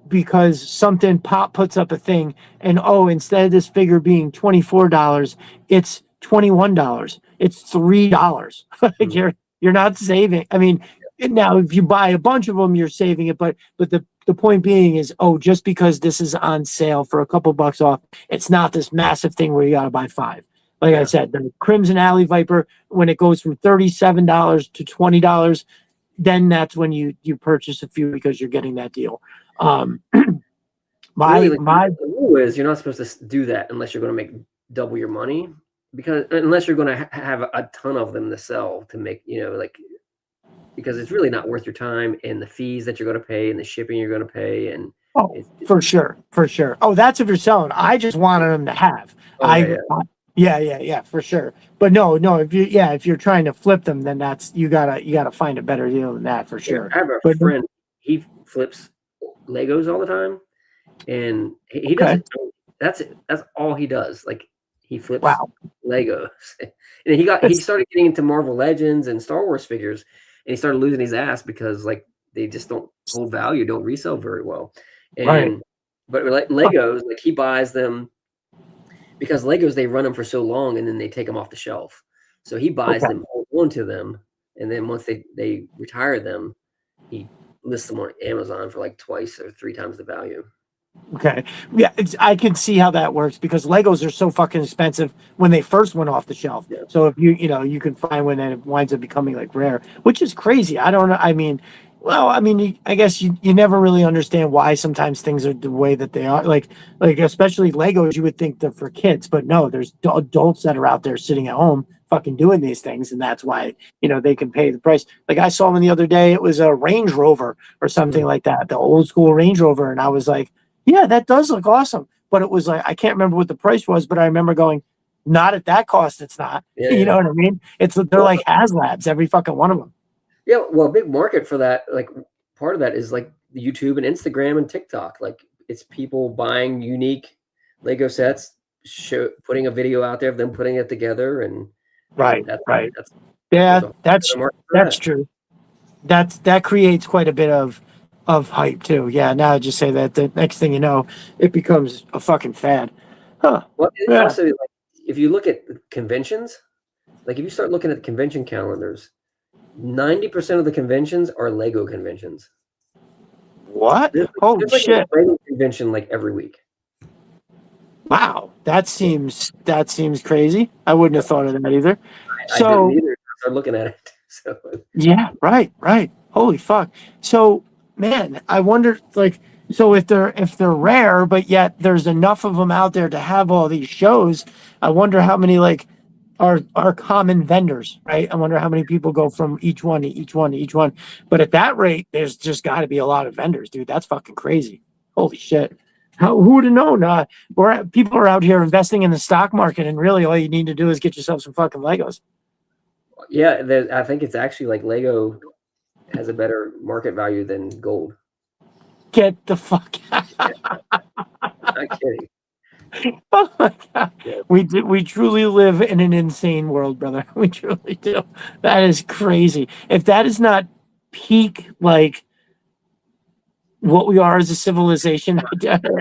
Speaker 1: because something puts up a thing, and instead of this figure being $24, it's $21. It's $3. Like you're not saving. I mean, now if you buy a bunch of them, you're saving it, but the point being is, just because this is on sale for a couple bucks off, it's not this massive thing where you got to buy 5. Like I said, the Crimson Alley Viper, when it goes from $37 to $20, then that's when you purchase a few because you're getting that deal.
Speaker 2: The rule is you're not supposed to do that unless you're going to make double your money, because unless you're going to have a ton of them to sell to make, because it's really not worth your time and the fees that you're going to pay and the shipping you're going to pay. And
Speaker 1: for sure. Oh, that's if you're selling. I just wanted them to have. Yeah, for sure. But no, if you're trying to flip them, then that's you gotta find a better deal than that for sure.
Speaker 2: I have a friend. He flips Legos all the time, and he
Speaker 1: Okay.
Speaker 2: doesn't. That's it. That's all he does. Like he flips
Speaker 1: Wow.
Speaker 2: Legos, and he
Speaker 1: That's
Speaker 2: started getting into Marvel Legends and Star Wars figures, and he started losing his ass because like they just don't hold value, don't resell very well,
Speaker 1: right.
Speaker 2: and but like Legos, like he buys them because Legos they run them for so long and then they take them off the shelf. So he buys
Speaker 1: Okay.
Speaker 2: them, holds on to them, and then once they retire them, he lists them on Amazon for like twice or three times the value.
Speaker 1: Okay. Yeah, I can see how that works because Legos are so fucking expensive when they first went off the shelf.
Speaker 2: Yeah.
Speaker 1: So if you can find when it winds up becoming like rare, which is crazy. I don't know. I mean, well, I mean, I guess you never really understand why sometimes things are the way that they are. Like especially Legos, you would think they're for kids, but no, there's adults that are out there sitting at home fucking doing these things, and that's why they can pay the price. Like I saw one the other day, it was a Range Rover or something
Speaker 2: Mm.
Speaker 1: like that, the old school Range Rover, and I was like, yeah, that does look awesome. But it was like, I can't remember what the price was, but I remember going, not at that cost. It's not.
Speaker 2: Yeah,
Speaker 1: You
Speaker 2: yeah.
Speaker 1: know what I mean? They're
Speaker 2: Well,
Speaker 1: like HasLabs, every fucking one of them.
Speaker 2: yeah, well, a big market for that, like part of that is like YouTube and Instagram and TikTok. Like it's people buying unique Lego sets, putting a video out there of them putting it together, and
Speaker 1: Right,
Speaker 2: that's
Speaker 1: right.
Speaker 2: that's
Speaker 1: Yeah,
Speaker 2: there's a
Speaker 1: that's
Speaker 2: market for
Speaker 1: that's
Speaker 2: that.
Speaker 1: true. That creates quite a bit of hype too. Yeah, now I just say that the next thing you know, it becomes a fucking fad. Huh.
Speaker 2: Well, it's
Speaker 1: Yeah.
Speaker 2: also like if you look at conventions, like if you start looking at convention calendars, 90% of the conventions are Lego conventions.
Speaker 1: What? Holy
Speaker 2: There's like a
Speaker 1: shit.
Speaker 2: Lego convention like every week.
Speaker 1: Wow. That seems crazy. I wouldn't have
Speaker 2: Yep.
Speaker 1: thought of that either.
Speaker 2: I didn't
Speaker 1: So
Speaker 2: either. I started looking at it. So
Speaker 1: yeah, right, right. Holy fuck. So, man, I wonder like so if they're rare, but yet there's enough of them out there to have all these shows, I wonder how many like are common vendors, right? I wonder how many people go from each one to each one to each one. But at that rate, there's just got to be a lot of vendors, dude. That's fucking crazy. Holy shit. Who would have known? People are out here investing in the stock market, and really all you need to do is get yourself some fucking Legos.
Speaker 2: yeah, I think it's actually like Lego has a better market value than gold.
Speaker 1: Get the fuck out.
Speaker 2: Not kidding.
Speaker 1: Oh my god.
Speaker 2: Yeah.
Speaker 1: We truly live in an insane world, brother. We truly do. That is crazy. If that is not peak like what we are as a civilization,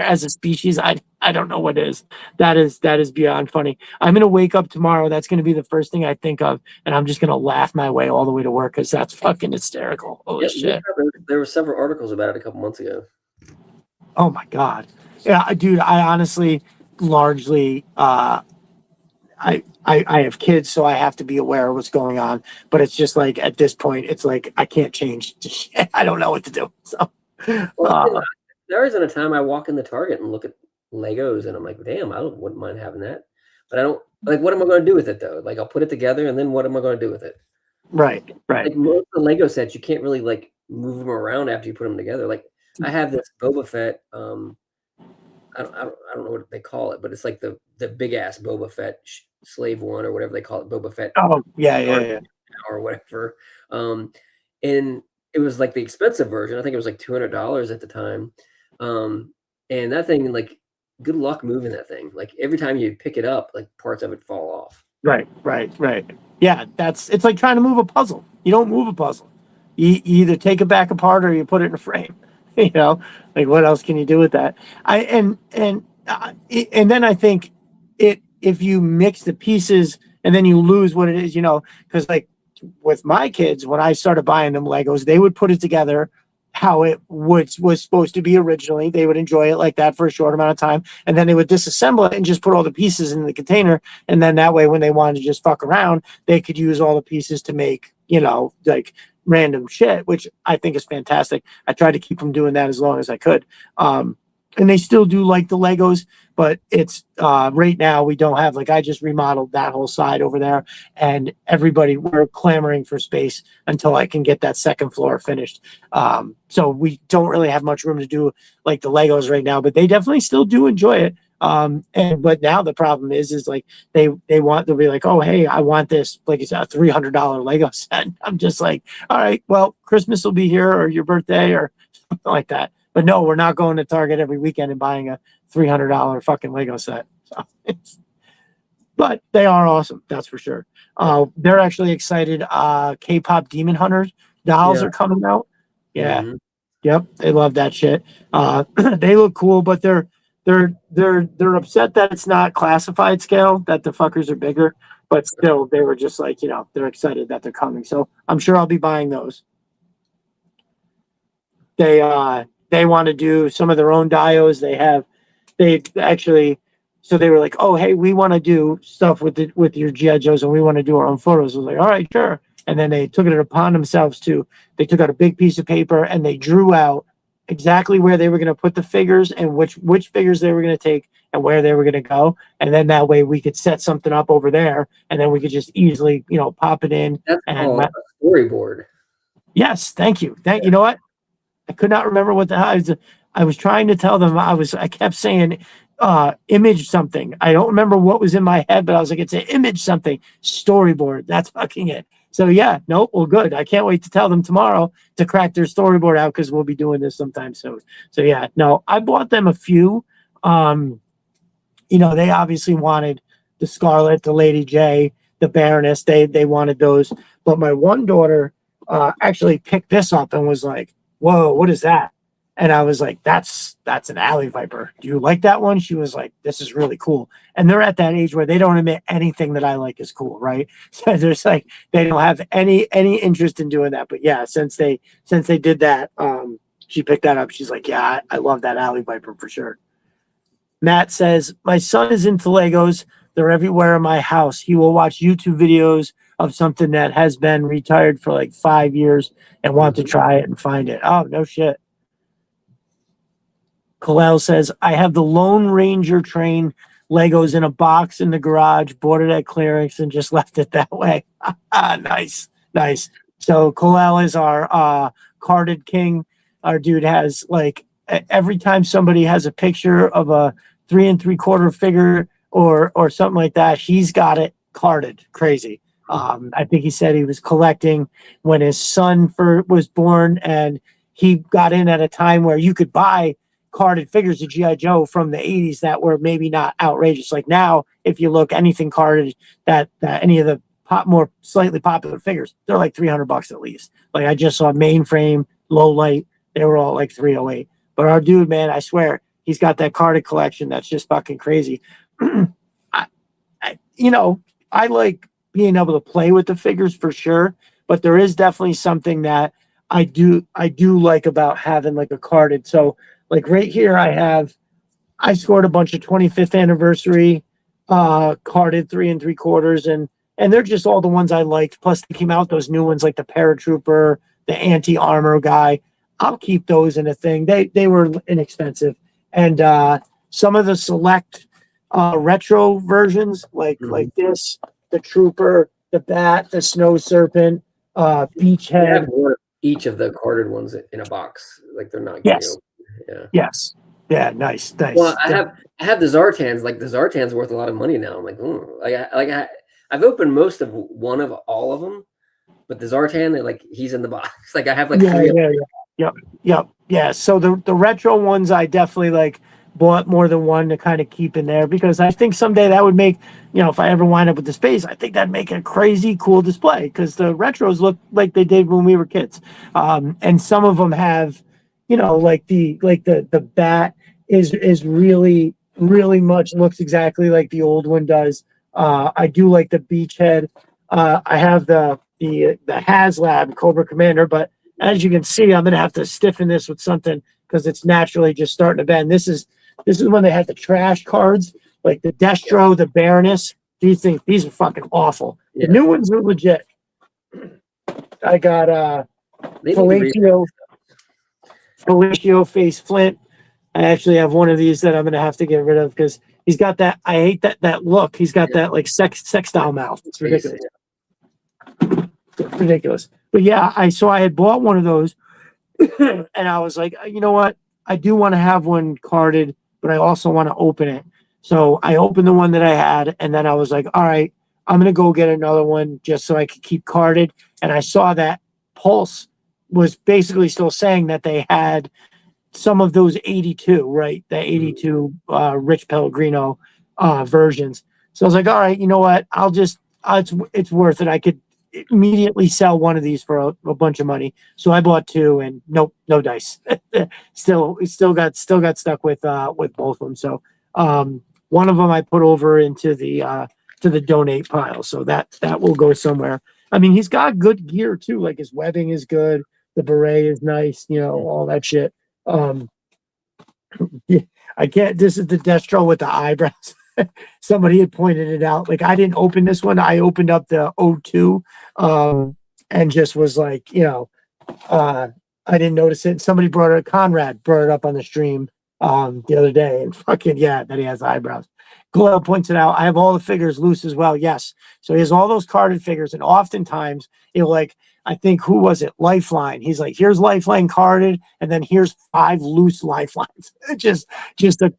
Speaker 1: as a species, I don't know what is. That is beyond funny. I'm gonna wake up tomorrow. That's gonna be the first thing I think of, and I'm just gonna laugh my way all the way to work because that's fucking hysterical. Holy
Speaker 2: Yeah,
Speaker 1: shit.
Speaker 2: there were several articles about it a couple months ago.
Speaker 1: Oh my god. Yeah, dude, I honestly largely I have kids, so I have to be aware of what's going on. But it's just like at this point, it's like I can't change. I don't know what to do. So,
Speaker 2: Well,
Speaker 1: uh,
Speaker 2: there isn't a time I walk in the Target and look at Legos and I'm like, damn, wouldn't mind having that. But I don't like what am I going to do with it though? Like I'll put it together and then what am I going to do with it?
Speaker 1: right, right.
Speaker 2: Like most of the Lego sets, you can't really like move them around after you put them together. Like I have this Boba Fett. I don't know what they call it, but it's like the big ass Boba Fett slave one or whatever they call it, Boba Fett
Speaker 1: Oh yeah, yeah, yeah.
Speaker 2: or whatever. Um, and it was like the expensive version. I think it was like $200 at the time. And that thing, like, good luck moving that thing. Like every time you pick it up, like parts of it fall off.
Speaker 1: Right, right, right. Yeah, it's like trying to move a puzzle. You don't move a puzzle. You either take it back apart or you put it in a frame. You know, like what else can you do with that? And then I think if you mix the pieces and then you lose what it is, because like with my kids, when I started buying them Legos, they would put it together how it was supposed to be originally. They would enjoy it like that for a short amount of time, and then they would disassemble it and just put all the pieces in the container. And then that way, when they wanted to just fuck around, they could use all the pieces to make, like random shit, which I think is fantastic. I tried to keep them doing that as long as I could. And they still do like the Legos, but it's right now we don't have, like, I just remodeled that whole side over there, and we're clamoring for space until I can get that second floor finished. So we don't really have much room to do like the Legos right now, but they definitely still do enjoy it. But now the problem is like they'll be like, oh hey, I want this, like it's a $300 Lego set. I'm just like, all right, well, Christmas will be here or your birthday or something like that. But no, we're not going to Target every weekend and buying a $300 fucking Lego set. So but they are awesome, that's for sure. They're actually excited. K-pop Demon Hunters dolls
Speaker 2: Yeah.
Speaker 1: are coming out. Yeah.
Speaker 2: Mhm.
Speaker 1: Yep, they love that shit. They look cool, but they're upset that it's not classified scale, that the fuckers are bigger. But still, they were just like, they're excited that they're coming. So I'm sure I'll be buying those. They want to do some of their own dios. They actually, so they were like, oh hey, we want to do stuff with your GI Joes, and we want to do our own photos. I was like, all right, sure. And then they took it upon themselves to, they took out a big piece of paper and they drew out exactly where they were going to put the figures and which figures they were going to take and where they were going to go. And then that way we could set something up over there, and then we could just easily, pop it in.
Speaker 2: That's
Speaker 1: And
Speaker 2: called a storyboard.
Speaker 1: yes, thank you. You know what? I could not remember what I was trying to tell them. I kept saying image something. I don't remember what was in my head, but I was like, it's an image something storyboard. That's fucking it. So yeah, no, well, good. I can't wait to tell them tomorrow to crack their storyboard out, because we'll be doing this sometime soon. So yeah, no, I bought them a few. They obviously wanted the Scarlet, the Lady J, the Baroness. They wanted those, but my one daughter actually picked this up and was like, whoa, what is that? And I was like, that's an alley viper. Do you like that one? She was like, this is really cool. And they're at that age where they don't admit anything that I like is cool, right? So there's like, they don't have any interest in doing that. But yeah, since they did that, she picked that up. She's like, yeah, I love that alley viper for sure. Matt says, my son is into Legos. They're everywhere in my house. He will watch YouTube videos of something that has been retired for like 5 years and want to try it and find it. Oh, no shit. Kalel says, I have the Lone Ranger train Legos in a box in the garage, bought it at clearance, and just left it that way. Nice. So Kalel is our carded king. Our dude has, like, every time somebody has a picture of a 3 3/4 figure or something like that, he's got it carded. Crazy. I think he said he was collecting when his son was born, and he got in at a time where you could buy carded figures of GI Joe from the 80s that were maybe not outrageous. Like now, if you look anything carded that any of the more slightly popular figures, they're like $300 at least. Like I just saw Mainframe, Low Light, they were all like 308. But our dude, man, I swear, he's got that carded collection that's just fucking crazy. I like being able to play with the figures for sure, but there is definitely something that I do like about having like a carded. So like right here, I scored a bunch of 25th anniversary carded 3 3/4, and they're just all the ones I liked. Plus they came out those new ones like the Paratrooper, the anti-armor guy. I'll keep those in a thing. They were inexpensive, and some of the select retro versions like this, the Trooper, the Bat, the Snow Serpent, Beachhead.
Speaker 2: I have one of each of the carded ones in a box. Like they're not getting open. Yeah.
Speaker 1: Yes. Yeah. Nice.
Speaker 2: Well, I have the Zartans. Like the Zartan's worth a lot of money now. I'm like, I've opened most of one of all of them, but the Zartan, he's in the box. Like I have like three.
Speaker 1: Yeah. So the retro ones, I definitely like bought more than one to kind of keep in there, because I think someday that would make, if I ever wind up with the space, I think that'd make a crazy cool display, because the retros look like they did when we were kids. And some of them have, like the Bat is really, really much looks exactly like the old one does. I do like the Beachhead. I have the HasLab Cobra Commander, but as you can see, I'm gonna have to stiffen this with something because it's naturally just starting to bend. This is when they had the trash cards, like the Destro, the Baroness. These are fucking awful. Yeah. The new ones are legit. I got Felicio Face Flint. I actually have one of these that I'm gonna have to get rid of because he's got that. I hate that look. He's got that like sex doll mouth. It's ridiculous. It's ridiculous. But yeah, I had bought one of those, and I was like, you know what? I do want to have one carded, but I also want to open it. So I opened the one that I had, and then I was like, all right, I'm gonna go get another one just so I could keep carded. And I saw that Pulse was basically still saying that they had some of those 82, right? The 82 Rich Pellegrino versions. So I was like, all right, you know what? I'll just it's worth it. I could immediately sell one of these for a bunch of money. So I bought two, and nope, no dice. still got stuck with both of them. So one of them I put over into the to the donate pile. So that will go somewhere. I mean, he's got good gear too. Like his webbing is good. The beret is nice. You know, all that shit. Yeah, I can't. This is the Destro with the eyebrows. Somebody had pointed it out. Like I didn't open this one. I opened up the O2, and just was like, I didn't notice it. Somebody brought it. Conrad brought it up on the stream the other day, and fucking yeah, that he has eyebrows. Glow points it out. I have all the figures loose as well. Yes, so he has all those carded figures, and oftentimes he'll like. I think who was it? Lifeline. He's like, here's Lifeline carded, and then here's 5 loose Lifelines. just a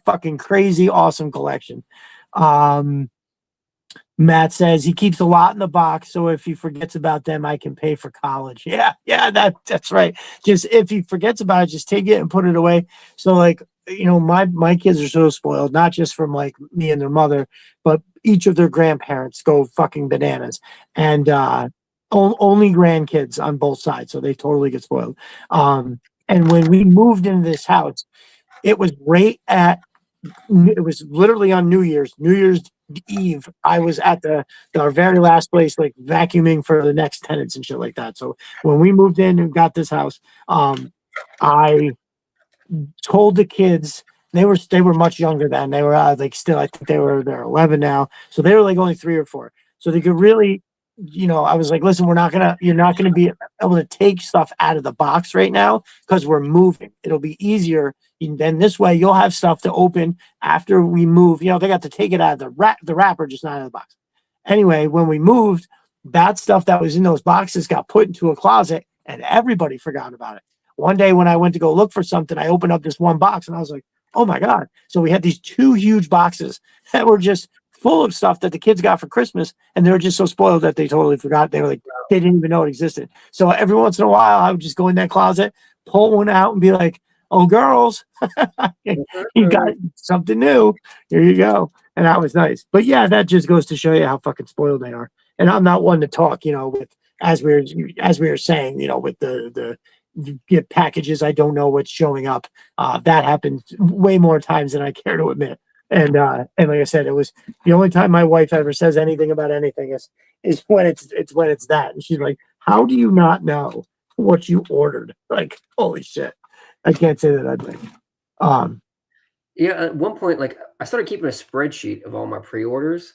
Speaker 1: fucking crazy awesome collection. Matt says he keeps a lot in the box, so if he forgets about them, I can pay for college. Yeah, that's right. Just if he forgets about it, just take it and put it away. So like, my kids are so spoiled, not just from like me and their mother, but each of their grandparents go fucking bananas. And only grandkids on both sides, so they totally get spoiled. And when we moved into this house, it was literally on New Year's Eve. I was at our very last place, like vacuuming for the next tenants and shit like that. So when we moved in and got this house, I told the kids, they were much younger then. They were like still, I think they're 11 now, so they were like only 3 or 4. So they could really, I was like, listen, you're not gonna be able to take stuff out of the box right now because we're moving. It'll be easier. Then this way you'll have stuff to open after we move. They got to take it out of the wrapper, just not out of the box. Anyway, when we moved, that stuff that was in those boxes got put into a closet, and everybody forgot about it. One day when I went to go look for something, I opened up this one box and I was like, oh my God. So we had these 2 huge boxes that were just full of stuff that the kids got for Christmas, and they were just so spoiled that they totally forgot. They were like, they didn't even know it existed. So every once in a while, I would just go in that closet, pull one out, and be like, "Oh, girls, you got something new. Here you go." And that was nice. But yeah, that just goes to show you how fucking spoiled they are. And I'm not one to talk, with as we were saying, with the you get packages I don't know what's showing up. That happens way more times than I care to admit. And like I said, it was the only time my wife ever says anything about anything is when it's that. And she's like, "How do you not know what you ordered?" Like, holy shit. I can't say that I'd like.
Speaker 2: Yeah, at one point, like I started keeping a spreadsheet of all my pre-orders,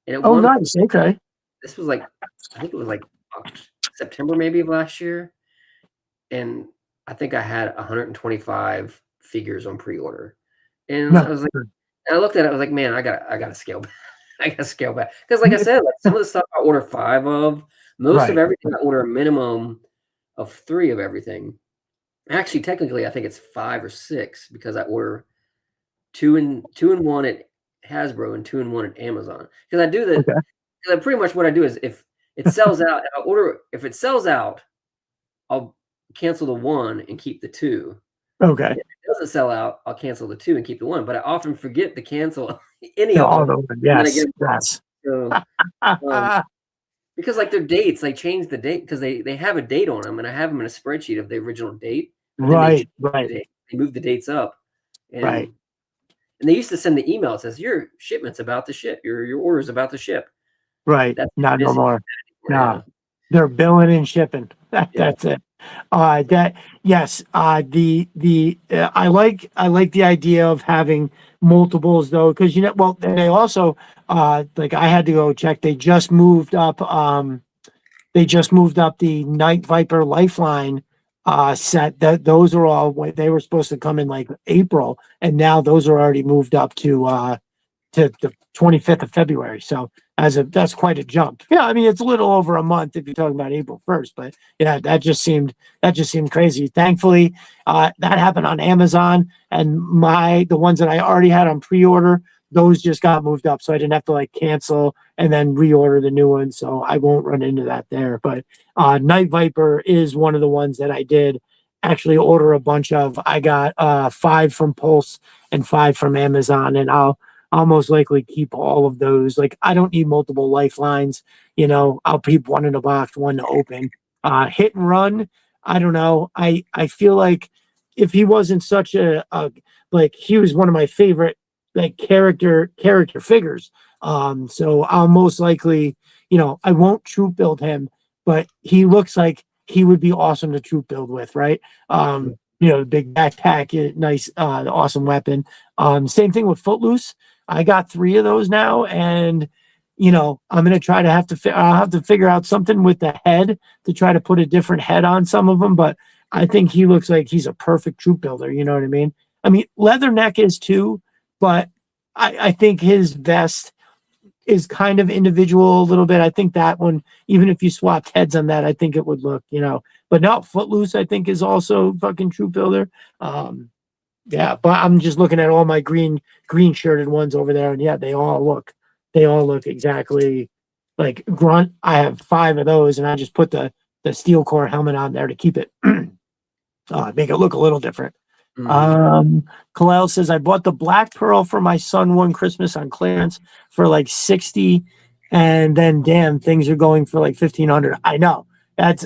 Speaker 2: and at
Speaker 1: Oh, nice. Okay.
Speaker 2: This was like, I think it was like September maybe of last year, and I think I had 125 figures on pre-order, and I was like, and I looked at it, I was like, man, I gotta scale back. I gotta scale back because, like I said, like some of the stuff I order 5 of, most of everything I order a minimum of 3 of everything. Actually, technically, I think it's 5 or 6 because I order 2 and 1 at Hasbro and 2 and 1 at Amazon. Because I do that. Because pretty much what I do is if it sells out, if it sells out, I'll cancel the 1 and keep the 2.
Speaker 1: Okay.
Speaker 2: If it doesn't sell out, I'll cancel the 2 and keep the 1. But I often forget to cancel any of them.
Speaker 1: Yes.
Speaker 2: So, because like their dates, they change the date because they have a date on them, and I have them in a spreadsheet of the original date.
Speaker 1: Right.
Speaker 2: They move the dates up, and they used to send the email that says your shipment's about to ship, your order's about to ship.
Speaker 1: Right.
Speaker 2: That's
Speaker 1: not no more. No, they're billing and shipping. That's it. Yes. I like the idea of having multiples though, because they also like I had to go check. They just moved up. The Night Viper Lifeline set. Those are all they were supposed to come in like April, and now those are already moved up to the 25th of February. So that's quite a jump. Yeah, I mean it's a little over a month if you're talking about April 1st, but yeah, that just seemed crazy. Thankfully, that happened on Amazon, and the ones that I already had on pre-order, those just got moved up, so I didn't have to like cancel and then reorder the new one. So I won't run into that there. But Night Viper is one of the ones that I did, actually order a bunch of. I got 5 from Pulse and 5 from Amazon, and I'll most likely keep all of those. Like I don't need multiple lifelines. I'll keep one in a box, one to open. Hit and run. I don't know. I feel like if he wasn't such a like he was one of my favorite like character figures. So I'll most likely, I won't troop build him, but he looks like he would be awesome to troop build with, right? The big backpack, nice, awesome weapon. Same thing with Footloose. I got 3 of those now, and I'm gonna try to I'll have to figure out something with the head to try to put a different head on some of them, but I think he looks like he's a perfect troop builder. You know what I mean? I mean, Leatherneck is too, but I think his vest is kind of individual a little bit. I think that one, even if you swapped heads on that, I think it would look. But no, Footloose, I think, is also fucking troop builder. Yeah, but I'm just looking at all my green shirted ones over there, and yeah, they all look exactly like Grunt. I have 5 of those, and I just put the steel core helmet on there to keep it make it look a little different. Kalel says I bought the Black Pearl for my son one Christmas on clearance for like 60, and then damn, things are going for like 1,500. I know that's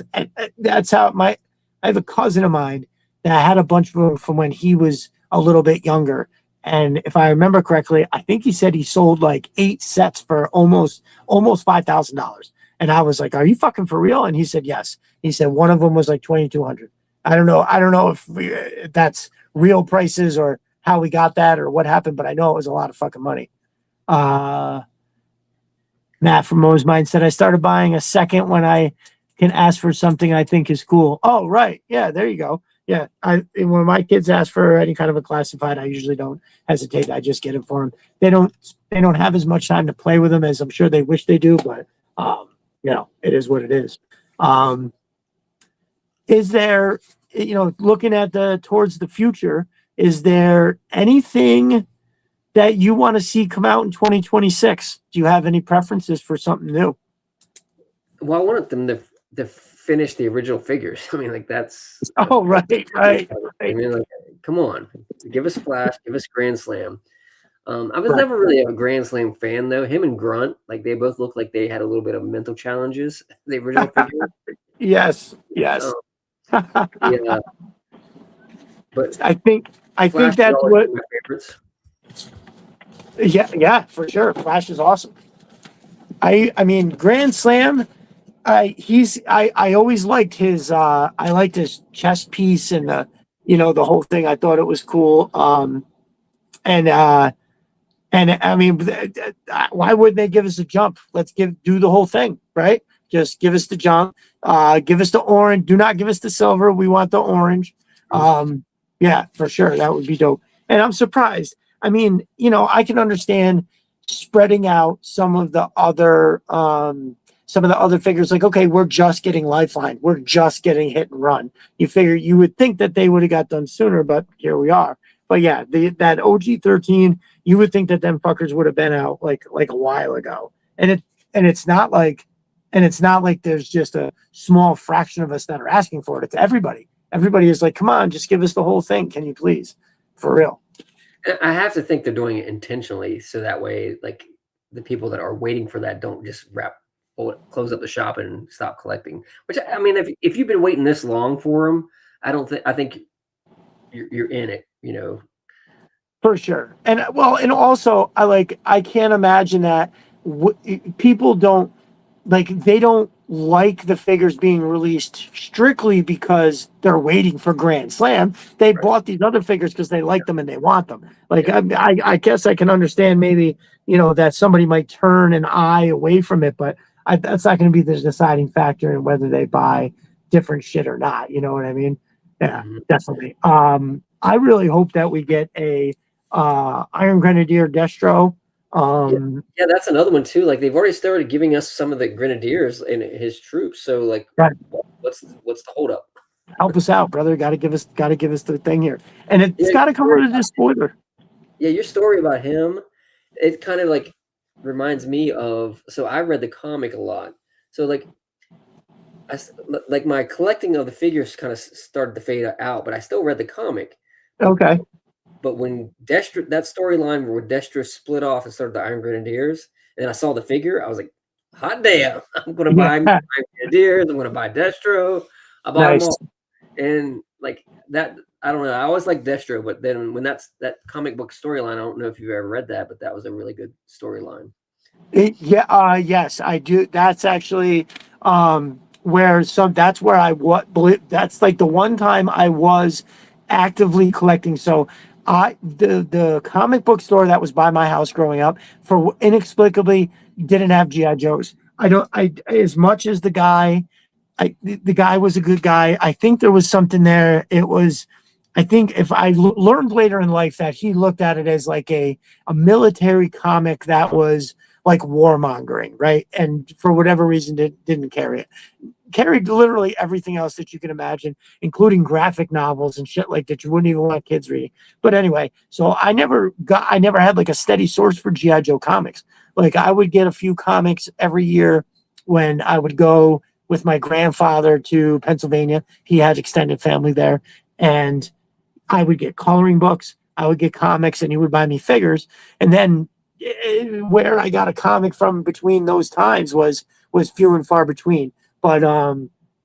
Speaker 1: how I have a cousin of mine that had a bunch of them from when he was a little bit younger, and if I remember correctly, I think he said he sold like 8 sets for almost $5,000. And I was like, "Are you fucking for real?" And he said, "Yes." He said one of them was like 2,200. I don't know. I don't know if that's real prices or how we got that or what happened, but I know it was a lot of fucking money. Matt from Mo's Mind said I started buying a second when I can ask for something I think is cool. Oh, right. Yeah, there you go. Yeah, when my kids ask for any kind of a classified, I usually don't hesitate. I just get it for them. They don't have as much time to play with them as I'm sure they wish they do, but it is what it is. Is there, looking at towards the future, is there anything that you want to see come out in 2026? Do you have any preferences for something new?
Speaker 2: Well, I wanted them to finish the original figures. I mean, like that's
Speaker 1: Right.
Speaker 2: I mean, like, come on, give us Flash, give us Grand Slam. I was never really a Grand Slam fan though. Him and Grunt, like they both looked like they had a little bit of mental challenges. The original figure.
Speaker 1: Yes.
Speaker 2: Yeah, but
Speaker 1: I think
Speaker 2: Flash
Speaker 1: that's what.
Speaker 2: My favorites.
Speaker 1: Yeah, for sure. Flash is awesome. I mean, Grand Slam. I always liked his I liked his chest piece and the whole thing. I thought it was cool. And I mean, why wouldn't they give us a jump? Let's do the whole thing, right? Just give us the jump. Give us the orange. Do not give us the silver. We want the orange. Yeah, for sure. That would be dope. And I'm surprised. I mean, I can understand spreading out some of the other figures. Like, okay, we're just getting Lifeline. We're just getting Hit and Run. You would think that they would have got done sooner, but here we are. But yeah, that OG-13, you would think that them fuckers would have been out like a while ago. And it's not like there's just a small fraction of us that are asking for it. It's everybody. Everybody is like, come on, just give us the whole thing. Can you please? For real.
Speaker 2: I have to think they're doing it intentionally so that way, like the people that are waiting for that don't just close up the shop and stop collecting. Which I mean, if you've been waiting this long for them, I think you're in it.
Speaker 1: For sure. And also I can't imagine that people don't they don't like the figures being released strictly because they're waiting for Grand Slam. They bought these other figures because they like them and they want them. I guess I can understand maybe, that somebody might turn an eye away from it, but that's not going to be the deciding factor in whether they buy different shit or not. You know what I mean? Yeah, definitely. I really hope that we get a Iron Grenadier Destro.
Speaker 2: Yeah, that's another one too. Like they've already started giving us some of the Grenadiers in his troops. So like, what's the holdup?
Speaker 1: Help us out, brother. Got to give us the thing here, and it's got to come with a spoiler.
Speaker 2: Yeah, your story about him, it kind of like reminds me of. So I read the comic a lot. So like, like my collecting of the figures kind of started to fade out, but I still read the comic.
Speaker 1: Okay.
Speaker 2: But when Destro, that storyline where Destro split off and started the Iron Grenadiers, and then I saw the figure, I was like, hot damn, I'm going to buy
Speaker 1: Yeah.
Speaker 2: Iron Grenadiers, I'm going to buy Destro. I bought them
Speaker 1: Nice.
Speaker 2: all. And like that, I don't know. I always liked Destro, but then when that comic book storyline, I don't know if you've ever read that, but that was a really good storyline.
Speaker 1: Yes, I do. That's actually where some that's where I believe that's like the one time I was actively collecting. So the comic book store that was by my house growing up for inexplicably didn't have GI Joes. I don't I as much as the guy was a good guy. I think there was something there. It was, I think if I learned later in life that he looked at it as like a military comic that was like warmongering, right? And for whatever reason, didn't carry it. Carried literally everything else that you can imagine, including graphic novels and shit like that you wouldn't even want kids reading. But anyway, so I never had like a steady source for GI Joe comics. Like I would get a few comics every year when I would go with my grandfather to Pennsylvania. He had extended family there, and I would get coloring books, I would get comics, and he would buy me figures. And then where I got a comic from between those times was few and far between. But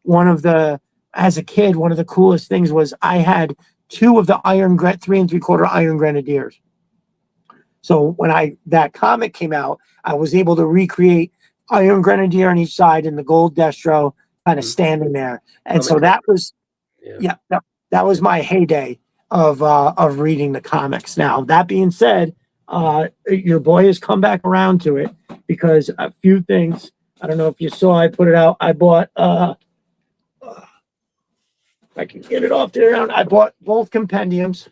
Speaker 1: one of the as a kid, one of the coolest things was I had two of the 3 3/4 Iron Grenadiers. So when that comic came out, I was able to recreate Iron Grenadier on each side and the gold Destro kind of standing there. And
Speaker 2: Comic
Speaker 1: so
Speaker 2: Con,
Speaker 1: that was
Speaker 2: yeah.
Speaker 1: yeah, that was my heyday of reading the comics. Now that being said, your boy has come back around to it because a few things. I don't know if you saw. I put it out. I bought. If I can get it off there. I bought both compendiums.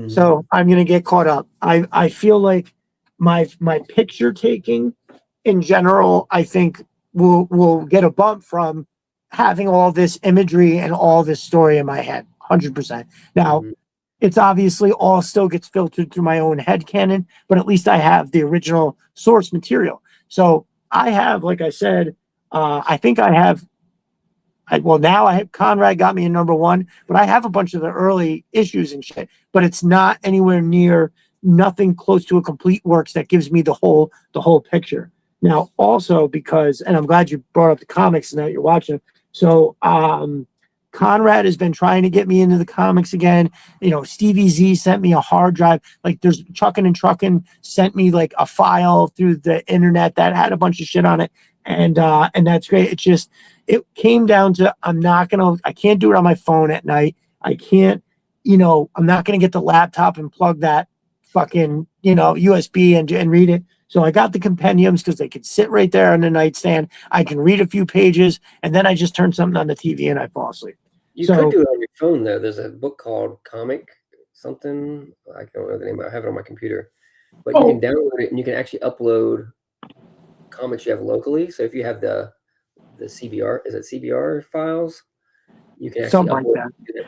Speaker 1: So I'm gonna get caught up. I feel like my picture taking in general, I think will get a bump from having all this imagery and all this story in my head. 100%. Now, it's obviously all still gets filtered through my own head canon, but at least I have the original source material. So I have, like I said, I think I have well, now I have Conrad got me in #1, but I have a bunch of the early issues and shit, but it's not anywhere near nothing close to a complete works that gives me the whole picture. Now, also because, and I'm glad you brought up the comics and that you're watching. So, Conrad has been trying to get me into the comics again. You know, Stevie Z sent me a hard drive. Like, there's Chuckin' and Truckin' sent me like a file through the internet that had a bunch of shit on it, and that's great. It's just it came down to I can't do it on my phone at night. I can't, I'm not gonna get the laptop and plug that fucking, USB and read it. So I got the compendiums because they could sit right there on the nightstand. I can read a few pages and then I just turn something on the TV and I fall asleep.
Speaker 2: You could
Speaker 1: So
Speaker 2: do it on your phone though. There's a book called Comic something. I don't know the name. I have it on my computer, but you can download it and you can actually upload comics you have locally. So if you have the CBR, is it CBR files? You can actually
Speaker 1: something like
Speaker 2: upload
Speaker 1: that.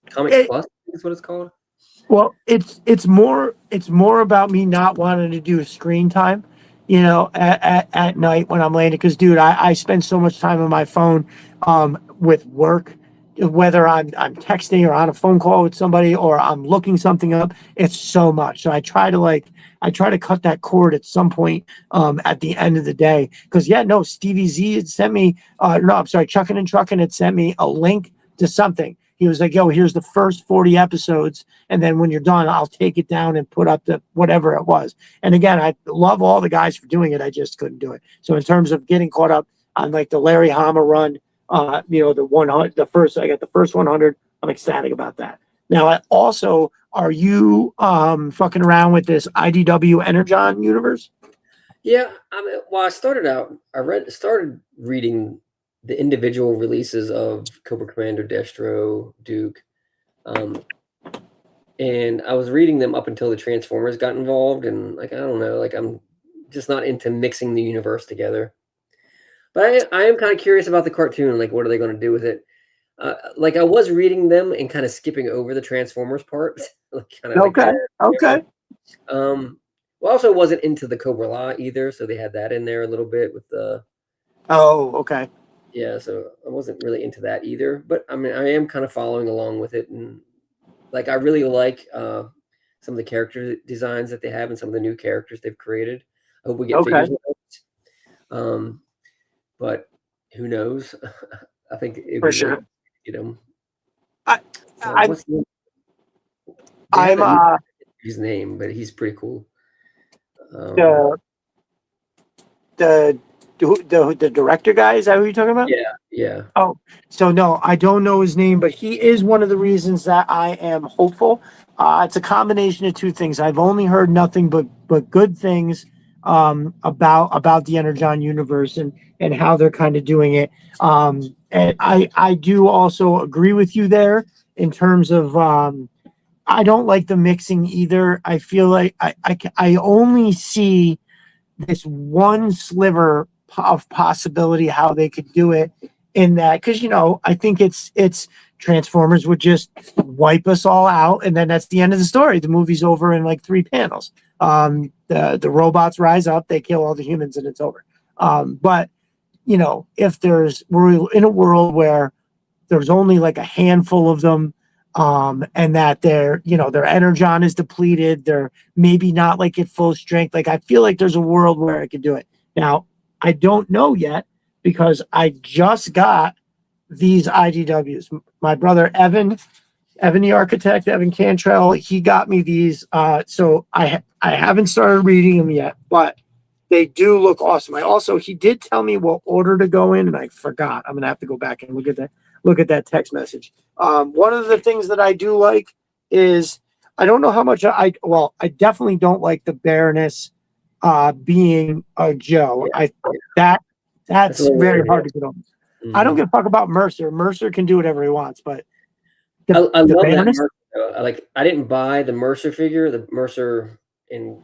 Speaker 2: Comics Plus is what it's called.
Speaker 1: Well, it's more about me not wanting to do screen time, at night when I'm laying. Because, dude, I spend so much time on my phone, with work, whether I'm texting or on a phone call with somebody or I'm looking something up. It's so much. So I try to cut that cord at some point, at the end of the day. Because yeah, no, Stevie Z had sent me. No, I'm sorry, Chuckin' and Truckin' had sent me a link to something. He was like, "Yo, here's the first 40 episodes, and then when you're done, I'll take it down and put up the whatever it was." And again, I love all the guys for doing it. I just couldn't do it. So in terms of getting caught up on like the Larry Hama run, the 100, I got the first 100. I'm ecstatic about that. Now, are you fucking around with this IDW Energon universe?
Speaker 2: Yeah, I mean, well, started reading the individual releases of Cobra Commander, Destro, Duke, and I was reading them up until the Transformers got involved, and like I don't know, like I'm just not into mixing the universe together. But I am kind of curious about the cartoon, like what are they going to do with it? Like I was reading them and kind of skipping over the Transformers part, like kind of like
Speaker 1: Okay, okay.
Speaker 2: well, also wasn't into the Cobra Law either, so they had that in there a little bit with the.
Speaker 1: Oh, okay.
Speaker 2: Yeah, so I wasn't really into that either. But I mean, I am kind of following along with it, and like I really like some of the character designs that they have and some of the new characters they've created. I hope we get
Speaker 1: Okay,
Speaker 2: figures with those. But who knows? I think it'd
Speaker 1: for
Speaker 2: be really
Speaker 1: sure.
Speaker 2: cool to get them.
Speaker 1: I, I'm,
Speaker 2: What's the they have
Speaker 1: I'm
Speaker 2: that new his name, but he's pretty cool. Um,
Speaker 1: the the the director guy. Is that who you're talking about?
Speaker 2: yeah, yeah,
Speaker 1: Oh, so no, I don't know his name, but he is one of the reasons that I am hopeful. It's a combination of two things. I've only heard nothing but good things about the Energon universe and how they're kind of doing it. And I do also agree with you there in terms of I don't like the mixing either. I feel like I only see this one sliver of possibility how they could do it in that, because I think it's Transformers would just wipe us all out, and then that's the end of the story. The movie's over in like 3 panels. The robots rise up, they kill all the humans, and it's over. But if we're in a world where there's only like a handful of them, and that their energon is depleted, they're maybe not like at full strength. Like I feel like there's a world where I could do it. Now I don't know yet because I just got these IDWs. My brother Evan the architect, Evan Cantrell, he got me these. So I haven't started reading them yet, but they do look awesome. He did tell me what order to go in, and I forgot. I'm gonna have to go back and look at that text message. One of the things that I do like is I don't know how much I definitely don't like the Baroness being a Joe.
Speaker 2: yeah. That's a
Speaker 1: That's
Speaker 2: little
Speaker 1: very
Speaker 2: weird.
Speaker 1: hard to get on. I don't
Speaker 2: Hmm.
Speaker 1: give a fuck about Mercer. Mercer can do whatever he wants, but
Speaker 2: I
Speaker 1: the
Speaker 2: love that
Speaker 1: Baroness.
Speaker 2: Mercer. Though. I didn't buy the Mercer figure, the Mercer in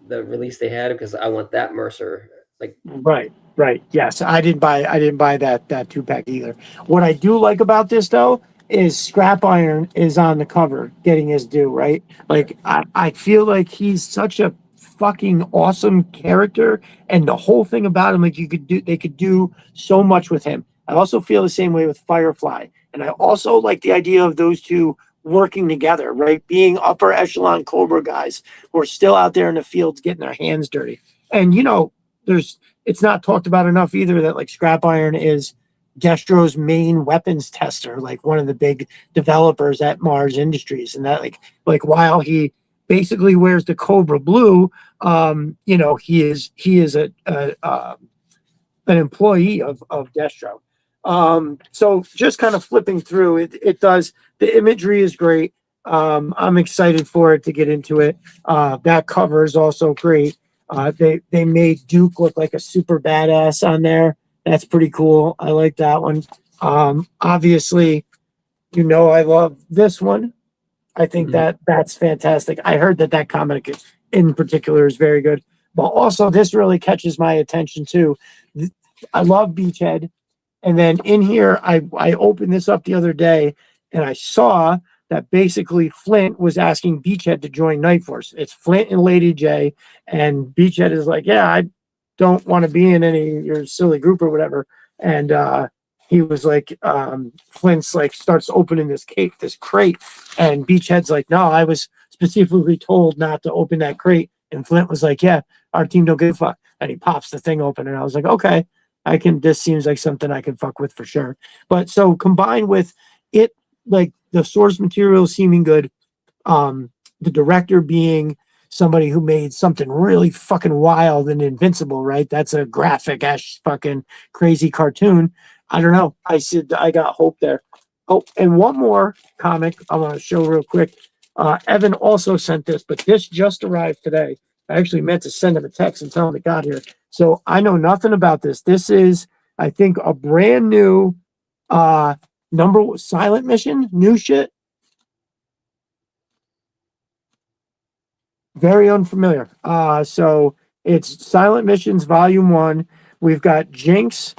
Speaker 2: the release they had because I want that Mercer. Like,
Speaker 1: Right, right. Yes, I didn't buy that 2 pack either. What I do like about this though is Scrap Iron is on the cover getting his due, right? Like I feel like he's such a fucking awesome character, and the whole thing about him, like they could do so much with him. I also feel the same way with Firefly. And I also like the idea of those two working together, right? Being upper echelon Cobra guys who are still out there in the fields getting their hands dirty. And there's it's not talked about enough either that like Scrap Iron is Destro's main weapons tester, like one of the big developers at Mars Industries, and that like while he basically wears the Cobra Blue, he is an employee of Destro. So just kind of flipping through it does the imagery is great. I'm excited for it to get into it. That cover is also great. They made Duke look like a super badass on there. That's pretty cool. I like that one. Obviously, I love this one. I think
Speaker 2: mhm.
Speaker 1: that's fantastic. I heard that comic in particular is very good. But also, this really catches my attention too. I love Beachhead, and then in here, I opened this up the other day, and I saw that basically Flint was asking Beachhead to join Night Force. It's Flint and Lady J, and Beachhead is like, "Yeah, I don't want to be in any of your silly group or whatever." And he was like, Flint's like starts opening this crate, and Beachhead's like, "No, I was specifically told not to open that crate." And Flint was like, "Yeah, our team don't give a fuck." And he pops the thing open, and I was like, "Okay." This seems like something I can fuck with for sure. But so combined with it, like the source material seeming good, the director being somebody who made something really fucking wild and invincible, right? That's a graphic ass fucking crazy cartoon. I don't know. I said I got hope there. Oh, and one more comic I want to show real quick. Evan also sent this, but this just arrived today. I actually meant to send him a text and tell him it got here. So I know nothing about this. This is, I think, a brand new number silent mission, new shit. Very unfamiliar. So it's Silent Missions Volume 1. We've got Jinx,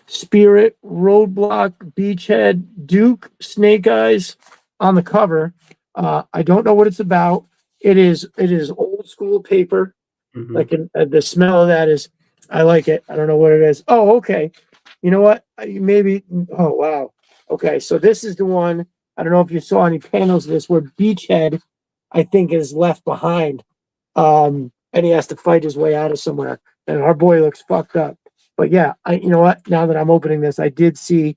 Speaker 1: Spirit, Roadblock, Beachhead, Duke, Snake Eyes on the cover. I don't know what it's about. It is old school paper.
Speaker 2: Hmm.
Speaker 1: Like the smell of that is, I like it. I don't know what it is. Oh, okay. You know what? Maybe. Oh wow. Okay, so this is the one. I don't know if you saw any panels of this where Beachhead, I think, is left behind, and he has to fight his way out of somewhere. And our boy looks fucked up. But yeah, you know what? Now that I'm opening this, I did see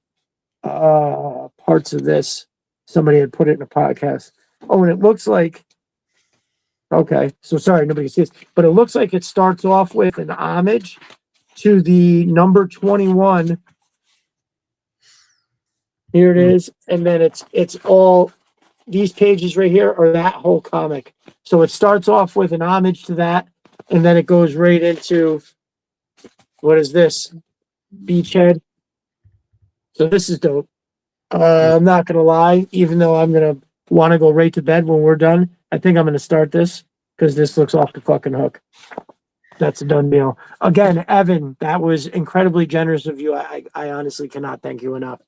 Speaker 1: parts of this. Somebody had put it in a podcast. Oh, and it looks like okay. So sorry, nobody sees, but it looks like it starts off with an homage to the number 21. Here it is, and then it's all these pages right here are that whole comic. So it starts off with an homage to that, and then it goes right into what is this? Beachhead. So this is dope. I'm not gonna lie, even though I'm gonna want to go right to bed when we're done. I think I'm gonna start this because this looks off the fucking hook. That's a done deal. Again, Evan, that was incredibly generous of you. I honestly cannot thank you enough.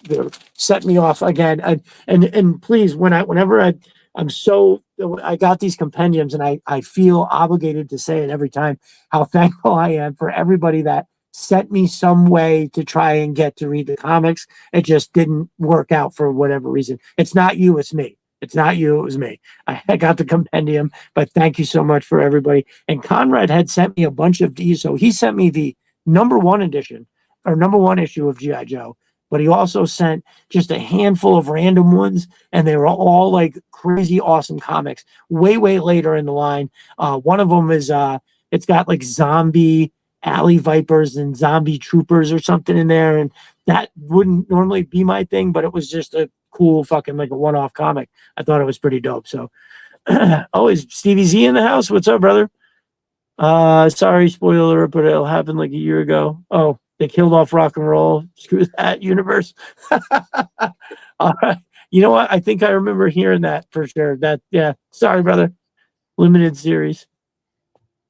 Speaker 1: You set me off again. And please, whenever I got these compendiums, and I feel obligated to say it every time how thankful I am for everybody that sent me some way to try and get to read the comics. It just didn't work out for whatever reason. It's not you, it's me. It's not you, it was me. I got the compendium, but thank you so much for everybody. And Conrad had sent me a bunch of these. So he sent me the number one edition or number one issue of G.I. Joe, but he also sent just a handful of random ones, and they were all like crazy awesome comics. Way, way later in the line. One of them is it's got like zombie alley vipers and zombie troopers or something in there, and that wouldn't normally be my thing, but it was just a cool fucking like a one-off comic. I thought it was pretty dope. So oh, is Stevie Z in the house? What's up, brother? Sorry, spoiler, but it'll happen like a year ago. Oh, they killed off rock and roll. Screw that universe. All right. You know what? I think I remember hearing that for sure. That yeah. Sorry, brother. Limited series.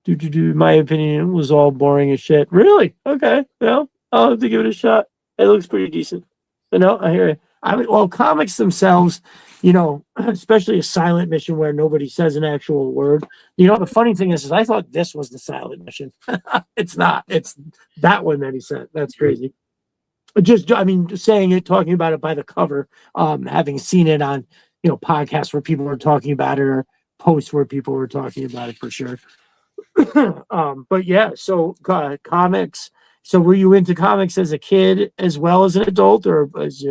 Speaker 1: My opinion was all boring as shit. Really? Okay. Well, I'll have to give it a shot. It looks pretty decent. But no, I hear it. I mean, well, comics themselves, especially a silent mission where nobody says an actual word. The funny thing is I thought this was the silent mission. It's not. It's that one that he sent. That's crazy. Just saying it, talking about it by the cover, having seen it on, podcasts where people were talking about it or posts where people were talking about it for sure. But yeah, so comics. So were you into comics as a kid as well as an adult, or as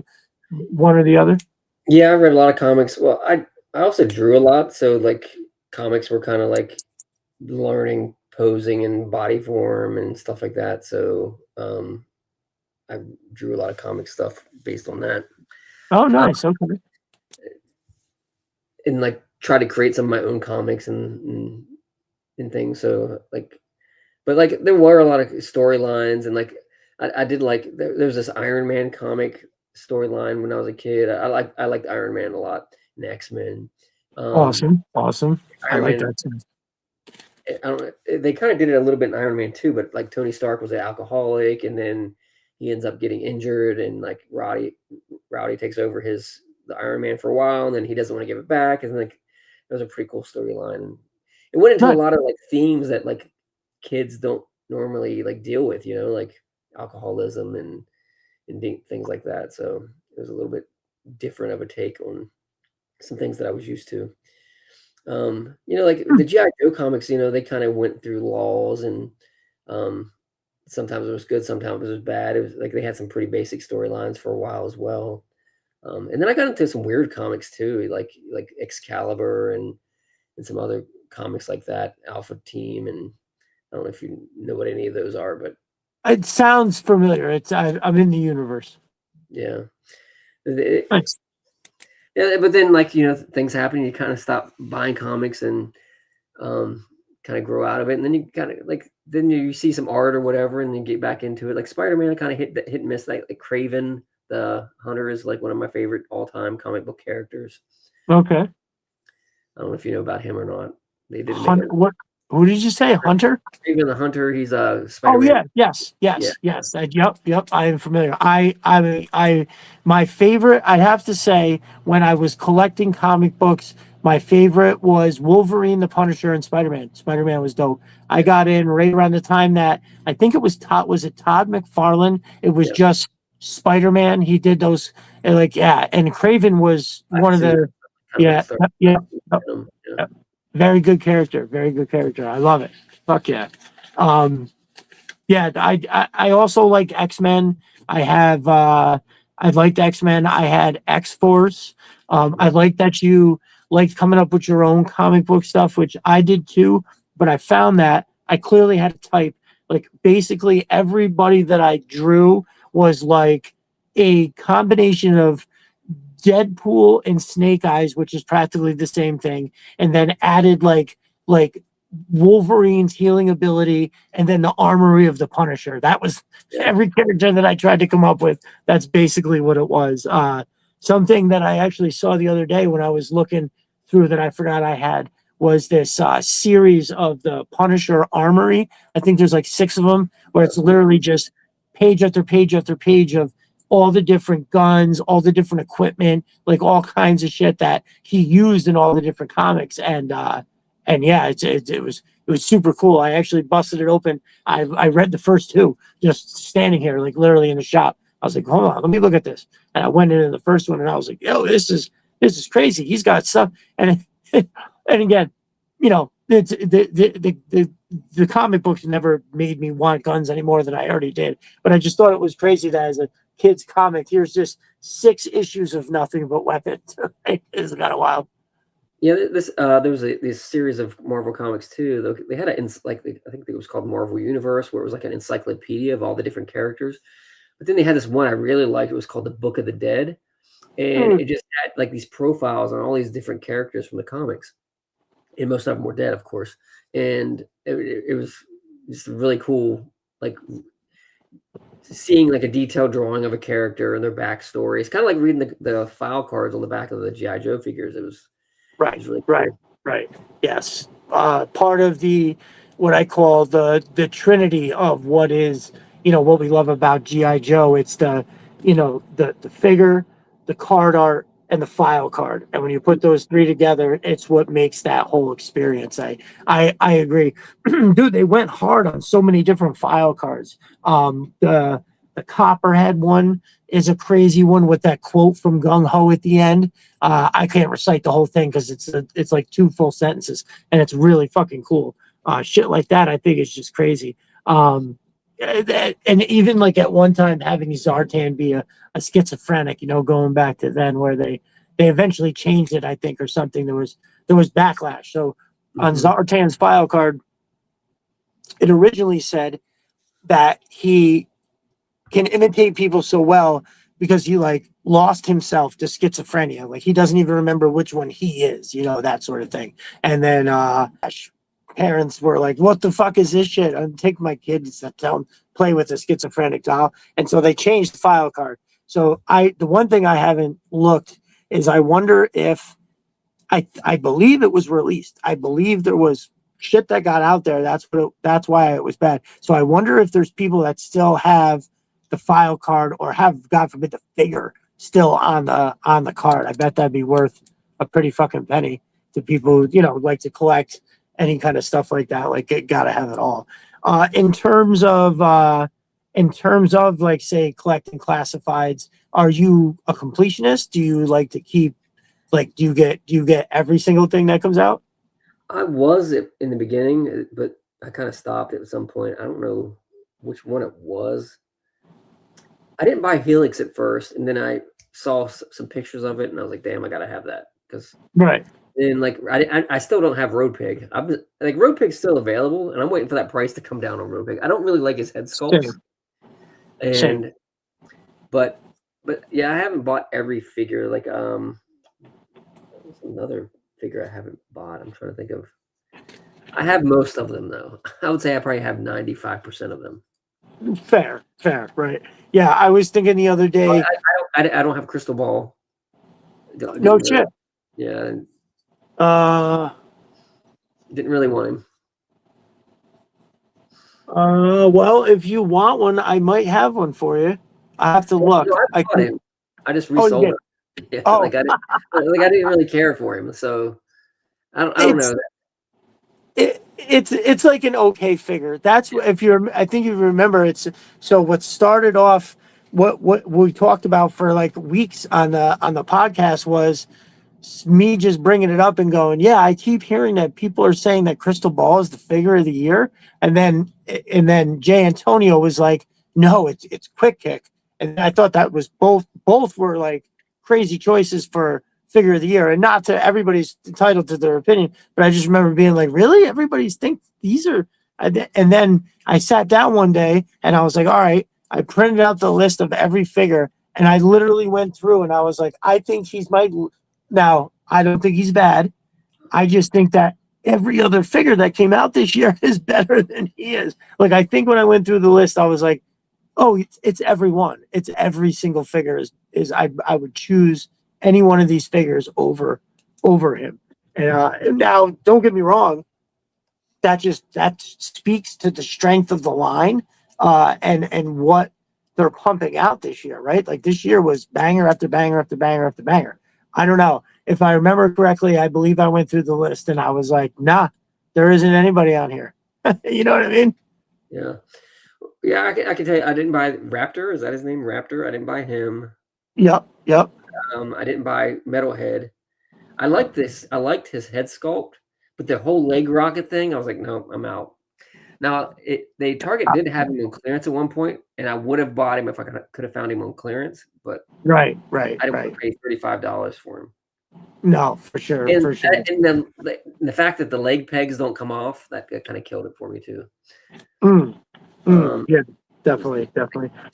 Speaker 1: one or the other?
Speaker 2: Yeah, I read a lot of comics. Well, I also drew a lot, so like comics were kind of like learning posing and body form and stuff like that. So I drew a lot of comic stuff based on that.
Speaker 1: Oh, nice. Okay.
Speaker 2: And like try to create some of my own comics and things. So but like there were a lot of storylines, and like I did like there was this Iron Man comic storyline when I was a kid. I liked Iron Man a lot, and X-Men.
Speaker 1: Awesome. I like
Speaker 2: Man,
Speaker 1: that too.
Speaker 2: I don't. They kind of did it a little bit in Iron Man 2, but like Tony Stark was an alcoholic, and then he ends up getting injured, and like Rowdy takes over the Iron Man for a while, and then he doesn't want to give it back, and like it was a pretty cool storyline. It went into a lot of like themes that like kids don't normally like deal with, like alcoholism and things like that. So it was a little bit different of a take on some things that I was used to. Like the G.I. Joe comics, they kind of went through laws, and sometimes it was good, sometimes it was bad. It was like they had some pretty basic storylines for a while as well. And then I got into some weird comics too, like Excalibur and some other comics like that, Alpha Team, and I don't know if you know what any of those are, but
Speaker 1: it sounds familiar. I'm in the universe.
Speaker 2: Yeah. Thanks. Yeah, but then like things happen, you kind of stop buying comics and kind of grow out of it, and then you kind of like then you see some art or whatever, and then get back into it. Like Spider-Man, I kind of hit and miss. Like Craven the Hunter is like one of my favorite all-time comic book characters.
Speaker 1: Okay.
Speaker 2: I don't know if you know about him or not. They did
Speaker 1: what? Who did you say? Hunter?
Speaker 2: Craven the Hunter. He's a Spider-Man.
Speaker 1: Oh yeah, yes. Yep. I am familiar. My favorite. I have to say, when I was collecting comic books, My favorite was Wolverine, the Punisher, and Spider-Man. Spider-Man was dope. I got in right around the time that I think it was Todd. Was it Todd McFarlane? It was
Speaker 2: Yep.
Speaker 1: just Spider-Man. He did those, and like, yeah. And Craven was
Speaker 2: I've
Speaker 1: one of
Speaker 2: seen
Speaker 1: the,
Speaker 2: kind of like
Speaker 1: yeah,
Speaker 2: start
Speaker 1: yeah,
Speaker 2: them. Yeah.
Speaker 1: yeah. Very good character. Very good character. I love it. Fuck yeah. Um, yeah, I also like X-Men. I have I liked X-Men. I had X-Force. I like that you liked coming up with your own comic book stuff, which I did too, but I found that I clearly had to type like basically everybody that I drew was like a combination of Deadpool and Snake Eyes, which is practically the same thing, and then added like Wolverine's healing ability, and then the armory of the Punisher. That was
Speaker 2: Yeah.
Speaker 1: every character that I tried to come up with. That's basically what it was. Something that I actually saw the other day when I was looking through that I forgot I had was this series of the Punisher armory. I think there's like 6 of them, where it's literally just page after page after page of all the different guns, all the different equipment, like all kinds of shit that he used in all the different comics. And yeah, it was super cool. I actually busted it open. I read the first 2 just standing here, like literally in the shop. I was like, hold on, let me look at this. And I went into the first one and I was like, yo, this is crazy. He's got stuff. And and again, it's the comic books never made me want guns any more than I already did. But I just thought it was crazy that as a kid's comic, here's just 6 issues of nothing but weapons. It's kind of wild.
Speaker 2: Yeah, this there was this series of Marvel comics too. They had I think it was called Marvel Universe, where it was like an encyclopedia of all the different characters. But then they had this one I really liked. It was called the Book of the Dead, and
Speaker 1: Mm,
Speaker 2: it just had like these profiles on all these different characters from the comics, and most of them were dead, of course. And it was just really cool, like seeing like a detailed drawing of a character and their backstory. It's kind of like reading the file cards on the back of the GI Joe figures. It
Speaker 1: right,
Speaker 2: was really
Speaker 1: right,
Speaker 2: cool.
Speaker 1: right. Yes. Part of the what I call the trinity of what is, what we love about GI Joe. It's the figure, the card art, and the file card. And when you put those 3 together, it's what makes that whole experience. I agree. Dude, they went hard on so many different file cards. The Copperhead one is a crazy one with that quote from Gung Ho at the end. I can't recite the whole thing because it's like 2 full sentences, and it's really fucking cool. Shit like that, I think is just crazy. And even like at one time having Zartan be a schizophrenic, going back to then where they eventually changed it, I think, or something. There was backlash. So on
Speaker 2: Hmm.
Speaker 1: Zartan's file card, it originally said that he can imitate people so well because he like lost himself to schizophrenia. Like he doesn't even remember which one he is, that sort of thing. And then parents were like, "What the fuck is this shit?" I'm taking my kids to tell them play with a schizophrenic doll, and so they changed the file card. So the one thing I haven't looked is I wonder if I believe it was released. I believe there was shit that got out there. That's why it was bad. So I wonder if there's people that still have the file card or have, God forbid, the figure still on the card. I bet that'd be worth a pretty fucking penny to people who, like to collect any kind of stuff like that. Like it gotta have it all. In terms of like say collecting classifieds, are you a completionist? Do you like to keep like, do you get every single thing that comes out?
Speaker 2: I was in the beginning, but I kind of stopped at some point. I don't know which one it was. I didn't buy Helix at first, and then I saw some pictures of it, and I was like, "Damn, I gotta have that." Because
Speaker 1: Right.
Speaker 2: then, like, I still don't have Road Pig. Like Road Pig's still available, and I'm waiting for that price to come down on Road Pig. I don't really like his head sculpts,
Speaker 1: Same. Same.
Speaker 2: and but yeah, I haven't bought every figure. Like what's another figure I haven't bought? I'm trying to think of. I have most of them though. I would say I probably have 95% of them.
Speaker 1: Fair. Fair. Right. Yeah. I was thinking the other
Speaker 2: Oh,
Speaker 1: day.
Speaker 2: I don't have Crystal Ball.
Speaker 1: No
Speaker 2: Didn't really,
Speaker 1: shit.
Speaker 2: yeah,
Speaker 1: Uh.
Speaker 2: didn't really want him.
Speaker 1: Well, if you want one, I might have one for you. I have to
Speaker 2: No,
Speaker 1: look.
Speaker 2: I bought
Speaker 1: Can.
Speaker 2: him. I just
Speaker 1: Oh, you
Speaker 2: resold
Speaker 1: did.
Speaker 2: him. Yeah,
Speaker 1: Oh.
Speaker 2: like I didn't really care for him. So I don't know.
Speaker 1: It's like an okay figure. That's if you're. I think if you remember, it's so what started off. What we talked about for like weeks on the podcast was me just bringing it up and going, yeah, I keep hearing that people are saying that Crystal Ball is the figure of the year, and then Jay Antonio was like, no, it's Quick Kick, and I thought that was both were like crazy choices for figure of the year, and not to everybody's entitled to their opinion, but I just remember being like, really, everybody's think these are, and then I sat down one day and I was like, all right, I printed out the list of every figure. And I literally went through and I was like, I think he's my now, I don't think he's bad. I just think that every other figure that came out this year is better than he is. Like, I think when I went through the list, I was like, oh, it's every one. It's every single figure is I would choose any one of these figures over him. And now, don't get me wrong, that speaks to the strength of the line and what they're pumping out this year, right? Like this year was banger after banger after banger after banger. I don't know if I remember correctly. I believe I went through the list and I was like, nah, there isn't anybody on here. You know what I mean?
Speaker 2: Yeah. Yeah, I can tell you, I didn't buy Raptor. Is that his name? Raptor. I didn't buy him.
Speaker 1: Yep.
Speaker 2: I didn't buy Metalhead. I liked this. I liked his head sculpt, but the whole leg rocket thing, I was like, no, I'm out. Now, Target did have him on clearance at one point, and I would have bought him if I could have found him on clearance, but
Speaker 1: Right.
Speaker 2: I didn't want to pay $35 for him.
Speaker 1: No, for sure,
Speaker 2: And
Speaker 1: for sure.
Speaker 2: and the fact that the leg pegs don't come off, that kind of killed it for me too.
Speaker 1: Yeah, definitely.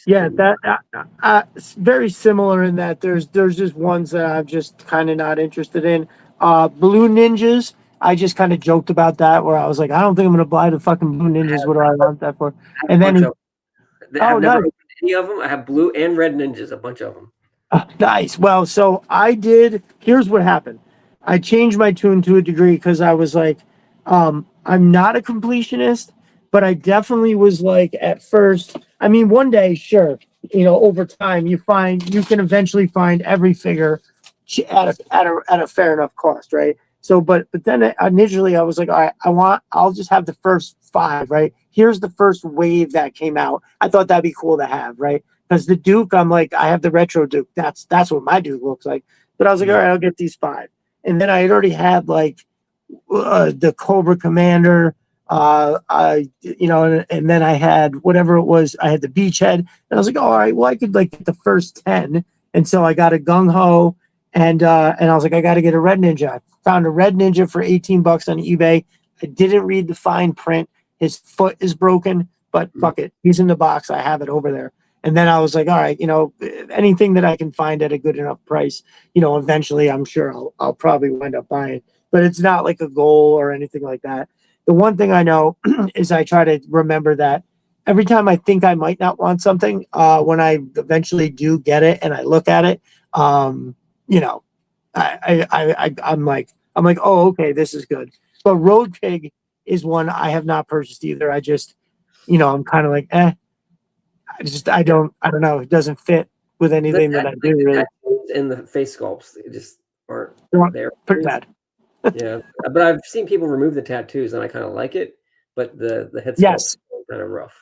Speaker 1: Yeah, that it's very similar in that there's just ones that I'm just kind of not interested in. Blue Ninjas, I just kind of joked about that where I was like, I don't think I'm gonna buy the fucking Blue Ninjas. What do I want that for? And then,
Speaker 2: I've never
Speaker 1: nice.
Speaker 2: opened any of them. I have blue and red ninjas, a bunch of them.
Speaker 1: Nice. Well, so I did. Here's what happened. I changed my tune to a degree because I was like, I'm not a completionist, but I definitely was like at first. I mean, one day, sure, over time, you can eventually find every figure at a fair enough cost, right? So, but then initially I was like, all right, I'll just have the first five, right? Here's the first wave that came out. I thought that'd be cool to have, right? Because the Duke, I'm like, I have the retro Duke. That's what my Duke looks like. But I was like, all right, I'll get these five. And then I had already had like the Cobra Commander, and then I had whatever it was. I had the Beachhead, and I was like, all right, well, I could like get the first 10. And so I got a Gung Ho, and I was like, I got to get a Red Ninja. I found a Red Ninja for $18 on eBay. I didn't read the fine print. His foot is broken, but fuck it, he's in the box. I have it over there. And then I was like, all right, anything that I can find at a good enough price, eventually I'm sure I'll probably wind up buying. But it's not like a goal or anything like that. The one thing I know is I try to remember that every time I think I might not want something, when I eventually do get it and I look at it, I'm like, oh, okay, this is good. But Road Pig is one I have not purchased either. I just, I'm kind of like, I don't know. It doesn't fit with anything that I do really.
Speaker 2: And the face sculpts just aren't there.
Speaker 1: Pretty bad.
Speaker 2: Yeah, but I've seen people remove the tattoos, and I kind of like it. But the head sculpt's kind of rough.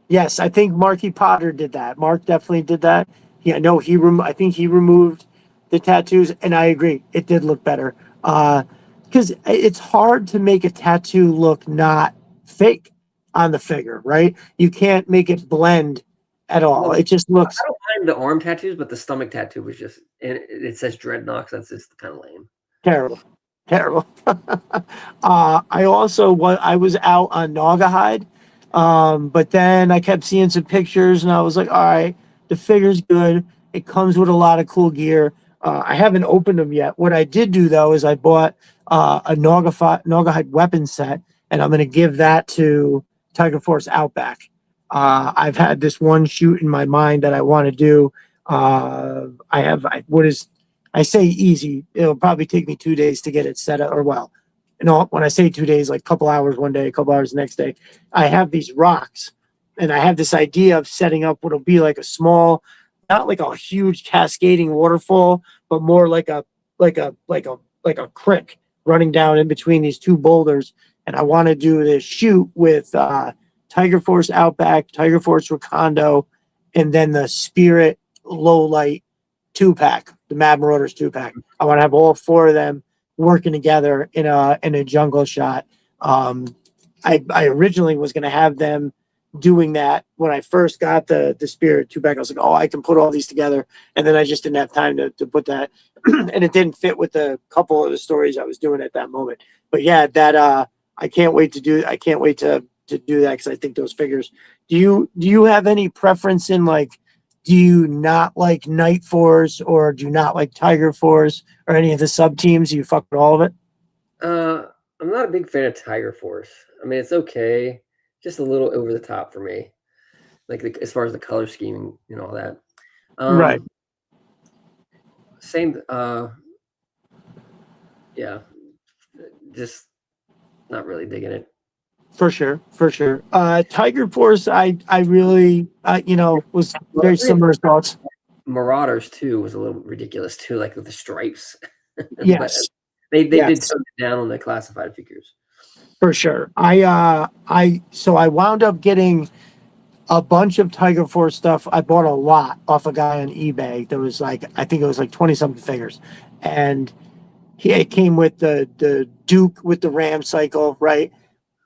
Speaker 1: Yes, I think Marky Potter did that. Mark definitely did that. Yeah, no, I think he removed the tattoos, and I agree, it did look better. Because it's hard to make a tattoo look not fake on the figure, right? You can't make it blend at all. Well, it just looks.
Speaker 2: I don't mind the arm tattoos, but the stomach tattoo was just, and it says Dreadnoks. That's just kind of lame.
Speaker 1: Terrible. I was out on Naugahyde, but then I kept seeing some pictures, and I was like, all right, the figure's good. It comes with a lot of cool gear. I haven't opened them yet. What I did do though is I bought a Naugahyde weapon set, and I'm going to give that to Tiger Force Outback. I've had this one shoot in my mind that I want to do. I say easy. It'll probably take me 2 days to get it set up, or when I say 2 days, like a couple hours one day, a couple hours the next day. I have these rocks, and I have this idea of setting up what'll be like a small, not like a huge cascading waterfall, but more like a creek running down in between these two boulders, and I want to do this shoot with Tiger Force Outback, Tiger Force Recondo, and then the Spirit Low Light 2-pack, the Mad Marauders 2-pack. I want to have all four of them working together in a jungle shot. I originally was going to have them doing that when I first got the Spirit 2-pack. I was like, oh, I can put all these together, and then I just didn't have time to put that, and it didn't fit with the couple of the stories I was doing at that moment. But yeah, that I can't wait to do. I can't wait to do that because I think those figures. Do you have any preference in like? Do you not like Night Force or do you not like Tiger Force or any of the sub teams? You fuck with all of it.
Speaker 2: I'm not a big fan of Tiger Force. I mean, it's okay, just a little over the top for me, like as far as the color scheming and all that.
Speaker 1: Right.
Speaker 2: Same. Yeah, just not really digging it.
Speaker 1: For sure, for sure. Tiger Force, I really, was very similar thoughts.
Speaker 2: Marauders too was a little ridiculous too, like with the stripes.
Speaker 1: Yes,
Speaker 2: but they did
Speaker 1: yes,
Speaker 2: tone it down on the classified figures.
Speaker 1: for sure. So I wound up getting a bunch of Tiger Force stuff. I bought a lot off a guy on eBay. There was like, I think it was like 20 something figures, and it came with the Duke with the Ram cycle, right?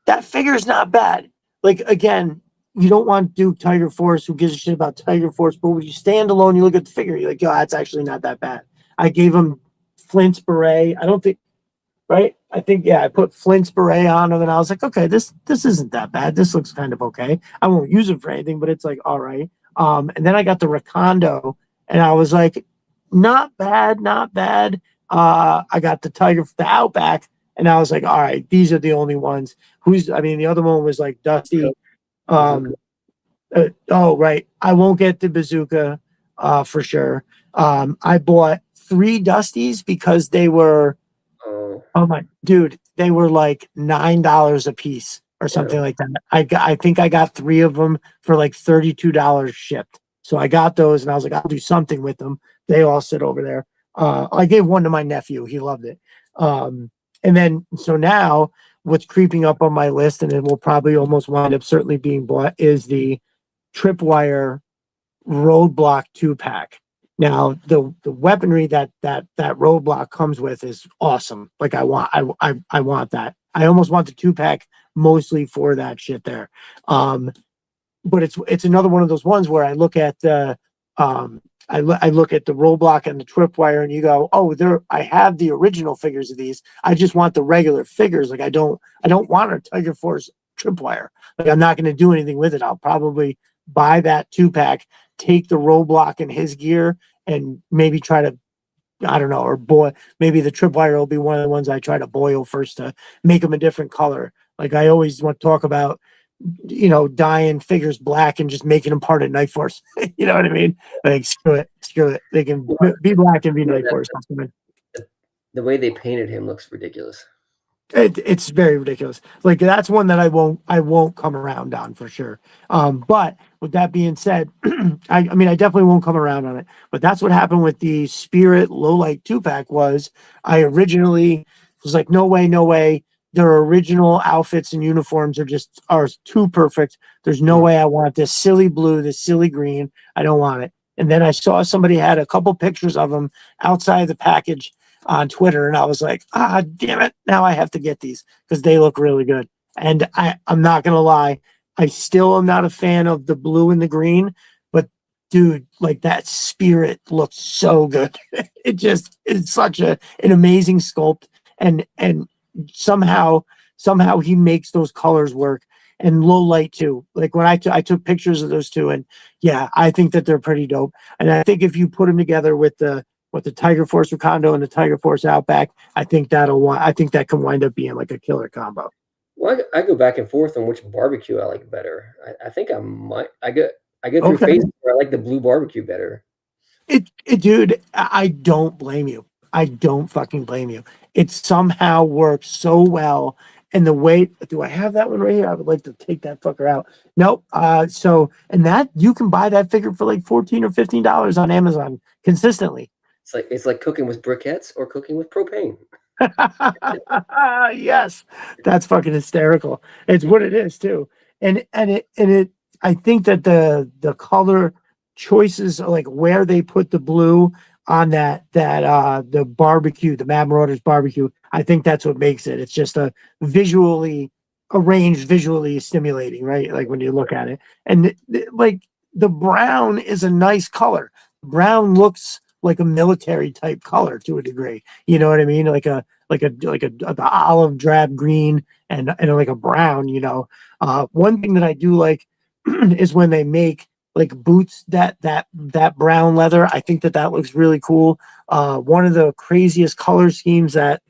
Speaker 1: That figure's not bad. Like again, you don't want Duke Tiger Force who gives a shit about Tiger Force, but when you stand alone, you look at the figure, you're like, yo, that's actually not that bad. I gave him Flint's beret. I don't think right. I think I put Flint's beret on him, and I was like, okay, this isn't that bad. This looks kind of okay. I won't use it for anything, but it's like all right. And then I got the Recondo, and I was like, not bad, not bad. I got the Outback, and I was like, all right, these are the only ones. I mean, the other one was like Dusty. Oh, right. I won't get the Bazooka for sure. I bought 3 Dusties because they were, oh my dude, they were like $9 a piece or something like that. I think I got 3 of them for like $32 shipped. So I got those and I was like, I'll do something with them. They all sit over there. I gave one to my nephew. He loved it. And then, so now what's creeping up on my list, and it will probably almost wind up certainly being bought, is the Tripwire Roadblock 2-pack. Now the weaponry that Roadblock comes with is awesome. Like I want that. I almost want the 2-pack mostly for that shit there. But it's another one of those ones where I look at the I look at the Roadblock and the Tripwire, and you go, oh, I have the original figures of these. I just want the regular figures. Like I don't want a Tiger Force Tripwire. Like I'm not going to do anything with it. I'll probably buy that 2-pack, take the Roadblock and his gear, and maybe try to, I don't know, or maybe the Tripwire will be one of the ones I try to boil first to make them a different color. Like I always want to talk about, dyeing figures black and just making them part of Night Force. You know what I mean? Like screw it. They can be black and be Night Force.
Speaker 2: The way they painted him looks ridiculous.
Speaker 1: It's very ridiculous. Like that's one that I won't come around on for sure. But with that being said, I mean I definitely won't come around on it. But that's what happened with the Spirit Low Light 2-pack. Was I originally was like, no way. Their original outfits and uniforms are too perfect. There's no way I want this silly blue, this silly green. I don't want it. And then I saw somebody had a couple pictures of them outside the package on Twitter, and I was like, damn it, now I have to get these because they look really good. And I'm not gonna lie, I still am not a fan of the blue and the green, but dude, like that Spirit looks so good. It's such an amazing sculpt, and somehow he makes those colors work. And Low Light too. Like when I took pictures of those two, and yeah, I think that they're pretty dope. And I think if you put them together with the Tiger Force Recondo and the Tiger Force Outback, I think that can wind up being like a killer combo.
Speaker 2: Well, I go back and forth on which barbecue I like better. I think I go through phases where I like the blue barbecue better.
Speaker 1: Dude, I don't blame you. I don't fucking blame you. It somehow works so well. And the way, do I have that one right here? I would like to take that fucker out. Nope. And that you can buy that figure for like $14 or $15 on Amazon consistently.
Speaker 2: It's like cooking with briquettes or cooking with propane.
Speaker 1: Yes, that's fucking hysterical. It's what it is too, and it. I think that the color choices, like where they put the blue on that the barbecue, the Mad Marauders barbecue. I think that's what makes it. It's just a visually arranged, visually stimulating, right? Like when you look at it, and like the brown is a nice color. Brown looks like a military type color to a degree. You know what I mean? Like a the olive drab green and like a brown. One thing that I do like is when they make like boots that brown leather. I think that looks really cool. One of the craziest color schemes that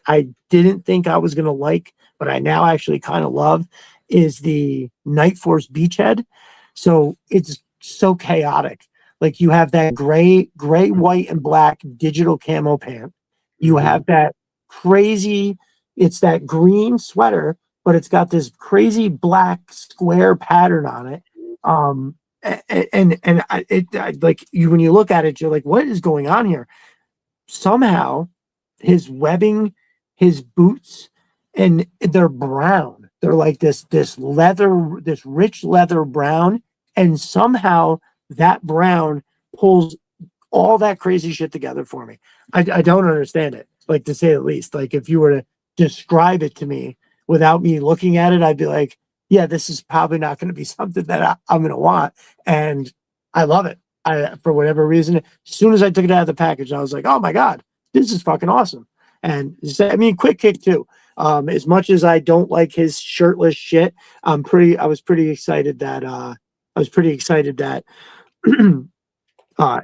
Speaker 1: I didn't think I was gonna like, but I now actually kind of love, is the Night Force beachhead. So it's so chaotic. Like you have that gray, white, and black digital camo pant. You have that crazy, it's that green sweater, but it's got this crazy black square pattern on it. Um, like when you look at it, you're like, what is going on here? Somehow his webbing, his boots, and they're brown. They're like this leather, this rich leather brown, and somehow that brown pulls all that crazy shit together for me. I don't understand it, like to say the least. Like if you were to describe it to me without me looking at it, I'd be like, yeah, this is probably not going to be something that I'm going to want. And I love it. For whatever reason, as soon as I took it out of the package, I was like, oh my God, this is fucking awesome. And I mean, quick kick too. As much as I don't like his shirtless shit, I was pretty excited that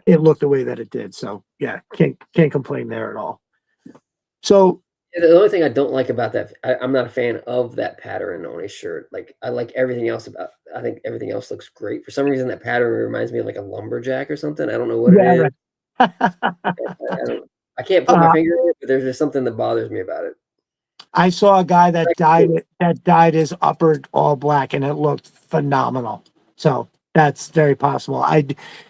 Speaker 1: it looked the way that it did. So yeah, can't complain there at all. So
Speaker 2: The only thing I don't like about that, I'm not a fan of that pattern on his shirt. Like I like everything else about. I think everything else looks great. For some reason, that pattern reminds me of like a lumberjack or something. I don't know what it
Speaker 1: yeah,
Speaker 2: is.
Speaker 1: right.
Speaker 2: I don't. I can't put my
Speaker 1: uh,
Speaker 2: finger on it, but there's just something that bothers me about it.
Speaker 1: I saw a guy that
Speaker 2: Like,
Speaker 1: dyed his upper all black, and it looked phenomenal. So that's very possible.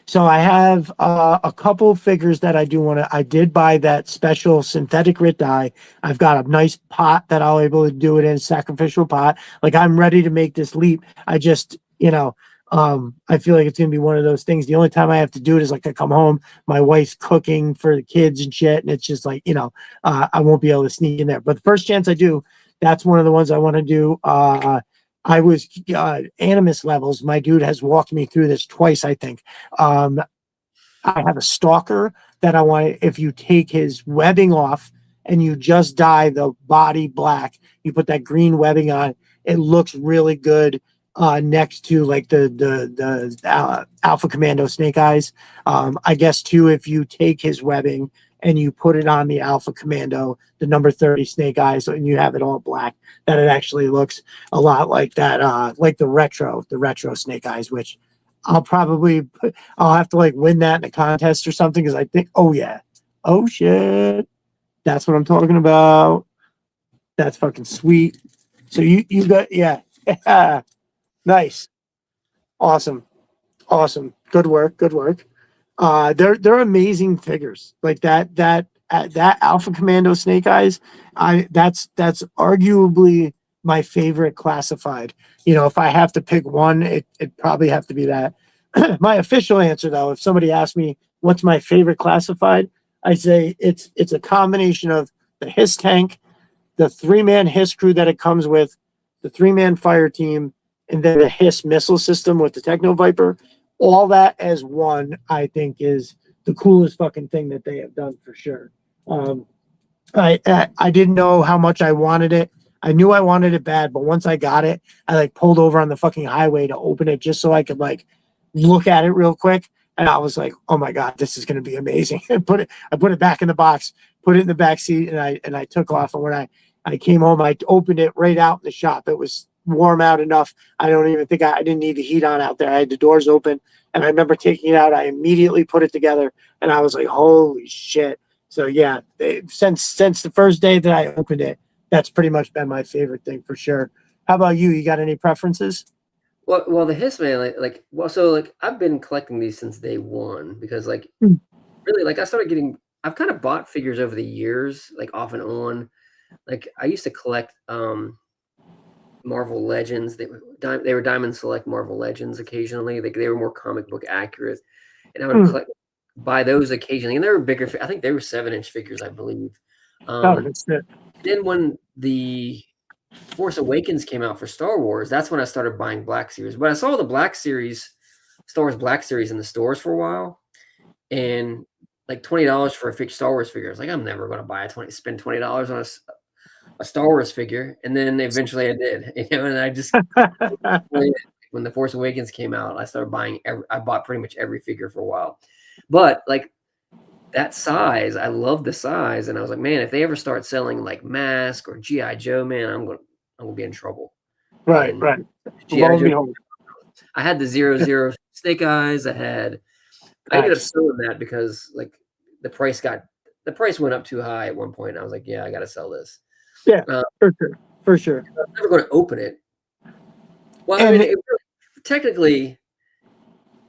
Speaker 1: So I have a couple of figures that I do want to. I did buy that special synthetic grit dye. I've got a nice pot that I'll able to do it in, sacrificial pot. Like I'm ready to make this leap. I just I feel like it's gonna be one of those things. The only time I have to do it is like I come home, my wife's cooking for the kids and shit, and it's just like I won't be able to sneak in there. But the first chance I do, that's one of the ones I want to do. I was Animus levels. My dude has walked me through this twice, I think. Um, I have a stalker that I want. If you take his webbing off and you just dye the body black, you put that green webbing on, it looks really good next to like the Alpha Commando Snake Eyes. I guess too, if you take his webbing and you put it on the Alpha Commando, the number 30 Snake Eyes, and you have it all black, that it actually looks a lot like that, like the retro Snake Eyes, which I'll probably I'll have to like win that in a contest or something because I think, oh yeah, oh shit, that's what I'm talking about. That's fucking sweet. So you got yeah, nice, awesome, awesome, good work, good work. They're amazing figures like that Alpha Commando Snake Eyes. That's arguably my favorite classified. If I have to pick one, it probably have to be that. My official answer, though, if somebody asks me what's my favorite classified, I say it's a combination of the Hiss tank, the 3-man Hiss crew that it comes with, the 3-man fire team, and then the Hiss missile system with the Techno Viper. All that as one, I think, is the coolest fucking thing that they have done for sure. Um, I didn't know how much I wanted it. I knew I wanted it bad, but once I got it, I like pulled over on the fucking highway to open it just so I could like look at it real quick. And I was like, oh my God, this is gonna be amazing. I put it back in the box, put it in the back seat, and I took off. And when I came home, I opened it right out in the shop. It was warm out enough. I don't even think I didn't need the heat on out there. I had the doors open. And I remember taking it out. I immediately put it together and I was like, holy shit. So yeah, since the first day that I opened it, that's pretty much been my favorite thing for sure. How about you? You got any preferences?
Speaker 2: well, the Hiss man, so like I've been collecting these since day one because like
Speaker 1: Hmm.
Speaker 2: really like I started getting I've kind of bought figures over the years, like off and on. Like I used to collect Marvel Legends. They were Diamond Select Marvel Legends occasionally. They were more comic book accurate, and I would
Speaker 1: Mm.
Speaker 2: buy those occasionally. And they were bigger. I think they were 7-inch figures, I believe.
Speaker 1: Oh, that's it.
Speaker 2: Then when the Force Awakens came out for Star Wars, that's when I started buying Black Series. But I saw the Black Series, Star Wars Black Series in the stores for a while, and like $20 for a Star Wars figure. I was like, I'm never going to spend $20 on a Star Wars figure. And then eventually I did, and I just when the Force Awakens came out, I started buying. I bought pretty much every figure for a while, but like that size, I love the size, and I was like, man, if they ever start selling like Mask or GI Joe, man, I'm gonna be in trouble.
Speaker 1: Right,
Speaker 2: And
Speaker 1: right.
Speaker 2: GI
Speaker 1: Lo and
Speaker 2: Joe,
Speaker 1: behold.
Speaker 2: I had the 00 Snake Eyes. I ended up
Speaker 1: Nice.
Speaker 2: selling that because like the price went up too high at one point. And I was like, yeah, I got to sell this.
Speaker 1: Yeah,
Speaker 2: Uh,
Speaker 1: for sure. For sure.
Speaker 2: I'm never going to open it. Well, I
Speaker 1: And
Speaker 2: mean, technically,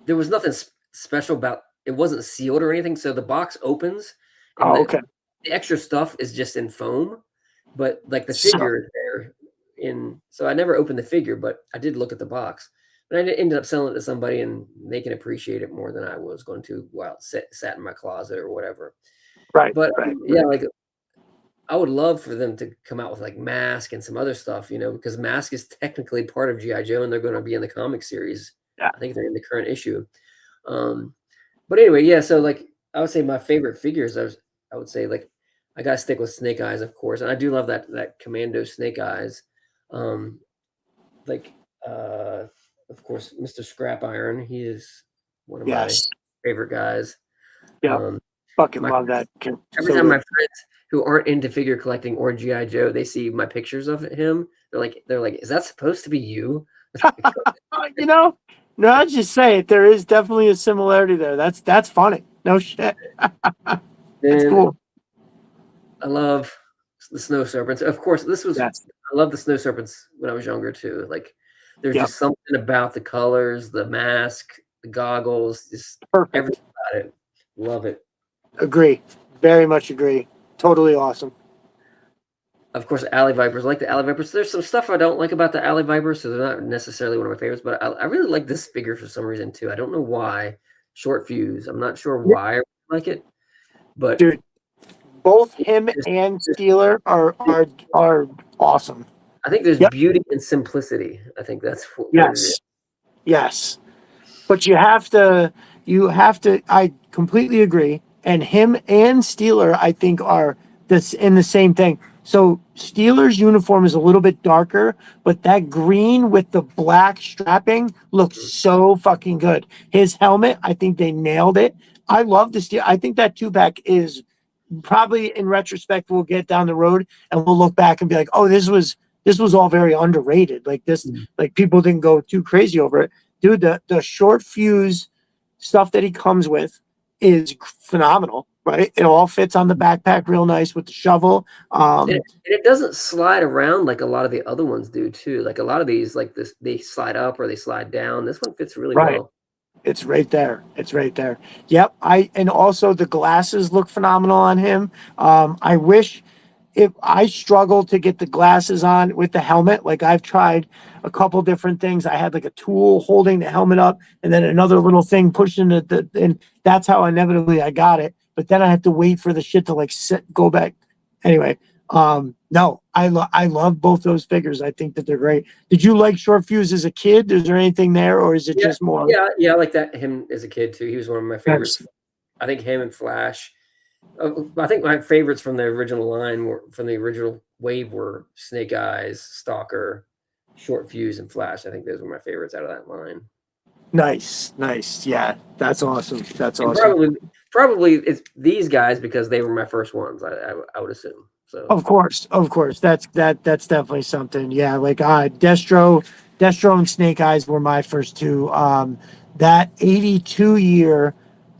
Speaker 2: there was nothing special about it. Wasn't sealed or anything, so the box opens, and
Speaker 1: okay.
Speaker 2: the extra stuff is just in foam, but like the
Speaker 1: So,
Speaker 2: figure is there. So I never opened the figure, but I did look at the box. But I ended up selling it to somebody, and they can appreciate it more than I was going to while it sat in my closet or whatever.
Speaker 1: right,
Speaker 2: But
Speaker 1: right.
Speaker 2: yeah, like I would love for them to come out with like Mask and some other stuff, because Mask is technically part of GI Joe, and they're going to be in the comic series.
Speaker 1: Yeah.
Speaker 2: I think they're in the current issue. But anyway, yeah. So like, I would say my favorite figures. I would say like, I gotta stick with Snake Eyes, of course, and I do love that Commando Snake Eyes. Um, like, of course, Mr. Scrap Iron. He is one of my
Speaker 1: Yes.
Speaker 2: favorite guys.
Speaker 1: Yeah.
Speaker 2: Um,
Speaker 1: Fucking
Speaker 2: my
Speaker 1: love that.
Speaker 2: Every
Speaker 1: So
Speaker 2: time my
Speaker 1: good.
Speaker 2: friends who aren't into figure collecting or GI Joe, they see my pictures of him. They're like, is that supposed to be you?
Speaker 1: You know, no, I just say it. There is definitely a similarity there. That's funny. No shit. That's
Speaker 2: Then
Speaker 1: cool.
Speaker 2: I love the Snow Serpents. Of course,
Speaker 1: Yes.
Speaker 2: I love the Snow Serpents when I was younger too. Like, there's
Speaker 1: Yep.
Speaker 2: just something about the colors, the mask, the goggles, just
Speaker 1: Perfect.
Speaker 2: everything about it. Love it.
Speaker 1: Agree. Very much agree. Totally awesome.
Speaker 2: Of course, Alley Vipers. I like the Alley Vipers. There's some stuff I don't like about the Alley Vipers, so they're not necessarily one of my favorites. But I really like this figure for some reason too. I don't know why. Short Fuse. I'm not sure
Speaker 1: Yeah,
Speaker 2: why I like it, but
Speaker 1: dude, both him
Speaker 2: just,
Speaker 1: and Steeler are awesome.
Speaker 2: I think there's
Speaker 1: Yep.
Speaker 2: beauty and simplicity. I think that's what it is.
Speaker 1: Yes. Yes. But you have to I completely agree. And him and Steeler, I think, are this in the same thing. So Steeler's uniform is a little bit darker, but that green with the black strapping looks so fucking good. His helmet, I think they nailed it. I love the Steel. I think that two pack is probably in retrospect we'll get down the road and we'll look back and be like, oh, this was all very underrated. Like this, like people didn't go too crazy over it. Dude, the short fuse stuff that he comes with is phenomenal, right? It all fits on the backpack real nice with the shovel.
Speaker 2: And it doesn't slide around like a lot of the other ones do too. Like a lot of these, like this, they slide up or they slide down. This one fits really
Speaker 1: Right.
Speaker 2: well.
Speaker 1: It's right there. It's right there. Yep. And also the glasses look phenomenal on him. I wish if I struggle to get the glasses on with the helmet, like I've tried a couple different things. I had like a tool holding the helmet up and then another little thing pushing it, and that's how inevitably I got it. But then I have to wait for the shit to like go back. Anyway, no, I love both those figures. I think that they're great. Did you like Short Fuse as a kid? Is there anything there, or is it just more?
Speaker 2: Yeah, I like that him as a kid too. He was one of my favorites.
Speaker 1: Nice.
Speaker 2: I think him and Flash. I think my favorites from the original line from the original wave were Snake Eyes, Stalker, Short Fuse, and Flash. I think those were my favorites out of that line.
Speaker 1: Nice. Yeah, that's awesome. That's
Speaker 2: And
Speaker 1: awesome.
Speaker 2: probably it's these guys because they were my first ones. I would assume. So
Speaker 1: Of course. That's definitely something. Yeah, like Destro and Snake Eyes were my first two. That 82 year,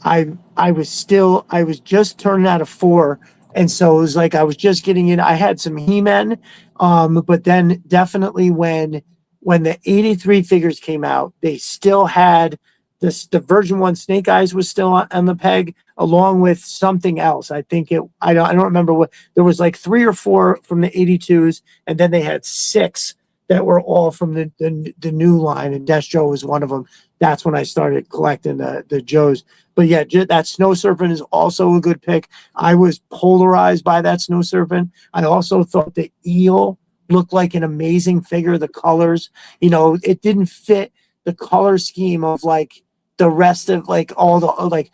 Speaker 1: I was just turning out of 4, and so it was like I was just getting in. I had some He-Men, but then definitely when the 83 figures came out, they still had the version 1 Snake Eyes was still on the peg, along with something else. I think I don't remember what. There was like 3 or 4 from the 82s, and then they had 6 that were all from the new line, and Destro was one of them. That's when I started collecting the Joes. But yeah, that Snow Serpent is also a good pick. I was polarized by that Snow Serpent. I also thought the Eel looked like an amazing figure. The colors, it didn't fit the color scheme of like the rest of like all the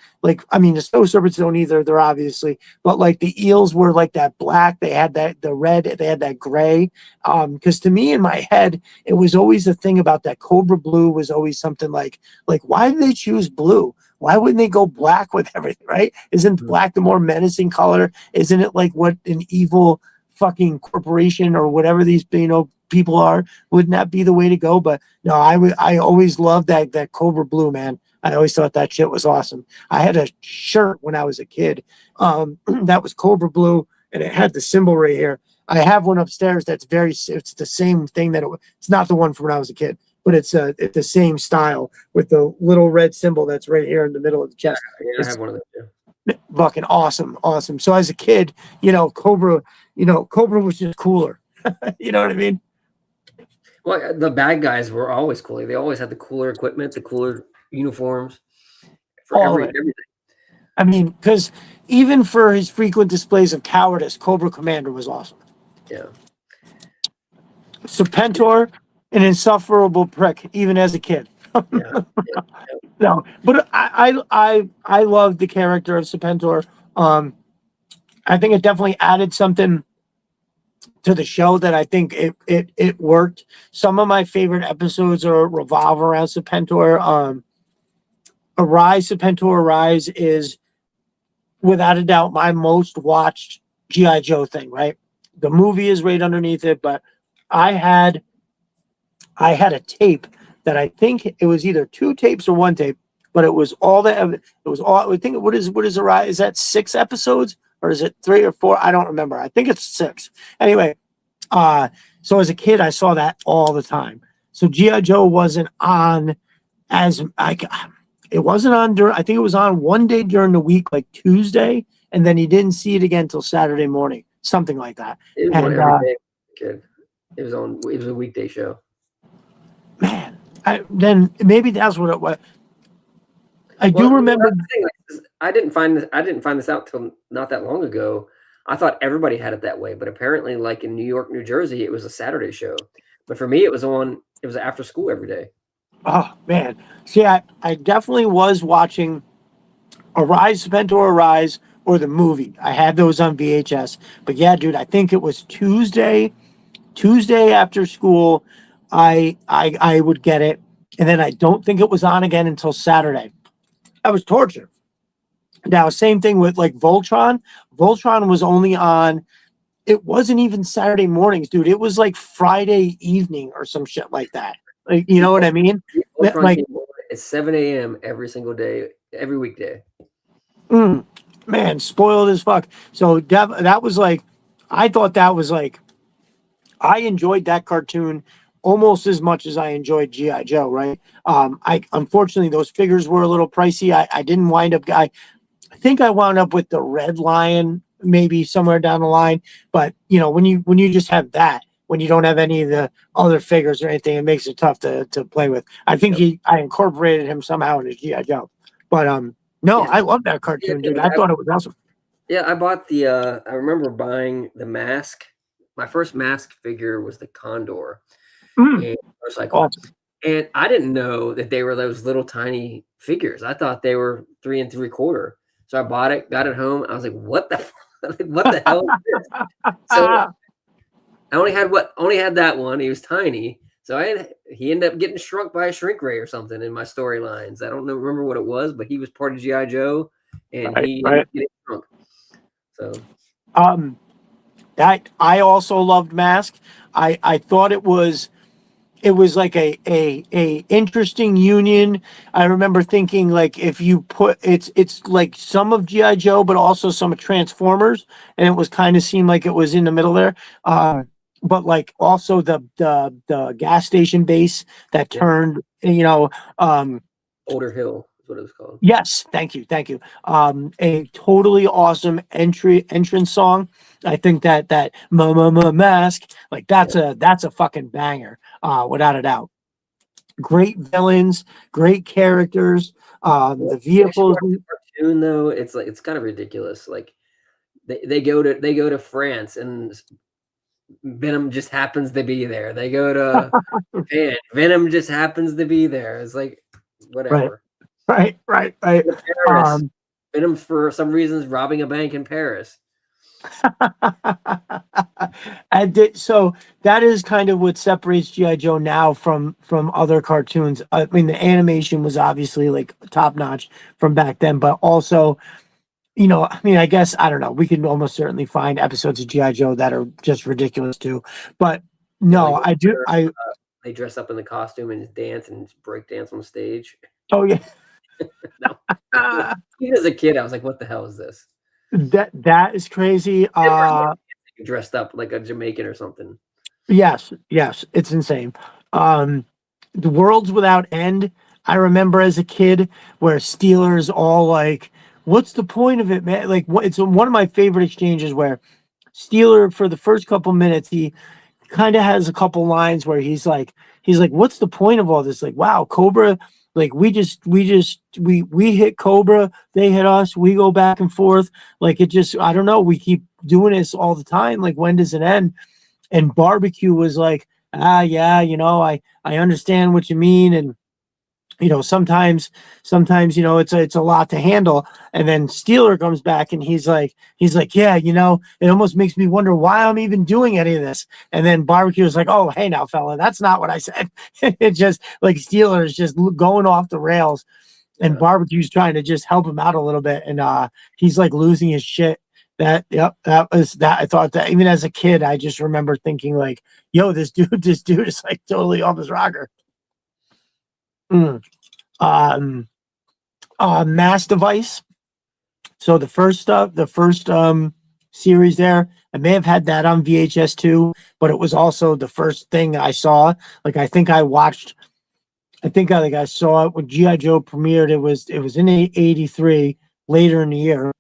Speaker 1: I mean the Snow Serpents don't either, they're obviously, but like the Eels were like that black, they had that the red, they had that gray. Because to me in my head it was always a thing about that Cobra Blue was always something like why did they choose blue? Why wouldn't they go black with everything, right? Isn't black the more menacing color? Isn't it like what an evil fucking corporation or whatever these people are? Wouldn't that be the way to go? But no, I always loved that Cobra Blue, man. I always thought that shit was awesome. I had a shirt when I was a kid that was Cobra Blue, and it had the symbol right here. I have one upstairs that's it's the same thing it's not the one from when I was a kid, but it's the same style with the little red symbol that's right here in the middle of the chest.
Speaker 2: Yeah, I have one of those too.
Speaker 1: Fucking awesome. So as a kid, Cobra was just cooler. You know what I mean?
Speaker 2: Well, the bad guys were always cooler. They always had the cooler equipment, the cooler uniforms for everything.
Speaker 1: I mean, because even for his frequent displays of cowardice, Cobra Commander was awesome.
Speaker 2: Yeah.
Speaker 1: Serpentor, an insufferable prick, even as a kid.
Speaker 2: Yeah.
Speaker 1: No, but I loved the character of Serpentor. I think it definitely added something to the show that I think it worked. Some of my favorite episodes revolve around Serpentor. Serpentor Arise is without a doubt my most watched G.I. Joe thing, right? The movie is right underneath it, but I had a tape that I think it was either 2 tapes or 1 tape, but it was all I think what is Arise? Is that 6 episodes or is it 3 or 4? I don't remember. I think it's 6. Anyway, so as a kid I saw that all the time. So G.I. Joe wasn't on it wasn't on during, I think it was on one day during the week, like Tuesday, and then you didn't see it again until Saturday morning, something like that.
Speaker 2: It was on every day, kid. It was a weekday show.
Speaker 1: Man, then maybe that's what it was. I do remember.
Speaker 2: I didn't find this out till not that long ago. I thought everybody had it that way, but apparently, like in New York, New Jersey, it was a Saturday show. But for me, it was after school every day.
Speaker 1: Oh man, see, I definitely was watching Serpentor Arise or the movie. I had those on VHS. But yeah, dude, I think it was Tuesday after school. I would get it, and then I don't think it was on again until Saturday. That was torture. Now, same thing with like Voltron. Voltron was only on. It wasn't even Saturday mornings, dude. It was like Friday evening or some shit like that. Like, you know what I mean?
Speaker 2: Like it's 7 a.m. every single day, every weekday.
Speaker 1: Man, spoiled as fuck. So that was like, I thought that was like, I enjoyed that cartoon almost as much as I enjoyed G.I. Joe, right? I unfortunately those figures were a little pricey. I didn't wind up. I think I wound up with the Red Lion maybe somewhere down the line. But when you just have that, when you don't have any of the other figures or anything, it makes it tough to play with. I think I incorporated him somehow in his G.I. Joe. But no, yeah. I love that cartoon, dude. I thought it was awesome.
Speaker 2: Yeah, I bought I remember buying the mask. My first mask figure was the Condor. And motorcycle. Awesome. And I didn't know that they were those little tiny figures. I thought they were 3 3/4. So I bought it, got it home. I was like, what the hell is this? So I only had that one. He was tiny. So he ended up getting shrunk by a shrink ray or something in my storylines. I don't remember what it was, but he was part of G.I. Joe, and he ended up getting shrunk. So,
Speaker 1: that I also loved Mask. I thought it was like a interesting union. I remember thinking like if you put it's like some of G.I. Joe, but also some of Transformers, and it was kind of seemed like it was in the middle there. But like also the gas station base that turned,
Speaker 2: Older Hill is what it was called.
Speaker 1: Yes, thank you, thank you. A totally awesome entrance song. I think that mask, like that's a fucking banger, without a doubt. Great villains, great characters. The
Speaker 2: You actually
Speaker 1: vehicles.
Speaker 2: watch the cartoon though, it's like it's kind of ridiculous. Like they go to France and Venom just happens to be there. They go to Japan, Venom just happens to be there. It's like
Speaker 1: Right,
Speaker 2: whatever.
Speaker 1: right.
Speaker 2: To Paris,
Speaker 1: Um,
Speaker 2: Venom for some reason is robbing a bank in Paris.
Speaker 1: so that is kind of what separates GI Joe now from other cartoons. I mean, the animation was obviously like top notch from back then, but also, I mean, I guess I don't know. We can almost certainly find episodes of GI Joe that are just ridiculous too. But
Speaker 2: Yeah, like
Speaker 1: no, I do.
Speaker 2: they dress up in the costume and dance and break dance on stage.
Speaker 1: Oh yeah.
Speaker 2: No, even as a kid, I was like, "What the hell is this?"
Speaker 1: That is crazy.
Speaker 2: Dressed up like a Jamaican or something.
Speaker 1: Yes, it's insane. Um, the Worlds Without End. I remember as a kid where Steelers all like, "What's the point of it, man?" Like, what? It's one of my favorite exchanges where Steeler for the first couple minutes he kind of has a couple lines where he's like, "What's the point of all this?" Like, wow, Cobra. Like we hit Cobra, they hit us, we go back and forth. Like it just, I don't know. We keep doing this all the time. Like when does it end? And Barbecue was like, yeah, I understand what you mean. And sometimes it's a lot to handle. And then Steeler comes back and he's like, yeah, it almost makes me wonder why I'm even doing any of this. And then Barbecue is like, oh, hey now fella, that's not what I said. It's just like Steeler is just going off the rails, and
Speaker 2: Yeah.
Speaker 1: Barbecue's trying to just help him out a little bit, and he's like losing his shit. That was that. I thought that even as a kid, I just remember thinking like, "Yo, this dude is like totally off his rocker." Mm. Um, Mass Device. So the first series there, I may have had that on VHS too, but it was also the first thing I saw. Like I think I watched. I think I saw it when GI Joe premiered. It was in '83 later in the year.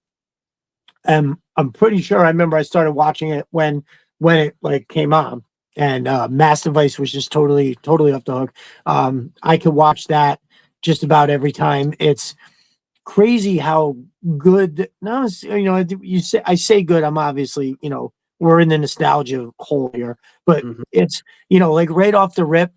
Speaker 1: I'm pretty sure I remember I started watching it when it like came on, and Mass Device was just totally off the hook. I could watch that just about every time. It's crazy how good. No, you say I say good. I'm obviously we're in the nostalgia hole here, but
Speaker 2: Mhm.
Speaker 1: it's like right off the rip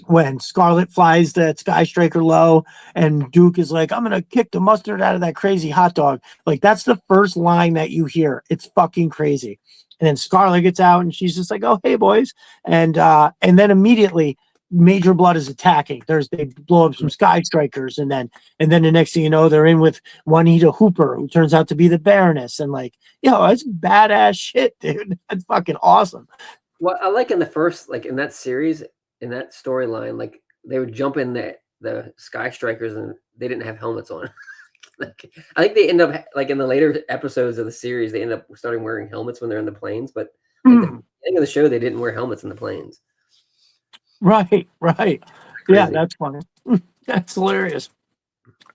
Speaker 1: when Scarlet flies that Sky Striker low and Duke is like, I'm gonna kick the mustard out of that crazy hot dog. Like that's the first line that you hear. It's fucking crazy. And then Scarlet gets out and she's just like, oh hey boys. And then immediately Major Blood is attacking. They blow up some Sky Strikers, and then the next thing you know, they're in with Juanita Hooper, who turns out to be the Baroness. And like, it's badass shit, dude. That's fucking awesome.
Speaker 2: Well, I like in the first, like in that series, in that storyline, like they would jump in the Sky Strikers and they didn't have helmets on. Like, I think they end up like in the later episodes of the series, they end up starting wearing helmets when they're in the planes. But like the beginning of the show, they didn't wear helmets in the planes.
Speaker 1: Right. Yeah,
Speaker 2: Crazy.
Speaker 1: that's funny. That's hilarious.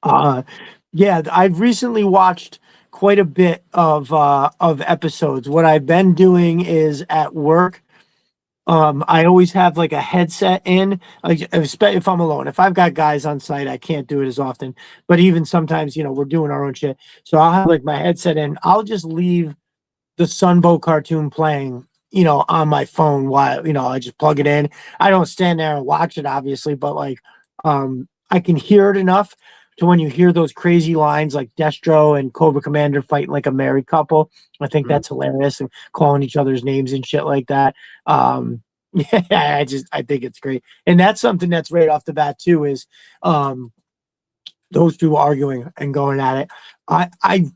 Speaker 1: Yeah, I've recently watched quite a bit of episodes. What I've been doing is at work. I always have like a headset in, like if I'm alone. If I've got guys on site, I can't do it as often. But even sometimes, we're doing our own shit. So I'll have like my headset in. I'll just leave the Sunbow cartoon playing, on my phone while, I just plug it in. I don't stand there and watch it, obviously, but like, I can hear it enough to when you hear those crazy lines like Destro and Cobra Commander fighting like a married couple. I think
Speaker 2: Mhm.
Speaker 1: that's hilarious and calling each other's names and shit like that. Yeah, I think it's great. And that's something that's right off the bat too is, um, those two arguing and going at it. I I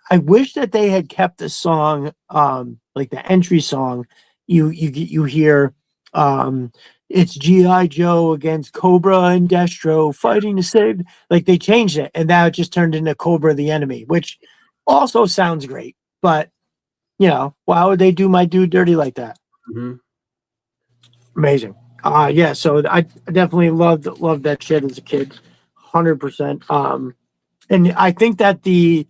Speaker 1: I wish that they had kept the song, like the entry song. You hear, um, it's GI Joe against Cobra and Destro fighting to save. Like they changed it, and now it just turned into Cobra the enemy, which also sounds great. But why would they do my dude dirty like that?
Speaker 2: Mhm.
Speaker 1: Amazing. Yeah. So I definitely loved that shit as a kid. 100%. And I think that you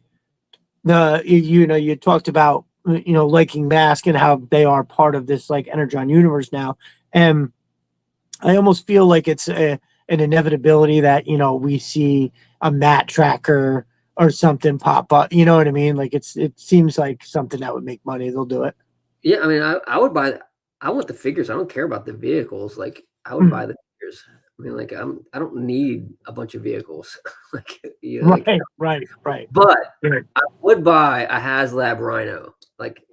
Speaker 1: talked about liking Mask and how they are part of this like Energon universe now, and I almost feel like it's an inevitability that we see a mat tracker or something pop up. You know what I mean? Like it seems like something that would make money. They'll do it.
Speaker 2: Yeah, I mean, I would buy. I want the figures. I don't care about the vehicles. Like, I would buy
Speaker 1: Mhm.
Speaker 2: the figures. I mean, like, I don't need a bunch of vehicles. Like, like,
Speaker 1: Right.
Speaker 2: but
Speaker 1: Right.
Speaker 2: I would buy a HasLab Rhino. Like,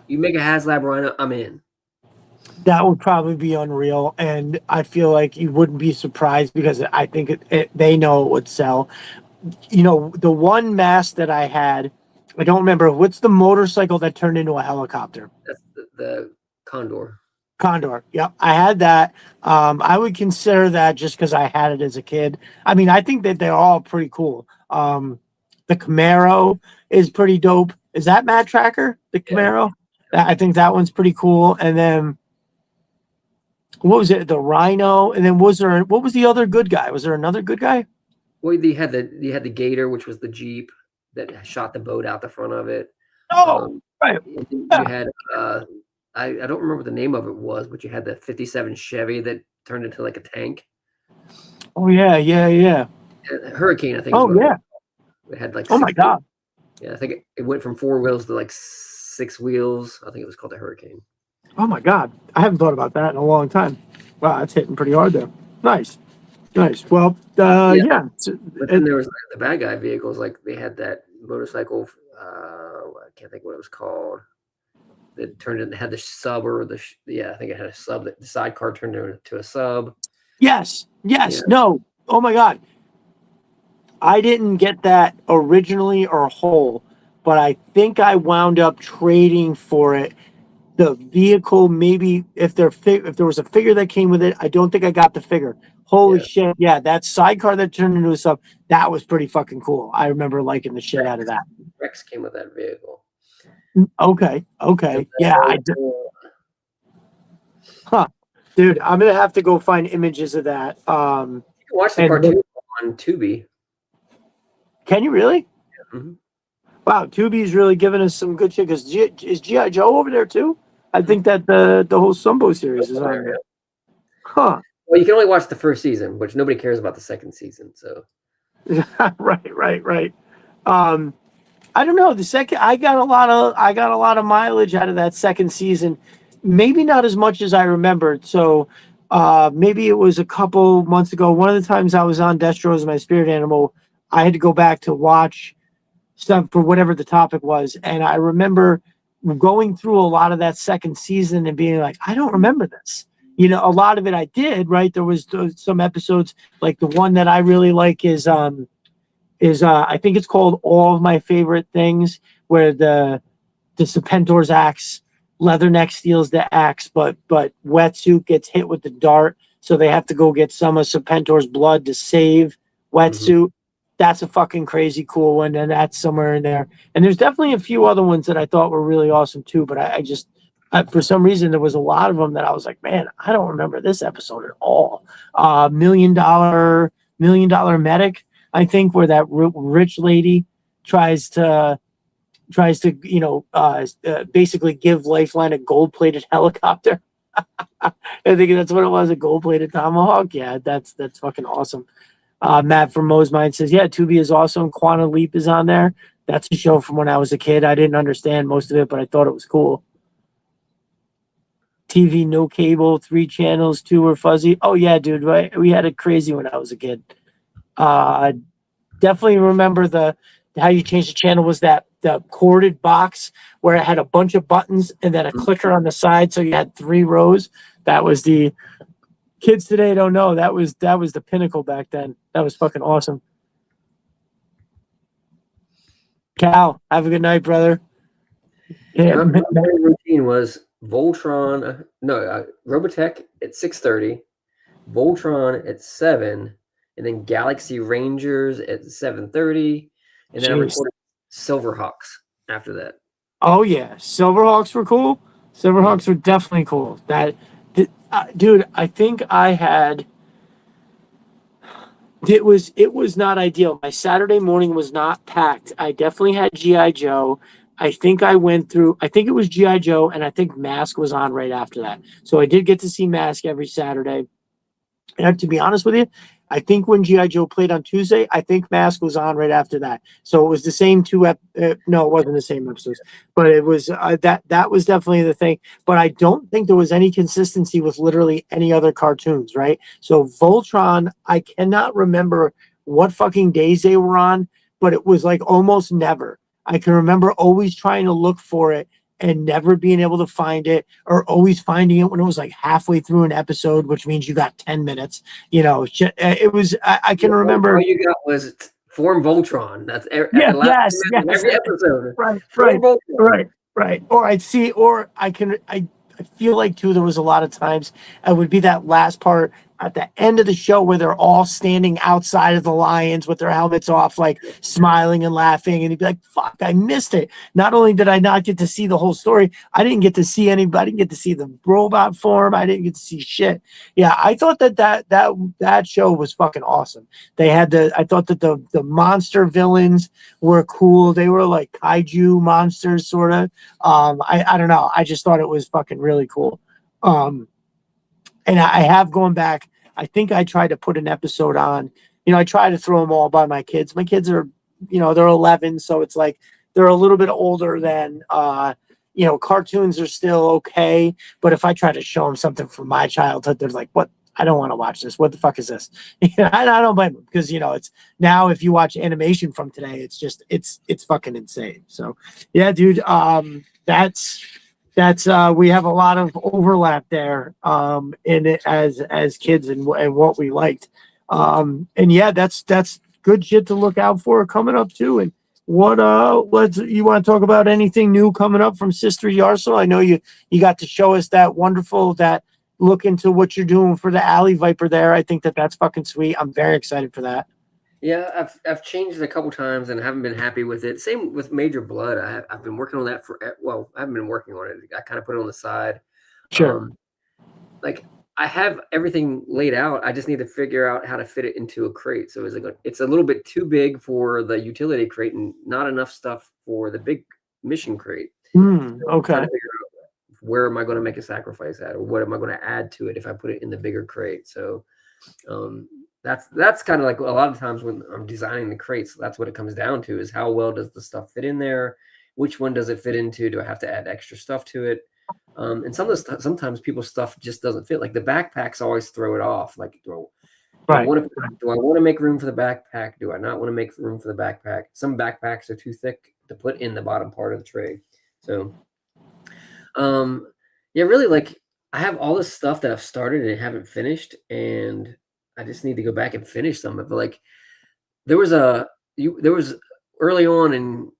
Speaker 2: you make a HasLab Rhino, I'm in.
Speaker 1: That would probably be unreal, and I feel like you wouldn't be surprised because I think they know it would sell. The one mask that I had, I don't remember what's the motorcycle that turned into a helicopter.
Speaker 2: That's the Condor.
Speaker 1: Condor. Yep, I had that. I would consider that just because I had it as a kid. I mean, I think that they're all pretty cool. The Camaro is pretty dope. Is that Matt Tracker? The
Speaker 2: Yeah.
Speaker 1: Camaro? I think that one's pretty cool. And then what was it? The Rhino. And then what was the other good guy? Was there another good guy?
Speaker 2: Well, you had the Gator, which was the Jeep that shot the boat out the front of it.
Speaker 1: Oh, right.
Speaker 2: You
Speaker 1: Yeah.
Speaker 2: had I don't remember what the name of it was, but you had the '57 Chevy that turned into like a tank.
Speaker 1: Oh yeah.
Speaker 2: Hurricane, I think.
Speaker 1: Oh yeah.
Speaker 2: It had like
Speaker 1: Oh my God.
Speaker 2: Yeah, I think it went from 4 wheels to like 6 wheels. I think it was called the Hurricane.
Speaker 1: Oh my God. I haven't thought about that in a long time. Wow, that's hitting pretty hard there. Nice. Well, yeah.
Speaker 2: But then there was the bad guy vehicles. Like they had that motorcycle. I can't think what it was called. That had the sub or I think it had a sub. The sidecar turned into a sub.
Speaker 1: Yes.
Speaker 2: Yeah.
Speaker 1: No. Oh my God. I didn't get that originally or whole, but I think I wound up trading for it. The vehicle, maybe if there was a figure that came with it, I don't think I got the figure. Holy shit. Yeah, that sidecar that turned into a sub, that was pretty fucking cool. I remember liking the shit out of that.
Speaker 2: Rex came with that vehicle.
Speaker 1: Okay. Yeah, I did. Huh. Dude, I'm gonna have to go find images of that.
Speaker 2: You can watch the cartoon on Tubi.
Speaker 1: Can you really?
Speaker 2: Yeah. Mm-hmm.
Speaker 1: Wow, Tubi's really giving us some good shit. Because is G.I. Joe over there too? I think that the whole Sumbo series is on there. Huh.
Speaker 2: Well, you can only watch the first season, which nobody cares about the second season. So.
Speaker 1: Right. I don't know. The second, I got a lot of mileage out of that second season. Maybe not as much as I remembered. So maybe it was a couple months ago. One of the times I was on Destro as my spirit animal, I had to go back to watch stuff for whatever the topic was, and I remember going through a lot of that second season and being like, I don't remember this. A lot of it I did. Right, there was some episodes like the one that I really like is I think it's called All of My Favorite Things, where the Serpentor's axe, Leatherneck steals the axe, but Wetsuit gets hit with the dart, so they have to go get some of Serpentor's blood to save Wetsuit. That's a fucking crazy cool one, and that's somewhere in there. And there's definitely a few other ones that I thought were really awesome too, but I just for some reason there was a lot of them that I was like, man, I don't remember this episode at all. $1 million medic, I think, where that rich lady tries to basically give Lifeline a gold-plated helicopter. I think that's what it was, a gold-plated Tomahawk. Yeah, that's fucking awesome. Matt from Mo's Mind says, yeah, Tubi is awesome. Quantum Leap is on there. That's a show from when I was a kid. I didn't understand most of it, but I thought it was cool. TV, no cable, 3 channels, 2 were fuzzy. Oh yeah, dude, right? We had it crazy when I was a kid. Definitely remember how you changed the channel was the corded box where it had a bunch of buttons and then a clicker on the side, so you had 3 rows. That was the kids today don't know that was the pinnacle back then. That was fucking awesome. Cal, have a good night, brother.
Speaker 2: Yeah, my routine was Voltron. Robotech at 6:30, Voltron at 7, and then Galaxy Rangers at 7:30, and then I recorded Silverhawks after that.
Speaker 1: Oh yeah, Silverhawks were cool. Silverhawks were definitely cool. Dude, I think I had It was not ideal. My Saturday morning was not packed. I definitely had GI Joe. I think it was GI Joe, and I think Mask was on right after that. So I did get to see Mask every Saturday. And to be honest with you, I think when GI Joe played on Tuesday, I think Mask was on right after that. So it was the same no, it wasn't the same episodes, but it was that was definitely the thing. But I don't think there was any consistency with literally any other cartoons, right? So Voltron, I cannot remember what fucking days they were on, but it was like almost never. I can remember always trying to look for it and never being able to find it, or always finding it when it was like halfway through an episode, which means you got 10 minutes. It was, I can remember.
Speaker 2: All you got was Form Voltron. That's at
Speaker 1: Yeah,
Speaker 2: the last
Speaker 1: yes,
Speaker 2: minute of
Speaker 1: yes.
Speaker 2: every episode.
Speaker 1: Right,
Speaker 2: Form
Speaker 1: right,
Speaker 2: Voltron.
Speaker 1: right, right. Or I'd see, or I feel like too, there was a lot of times it would be that last part at the end of the show where they're all standing outside of the Lions with their helmets off, like smiling and laughing. And you'd be like, fuck, I missed it. Not only did I not get to see the whole story, I didn't get to see anybody, I didn't get to see the robot form. I didn't get to see shit. Yeah, I thought that show was fucking awesome. I thought that the monster villains were cool. They were like kaiju monsters, sort of. I don't know. I just thought it was fucking really cool. And I have gone back. I think I tried to put an episode on. I try to throw them all by my kids. My kids are, they're 11, so it's like they're a little bit older than, cartoons are still okay. But if I try to show them something from my childhood, they're like, "What? I don't want to watch this. What the fuck is this?" I don't blame them, because it's now, if you watch animation from today, it's fucking insane. So yeah, dude. That's we have a lot of overlap there in it as kids, and what we liked. And yeah, that's good shit to look out for coming up too. And let's you want to talk about anything new coming up from Sister Arsenal? I know you got to show us that look into what you're doing for the Alley Viper there. I think that's fucking sweet. I'm very excited for that.
Speaker 2: Yeah, I've changed it a couple times and haven't been happy with it. Same with Major Blood. I've been working on that I haven't been working on it. I kind of put it on the side.
Speaker 1: Sure.
Speaker 2: Like, I have everything laid out. I just need to figure out how to fit it into a crate. So it's a little bit too big for the utility crate and not enough stuff for the big mission crate. So I'm
Speaker 1: Okay.
Speaker 2: trying to figure out, where am I going to make a sacrifice at, or what am I going to add to it if I put it in the bigger crate? So that's kind of like a lot of times when I'm designing the crates, that's what it comes down to, is how well does the stuff fit in there? Which one does it fit into? Do I have to add extra stuff to it? And sometimes people's stuff just doesn't fit. Like the backpacks always throw it off. Like, do I want to make room for the backpack? Do I not want to make room for the backpack? Some backpacks are too thick to put in the bottom part of the tray. So, yeah, really, like, I have all this stuff that I've started and haven't finished, and I just need to go back and finish some of it. Like, there was early on in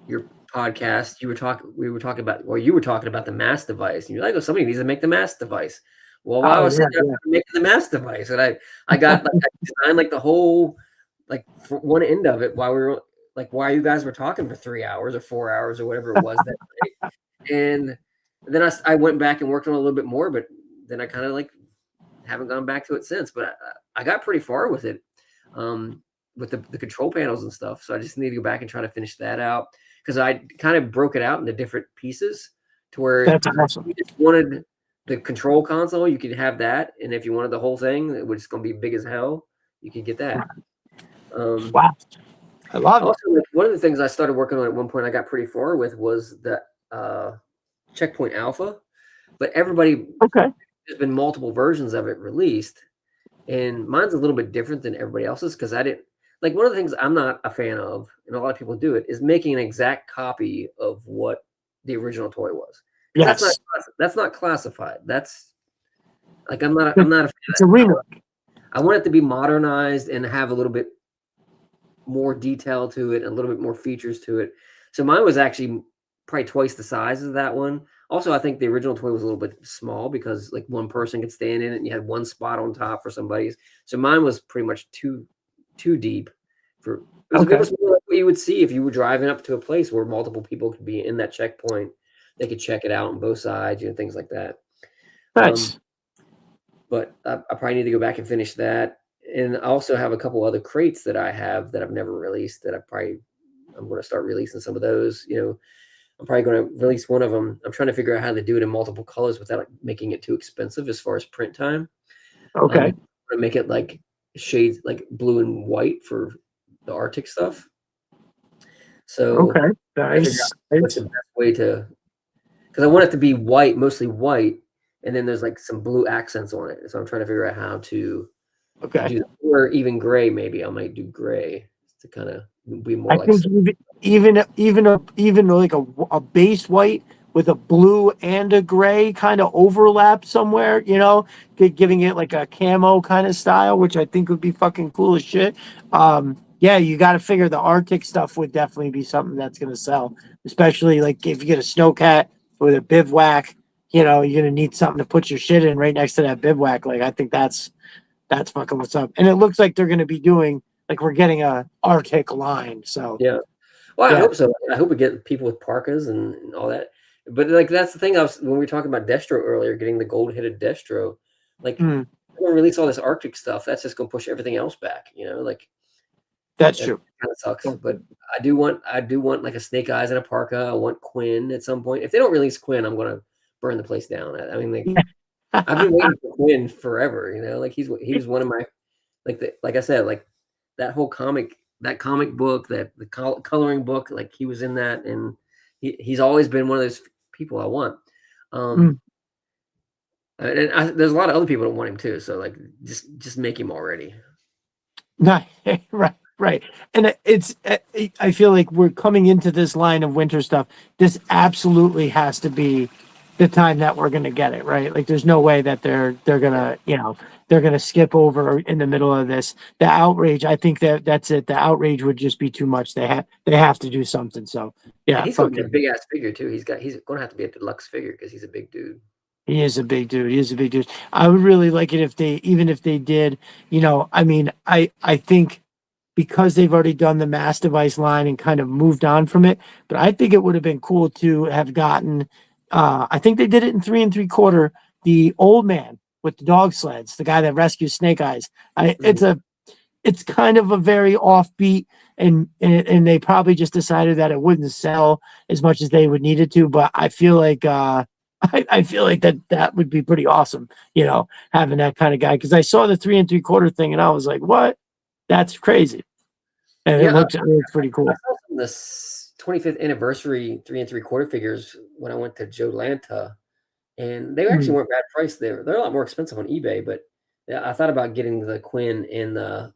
Speaker 2: your podcast, you were talking about the mass device, and you're like, "Oh, somebody needs to make the mass device." Well, while I was sitting there making the mass device, and I got like, I designed like the whole, like, for one end of it while you guys were talking for 3 hours or 4 hours or whatever it was that night. And then I went back and worked on it a little bit more, but then I kind of like haven't gone back to it since. But I got pretty far with it, with the control panels and stuff. So I just need to go back and try to finish that out, because I kind of broke it out into different pieces to where
Speaker 1: That's awesome.
Speaker 2: if you just wanted the control console, you could have that, and if you wanted the whole thing, which is going to be big as hell, you could get that.
Speaker 1: Wow, I love it.
Speaker 2: Also, like, one of the things I started working on at one point, I got pretty far with, was the Checkpoint Alpha, but
Speaker 1: Okay.
Speaker 2: there's been multiple versions of it released, and mine's a little bit different than everybody else's, because I didn't like, one of the things I'm not a fan of, and a lot of people do it, is making an exact copy of what the original toy was.
Speaker 1: Yes.
Speaker 2: That's not classified. That's like, I'm not a fan of
Speaker 1: It's a remake.
Speaker 2: I want it to be modernized and have a little bit more detail to it and a little bit more features to it. So mine was actually probably twice the size of that one. Also, I think the original toy was a little bit small, because like one person could stand in it and you had one spot on top for somebody's. So mine was pretty much too deep for it was more like what you would see if you were driving up to a place where multiple people could be in that checkpoint. They could check it out on both sides, things like that.
Speaker 1: Nice.
Speaker 2: But I probably need to go back and finish that. and I also have a couple other crates that I have that I've never released that I'm going to start releasing some of those. I'm probably going to release one of them. I'm trying to figure out how to do it in multiple colors without making it too expensive as far as print time. I'm
Speaker 1: Okay.
Speaker 2: going to make it like shades like blue and white for the Arctic stuff. So
Speaker 1: Okay.
Speaker 2: I figure
Speaker 1: Nice.
Speaker 2: out what's the best way to, because I want it to be white, mostly white, and then there's like some blue accents on it. So I'm trying to figure out how to
Speaker 1: Okay.
Speaker 2: do that. Or even gray. Maybe I might do gray to kind of be more
Speaker 1: I
Speaker 2: like.
Speaker 1: think even like a base white with a blue and a gray kind of overlap somewhere, giving it like a camo kind of style, which I think would be fucking cool as shit. Yeah, you got to figure the Arctic stuff would definitely be something that's gonna sell, especially like if you get a snowcat with a bivouac. You're gonna need something to put your shit in right next to that bivouac. Like I think that's fucking what's up. And it looks like they're gonna be doing like we're getting a Arctic line. So
Speaker 2: Yeah. Well, I
Speaker 1: yeah.
Speaker 2: hope so. I hope we get people with parkas and all that. But like that's the thing. When we were talking about Destro earlier, getting the gold-headed Destro, like
Speaker 1: Mm,
Speaker 2: we're gonna release all this Arctic stuff. That's just gonna push everything else back. Like
Speaker 1: that's
Speaker 2: that
Speaker 1: true.
Speaker 2: kind of sucks. But I do want like a Snake Eyes and a parka. I want Quinn at some point. If they don't release Quinn, I'm gonna burn the place down. I mean, like I've been waiting for Quinn forever. Like he was one of my like I said, like that comic book, that the coloring book, like he was in that, and he's always been one of those people I want.
Speaker 1: Mm.
Speaker 2: There's a lot of other people that want him too. So like, just make him already.
Speaker 1: No, right, right. And I feel like we're coming into this line of winter stuff. This absolutely has to be the time that we're gonna get it, right? Like, there's no way that they're gonna, they're gonna skip over in the middle of this. The outrage, I think that's it. The outrage would just be too much. They have to do something. So
Speaker 2: And
Speaker 1: yeah,
Speaker 2: he's gonna be a
Speaker 1: fucking.
Speaker 2: big ass figure too. He's gonna have to be a deluxe figure because he's a big dude.
Speaker 1: He is a big dude. He is a big dude. I would really like it if even if they did, I mean, I think because they've already done the mass device line and kind of moved on from it, but I think it would have been cool to have gotten, I think they did it in 3 3/4, the old man with the dog sleds, the guy that rescues Snake Eyes.
Speaker 2: Mhm.
Speaker 1: It's kind of a very offbeat, and they probably just decided that it wouldn't sell as much as they would need it to. But I feel like I feel like that would be pretty awesome, having that kind of guy. Because I saw the 3 3/4 thing, and I was like, "What? That's crazy!" And
Speaker 2: Yeah,
Speaker 1: it looks pretty
Speaker 2: I
Speaker 1: cool.
Speaker 2: saw some of the 25th anniversary 3 3/4 figures when I went to Joe Lanta. And they actually
Speaker 1: Mm.
Speaker 2: weren't bad priced there. They're a lot more expensive on eBay, but yeah, I thought about getting the Quinn and the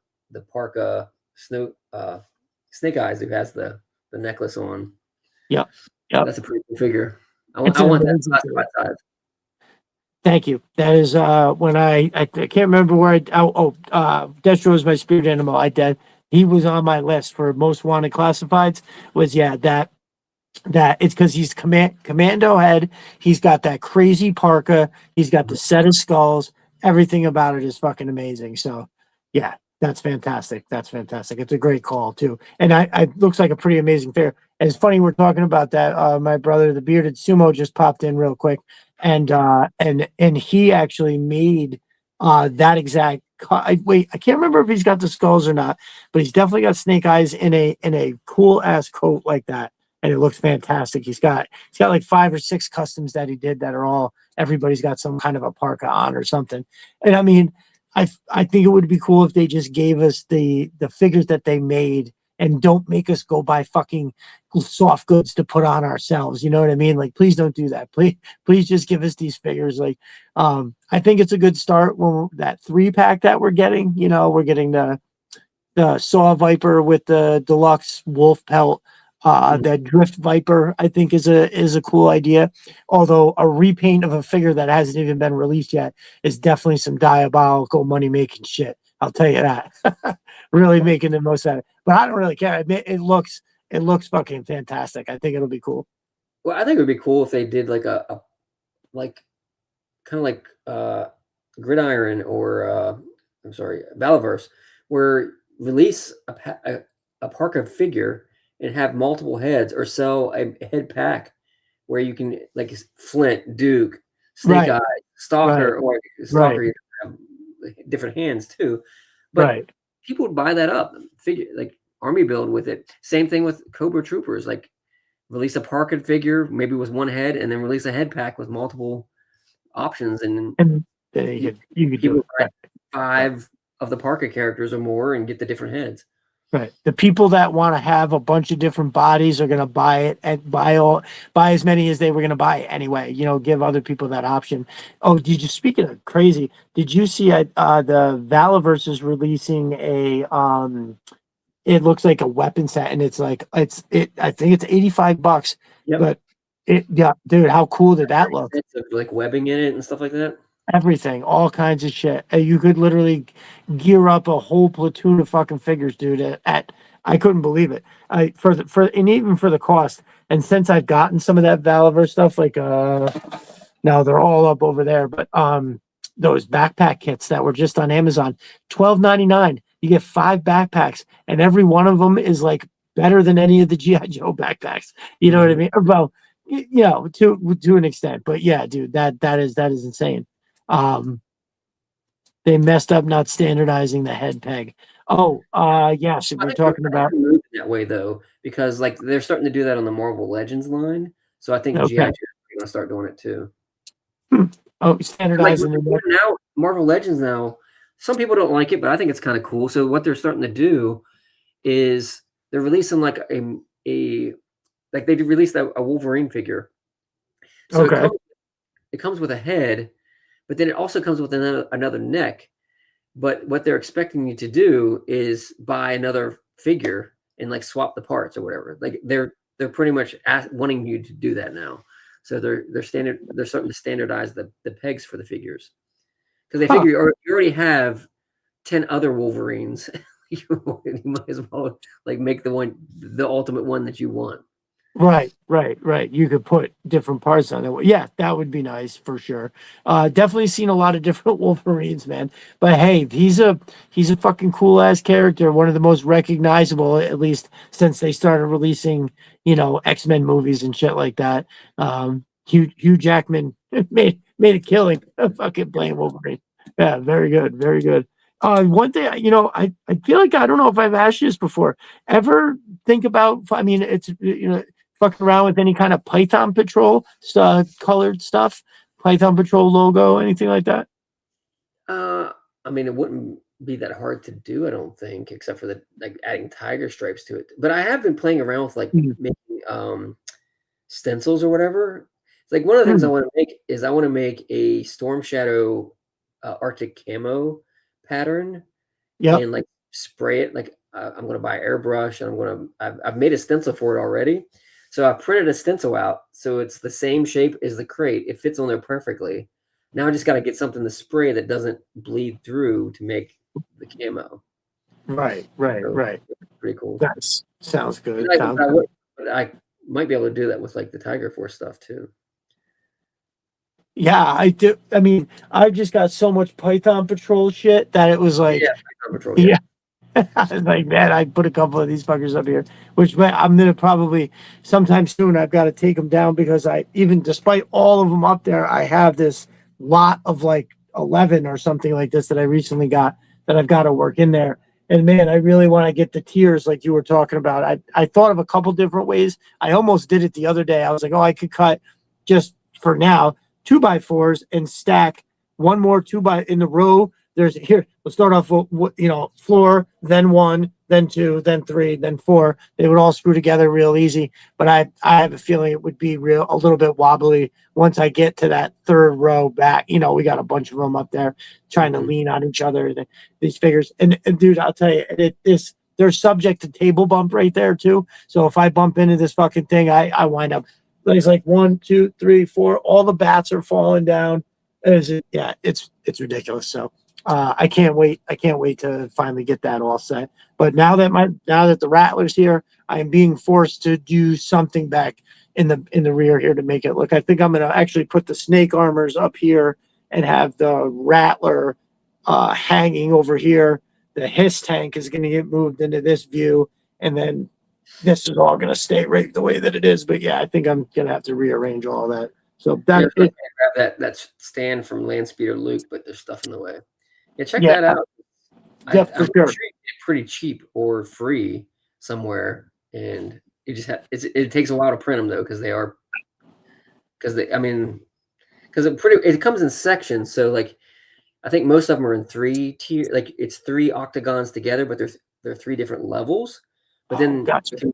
Speaker 2: Parka Snake Eyes who has the necklace on.
Speaker 1: Yep, yep.
Speaker 2: That's a pretty cool figure.
Speaker 1: It's
Speaker 2: I
Speaker 1: an
Speaker 2: want that
Speaker 1: amazing
Speaker 2: size
Speaker 1: figure.
Speaker 2: by size.
Speaker 1: Thank you. That is when I can't remember where Destro is my spirit animal. He was on my list for most wanted classifieds. Was yeah that it's because he's commando head. He's got that crazy parka. He's got the set of skulls. Everything about it is fucking amazing. So yeah, that's fantastic. That's fantastic. It's a great call too. And I looks like a pretty amazing figure. And it's funny we're talking about that. My brother, the bearded sumo, just popped in real quick, and he actually made that exact. Wait, I can't remember if he's got the skulls or not, but he's definitely got Snake Eyes in a cool ass coat like that, and it looks fantastic. He's got like 5 or 6 customs that he did that are all everybody's got some kind of a parka on or something. And I mean, I think it would be cool if they just gave us the figures that they made and don't make us go buy fucking soft goods to put on ourselves. You know what I mean? Like, please don't do that. Please just give us these figures. Like, I think it's a good start when that 3 pack that we're getting. We're getting the Saw Viper with the deluxe wolf pelt.
Speaker 2: Mhm.
Speaker 1: That Drift Viper, I think, is a cool idea. Although a repaint of a figure that hasn't even been released yet is definitely some diabolical money making shit. I'll tell you that. Really making the most out of it. But I don't really care. It looks fucking fantastic. I think it'll be cool.
Speaker 2: Well, I think it would be cool if they did like a like kind of like Gridiron or I'm sorry, Valaverse, where release a Parka figure and have multiple heads, or sell a head pack where you can like Flint, Duke, Snake
Speaker 1: Right,
Speaker 2: Eye,
Speaker 1: right,
Speaker 2: Stalker, or
Speaker 1: right.
Speaker 2: Stalker you have different hands too. But
Speaker 1: Right.
Speaker 2: people would buy that up, figure like army build with it. Same thing with Cobra Troopers. Like release a Parkin figure, maybe with one head, and then release a head pack with multiple options, and
Speaker 1: And then you could do
Speaker 2: people
Speaker 1: it.
Speaker 2: buy
Speaker 1: Right. Right.
Speaker 2: 5 of the Parker characters or more and get the different heads.
Speaker 1: Right. The people that want to have a bunch of different bodies are going to buy it and buy as many as they were going to buy anyway. Give other people that option. Oh, did you speaking of crazy? Did you see the Valaverse is releasing a it looks like a weapon set and it's like I think it's $85,
Speaker 2: Yep.
Speaker 1: but yeah, dude, how cool did that look?
Speaker 2: Of, like webbing in it and stuff like that.
Speaker 1: Everything, all kinds of shit. You could literally gear up a whole platoon of fucking figures, dude. At I couldn't believe it. And even for the cost. And since I've gotten some of that Valiver stuff, like now they're all up over there. But those backpack kits that were just on Amazon, $12.99. You get 5 backpacks, and every one of them is like better than any of the GI Joe backpacks. You know what I mean? Well, to an extent, but yeah, dude, that is insane. Um, they messed up not standardizing the head peg. Oh, yes, if
Speaker 2: I
Speaker 1: you're
Speaker 2: think they're
Speaker 1: talking about
Speaker 2: moving that way though, because like they're starting to do that on the Marvel Legends line. So I think GI
Speaker 1: okay,
Speaker 2: Joe is going to start doing it too.
Speaker 1: oh,
Speaker 2: Like
Speaker 1: standardizing the neck.
Speaker 2: now, Marvel Legends now, some people don't like it, but I think it's kind of cool. So what they're starting to do is they're releasing like a like they released a Wolverine figure. So
Speaker 1: Okay,
Speaker 2: it comes with a head, but then it also comes with another neck. But what they're expecting you to do is buy another figure and like swap the parts or whatever. Like they're pretty much wanting you to do that now. So they're starting to standardize the pegs for the figures because they
Speaker 1: huh.
Speaker 2: figure you already have 10 other Wolverines. You might as well like make the ultimate one that you want.
Speaker 1: Right. You could put different parts on it. Yeah, that would be nice for sure. Definitely seen a lot of different Wolverines, man. But hey, he's a fucking cool ass character. One of the most recognizable, at least since they started releasing, X-Men movies and shit like that. Hugh Jackman made a killing fucking playing Wolverine. Yeah, very good, very good. One thing, I feel like I don't know if I've asked you this before. Ever think about? I mean, it's fucking around with any kind of Python Patrol colored stuff, Python Patrol logo, anything like that?
Speaker 2: I mean, it wouldn't be that hard to do, I don't think, except for the like adding tiger stripes to it. But I have been playing around with like
Speaker 1: Mm,
Speaker 2: making stencils or whatever. It's like one of the things I
Speaker 1: mm,
Speaker 2: want to make is I want to make a Storm Shadow Arctic camo pattern
Speaker 1: yep.
Speaker 2: and like spray it. Like I'm going to buy airbrush and I've made a stencil for it already. So I printed a stencil out. So it's the same shape as the crate. It fits on there perfectly. Now I just got to get something to spray that doesn't bleed through to make the camo. So
Speaker 1: Right.
Speaker 2: pretty cool.
Speaker 1: That sounds good.
Speaker 2: And
Speaker 1: Sounds good.
Speaker 2: but I might be able to do that with like the Tiger Force stuff too.
Speaker 1: Yeah, I do. I mean, I've just got so much Python Patrol shit that it was
Speaker 2: Yeah,
Speaker 1: like,
Speaker 2: Tiger Patrol. Yeah.
Speaker 1: yeah, I was like, man, I put a couple of these fuckers up here, which I'm gonna probably sometime soon. I've got to take them down because even despite all of them up there, I have this lot of like 11 or something like this that I recently got that I've got to work in there. And man, I really want to get the tiers like you were talking about. I thought of a couple different ways. I almost did it the other day. I was like, oh, I could cut just for now 2x4s and stack one more 2 by in the row. There's here. Let's start off with floor, then 1, then 2, then 3, then 4. They would all screw together real easy. But I have a feeling it would be a little bit wobbly once I get to that third row back. We got a bunch of them up there trying to lean on each other. These figures, and dude, I'll tell you, they're subject to table bump right there too. So if I bump into this fucking thing, I wind up. It's like 1, 2, 3, 4. All the bats are falling down. It's ridiculous. So I can't wait. I can't wait to finally get that all set. But now that the Rattler's here, I am being forced to do something back in the rear here to make it look. I think I'm gonna actually put the snake armors up here and have the Rattler hanging over here. The Hiss tank is gonna get moved into this view, and then this is all gonna stay right the way that it is. But yeah, I think I'm gonna have to rearrange all that. So
Speaker 2: Yeah,
Speaker 1: that
Speaker 2: so I
Speaker 1: it,
Speaker 2: can't grab that stand from Landspeeder Luke, but there's stuff in the way. Yeah, check
Speaker 1: yeah,
Speaker 2: that out.
Speaker 1: Yeah,
Speaker 2: I'm
Speaker 1: for sure.
Speaker 2: sure you can get pretty cheap or free somewhere, and you just have it takes a while to print them though because they I mean because it comes in sections. So like I think most of them are in three tier, like it's three octagons together, but they're three different levels. But
Speaker 1: Oh,
Speaker 2: then
Speaker 1: gotcha.
Speaker 2: you can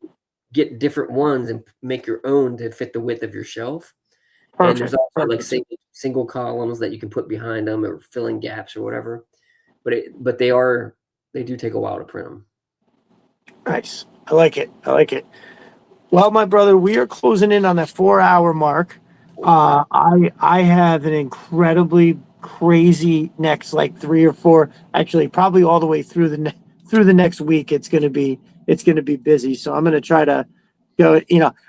Speaker 2: get different ones and make your own to fit the width of your shelf. And there's
Speaker 1: Perfect.
Speaker 2: also like
Speaker 1: Perfect.
Speaker 2: single columns that you can put behind them or fill in gaps or whatever. But they do take a while to print them.
Speaker 1: Nice. I like it. I like it. Well, my brother, we are closing in on that 4 hour mark.
Speaker 2: Holy crap!
Speaker 1: I have an incredibly crazy next like 3 or 4, actually probably all the way through through the next week. It's gonna be busy. So I'm gonna try to go.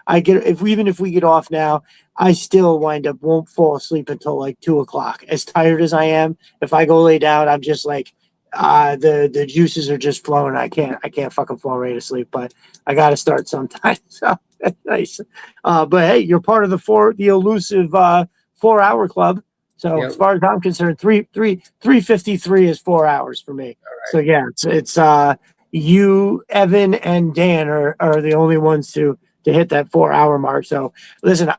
Speaker 1: I get if we get off now, I still won't fall asleep until like 2 o'clock. As tired as I am, if I go lay down, I'm just like the juices are just flowing. I can't fucking fall right to sleep, but I got to start sometime. So that's nice. But hey, you're part of the elusive 4 hour club. So
Speaker 2: Yeah.
Speaker 1: as far as I'm concerned, 353 is 4 hours for me.
Speaker 2: All
Speaker 1: So
Speaker 2: right.
Speaker 1: yeah, it's you, Evan, and Dan are the only ones to hit that 4 hour mark. So listen,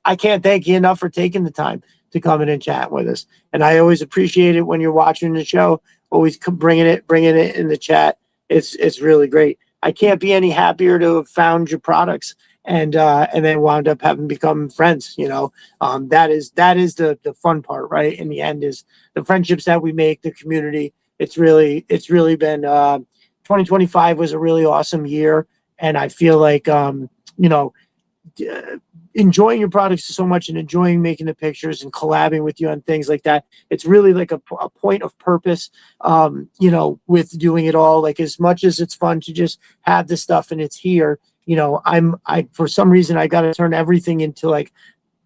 Speaker 1: I can't thank you enough for taking the time to come in and chat with us. And I always appreciate it when you're watching the show. Always bringing it in the chat. It's really great. I can't be any happier to have found your products and then wound up having become friends. That is the fun part, right? In the end, is the friendships that we make, the community. It's really been 2025 was a really awesome year, and I feel like you know uh, enjoying your products so much and enjoying making the pictures and collabing with you on things like that. It's really like a point of purpose, with doing it all. Like as much as it's fun to just have the stuff and it's here, I for some reason I got to turn everything into like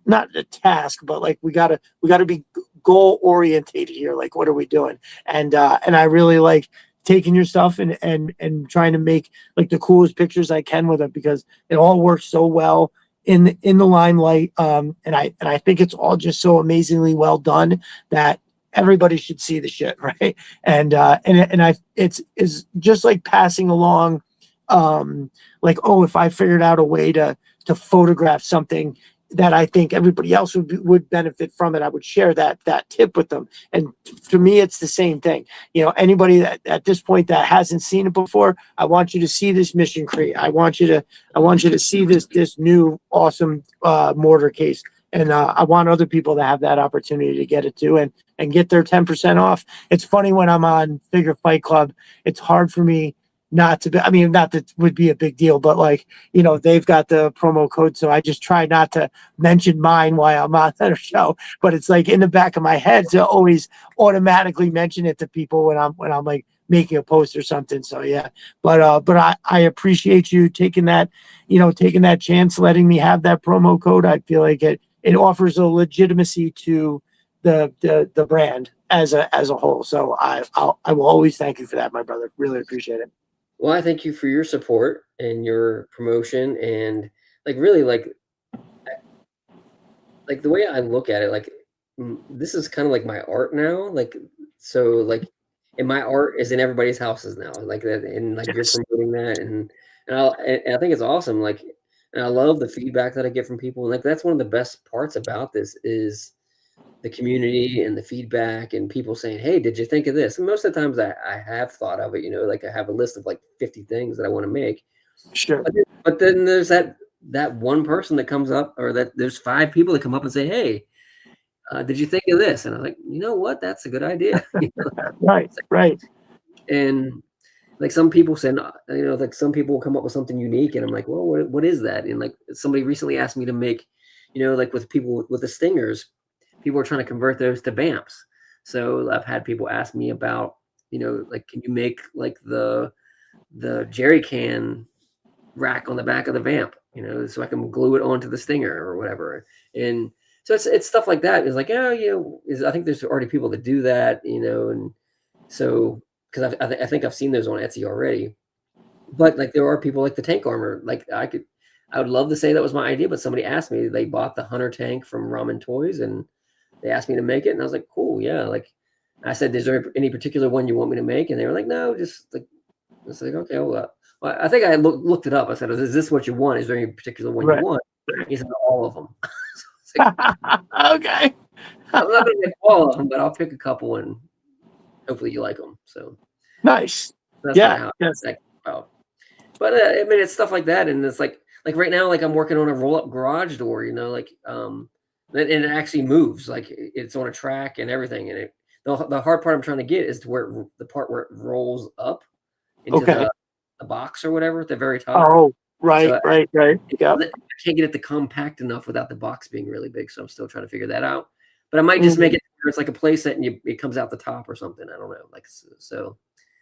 Speaker 1: not a task, but like we gotta be goal orientated here. Like, what are we doing? And I really like taking your stuff and trying to make like the coolest pictures I can with it because it all works so well in the limelight. And I think it's all just so amazingly well done that everybody should see the shit, right? And I it's just like passing along, like, oh, if I figured out a way to photograph something that I think everybody else would benefit from it, I would share that tip with them. And to me, it's the same thing. Anybody that at this point that hasn't seen it before, I want you to see this mission crate. I want you to see this new awesome mortar case. And I want other people to have that opportunity to get it too, and get their 10% off. It's funny when I'm on Figure Fight Club, it's hard for me not to be. I mean, not that would be a big deal, but like they've got the promo code, so I just try not to mention mine while I'm on that show. But it's like in the back of my head to always automatically mention it to people when I'm like making a post or something. So yeah, but I appreciate you taking that chance, letting me have that promo code. I feel like it offers a legitimacy to the brand as a whole. So I will always thank you for that, my brother. Really appreciate it.
Speaker 2: Well, I thank you for your support and your promotion, and like really like the way I look at it, like this is kind of like my art now. So like, and my art is in everybody's houses now. Like that, and like you're
Speaker 1: Yes.
Speaker 2: promoting that, and I think it's awesome. Like, and I love the feedback that I get from people. And like that's one of the best parts about this is the community and the feedback and people saying, "Hey, did you think of this?" And most of the times I have thought of it. Like I have a list of like 50 things that I want to make.
Speaker 1: Sure.
Speaker 2: But then there's that one person that comes up, or that there's 5 people that come up and say, "Hey, did you think of this?" And I'm like, you know what? That's a good idea.
Speaker 1: Right. Right.
Speaker 2: And like some people say, like some people will come up with something unique, and I'm like, well, what is that? And like somebody recently asked me to make, like with people with the stingers, people are trying to convert those to vamps. So I've had people ask me about, like, can you make like the jerry can rack on the back of the vamp, so I can glue it onto the stinger or whatever. And so it's stuff like that. It's like, oh, I think there's already people that do that, and so because I think I've seen those on Etsy already. But like there are people like the tank armor. Like I would love to say that was my idea, but somebody asked me. They bought the Hunter tank from Ramen Toys, and they asked me to make it, and I was like, cool, yeah, like. I said, "Is there any particular one you want me to make?" And they were like, "No, just like." It's like, okay, well, I think I looked it up. I said, "Is this what you want? Is there any particular one you
Speaker 1: Right.
Speaker 2: want?" He said, "All of them." Like,
Speaker 1: Okay.
Speaker 2: I'm not gonna make all of them, but I'll pick a couple and hopefully you like them. So
Speaker 1: Nice.
Speaker 2: that's kind
Speaker 1: Yeah.
Speaker 2: of how
Speaker 1: Yes.
Speaker 2: that came about. But I mean, it's stuff like that, and it's like right now, like I'm working on a roll up garage door, like and it actually moves, like it's on a track and everything, and the hard part I'm trying to get is to where the part where it rolls up into
Speaker 1: Okay.
Speaker 2: the box or whatever at the very top.
Speaker 1: Oh,
Speaker 2: So
Speaker 1: right, right, right. Yeah.
Speaker 2: I can't get it to compact enough without the box being really big. So I'm still trying to figure that out. But I might just make
Speaker 1: Mhm.
Speaker 2: it where it's like a play set and it comes out the top or something. I don't know. Like so.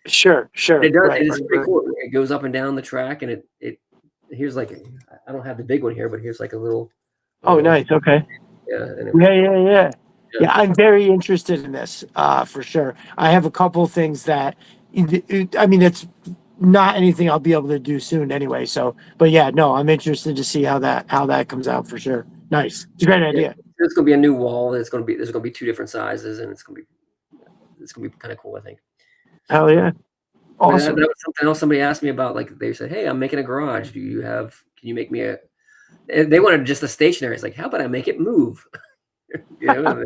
Speaker 1: Sure,
Speaker 2: It
Speaker 1: sure.
Speaker 2: does.
Speaker 1: Right,
Speaker 2: It's
Speaker 1: right,
Speaker 2: pretty
Speaker 1: right.
Speaker 2: cool. It goes up and down the track, and it here's like I don't have the big one here, but here's like a
Speaker 1: Oh,
Speaker 2: little
Speaker 1: nice. Okay.
Speaker 2: yeah, and
Speaker 1: Yeah, yeah, yeah.
Speaker 2: yeah,
Speaker 1: Yeah, I'm very interested in this, for sure. I have a couple things that, I mean, it's not anything I'll be able to do soon anyway. So, but yeah, no, I'm interested to see how that comes out for sure. Nice. It's a great
Speaker 2: yeah.
Speaker 1: idea.
Speaker 2: There's gonna be a new wall. There's gonna be two different sizes, and it's gonna be kind of cool, I think.
Speaker 1: Hell
Speaker 2: So,
Speaker 1: yeah.
Speaker 2: but that
Speaker 1: Awesome.
Speaker 2: was something else somebody asked me about. Like they said, "Hey, I'm making a garage. Can you make me a?" They wanted just a stationary. It's like, how about I make it move? And like,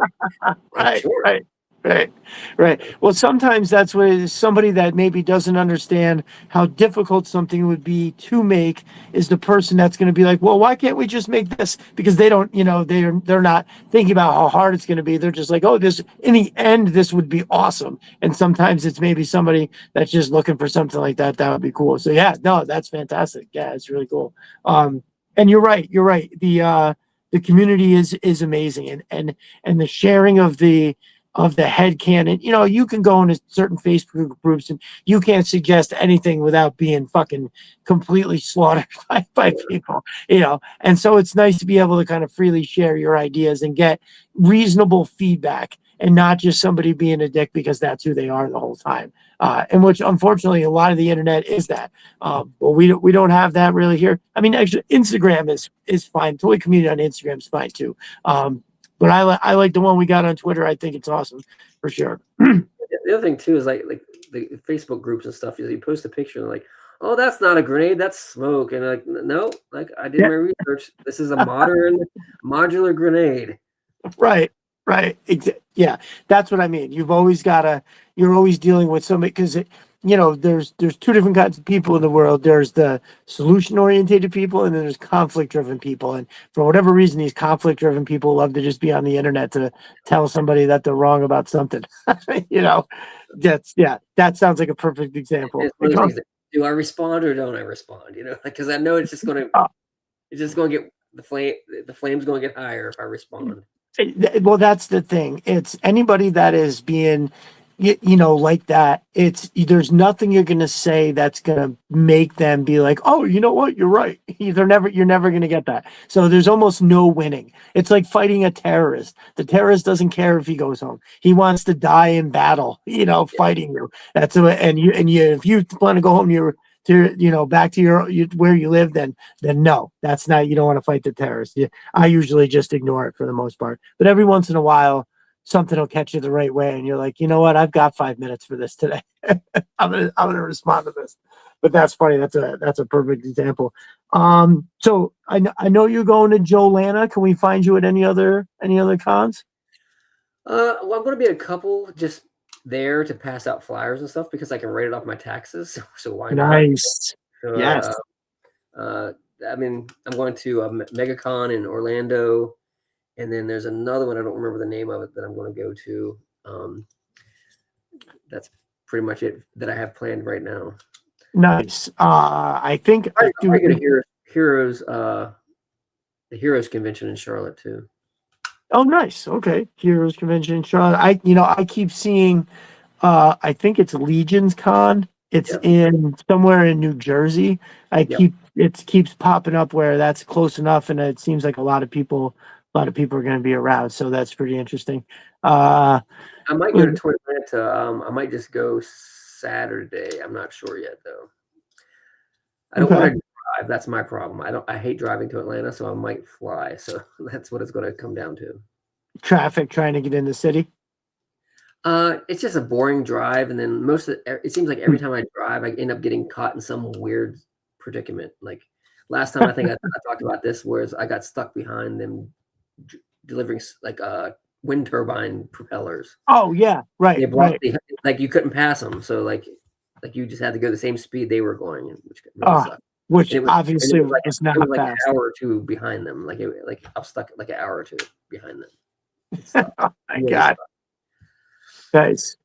Speaker 1: Right,
Speaker 2: sure.
Speaker 1: right, right, right. Well, sometimes that's what somebody that maybe doesn't understand how difficult something would be to make is the person that's going to be like, well, why can't we just make this? Because they don't, they're not thinking about how hard it's going to be. They're just like, oh, this in the end, this would be awesome. And sometimes it's maybe somebody that's just looking for something like that. That would be cool. So yeah, no, that's fantastic. Yeah, it's really cool. And you're right. You're right. The community is amazing, and the sharing of the head canon. You can go into certain Facebook groups and you can't suggest anything without being fucking completely slaughtered by people. And so it's nice to be able to kind of freely share your ideas and get reasonable feedback and not just somebody being a dick because that's who they are the whole time. And which unfortunately a lot of the internet is that. But we don't have that really here. I mean, actually, Instagram is fine. Toy community on Instagram is fine too. But I like the one we got on Twitter. I think it's awesome for sure.
Speaker 2: The other thing too is like the Facebook groups and stuff. You post a picture and like, oh, that's not a grenade, that's smoke. And like, no, like I did
Speaker 1: Yeah,
Speaker 2: my research. This is a modern modular grenade.
Speaker 1: right, right. Yeah, that's what I mean. You're always dealing with somebody because there's two different kinds of people in the world. There's the solution oriented people, and then there's conflict driven people. And for whatever reason, these conflict driven people love to just be on the internet to tell somebody that they're wrong about something. you know, that sounds like a perfect example.
Speaker 2: It's one of those things that, do I respond or don't I respond? Because I know it's just gonna get the flame's gonna get higher if I respond.
Speaker 1: Well, that's the thing. It's anybody that is being, like that. There's nothing you're going to say that's going to make them be like, oh, you know what? You're right. You're never going to get that. So there's almost no winning. It's like fighting a terrorist. The terrorist doesn't care if he goes home. He wants to die in battle,
Speaker 2: Yeah,
Speaker 1: fighting you. If you want to go home, back to where you live, then no, that's not, you don't want to fight the terrorist. I usually just ignore it for the most part. But every once in a while, something will catch you the right way, and you're like, you know what? I've got 5 minutes for this today. I'm gonna respond to this. But that's funny. That's a perfect example. So I know you're going to Joe Lana. Can we find you at any other cons?
Speaker 2: well, I'm gonna be at a couple just there to pass out flyers and stuff because I can write it off my taxes. So why not?
Speaker 1: Nice.
Speaker 2: So,
Speaker 1: Yes.
Speaker 2: uh, I mean, I'm going to MegaCon in Orlando, and then there's another one I don't remember the name of it that I'm going to go to. That's pretty much it that I have planned right now.
Speaker 1: Nice. I think I do.
Speaker 2: I go to Heroes, the Heroes Convention in Charlotte too.
Speaker 1: Oh, nice. Okay. Heroes Convention in Charlotte. I keep seeing, I think it's Legion's Con. It's
Speaker 2: Yep.
Speaker 1: in somewhere in New Jersey.
Speaker 2: Yep.
Speaker 1: It keeps popping up where that's close enough, and it seems like a lot of people are going to be around. So that's pretty interesting.
Speaker 2: I might go to Toy Atlanta. I might just go Saturday. I'm not sure yet though. I don't want
Speaker 1: Okay.
Speaker 2: to drive. That's my problem. I hate driving to Atlanta, so I might fly. So that's what it's going to come down to.
Speaker 1: Traffic trying to get in the city.
Speaker 2: It's just a boring drive, and then it seems like every time I drive, I end up getting caught in some weird predicament. Like last time, I think I talked about this, whereas I got stuck behind them delivering like wind turbine propellers.
Speaker 1: Oh yeah,
Speaker 2: They
Speaker 1: right,
Speaker 2: blocked
Speaker 1: right.
Speaker 2: like you couldn't pass them, so like you just had to go the same speed they were going, which really
Speaker 1: Uh,
Speaker 2: sucked.
Speaker 1: which
Speaker 2: And
Speaker 1: obviously was
Speaker 2: it was
Speaker 1: not
Speaker 2: like an
Speaker 1: fast.
Speaker 2: hour or two behind them. Like I was stuck like an hour or two behind them. It sucked.
Speaker 1: Oh my
Speaker 2: Really
Speaker 1: God.
Speaker 2: sucked.
Speaker 1: Guys,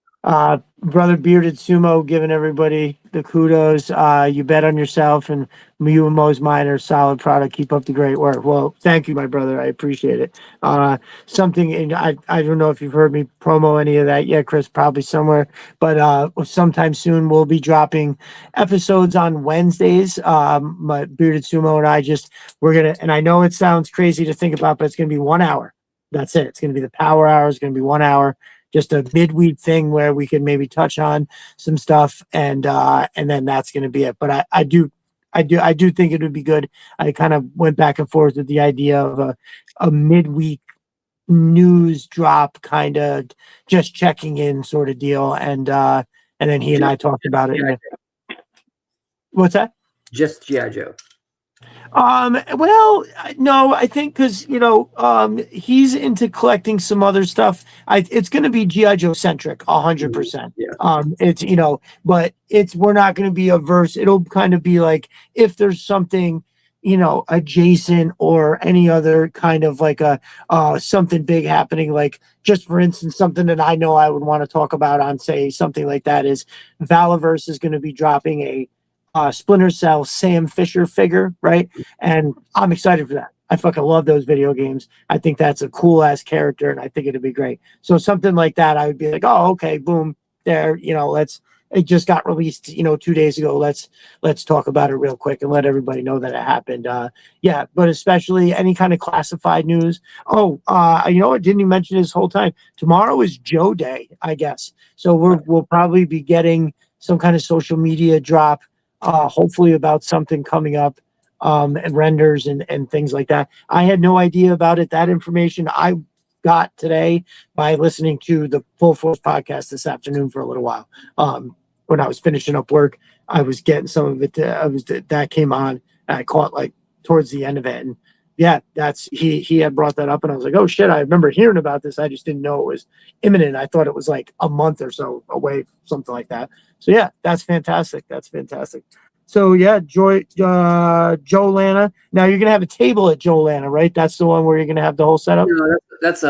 Speaker 1: brother Bearded Sumo giving everybody the kudos. You bet on yourself, and you and Mo's Mine are a solid product. Keep up the great work. Well, thank you, my brother. I appreciate it. Something, and I don't know if you've heard me promo any of that yet, Chris, probably somewhere, but sometime soon we'll be dropping episodes on Wednesdays. My Bearded Sumo and I we're gonna, and I know it sounds crazy to think about, but it's gonna be 1 hour. That's it. It's gonna be the power hour. It's gonna be 1 hour, just a midweek thing where we can maybe touch on some stuff, and then that's going to be it. But I do think it would be good. I kind of went back and forth with the idea of a midweek news drop, kind of just checking in sort of deal, and then he and I talked about it. What's that?
Speaker 2: Just G.I. Joe.
Speaker 1: Well, no, I think because he's into collecting some other stuff. It's going to be GI Joe centric, 100%.
Speaker 2: Yeah.
Speaker 1: It's but we're not going to be averse. It'll kind of be like if there's something, adjacent or any other kind of like a something big happening. Like just for instance, something that I know I would want to talk about on say something like that is Valaverse is going to be dropping a Splinter Cell Sam Fisher figure, right? And I'm excited for that. I fucking love those video games. I think that's a cool ass character, and I think it'd be great. So something like that, I would be like, oh, okay, boom, there. Let's. It just got released, 2 days ago. Let's talk about it real quick and let everybody know that it happened. Yeah, but especially any kind of classified news. Oh, you know what? Didn't you mention this whole time? Tomorrow is Joe Day, I guess. So we'll probably be getting some kind of social media drop, hopefully about something coming up, and renders and things like that. I had no idea about it. That information I got today by listening to the Full Force podcast this afternoon for a little while. When I was finishing up work, I was getting some of it. That came on, and I caught like towards the end of it, and yeah, that's he had brought that up, and I was like, oh shit, I remember hearing about this. I just didn't know it was imminent. I thought it was like a month or so away, something like that. So yeah, that's fantastic. That's fantastic. So yeah, Joe Lana. Now you're gonna have a table at Joe Lana, right? That's the one where you're gonna have the whole setup.
Speaker 2: No, that's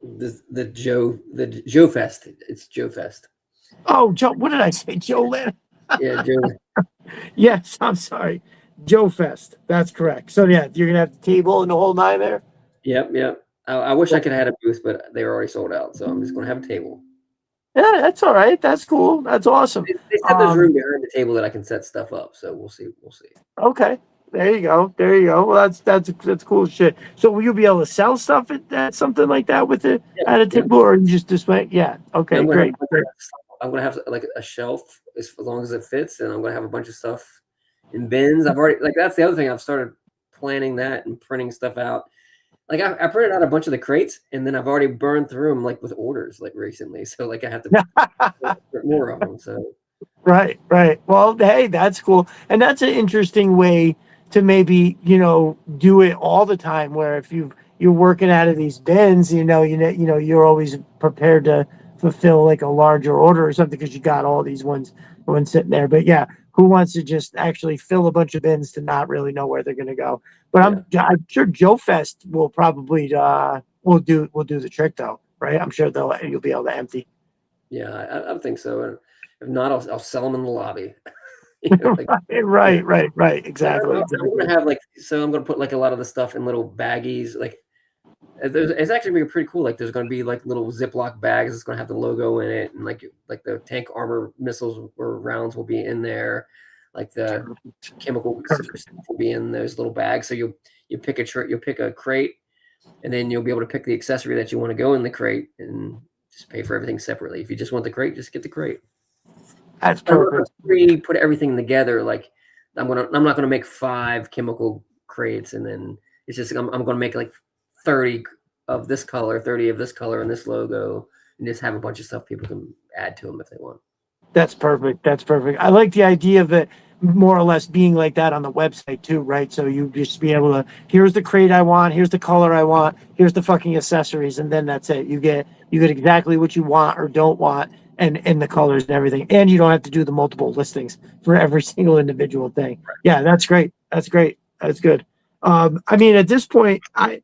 Speaker 2: the Joe Fest. It's Joe Fest.
Speaker 1: Oh, Joe. What did I say? Joe Lana.
Speaker 2: Yeah, Joe.
Speaker 1: Yes, I'm sorry. Joe Fest. That's correct. So yeah, you're gonna have the table and the whole nine there.
Speaker 2: Yep. I wish I could have had a booth, but they were already sold out. So I'm just gonna have a table.
Speaker 1: Yeah, that's all right. That's cool. That's awesome.
Speaker 2: They said there's room behind the table that I can set stuff up. So we'll see. We'll see.
Speaker 1: Okay. There you go. There you go. Well, that's cool shit. So will you be able to sell stuff at something like that with it at a table, or you just display? Yeah. Okay. Great.
Speaker 2: I'm gonna have like a shelf as long as it fits, and I'm gonna have a bunch of stuff in bins. I've already that's the other thing. I've started planning that and printing stuff out. Like I printed out a bunch of the crates, and then I've already burned through them like with orders like recently. So like I have to print more of them. So
Speaker 1: Right. Well, hey, that's cool, and that's an interesting way to maybe do it all the time. Where if you're working out of these bins, you're always prepared to fulfill like a larger order or something because you got all these ones sitting there. But yeah, who wants to just actually fill a bunch of bins to not really know where they're going to go? But I'm sure Joe Fest will probably will do the trick though, right? I'm sure you'll be able to empty.
Speaker 2: Yeah, I think so. And if not, I'll sell them in the lobby.
Speaker 1: Right. Exactly.
Speaker 2: I'm gonna have I'm gonna put like a lot of the stuff in little baggies. Like it's actually gonna be pretty cool. Like there's gonna be like little Ziploc bags. It's gonna have the logo in it, and like the tank armor missiles or rounds will be in there. Like the chemical will be in those little bags. So you'll pick a crate, and then you'll be able to pick the accessory that you want to go in the crate, and just pay for everything separately. If you just want the crate, just get the crate.
Speaker 1: That's perfect.
Speaker 2: Put everything together. Like I'm not gonna make 5 chemical crates, and then it's just I'm gonna make like 30 of this color, 30 of this color, and this logo, and just have a bunch of stuff people can add to them if they want.
Speaker 1: That's perfect. That's perfect. I like the idea of it more or less being like that on the website too, right? So you just be able to, here's the crate I want, here's the color I want, here's the fucking accessories, and then that's it. You get exactly what you want or don't want, and the colors and everything. And you don't have to do the multiple listings for every single individual thing. Yeah, that's great. That's great. That's good. I mean, at this point, I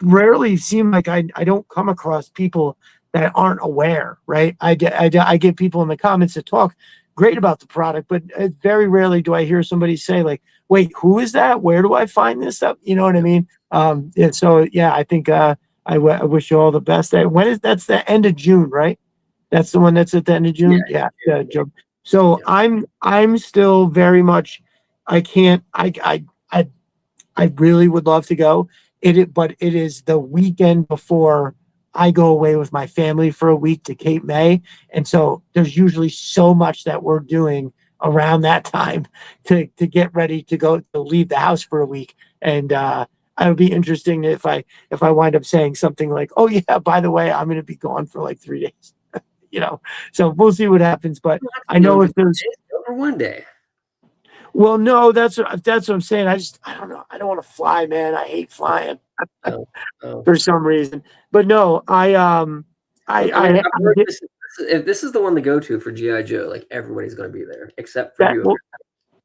Speaker 1: rarely seem like I don't come across people that aren't aware, right? I get people in the comments that talk great about the product, but very rarely do I hear somebody say like, "Wait, who is that? Where do I find this stuff?" You know what I mean? And so yeah, I think I wish you all the best. When is that's the end of June, right? That's the one that's at the end of June. Yeah. So
Speaker 2: Yeah.
Speaker 1: I'm still very much. I can't. I really would love to go. But it is the weekend before I go away with my family for a week to Cape May, and so there's usually so much that we're doing around that time to get ready to go to leave the house for a week. And it would be interesting if I wind up saying something like, "Oh yeah, by the way, I'm going to be gone for like 3 days." So we'll see what happens. But I know if there's
Speaker 2: over one day.
Speaker 1: well, no, that's what I'm saying. I don't know. I don't want to fly, man. I hate flying for some reason. But no,
Speaker 2: I mean, I've heard
Speaker 1: did
Speaker 2: if this is the one to go to for GI Joe, like everybody's going to be there except for
Speaker 1: that.
Speaker 2: you.
Speaker 1: Well,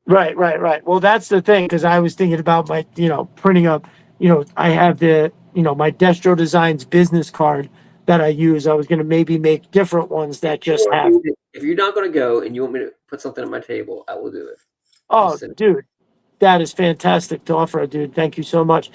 Speaker 1: right. Well, that's the thing because I was thinking about my, printing up. I have my Destro Designs business card that I use. I was going to maybe make different ones that just have.
Speaker 2: If you're not going to go and you want me to put something on my table, I will do it.
Speaker 1: Oh, dude. That is fantastic to offer, dude. Thank you so much.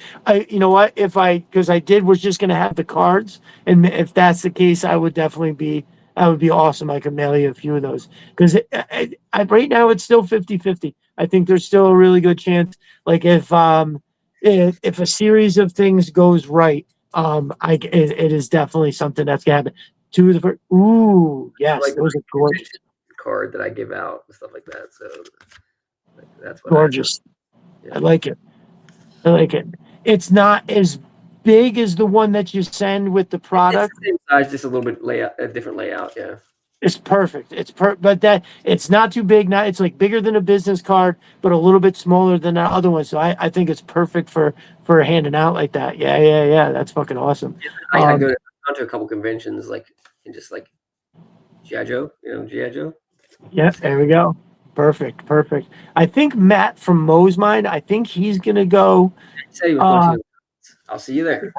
Speaker 1: You know what? Because I was just gonna have the cards, and if that's the case, that would be awesome. I could mail you a few of those because right now it's still 50-50. I think there's still a really good chance. Like if a series of things goes right, it is definitely something that's gonna happen. Ooh, yes,
Speaker 2: like
Speaker 1: those are gorgeous.
Speaker 2: Card that I give out and stuff like that. So that's what
Speaker 1: Gorgeous.
Speaker 2: Yeah.
Speaker 1: I like it. I like it. It's not as big as the one that you send with the product.
Speaker 2: It's the same size, just a little bit a different layout. Yeah.
Speaker 1: It's perfect. But that it's not too big. It's like bigger than a business card, but a little bit smaller than the other one. So I think it's perfect for handing out like that. Yeah. That's fucking awesome.
Speaker 2: I go to a couple conventions, and just like GI Joe, GI Joe.
Speaker 1: Yeah, there we go. Perfect. I think Matt from Mo's Mind, I think he's gonna go.
Speaker 2: He said he was going to. I'll see you there.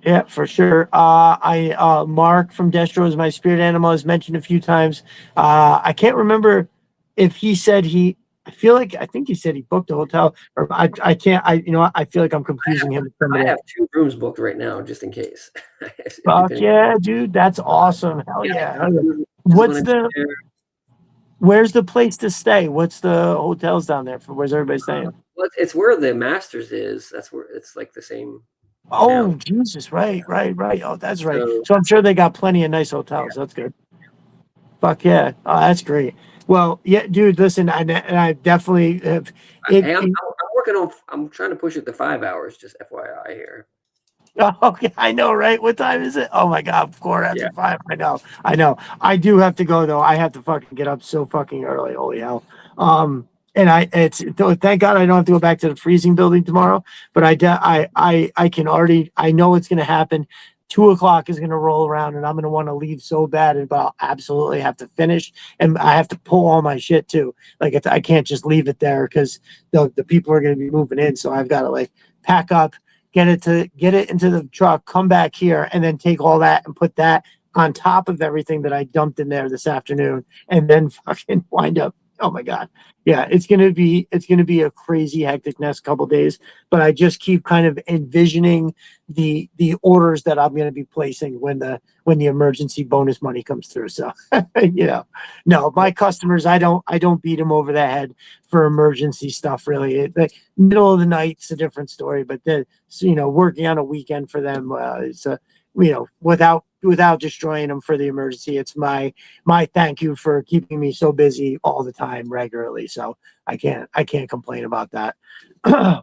Speaker 1: Yeah, for sure. Mark from Destro is my spirit animal, has mentioned a few times. I can't remember if he said I think he said he booked a hotel, or I can't. I feel like I'm confusing him with somebody.
Speaker 2: I have 2 rooms booked right now, just in case.
Speaker 1: Fuck yeah, dude, that's awesome. Hell yeah. Where's the place to stay? What's the hotels down there? Where's everybody staying?
Speaker 2: Well, it's where the Masters is. That's where it's like the same.
Speaker 1: Oh, Jesus. Right. Oh, that's right. So I'm sure they got plenty of nice hotels. Yeah. That's good. Fuck yeah. Oh, that's great. Well, yeah, dude, listen, I definitely have.
Speaker 2: I'm working on, I'm trying to push it to 5 hours, just FYI here.
Speaker 1: Okay, I know, right? What time is it? Oh my God, 5. I know. I do have to go though. I have to fucking get up so fucking early. Holy hell. And thank God I don't have to go back to the freezing building tomorrow. But I can already, I know it's going to happen. 2 o'clock is going to roll around, and I'm going to want to leave so bad, but I'll absolutely have to finish, and I have to pull all my shit too. Like I can't just leave it there because the people are going to be moving in, so I've got to like pack up, get it into the truck, come back here, and then take all that and put that on top of everything that I dumped in there this afternoon, and then fucking wind up. Oh my God. Yeah, it's gonna be a crazy hectic next couple of days. But I just keep kind of envisioning the orders that I'm gonna be placing when the emergency bonus money comes through. So no, my customers, I don't beat them over the head for emergency stuff really. The middle of the night's a different story, but working on a weekend for them,
Speaker 3: without destroying them for the emergency. It's my thank you for keeping me so busy all the time regularly. So I can't complain about that.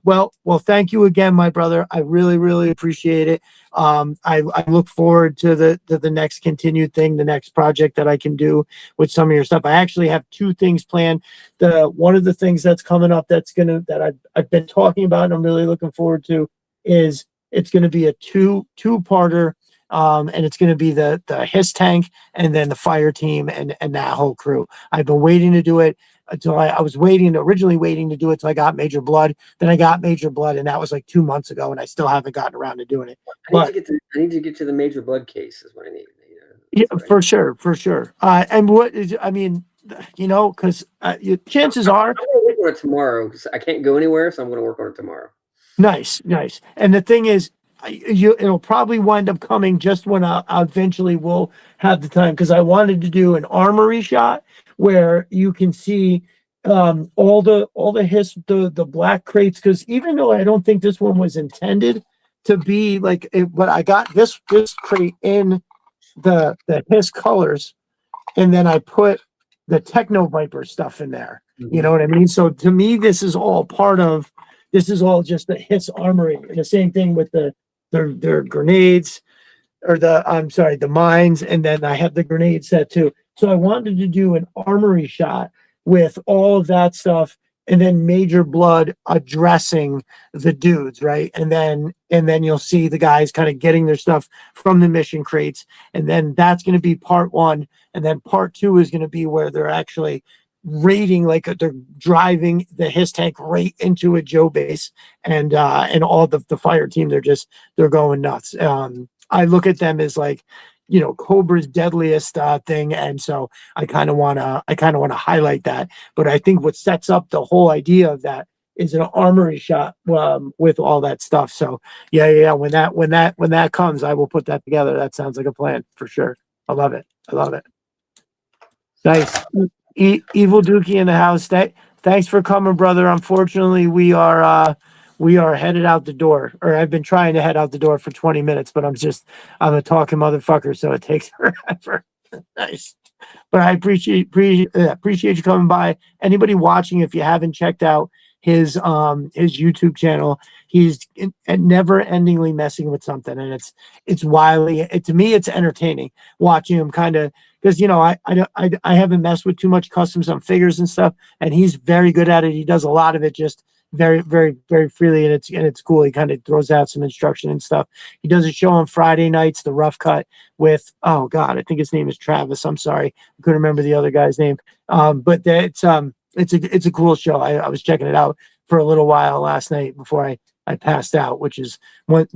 Speaker 3: well, thank you again, my brother. I really, really appreciate it. I look forward to the next continued thing, the next project that I can do with some of your stuff. I actually have two things planned. One of the things that's coming up that I've been talking about and I'm really looking forward to is it's going to be a two-parter. And it's going to be the HISS tank and then the fire team and that whole crew. I've been waiting to do it until I was originally waiting to do it till I got Major Blood. Then I got Major Blood, and that was like 2 months ago, and I still haven't gotten around to doing it.
Speaker 2: I need to get to the Major Blood case is what I need.
Speaker 3: Yeah, for sure. And what is, I mean, because chances are
Speaker 2: I'm going to work on it tomorrow because I can't go anywhere, so I'm going to work on it tomorrow.
Speaker 3: Nice. And the thing is, it'll probably wind up coming just when I eventually will have the time, because I wanted to do an armory shot where you can see all the the black crates, because even though I don't think this one was intended to be like it, but I got this crate in the his colors, and then I put the Techno Viper stuff in there. You know what I mean? So to me, this is all just the HISS armory. And the same thing with their grenades, or the mines, and then I have the grenade set too. So I wanted to do an armory shot with all of that stuff, and then Major Blood addressing the dudes, right? And then you'll see the guys kind of getting their stuff from the mission crates, and then that's going to be part one, and then part two is going to be where they're actually raiding, like they're driving the HISS tank right into a Joe base, and all the fire team, they're going nuts. I look at them as like, Cobra's deadliest thing, and so I kind of want to highlight that. But I think what sets up the whole idea of that is an armory shot with all that stuff. So yeah. When that comes, I will put that together. That sounds like a plan for sure. I love it. Nice. Evil Dookie in the house. Thanks for coming, brother. Unfortunately, we are headed out the door, or I've been trying to head out the door for 20 minutes, but I'm a talking motherfucker, so it takes forever. Nice. But I appreciate you coming by. Anybody watching, if you haven't checked out his YouTube channel, he's never endingly messing with something, and it's wildly, to me, it's entertaining watching him, kind of, because I haven't messed with too much customs on figures and stuff, and he's very good at it. He does a lot of it just very, very, very freely, and it's cool. He kind of throws out some instruction and stuff. He does a show on Friday nights, the Rough Cut, with, oh God, I think his name is Travis. I'm sorry, I couldn't remember the other guy's name. But it's a cool show. I was checking it out for a little while last night before I passed out, which is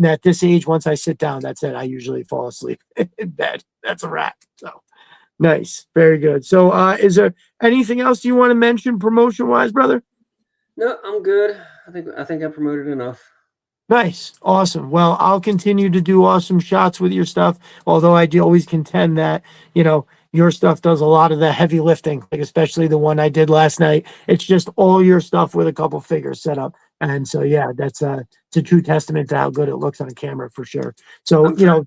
Speaker 3: at this age, once I sit down, that's it. I usually fall asleep in bed. That's a wrap. So nice. Very good. So is there anything else you want to mention promotion wise, brother?
Speaker 2: No, I'm good. I think I promoted enough.
Speaker 3: Nice. Awesome. Well, I'll continue to do awesome shots with your stuff, although I do always contend that, your stuff does a lot of the heavy lifting, like especially the one I did last night. It's just all your stuff with a couple figures set up. And so, yeah, it's a true testament to how good it looks on camera for sure. So,
Speaker 2: I'm 500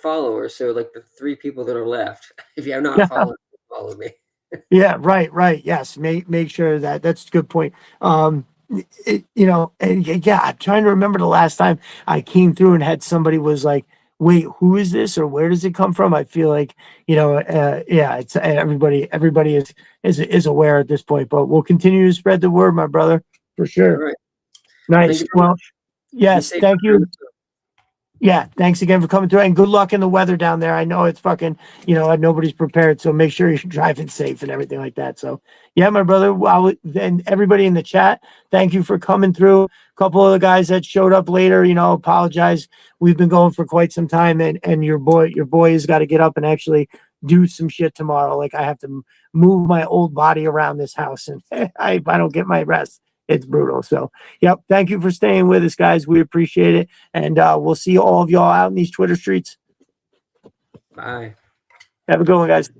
Speaker 2: followers. So like the 3 people that are left, if you have not followed, follow me.
Speaker 3: Yeah, right. Yes. Make sure that's a good point. And yeah, I'm trying to remember the last time I came through and had somebody was like, wait, who is this, or where does it come from? I feel like, yeah, it's everybody is aware at this point, but we'll continue to spread the word, my brother, for sure.
Speaker 2: All right.
Speaker 3: Nice. Well, yes, thank you. Yeah, thanks again for coming through, and good luck in the weather down there. I know it's fucking, nobody's prepared, so make sure you're driving safe and everything like that. So, yeah, my brother, and everybody in the chat, thank you for coming through. A couple of the guys that showed up later, apologize. We've been going for quite some time, and your boy has got to get up and actually do some shit tomorrow. Like, I have to move my old body around this house, and if I don't get my rest, it's brutal. So, yep. Thank you for staying with us, guys. We appreciate it. And we'll see all of y'all out in these Twitter streets.
Speaker 2: Bye.
Speaker 3: Have a good one, guys.